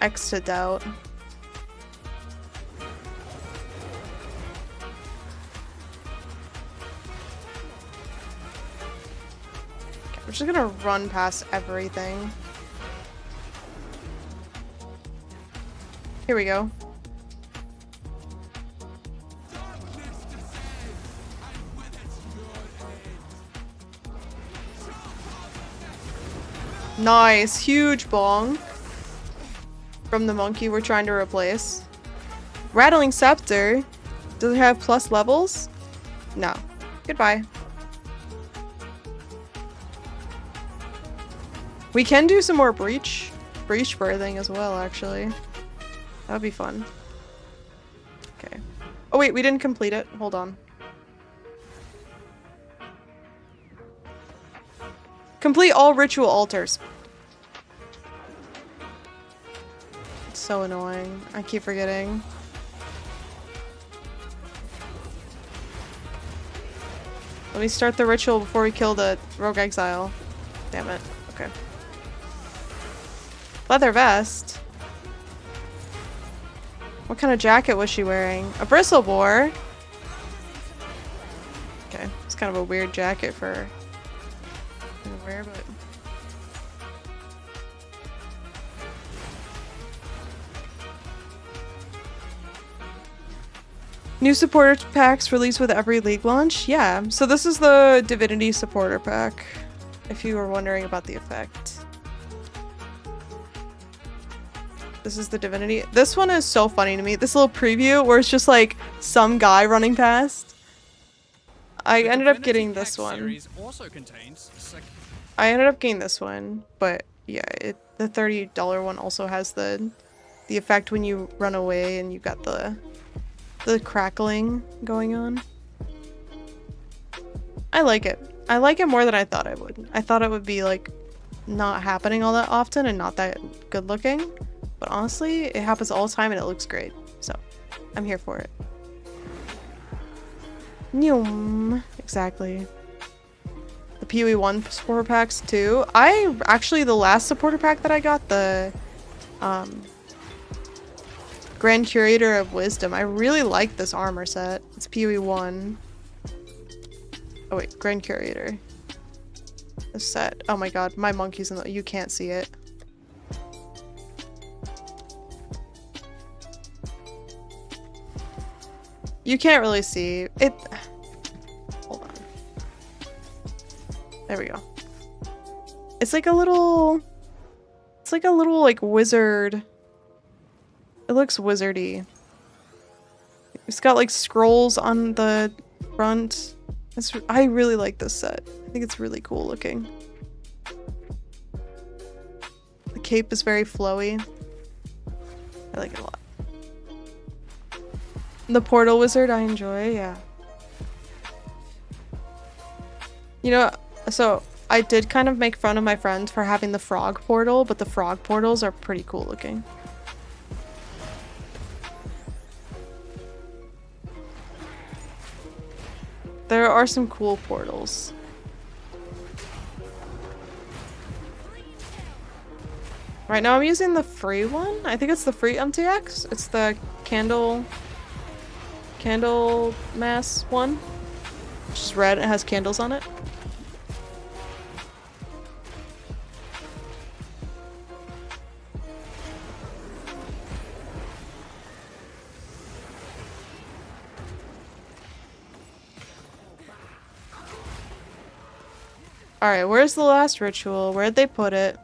X to doubt. I'm just gonna run past everything. Here we go. Nice, huge bong from the monkey we're trying to replace. Rattling Scepter. Does it have plus levels? No. Goodbye. We can do some more breach birthing as well, actually. That would be fun. Okay. Oh wait, we didn't complete it. Hold on. Complete all ritual altars. It's so annoying. I keep forgetting. Let me start the ritual before we kill the rogue exile. Damn it. Okay. Leather vest? What kind of jacket was she wearing? A bristle boar? Okay, it's kind of a weird jacket for her to wear, but... New supporter packs released with every League launch? Yeah, so this is the Divinity supporter pack, if you were wondering about the effect. This is the Divinity. This one is so funny to me. This little preview where it's just like some guy running past. I ended up getting this one. I ended up getting this one, but yeah, the $30 one also has the effect when you run away and you got the crackling going on. I like it. I like it more than I thought I would. I thought it would be like not happening all that often and not that good looking. But honestly, it happens all the time and it looks great. So, I'm here for it. Nyum. Exactly. The PoE 1 supporter packs too. Actually, the last supporter pack that I got, the Grand Curator of Wisdom, I really like this armor set. It's PoE 1. Oh wait, Grand Curator. This set. Oh my god, my monkey's in the- you can't see it. You can't really see it. Hold on. There we go. It's like a little... It's like a little, like, wizard. It looks wizardy. It's got, like, scrolls on the front. I really like this set. I think it's really cool looking. The cape is very flowy. I like it a lot. The portal wizard I enjoy, yeah. You know, so I did kind of make fun of my friend for having the frog portal, but the frog portals are pretty cool looking. There are some cool portals. Right now I'm using the free one. I think it's the free MTX. It's the candle mass one. Which is red and it has candles on it. Alright, where's the last ritual? Where'd they put it?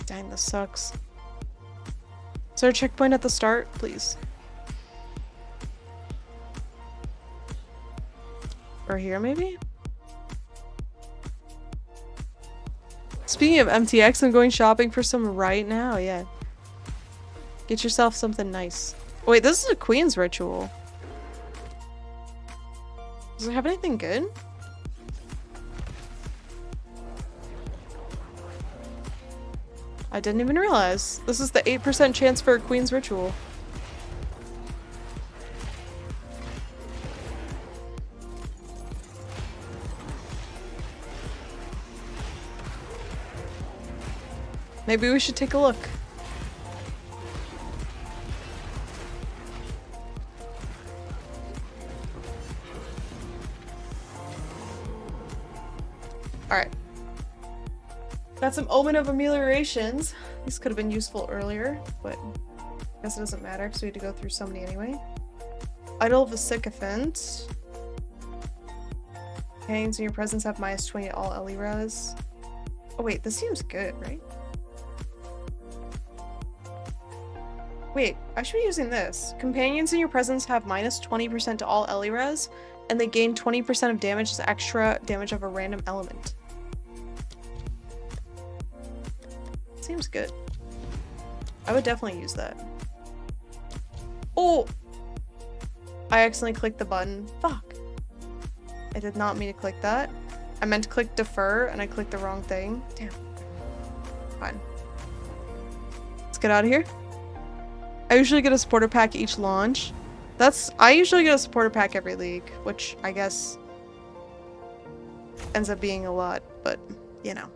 Dang, this sucks. Is there a checkpoint at the start? Please. Or here, maybe? Speaking of MTX, I'm going shopping for some right now, yeah. Get yourself something nice. Wait, this is a queen's ritual. Does it have anything good? I didn't even realize. This is the 8% chance for a queen's ritual. Maybe we should take a look. Alright. Got some Omen of Ameliorations. These could have been useful earlier, but I guess it doesn't matter because we had to go through so many anyway. Idol of a Sycophant. Hangs in your presence have -20 all Ellie res. Oh wait, this seems good, right? Wait, I should be using this. Companions in your presence have -20% to all Ellie res, and they gain 20% of damage as extra damage of a random element. Seems good. I would definitely use that. Oh! I accidentally clicked the button. Fuck. I did not mean to click that. I meant to click defer and I clicked the wrong thing. Damn. Fine. Let's get out of here. I usually get a supporter pack each launch. I usually get a supporter pack every league, which I guess ends up being a lot, but you know.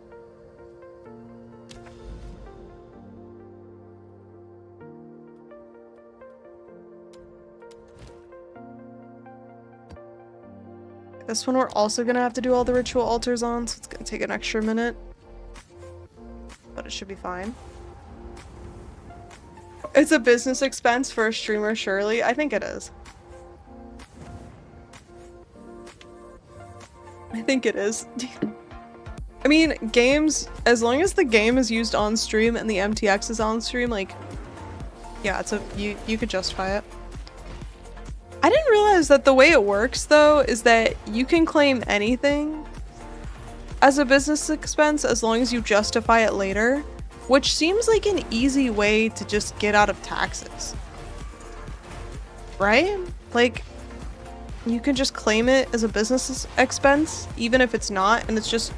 This one we're also gonna have to do all the ritual altars on, so it's gonna take an extra minute. But it should be fine. It's a business expense for a streamer, surely. I think it is. I think it is. I mean, games, as long as the game is used on stream and the MTX is on stream, like, yeah, you could justify it. I didn't realize that the way it works, though, is that you can claim anything as a business expense as long as you justify it later, which seems like an easy way to just get out of taxes. Right? Like, you can just claim it as a business expense, even if it's not, and it's just,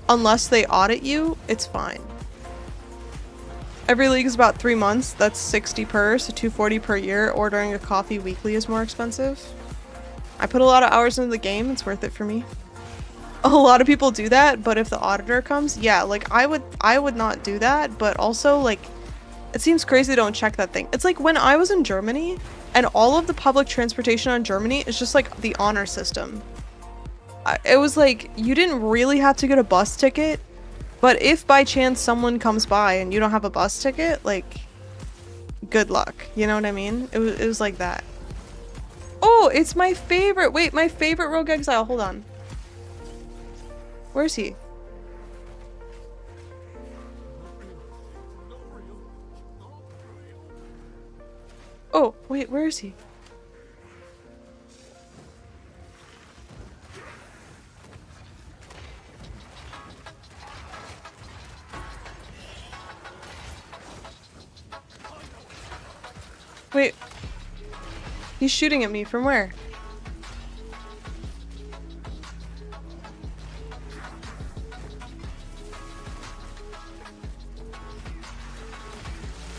unless they audit you, it's fine. Every league is about 3 months, that's 60 per, so 240 per year. Ordering a coffee weekly is more expensive. I put a lot of hours into the game, it's worth it for me. A lot of people do that, but if the auditor comes, yeah, like I would not do that, but also like it seems crazy they don't check that thing. It's like when I was in Germany and all of the public transportation on Germany is just like the honor system. It was like you didn't really have to get a bus ticket, But if by chance someone comes by and you don't have a bus ticket, like, good luck. You know what I mean? It was like that. Oh, it's my favorite. Wait, my favorite Rogue Exile. Hold on. Where is he? Oh, wait, where is he? Wait. He's shooting at me from where?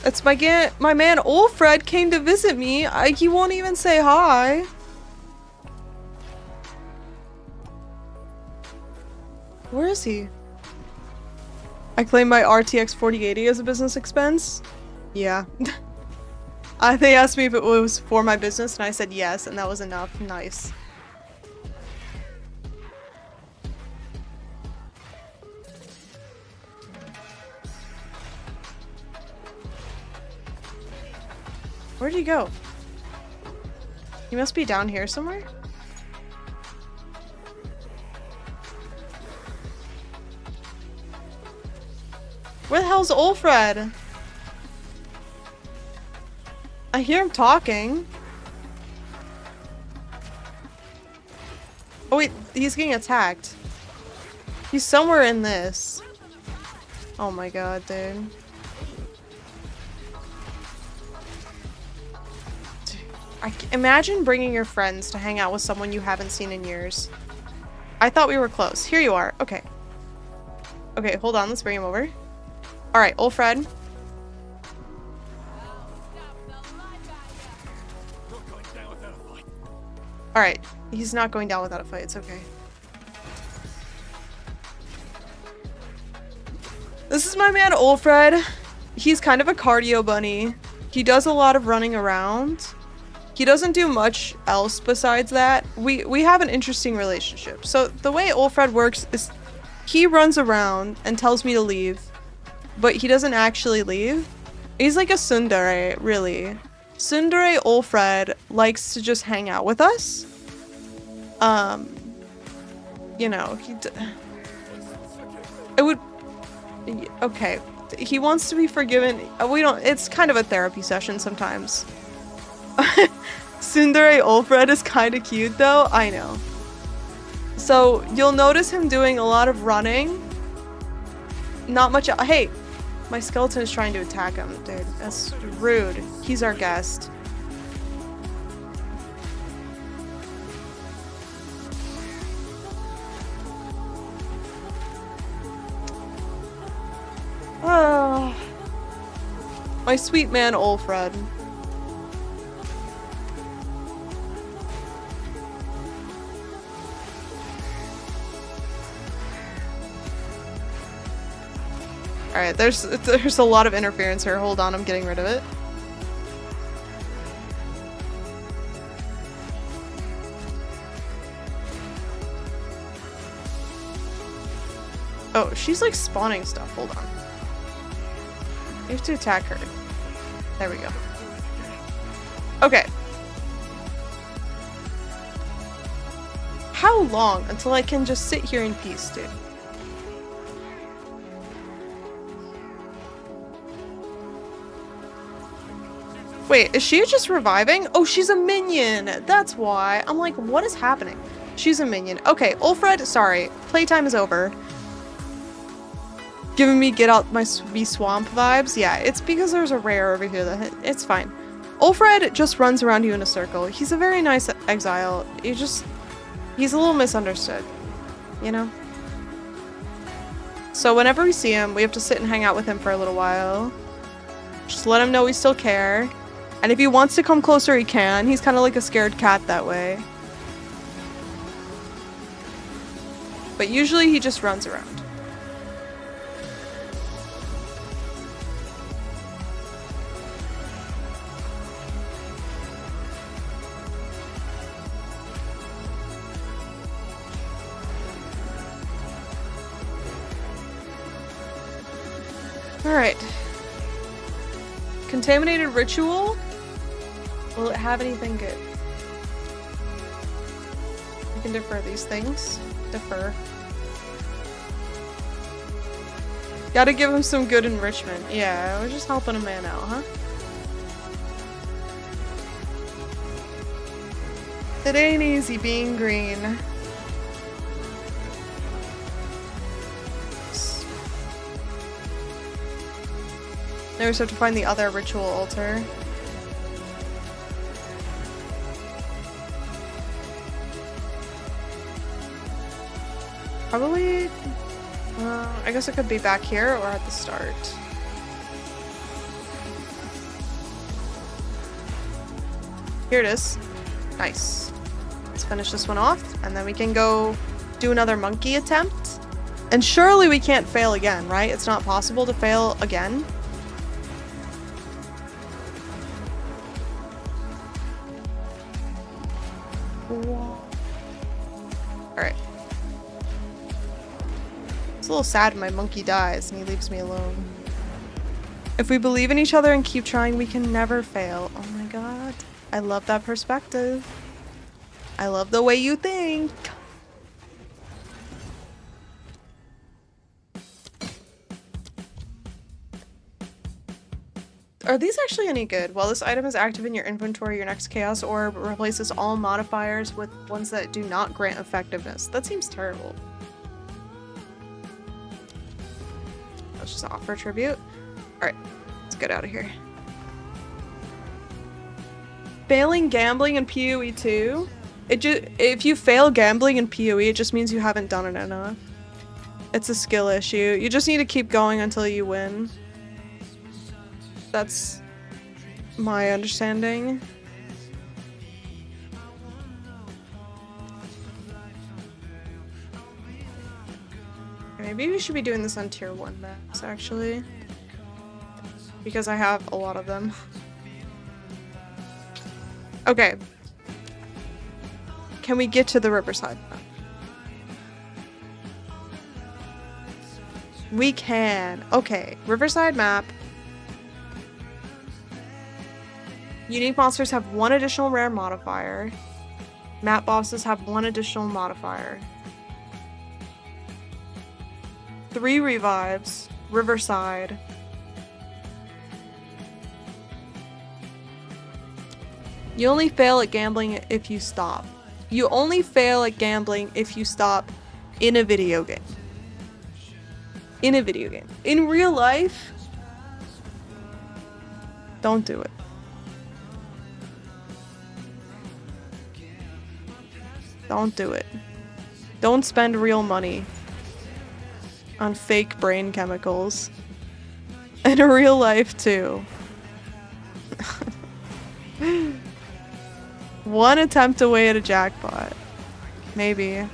It's my man Ulfred came to visit me. He won't even say hi. Where is he? I claim my RTX 4080 as a business expense. Yeah. They asked me if it was for my business and I said yes, and that was enough. Nice. Where'd he go? He must be down here somewhere? Where the hell's Ulfred? I hear him talking. Oh wait, he's getting attacked. He's somewhere in this. Oh my god, dude. Imagine bringing your friends to hang out with someone you haven't seen in years. I thought we were close. Here you are. Okay. Okay, hold on. Let's bring him over. Alright, Ulfred. Alright. He's not going down without a fight. It's okay. This is my man Ulfred. He's kind of a cardio bunny. He does a lot of running around. He doesn't do much else besides that. We have an interesting relationship. So the way Ulfred works is he runs around and tells me to leave, but he doesn't actually leave. He's like a tsundere, really. Tsundere Ulfred likes to just hang out with us. You know, okay. He wants to be forgiven. It's kind of a therapy session sometimes. Tsundere Ulfred is kind of cute though, I know. So you'll notice him doing a lot of running. Not much. Hey, my skeleton is trying to attack him, dude. That's rude. He's our guest. Oh, my sweet man Ulfred. Alright, there's a lot of interference here. Hold on, I'm getting rid of it. Oh, she's like spawning stuff. Hold on. You have to attack her. There we go. Okay. How long until I can just sit here in peace, dude? Wait, is she just reviving? Oh, she's a minion! That's why. I'm like, what is happening? She's a minion. Okay, Ulfred, sorry. Playtime is over. Giving me get out my swamp vibes? Yeah, it's because there's a rare over here that it's fine. Ulfred just runs around you in a circle. He's a very nice exile. He's a little misunderstood, you know? So whenever we see him, we have to sit and hang out with him for a little while. Just let him know we still care. And if he wants to come closer, he can. He's kind of like a scared cat that way. But usually he just runs around. Alright. Contaminated ritual? Will it have anything good? We can defer these things. Defer. Gotta give him some good enrichment. Yeah, we're just helping a man out, huh? It ain't easy being green. Now we just have to find the other ritual altar. Probably... I guess it could be back here or at the start. Here it is. Nice. Let's finish this one off, and then we can go do another monkey attempt. And surely we can't fail again, right? It's not possible to fail again. Alright. It's a little sad when my monkey dies and he leaves me alone. If we believe in each other and keep trying, we can never fail. Oh my god. I love that perspective. I love the way you think. Are these actually any good? While this item is active in your inventory, your next Chaos Orb replaces all modifiers with ones that do not grant effectiveness. That seems terrible. Let's just offer tribute. Alright, let's get out of here. Failing gambling in PoE 2? If you fail gambling in PoE, it just means you haven't done it enough. It's a skill issue. You just need to keep going until you win. That's my understanding. Maybe we should be doing this on tier 1 maps, actually. Because I have a lot of them. Okay. Can we get to the Riverside map? We can. Okay, Riverside map. Unique monsters have 1 additional rare modifier. Map bosses have 1 additional modifier. 3 revives. Riverside. You only fail at gambling if you stop. You only fail at gambling if you stop in a video game. In a video game. In real life, don't do it. Don't do it. Don't spend real money on fake brain chemicals. In real life, too. 1 attempt away at a jackpot. Maybe. I'm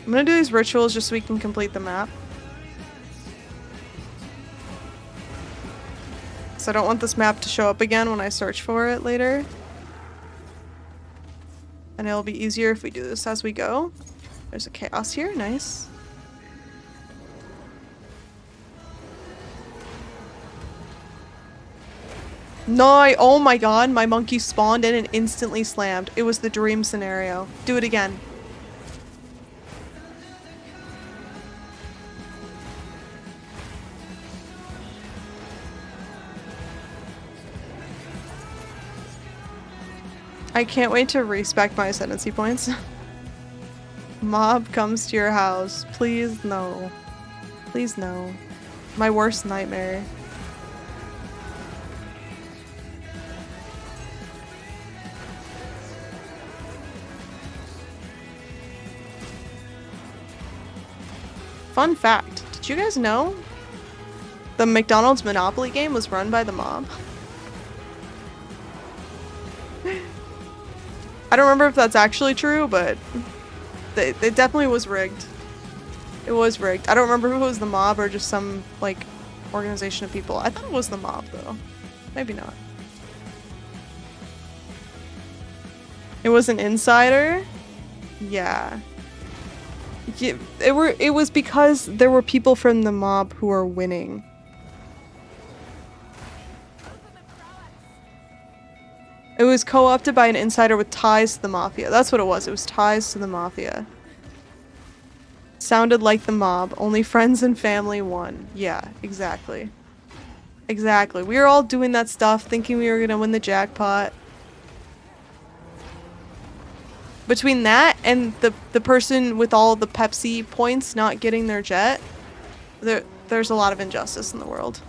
gonna do these rituals just so we can complete the map. So I don't want this map to show up again when I search for it later. And it'll be easier if we do this as we go. There's a chaos here, nice. No, oh my god, my monkey spawned in and instantly slammed. It was the dream scenario. Do it again. I can't wait to respec my ascendancy points. Mob comes to your house. Please no. Please no. My worst nightmare. Fun fact, did you guys know the McDonald's Monopoly game was run by the mob? I don't remember if that's actually true, but it definitely was rigged. It was rigged. I don't remember if it was the mob or just some, like, organization of people. I thought it was the mob, though. Maybe not. It was an insider? Yeah. Yeah, it was because there were people from the mob who are winning. It was co-opted by an insider with ties to the mafia. That's what it was. It was ties to the mafia. Sounded like the mob. Only friends and family won. Yeah, exactly. Exactly. We were all doing that stuff, thinking we were gonna win the jackpot. Between that and the person with all the Pepsi points not getting their jet, there's a lot of injustice in the world.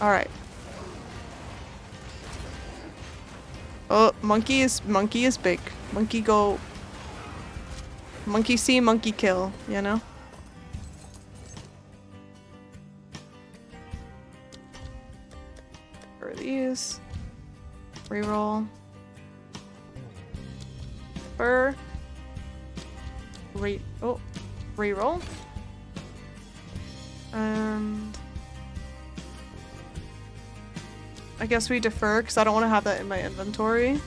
Alright. Oh, monkey is big. Monkey go. Monkey see, monkey kill, you know? For these. Reroll. Reroll. Reroll. And I guess we defer because I don't want to have that in my inventory.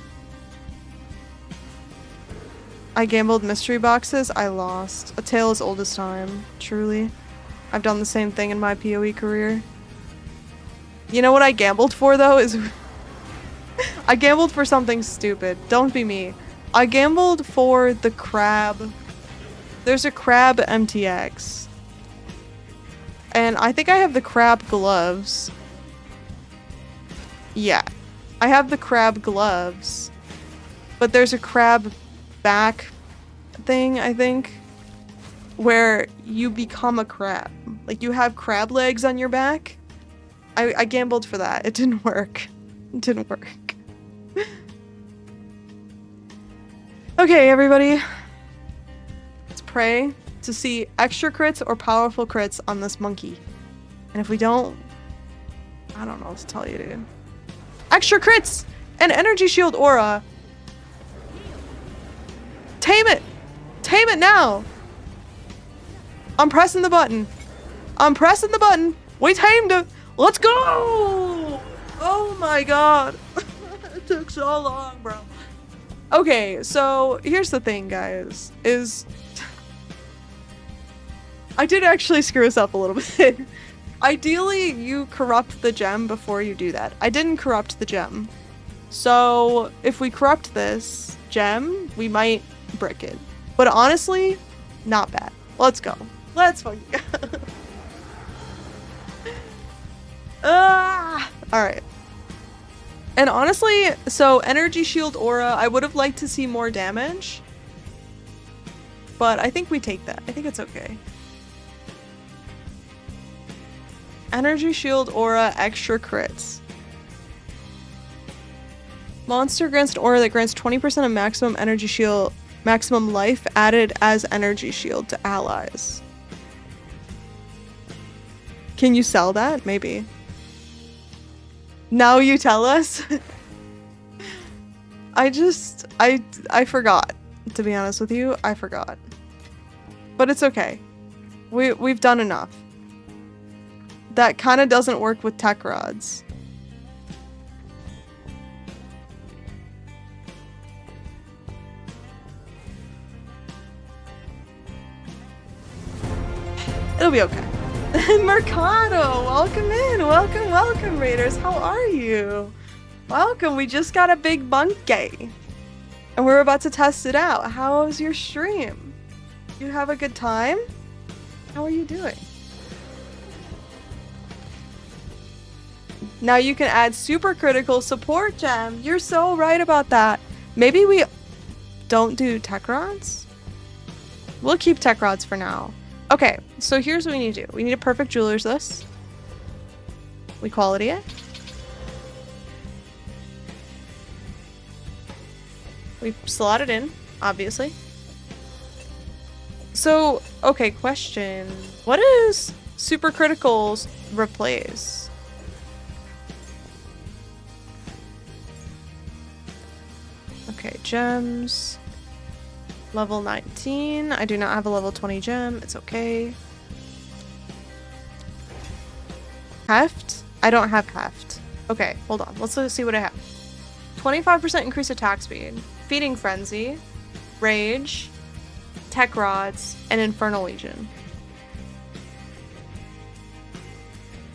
I gambled mystery boxes. I lost. A tale as old as time. Truly. I've done the same thing in my PoE career. You know what I gambled for though is I gambled for something stupid. Don't be me. I gambled for the crab. There's a crab MTX. And I think I have the crab gloves. Yeah. I have the crab gloves. But there's a crab back thing, I think, where you become a crab. Like, you have crab legs on your back. I gambled for that. It didn't work. It didn't work. Okay, everybody. Let's pray to see extra crits or powerful crits on this monkey. And if we don't, I don't know what to tell you, dude. Extra crits! And energy shield aura. Tame it! Tame it now! I'm pressing the button. I'm pressing the button. We tamed it. Let's go! Oh my god. It took so long, bro. Okay, so here's the thing, guys. I did actually screw us up a little bit. Ideally, you corrupt the gem before you do that. I didn't corrupt the gem. So, if we corrupt this gem, we might brick it. But honestly, not bad. Let's go. Let's fucking go. Alright. And honestly, so energy shield aura, I would have liked to see more damage. But I think we take that. I think it's okay. Energy shield aura, extra crits. Monster grants an aura that grants 20% of maximum energy shield, maximum life added as energy shield to allies. Can you sell that? Maybe. Now you tell us? I forgot. To be honest with you, I forgot. But it's okay. We've done enough. That kind of doesn't work with tech rods. It'll be okay. Mercado, welcome in. Welcome, Raiders. How are you? Welcome. We just got a big monkey. And we're about to test it out. How was your stream? You have a good time? How are you doing? Now you can add super critical support gem. You're so right about that. Maybe we don't do tech rods? We'll keep tech rods for now. Okay, so here's what we need to do. We need a perfect jeweler's list. We quality it. We slot it in, obviously. So, okay, question. What is super criticals replace? Okay, gems. Level 19. I do not have a level 20 gem. It's okay. Heft? I don't have heft. Okay, hold on. Let's see what I have. 25% increased attack speed, Feeding Frenzy, Rage, Tech Rods, and Infernal Legion.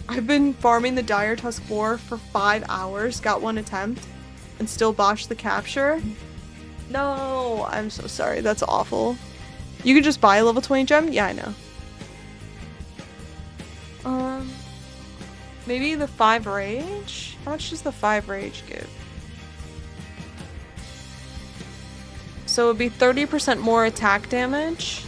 I've been farming the Dire Tusk Boar for 5 hours, got 1 attempt, and still botched the capture. No, I'm so sorry. That's awful. You could just buy a level 20 gem? Yeah, I know. Maybe the 5 rage? How much does the 5 rage give? So it would be 30% more attack damage.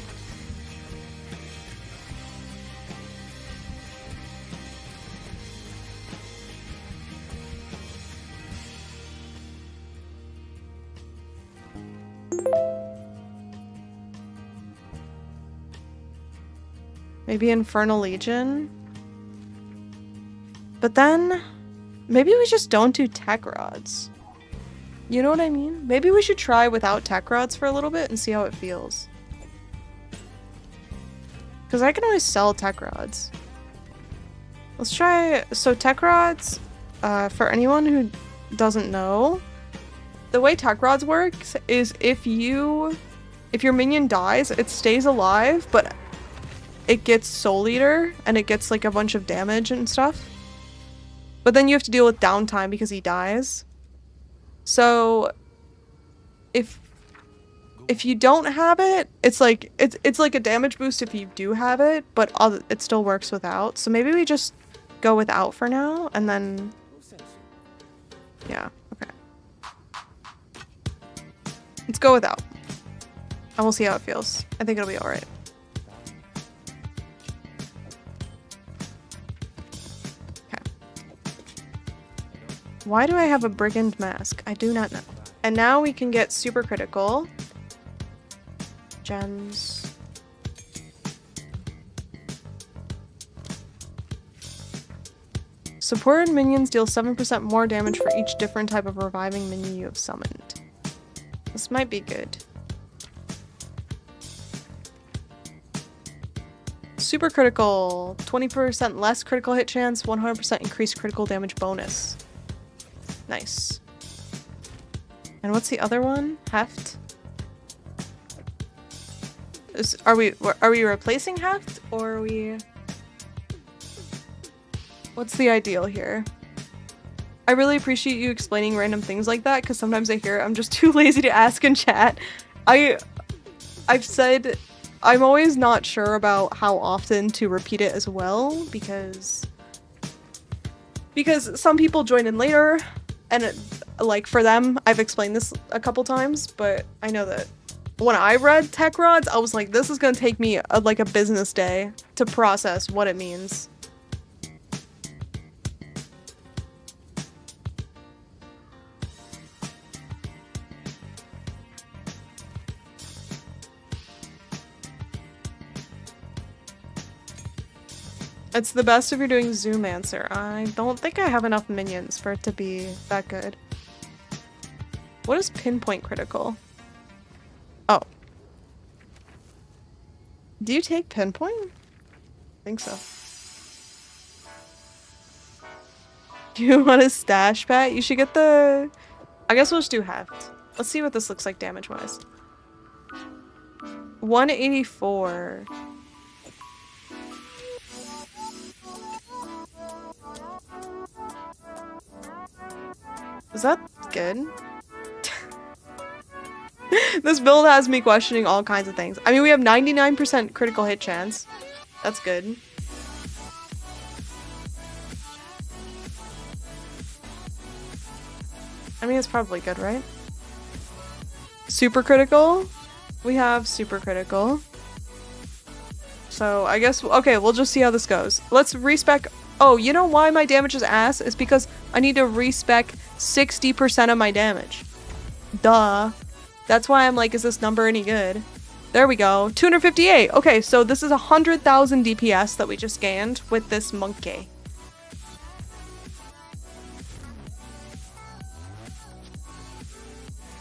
Maybe Infernal Legion. But then, maybe we just don't do tech rods. You know what I mean? Maybe we should try without tech rods for a little bit and see how it feels. Because I can always sell tech rods. Let's try... So tech rods, for anyone who doesn't know, the way tech rods works is if your minion dies, it stays alive, but it gets Soul Eater, and it gets like a bunch of damage and stuff. But then you have to deal with downtime because he dies. So if you don't have it, it's like a damage boost if you do have it, but it still works without. So maybe we just go without for now, and then yeah, okay. Let's go without. And we'll see how it feels. I think it'll be alright. Why do I have a brigand mask? I do not know. And now we can get super critical. Gems. Supported minions deal 7% more damage for each different type of reviving minion you have summoned. This might be good. Super critical. 20% less critical hit chance, 100% increased critical damage bonus. Nice. And what's the other one? Heft? Are we replacing Heft, or are we... What's the ideal here? I really appreciate you explaining random things like that, because sometimes I hear it. I'm just too lazy to ask in chat. I've said I'm always not sure about how often to repeat it as well, because some people join in later. And like for them, I've explained this a couple times, but I know that when I read tech rods, I was like, this is gonna take me like a business day to process what it means. It's the best if you're doing Zoomancer. I don't think I have enough minions for it to be that good. What is pinpoint critical? Oh. Do you take pinpoint? I think so. Do you want a stash pet? You should get the... I guess we'll just do heft. Let's see what this looks like damage-wise. 184. Is that good? This build has me questioning all kinds of things. I mean, we have 99% critical hit chance. That's good. I mean, it's probably good, right? Super critical? We have super critical. So, I guess... Okay, we'll just see how this goes. Let's respec... Oh, you know why my damage is ass? It's because I need to respec 60% of my damage. Duh. That's why I'm like, is this number any good? There we go. 258. Okay, so this is 100,000 DPS that we just gained with this monkey.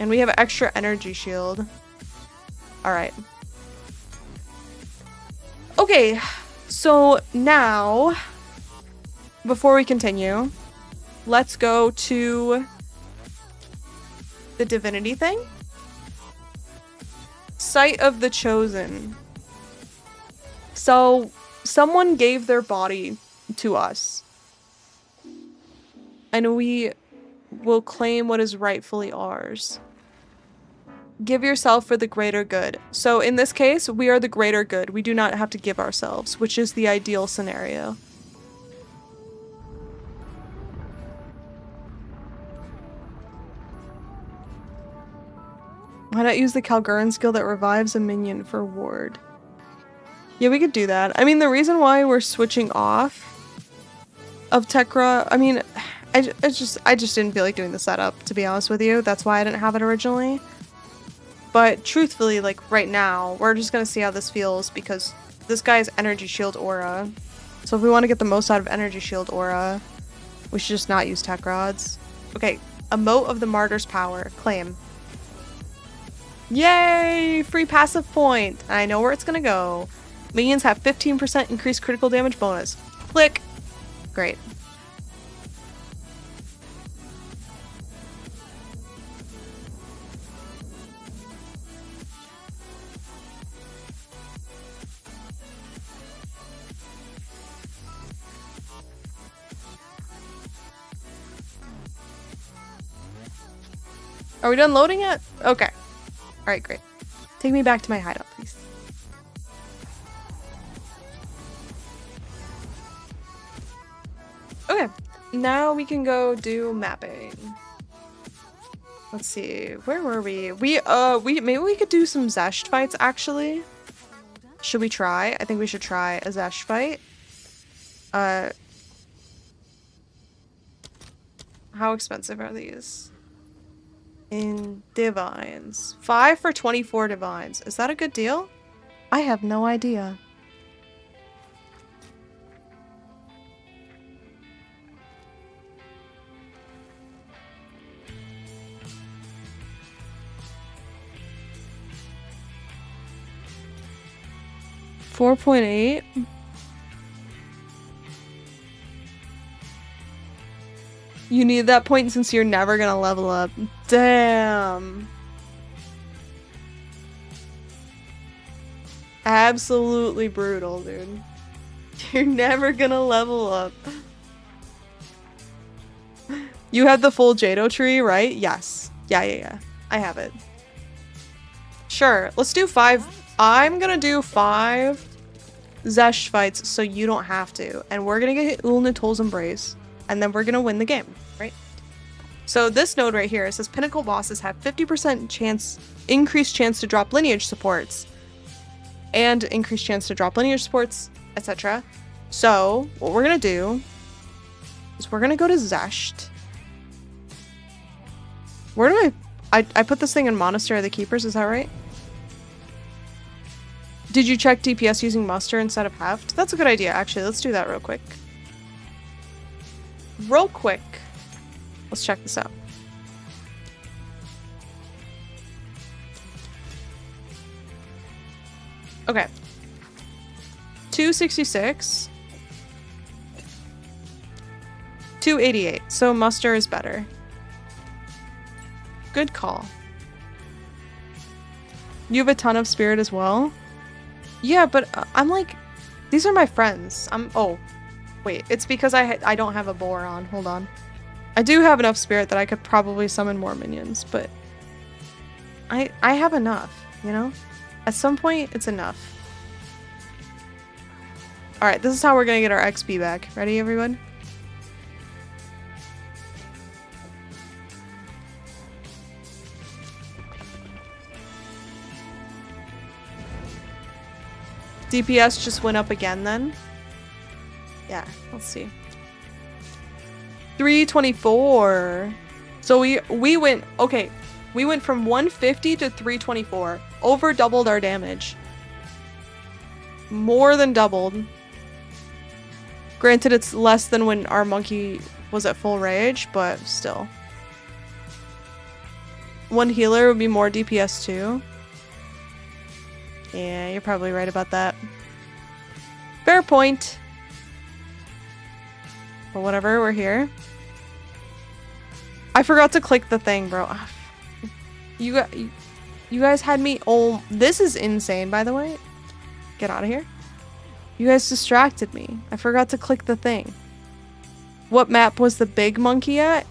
And we have extra energy shield. Alright. Okay, so now... Before we continue, let's go to the divinity thing. Sight of the Chosen. So, someone gave their body to us. And we will claim what is rightfully ours. Give yourself for the greater good. So in this case, we are the greater good. We do not have to give ourselves, which is the ideal scenario. Why not use the Calguran skill that revives a minion for ward? Yeah, we could do that. I mean, the reason why we're switching off of Tekra, I mean, I just didn't feel like doing the setup, to be honest with you. That's why I didn't have it originally. But truthfully, like right now, we're just gonna see how this feels because this guy has energy shield aura. So if we want to get the most out of energy shield aura, we should just not use tech rods. Okay, emote of the martyr's power, claim. Yay! Free passive point. I know where it's gonna go. Minions have 15% increased critical damage bonus. Click. Great. Are we done loading it? Okay. Alright, great. Take me back to my hideout, please. Okay. Now we can go do mapping. Let's see. Where were we? Maybe we could do some Zesht fights, actually. Should we try? I think we should try a Zesht fight. How expensive are these? In divines. 5 for 24 divines. Is that a good deal? I have no idea. $4.8. You need that point since you're never gonna level up. Damn. Absolutely brutal, dude. You're never gonna level up. You have the full Jado tree, right? Yes. Yeah. I have it. Sure. Let's do 5. I'm gonna do 5 Zesht fights so you don't have to. And we're gonna get Ulnatol's Embrace. And then we're gonna win the game, right? So this node right here, it says Pinnacle bosses have 50% chance, increased chance to drop lineage supports. And increased chance to drop lineage supports, etc. So, what we're gonna do is we're gonna go to Zesht. Where do I put this thing in Monastery of the Keepers, is that right? Did you check DPS using Muster instead of Heft? That's a good idea, actually. Let's do that real quick. Let's check this out. Okay. 266. 288. So Muster is better. Good call. You have a ton of spirit as well? Yeah, but I'm like, these are my friends. Oh, wait, it's because I don't have a boar on. Hold on. I do have enough spirit that I could probably summon more minions, but I have enough, you know? At some point, it's enough. Alright, this is how we're gonna get our XP back. Ready, everyone? DPS just went up again then? Yeah, let's see. 324. So we went, okay, we went from 150 to 324. Over doubled our damage. More than doubled. Granted, it's less than when our monkey was at full rage, but still. One healer would be more DPS too. Yeah, you're probably right about that. Fair point. But whatever, we're here. I forgot to click the thing, bro. You guys had me. Oh, this is insane, by the way. Get out of here. You guys distracted me. I forgot to click the thing. What map was the big monkey at?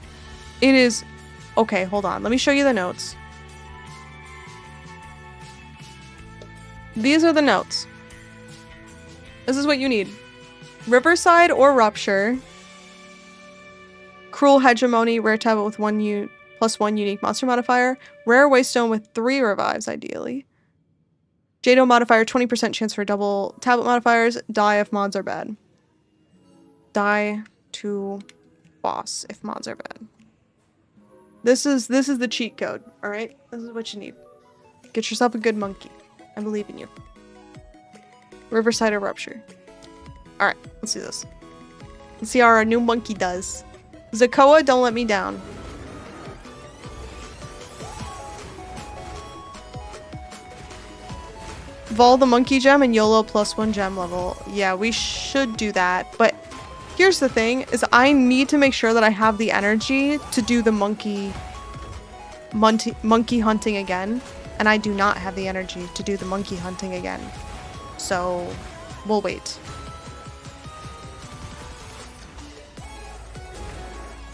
It is... Okay, hold on. Let me show you the notes. These are the notes. This is what you need. Riverside or Rupture. Cruel Hegemony, rare tablet with +1 unique monster modifier. Rare Waystone with 3 revives, ideally. Jado modifier, 20% chance for double tablet modifiers. Die if mods are bad. Die to boss if mods are bad. This is the cheat code, alright? This is what you need. Get yourself a good monkey. I believe in you. Riverside or Rupture. Alright, let's do this. Let's see how our new monkey does. Zakoa, don't let me down. Vol the monkey gem and YOLO +1 gem level. Yeah, we should do that. But here's the thing, is I need to make sure that I have the energy to do the monkey hunting again. And I do not have the energy to do the monkey hunting again. So, we'll wait.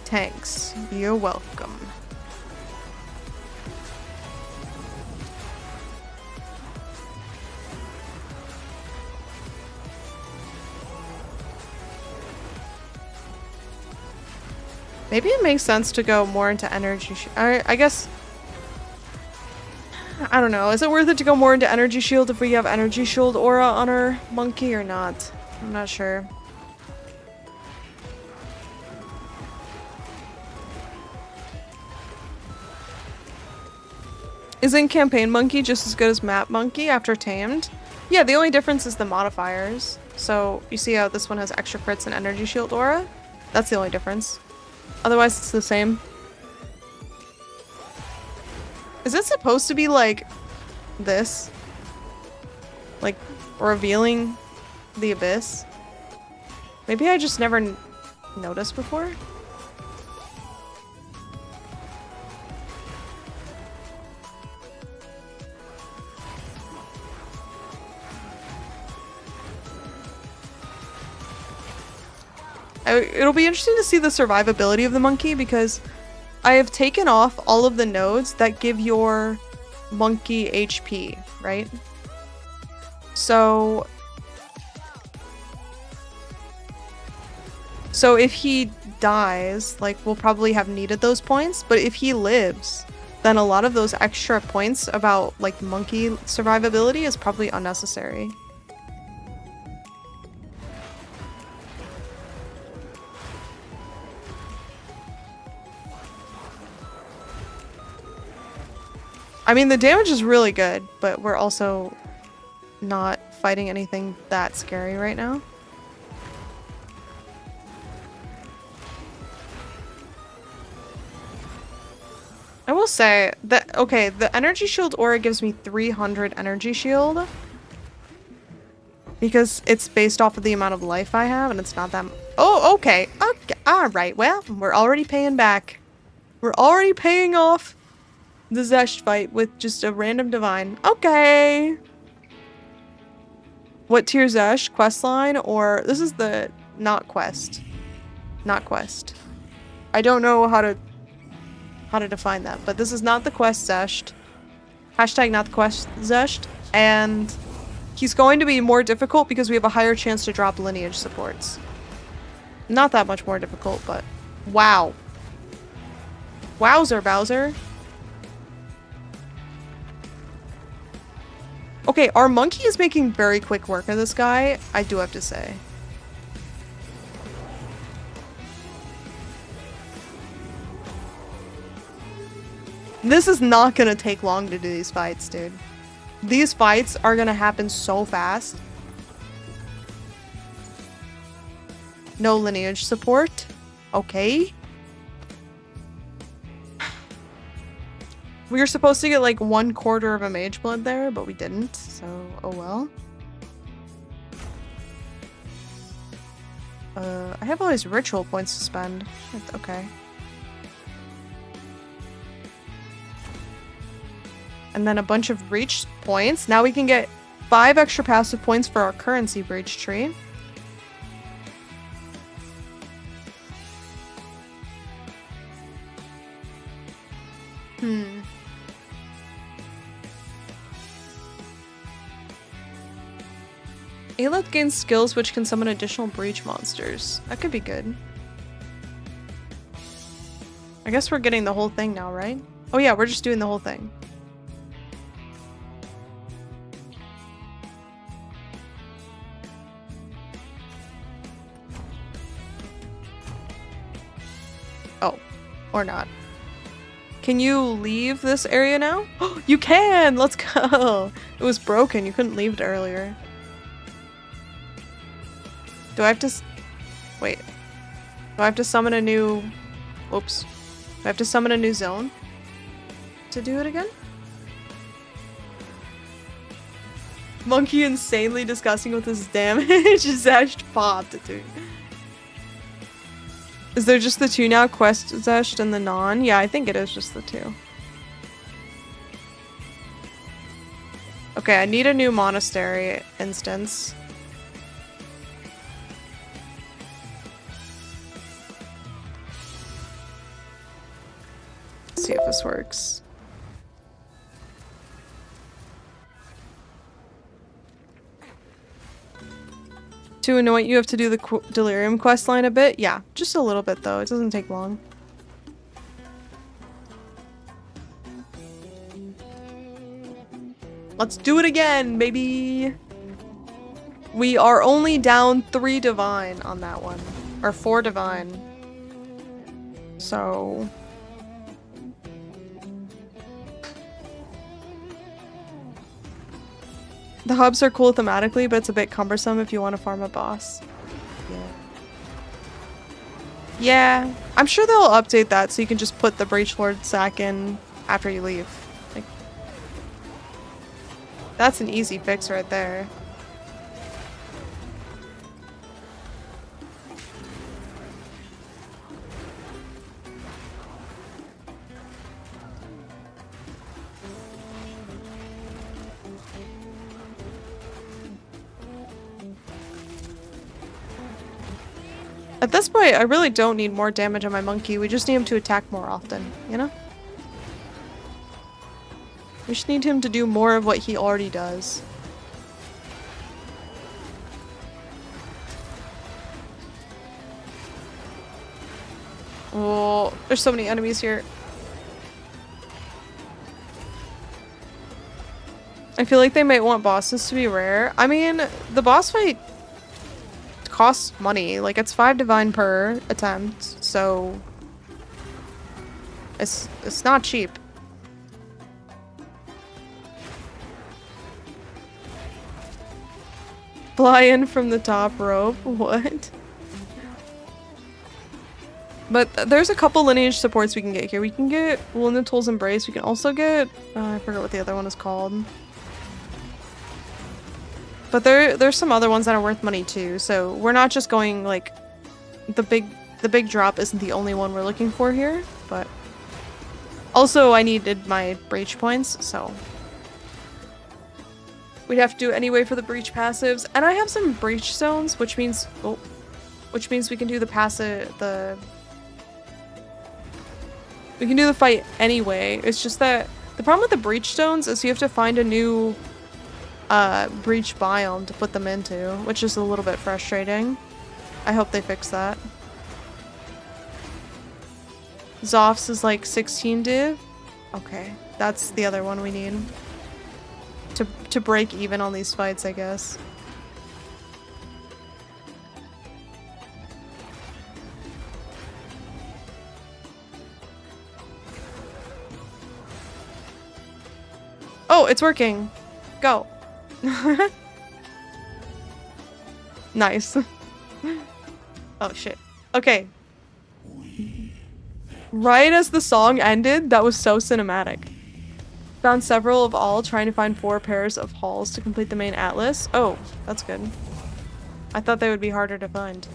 Thanks. You're welcome. Maybe it makes sense to go more into energy. I guess... I don't know. Is it worth it to go more into energy shield if we have energy shield aura on our monkey or not? I'm not sure. Isn't campaign monkey just as good as map monkey after tamed? Yeah, the only difference is the modifiers. So you see how this one has extra crits and energy shield aura? That's the only difference. Otherwise it's the same. Is it supposed to be like this? Like revealing the abyss? Maybe I just never noticed before? It'll be interesting to see the survivability of the monkey because I have taken off all of the nodes that give your monkey HP, right? So if he dies, like, we'll probably have needed those points, but if he lives, then a lot of those extra points about, like, monkey survivability is probably unnecessary. I mean, the damage is really good, but we're also not fighting anything that scary right now. I will say that, okay, the energy shield aura gives me 300 energy shield. Because it's based off of the amount of life I have, and it's not that... Oh, okay. Okay. Alright, well, we're already paying back. We're already paying off the Zesht fight with just a random divine. Okay. What tier Zesht? Questline or... This is the... Not quest. Not quest. I don't know how to define that, but this is not the quest Zesht. Hashtag not the quest Zesht. And he's going to be more difficult because we have a higher chance to drop lineage supports. Not that much more difficult, but... Wow. Wowzer, Bowser. Okay, our monkey is making very quick work of this guy, I do have to say. This is not gonna take long to do these fights, dude. These fights are gonna happen so fast. No lineage support. Okay. We were supposed to get like 1/4 of a mage blood there, but we didn't, so oh well. I have all these ritual points to spend. Okay. And then a bunch of breach points. Now we can get 5 extra passive points for our currency breach tree. Aelith gains skills which can summon additional breach monsters. That could be good. I guess we're getting the whole thing now, right? Oh yeah, we're just doing the whole thing. Oh, or not. Can you leave this area now? You can! Let's go! It was broken, you couldn't leave it earlier. Do I have to wait. Do I have to summon a new... Whoops. Do I have to summon a new zone to do it again? Monkey insanely disgusting with his damage. Zeshed popped, dude. Is there just the 2 now? Quest Zeshed and the non? Yeah, I think it is just the 2. Okay, I need a new monastery instance. Let's see if this works. To anoint you have to do the Delirium quest line a bit? Yeah, just a little bit though. It doesn't take long. Let's do it again, baby! We are only down 3 divine on that one. Or 4 divine. So... The hubs are cool thematically, but it's a bit cumbersome if you want to farm a boss. Yeah, I'm sure they'll update that so you can just put the Breach Lord sack in after you leave. Like, that's an easy fix right there. At this point, I really don't need more damage on my monkey. We just need him to attack more often, you know? We just need him to do more of what he already does. Oh, there's so many enemies here. I feel like they might want bosses to be rare. I mean, the boss fight costs money. Like, it's 5 divine per attempt, so it's not cheap. Fly in from the top rope? What? But there's a couple lineage supports we can get here. We can get Lunatul's Embrace. We can also get I forget what the other one is called. But there's some other ones that are worth money too, so we're not just going like the big drop isn't the only one we're looking for here, but also I needed my breach points, so we'd have to do it anyway for the breach passives. And I have some breach zones, which means we can do the we can do the fight anyway. It's just that the problem with the breach zones is you have to find a new breach biome to put them into, which is a little bit frustrating. I hope they fix that. Zoph's is like 16 div. Okay, that's the other one we need to break even on these fights, I guess. Oh, it's working. Go. Nice. Oh shit. Okay. Right as the song ended, that was so cinematic. Found several of all, trying to find 4 pairs of halls to complete the main atlas. Oh, that's good. I thought they would be harder to find.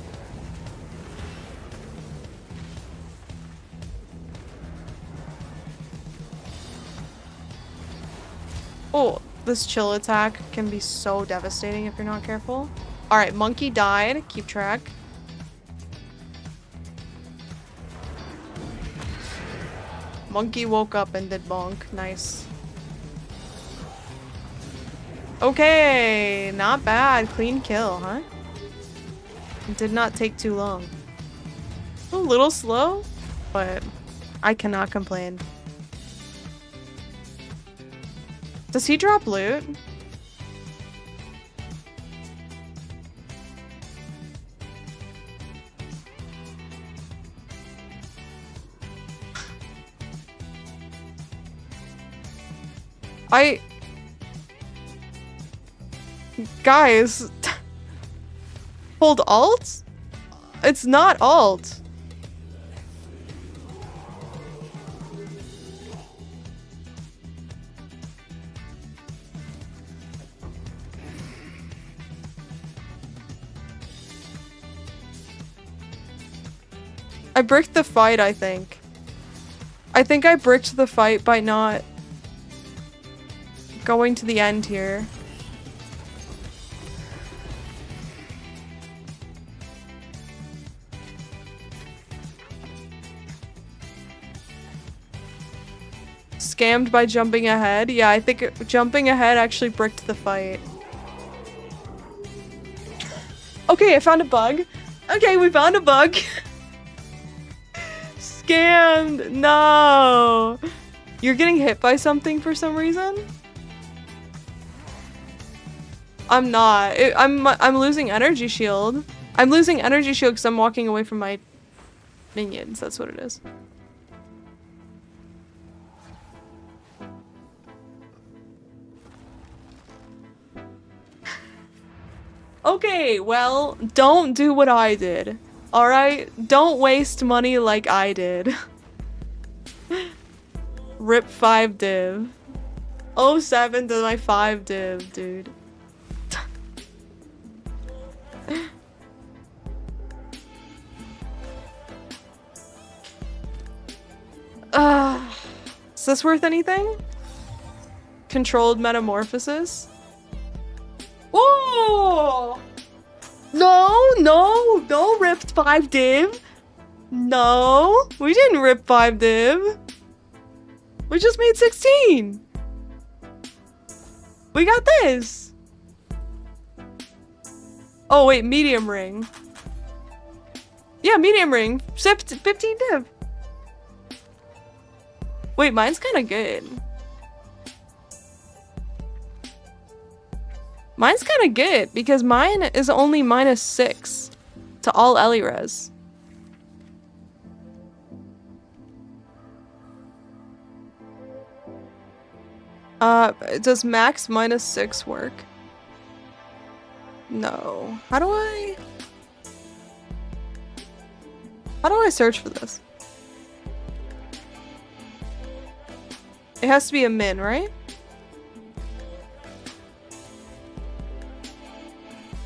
Oh, this chill attack can be so devastating if you're not careful. Alright, monkey died. Keep track. Monkey woke up and did bonk. Nice. Okay, not bad. Clean kill, huh? It did not take too long. A little slow, but I cannot complain. Does he drop loot? Guys, hold alt? It's not alt. I bricked the fight, I think. I think I bricked the fight by not going to the end here. Scammed by jumping ahead? Yeah, I think jumping ahead actually bricked the fight. Okay, I found a bug. Okay, we found a bug. Scammed! No! You're getting hit by something for some reason? I'm not. I'm losing energy shield. I'm losing energy shield because I'm walking away from my minions. That's what it is. Okay, well, don't do what I did. Alright? Don't waste money like I did. Rip 5 div. 07 to my 5 div, dude. Is this worth anything? Controlled metamorphosis? Whoa! No ripped 5 div. No, we didn't rip 5 div. We just made 16. We got this. Oh wait, medium ring. Yeah, medium ring. 15 div. Wait, mine's kind of good. Mine's kind of good because mine is only -6 to all Elirez. Does max -6 work? No. How do I search for this? It has to be a min, right?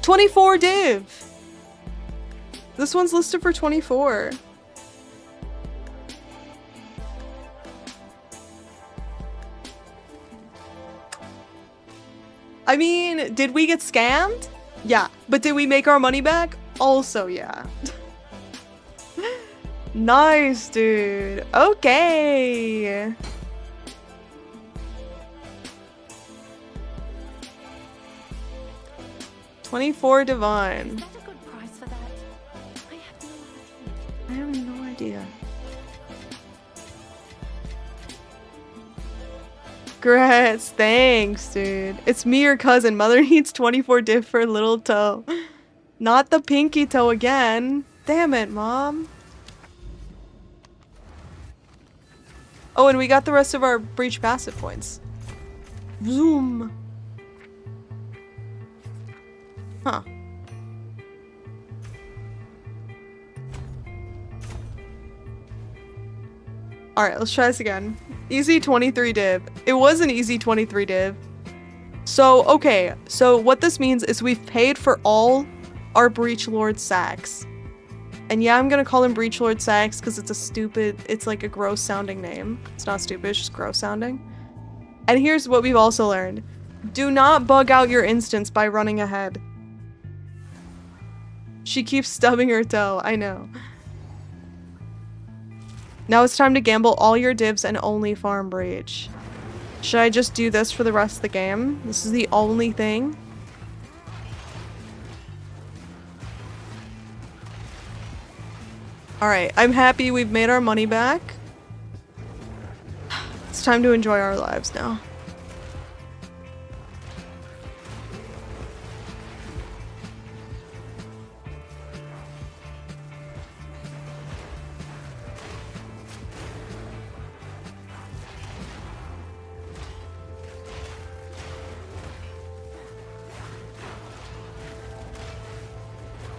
24 div! This one's listed for 24. I mean, did we get scammed? Yeah. But did we make our money back? Also, yeah. Nice, dude. Okay. $24 divine. Is that a good price for that? I have no idea. Grats, thanks, dude. It's me, your cousin. Mother needs 24 div for little toe. Not the pinky toe again. Damn it, mom. Oh, and we got the rest of our breach passive points. Zoom. Huh. Alright, let's try this again. Easy 23 div. It was an easy 23 div. So, okay. So what this means is we've paid for all our Breach Lord sacks. And yeah, I'm gonna call him Breach Lord sacks because it's like a gross sounding name. It's not stupid, it's just gross sounding. And here's what we've also learned. Do not bug out your instance by running ahead. She keeps stubbing her toe, I know. Now it's time to gamble all your divs and only farm breach. Should I just do this for the rest of the game? This is the only thing? Alright, I'm happy we've made our money back. It's time to enjoy our lives now.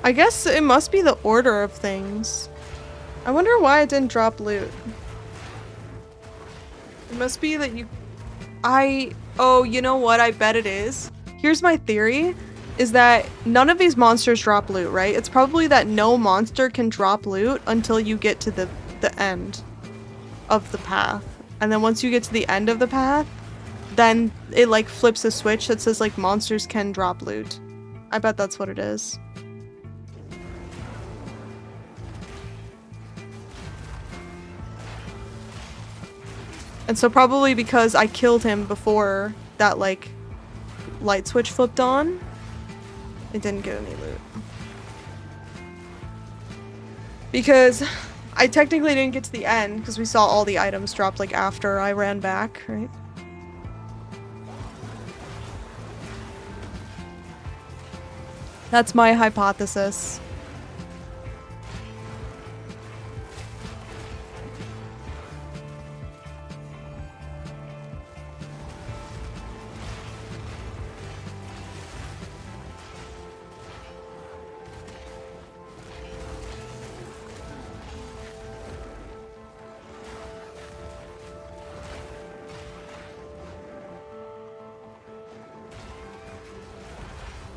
I guess it must be the order of things. I wonder why it didn't drop loot. It must be that you... Oh, you know what? I bet it is. Here's my theory, is that none of these monsters drop loot, right? It's probably that no monster can drop loot until you get to the end of the path. And then once you get to the end of the path, then it like flips a switch that says like monsters can drop loot. I bet that's what it is. And so probably because I killed him before that, like, light switch flipped on, it didn't get any loot. Because I technically didn't get to the end, because we saw all the items dropped, like, after I ran back, right? That's my hypothesis.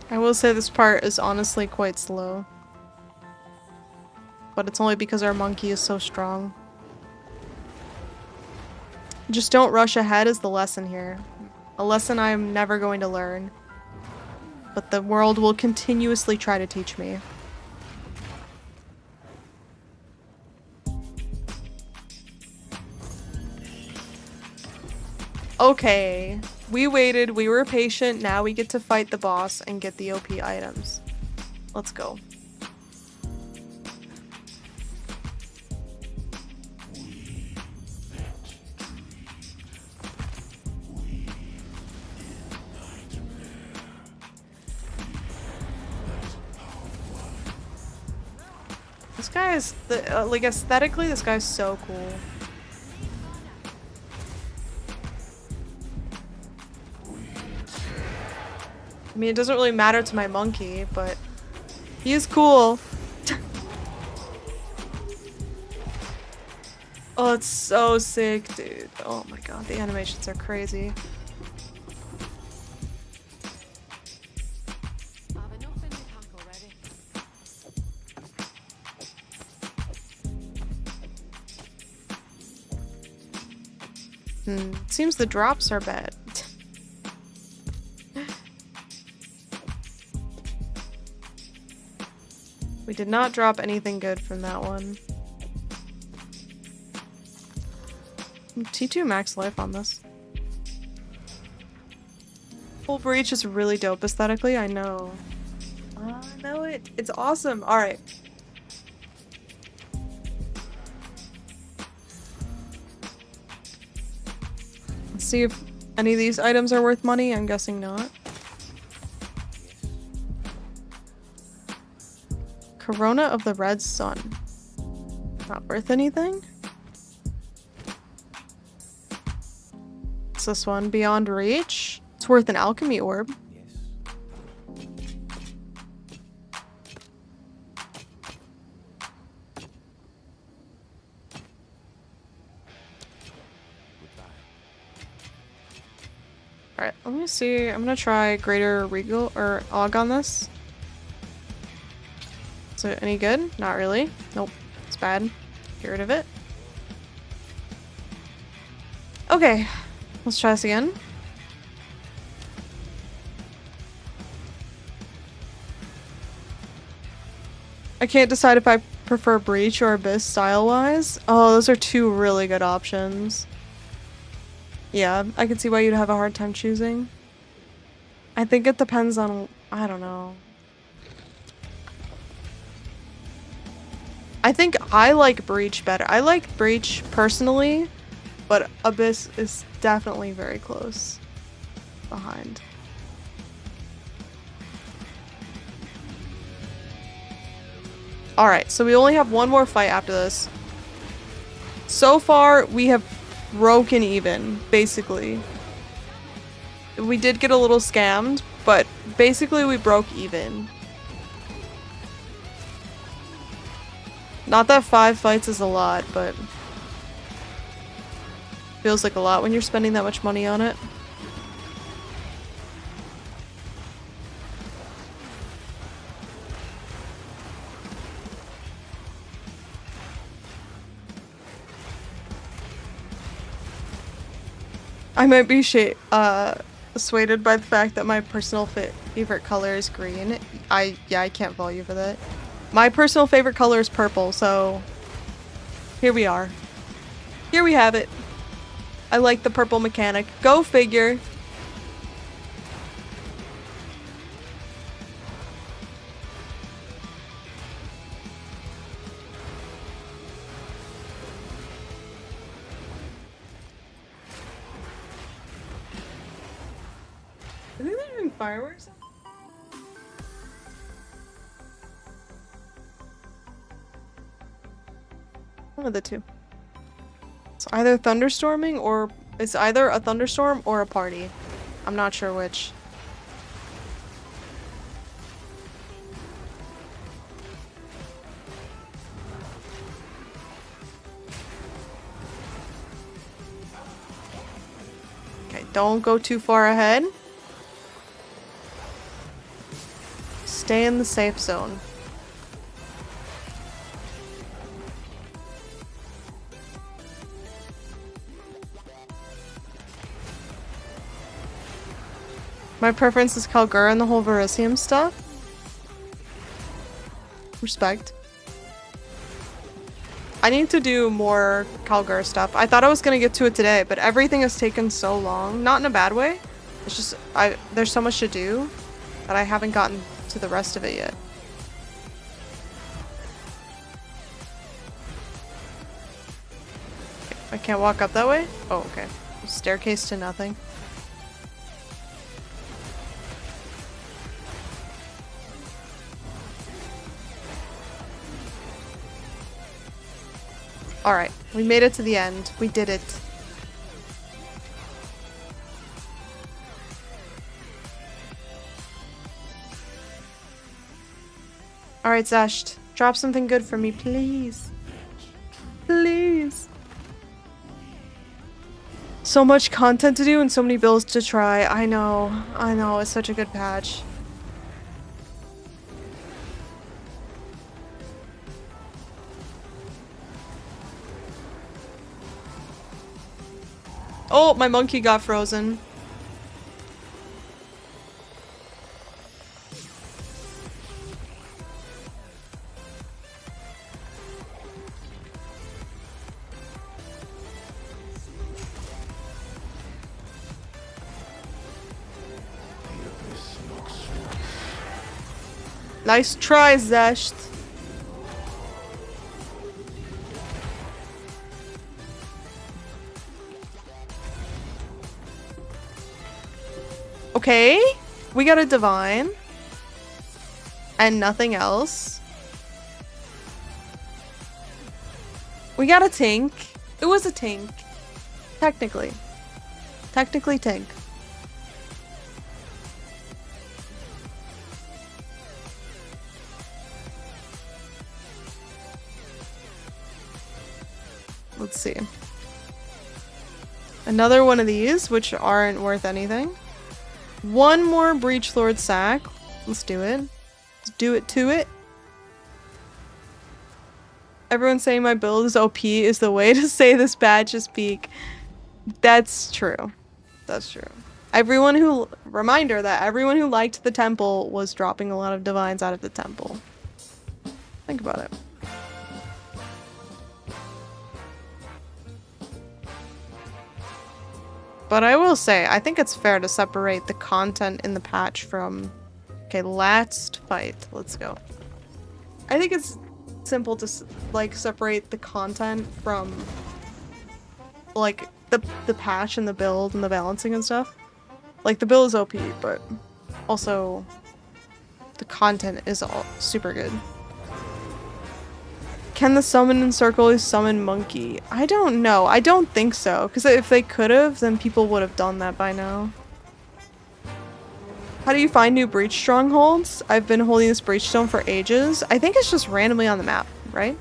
I will say this part is honestly quite slow. But it's only because our monkey is so strong. Just don't rush ahead is the lesson here. A lesson I'm never going to learn. But the world will continuously try to teach me. Okay, we waited, we were patient, now we get to fight the boss and get the OP items. Let's go. This guy is, like, aesthetically, this guy's so cool. I mean, it doesn't really matter to my monkey, but he is cool. Oh, it's so sick, dude. Oh my god, the animations are crazy. Seems the drops are bad. We did not drop anything good from that one. T2 max life on this. Full breach is really dope aesthetically, I know. I know it. It's awesome. Alright. Let's see if any of these items are worth money. I'm guessing not. Corona of the Red Sun. Not worth anything? What's this one? Beyond Reach? It's worth an alchemy orb. Alright, let me see. I'm gonna try Greater Regal or Og on this. Is it any good? Not really. Nope. It's bad. Get rid of it. Okay. Let's try this again. I can't decide if I prefer Breach or Abyss style-wise. Oh, those are two really good options. Yeah, I can see why you'd have a hard time choosing. I think it depends on... I don't know. I think I like Breach better. I like Breach personally, but Abyss is definitely very close behind. Alright, so we only have one more fight after this. So far, we have broken even, basically. We did get a little scammed, but basically we broke even. Not that 5 fights is a lot, but feels like a lot when you're spending that much money on it. I might be swayed by the fact that my personal favorite color is green. Yeah, I can't vote you for that. My personal favorite color is purple, so here we are. Here we have it. I like the purple mechanic. Go figure. I think they're doing fireworks. One of the two. It's either thunderstorming or it's either a thunderstorm or a party. I'm not sure which. Okay, don't go too far ahead. Stay in the safe zone. My preference is Kalgur and the whole Verisium stuff. Respect. I need to do more Kalgur stuff. I thought I was gonna get to it today, but everything has taken so long. Not in a bad way. It's just there's so much to do that I haven't gotten to the rest of it yet. I can't walk up that way? Oh, okay. Staircase to nothing. Alright, we made it to the end. We did it. Alright, Zesht. Drop something good for me, please. Please. So much content to do and so many builds to try. I know. It's such a good patch. Oh, my monkey got frozen. Nice try, Zesht. Okay, we got a divine. And nothing else. We got a tink. It was a tink. Technically. Technically tink. Let's see. Another one of these, which aren't worth anything. One more Breach Lord sack. Let's do it. Let's do it to it. Everyone saying my build is OP is the way to say this badge is peak. That's true. That's true. Reminder that everyone who liked the temple was dropping a lot of divines out of the temple. Think about it. But I will say, I think it's fair to separate the content in the patch from... Okay, last fight. Let's go. I think it's simple to, like, separate the content from, like, the patch and the build and the balancing and stuff. Like, the build is OP, but also the content is all super good. Can the summon in circle summon monkey? I don't know. I don't think so. Because if they could have, then people would have done that by now. How do you find new breach strongholds? I've been holding this breach stone for ages. I think it's just randomly on the map, right?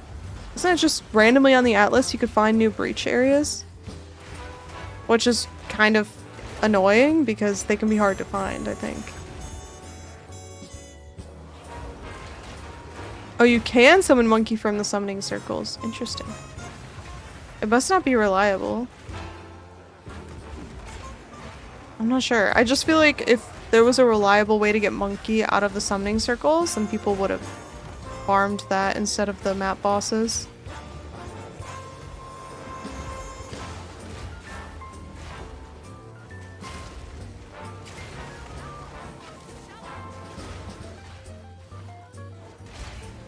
Isn't it just randomly on the atlas you could find new breach areas? Which is kind of annoying because they can be hard to find, I think. Oh, you can summon monkey from the summoning circles. Interesting. It must not be reliable. I'm not sure. I just feel like if there was a reliable way to get monkey out of the summoning circles, then people would have farmed that instead of the map bosses.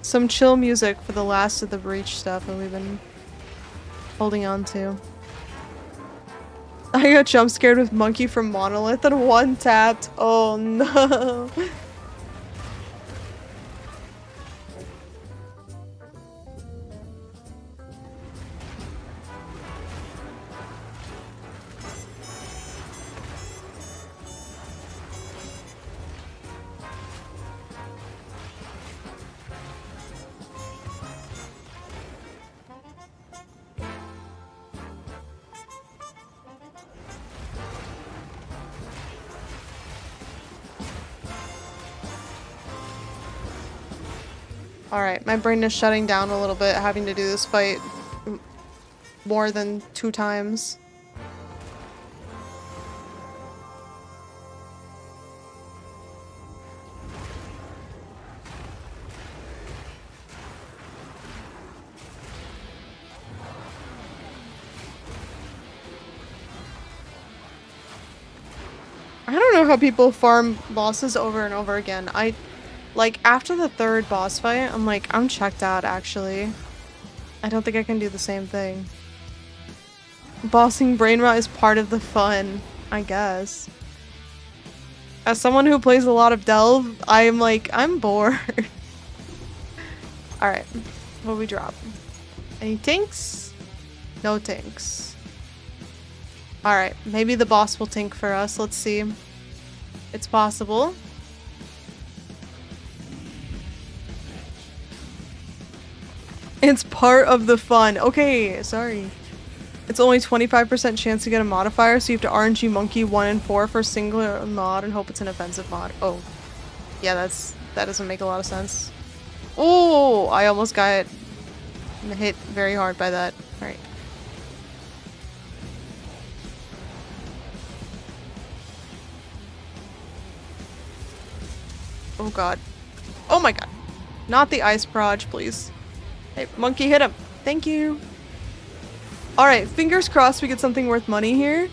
Some chill music for the last of the breach stuff that we've been holding on to. I got jump scared with monkey from Monolith and one tapped. Oh no. Alright, my brain is shutting down a little bit having to do this fight more than 2 times. I don't know how people farm bosses over and over again. Like, after the 3rd boss fight, I'm like, I'm checked out, actually. I don't think I can do the same thing. Bossing brain rot is part of the fun, I guess. As someone who plays a lot of Delve, I'm like, I'm bored. Alright, what do we drop? Any tinks? No tinks. Alright, maybe the boss will tink for us, let's see. It's possible. It's part of the fun. Okay, sorry. It's only 25% chance to get a modifier, so you have to RNG monkey 1 and 4 for a single mod and hope it's an offensive mod. Oh. Yeah, that doesn't make a lot of sense. Oh, I almost got hit very hard by that. Alright. Oh god. Oh my god. Not the ice proj, please. Hey, monkey, hit him. Thank you. Alright, fingers crossed we get something worth money here.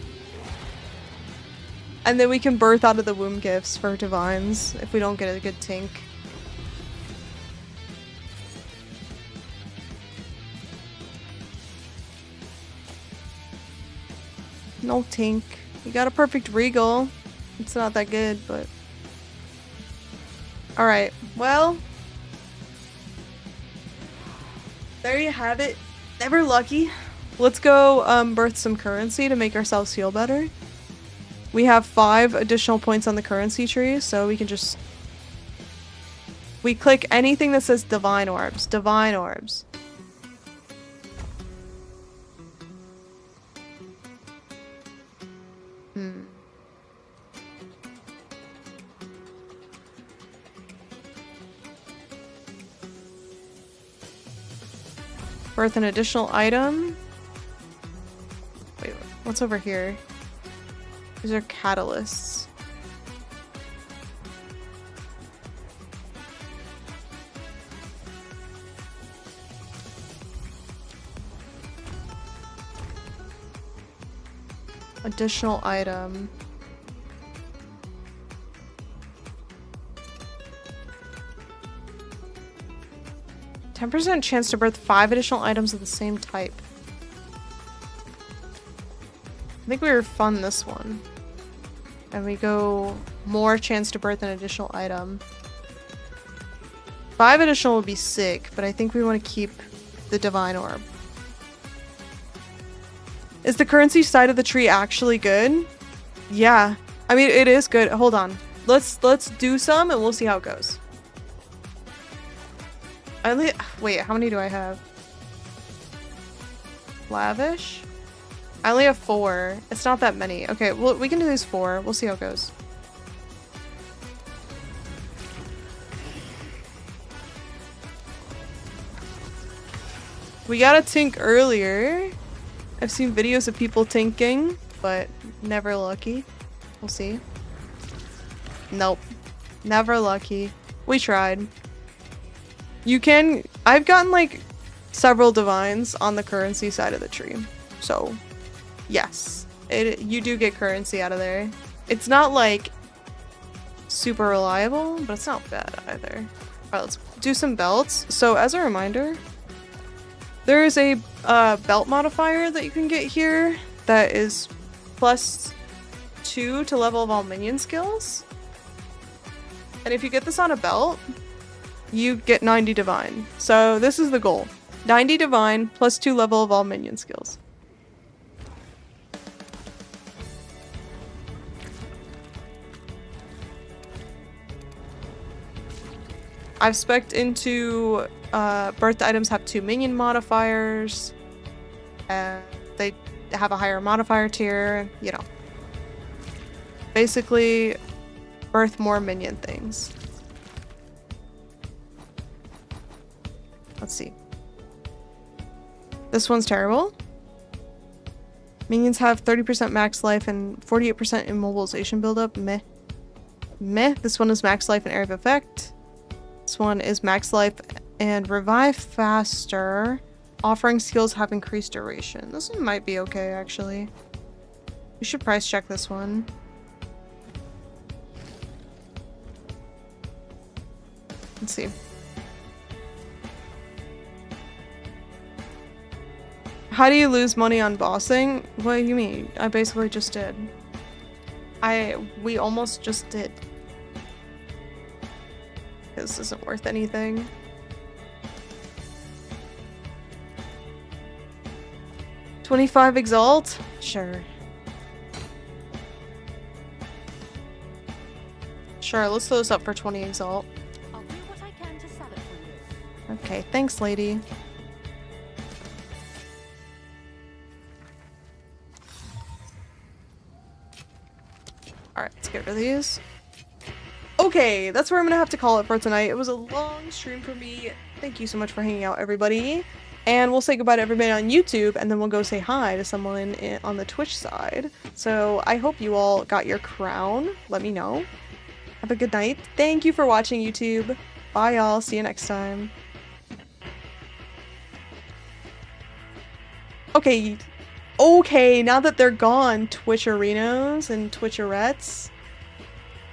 And then we can birth out of the womb gifts for divines if we don't get a good tink. No tink. You got a perfect regal. It's not that good, but... Alright, well... There you have it. Never lucky. Let's go birth some currency to make ourselves feel better. We have 5 additional points on the currency tree, so we can just... We click anything that says divine orbs. Divine orbs. Birth an additional item. Wait, what's over here? These are catalysts. Additional item. 10% chance to birth 5 additional items of the same type. I think we were fun this one. And we go more chance to birth an additional item. 5 additional would be sick, but I think we want to keep the Divine Orb. Is the currency side of the tree actually good? Yeah. I mean, it is good. Hold on. Let's do some and we'll see how it goes. Wait, how many do I have? Lavish? I only have 4. It's not that many. Okay, well, we can do these 4. We'll see how it goes. We got a tink earlier. I've seen videos of people tinking, but never lucky. We'll see. Nope. Never lucky. We tried. You can... I've gotten, like, several divines on the currency side of the tree. So, yes. You do get currency out of there. It's not, like, super reliable, but it's not bad either. Alright, let's do some belts. So, as a reminder, there is a belt modifier that you can get here that is +2 to level of all minion skills. And if you get this on a belt, you get 90 divine. So this is the goal. 90 divine +2 level of all minion skills. I've spec'd into birth items have 2 minion modifiers. They have a higher modifier tier, you know. Basically, birth more minion things. Let's see. This one's terrible. Minions have 30% max life and 48% immobilization buildup. Meh. Meh. This one is max life and area of effect. This one is max life and revive faster. Offering skills have increased duration. This one might be okay, actually. We should price check this one. Let's see. How do you lose money on bossing? What do you mean? I basically just did. We almost just did. This isn't worth anything. $25 Exalt? Sure. Sure, let's throw this up for 20 Exalt. I'll do what I can to sell it for you. Okay, thanks, lady. Alright, let's get rid of these. Okay, that's where I'm gonna have to call it for tonight. It was a long stream for me. Thank you so much for hanging out, everybody. And we'll say goodbye to everybody on YouTube, and then we'll go say hi to someone on the Twitch side. So I hope you all got your crown. Let me know. Have a good night. Thank you for watching, YouTube. Bye, y'all. See you next time. Okay, now that they're gone, Twitch arenas and Twitcherettes,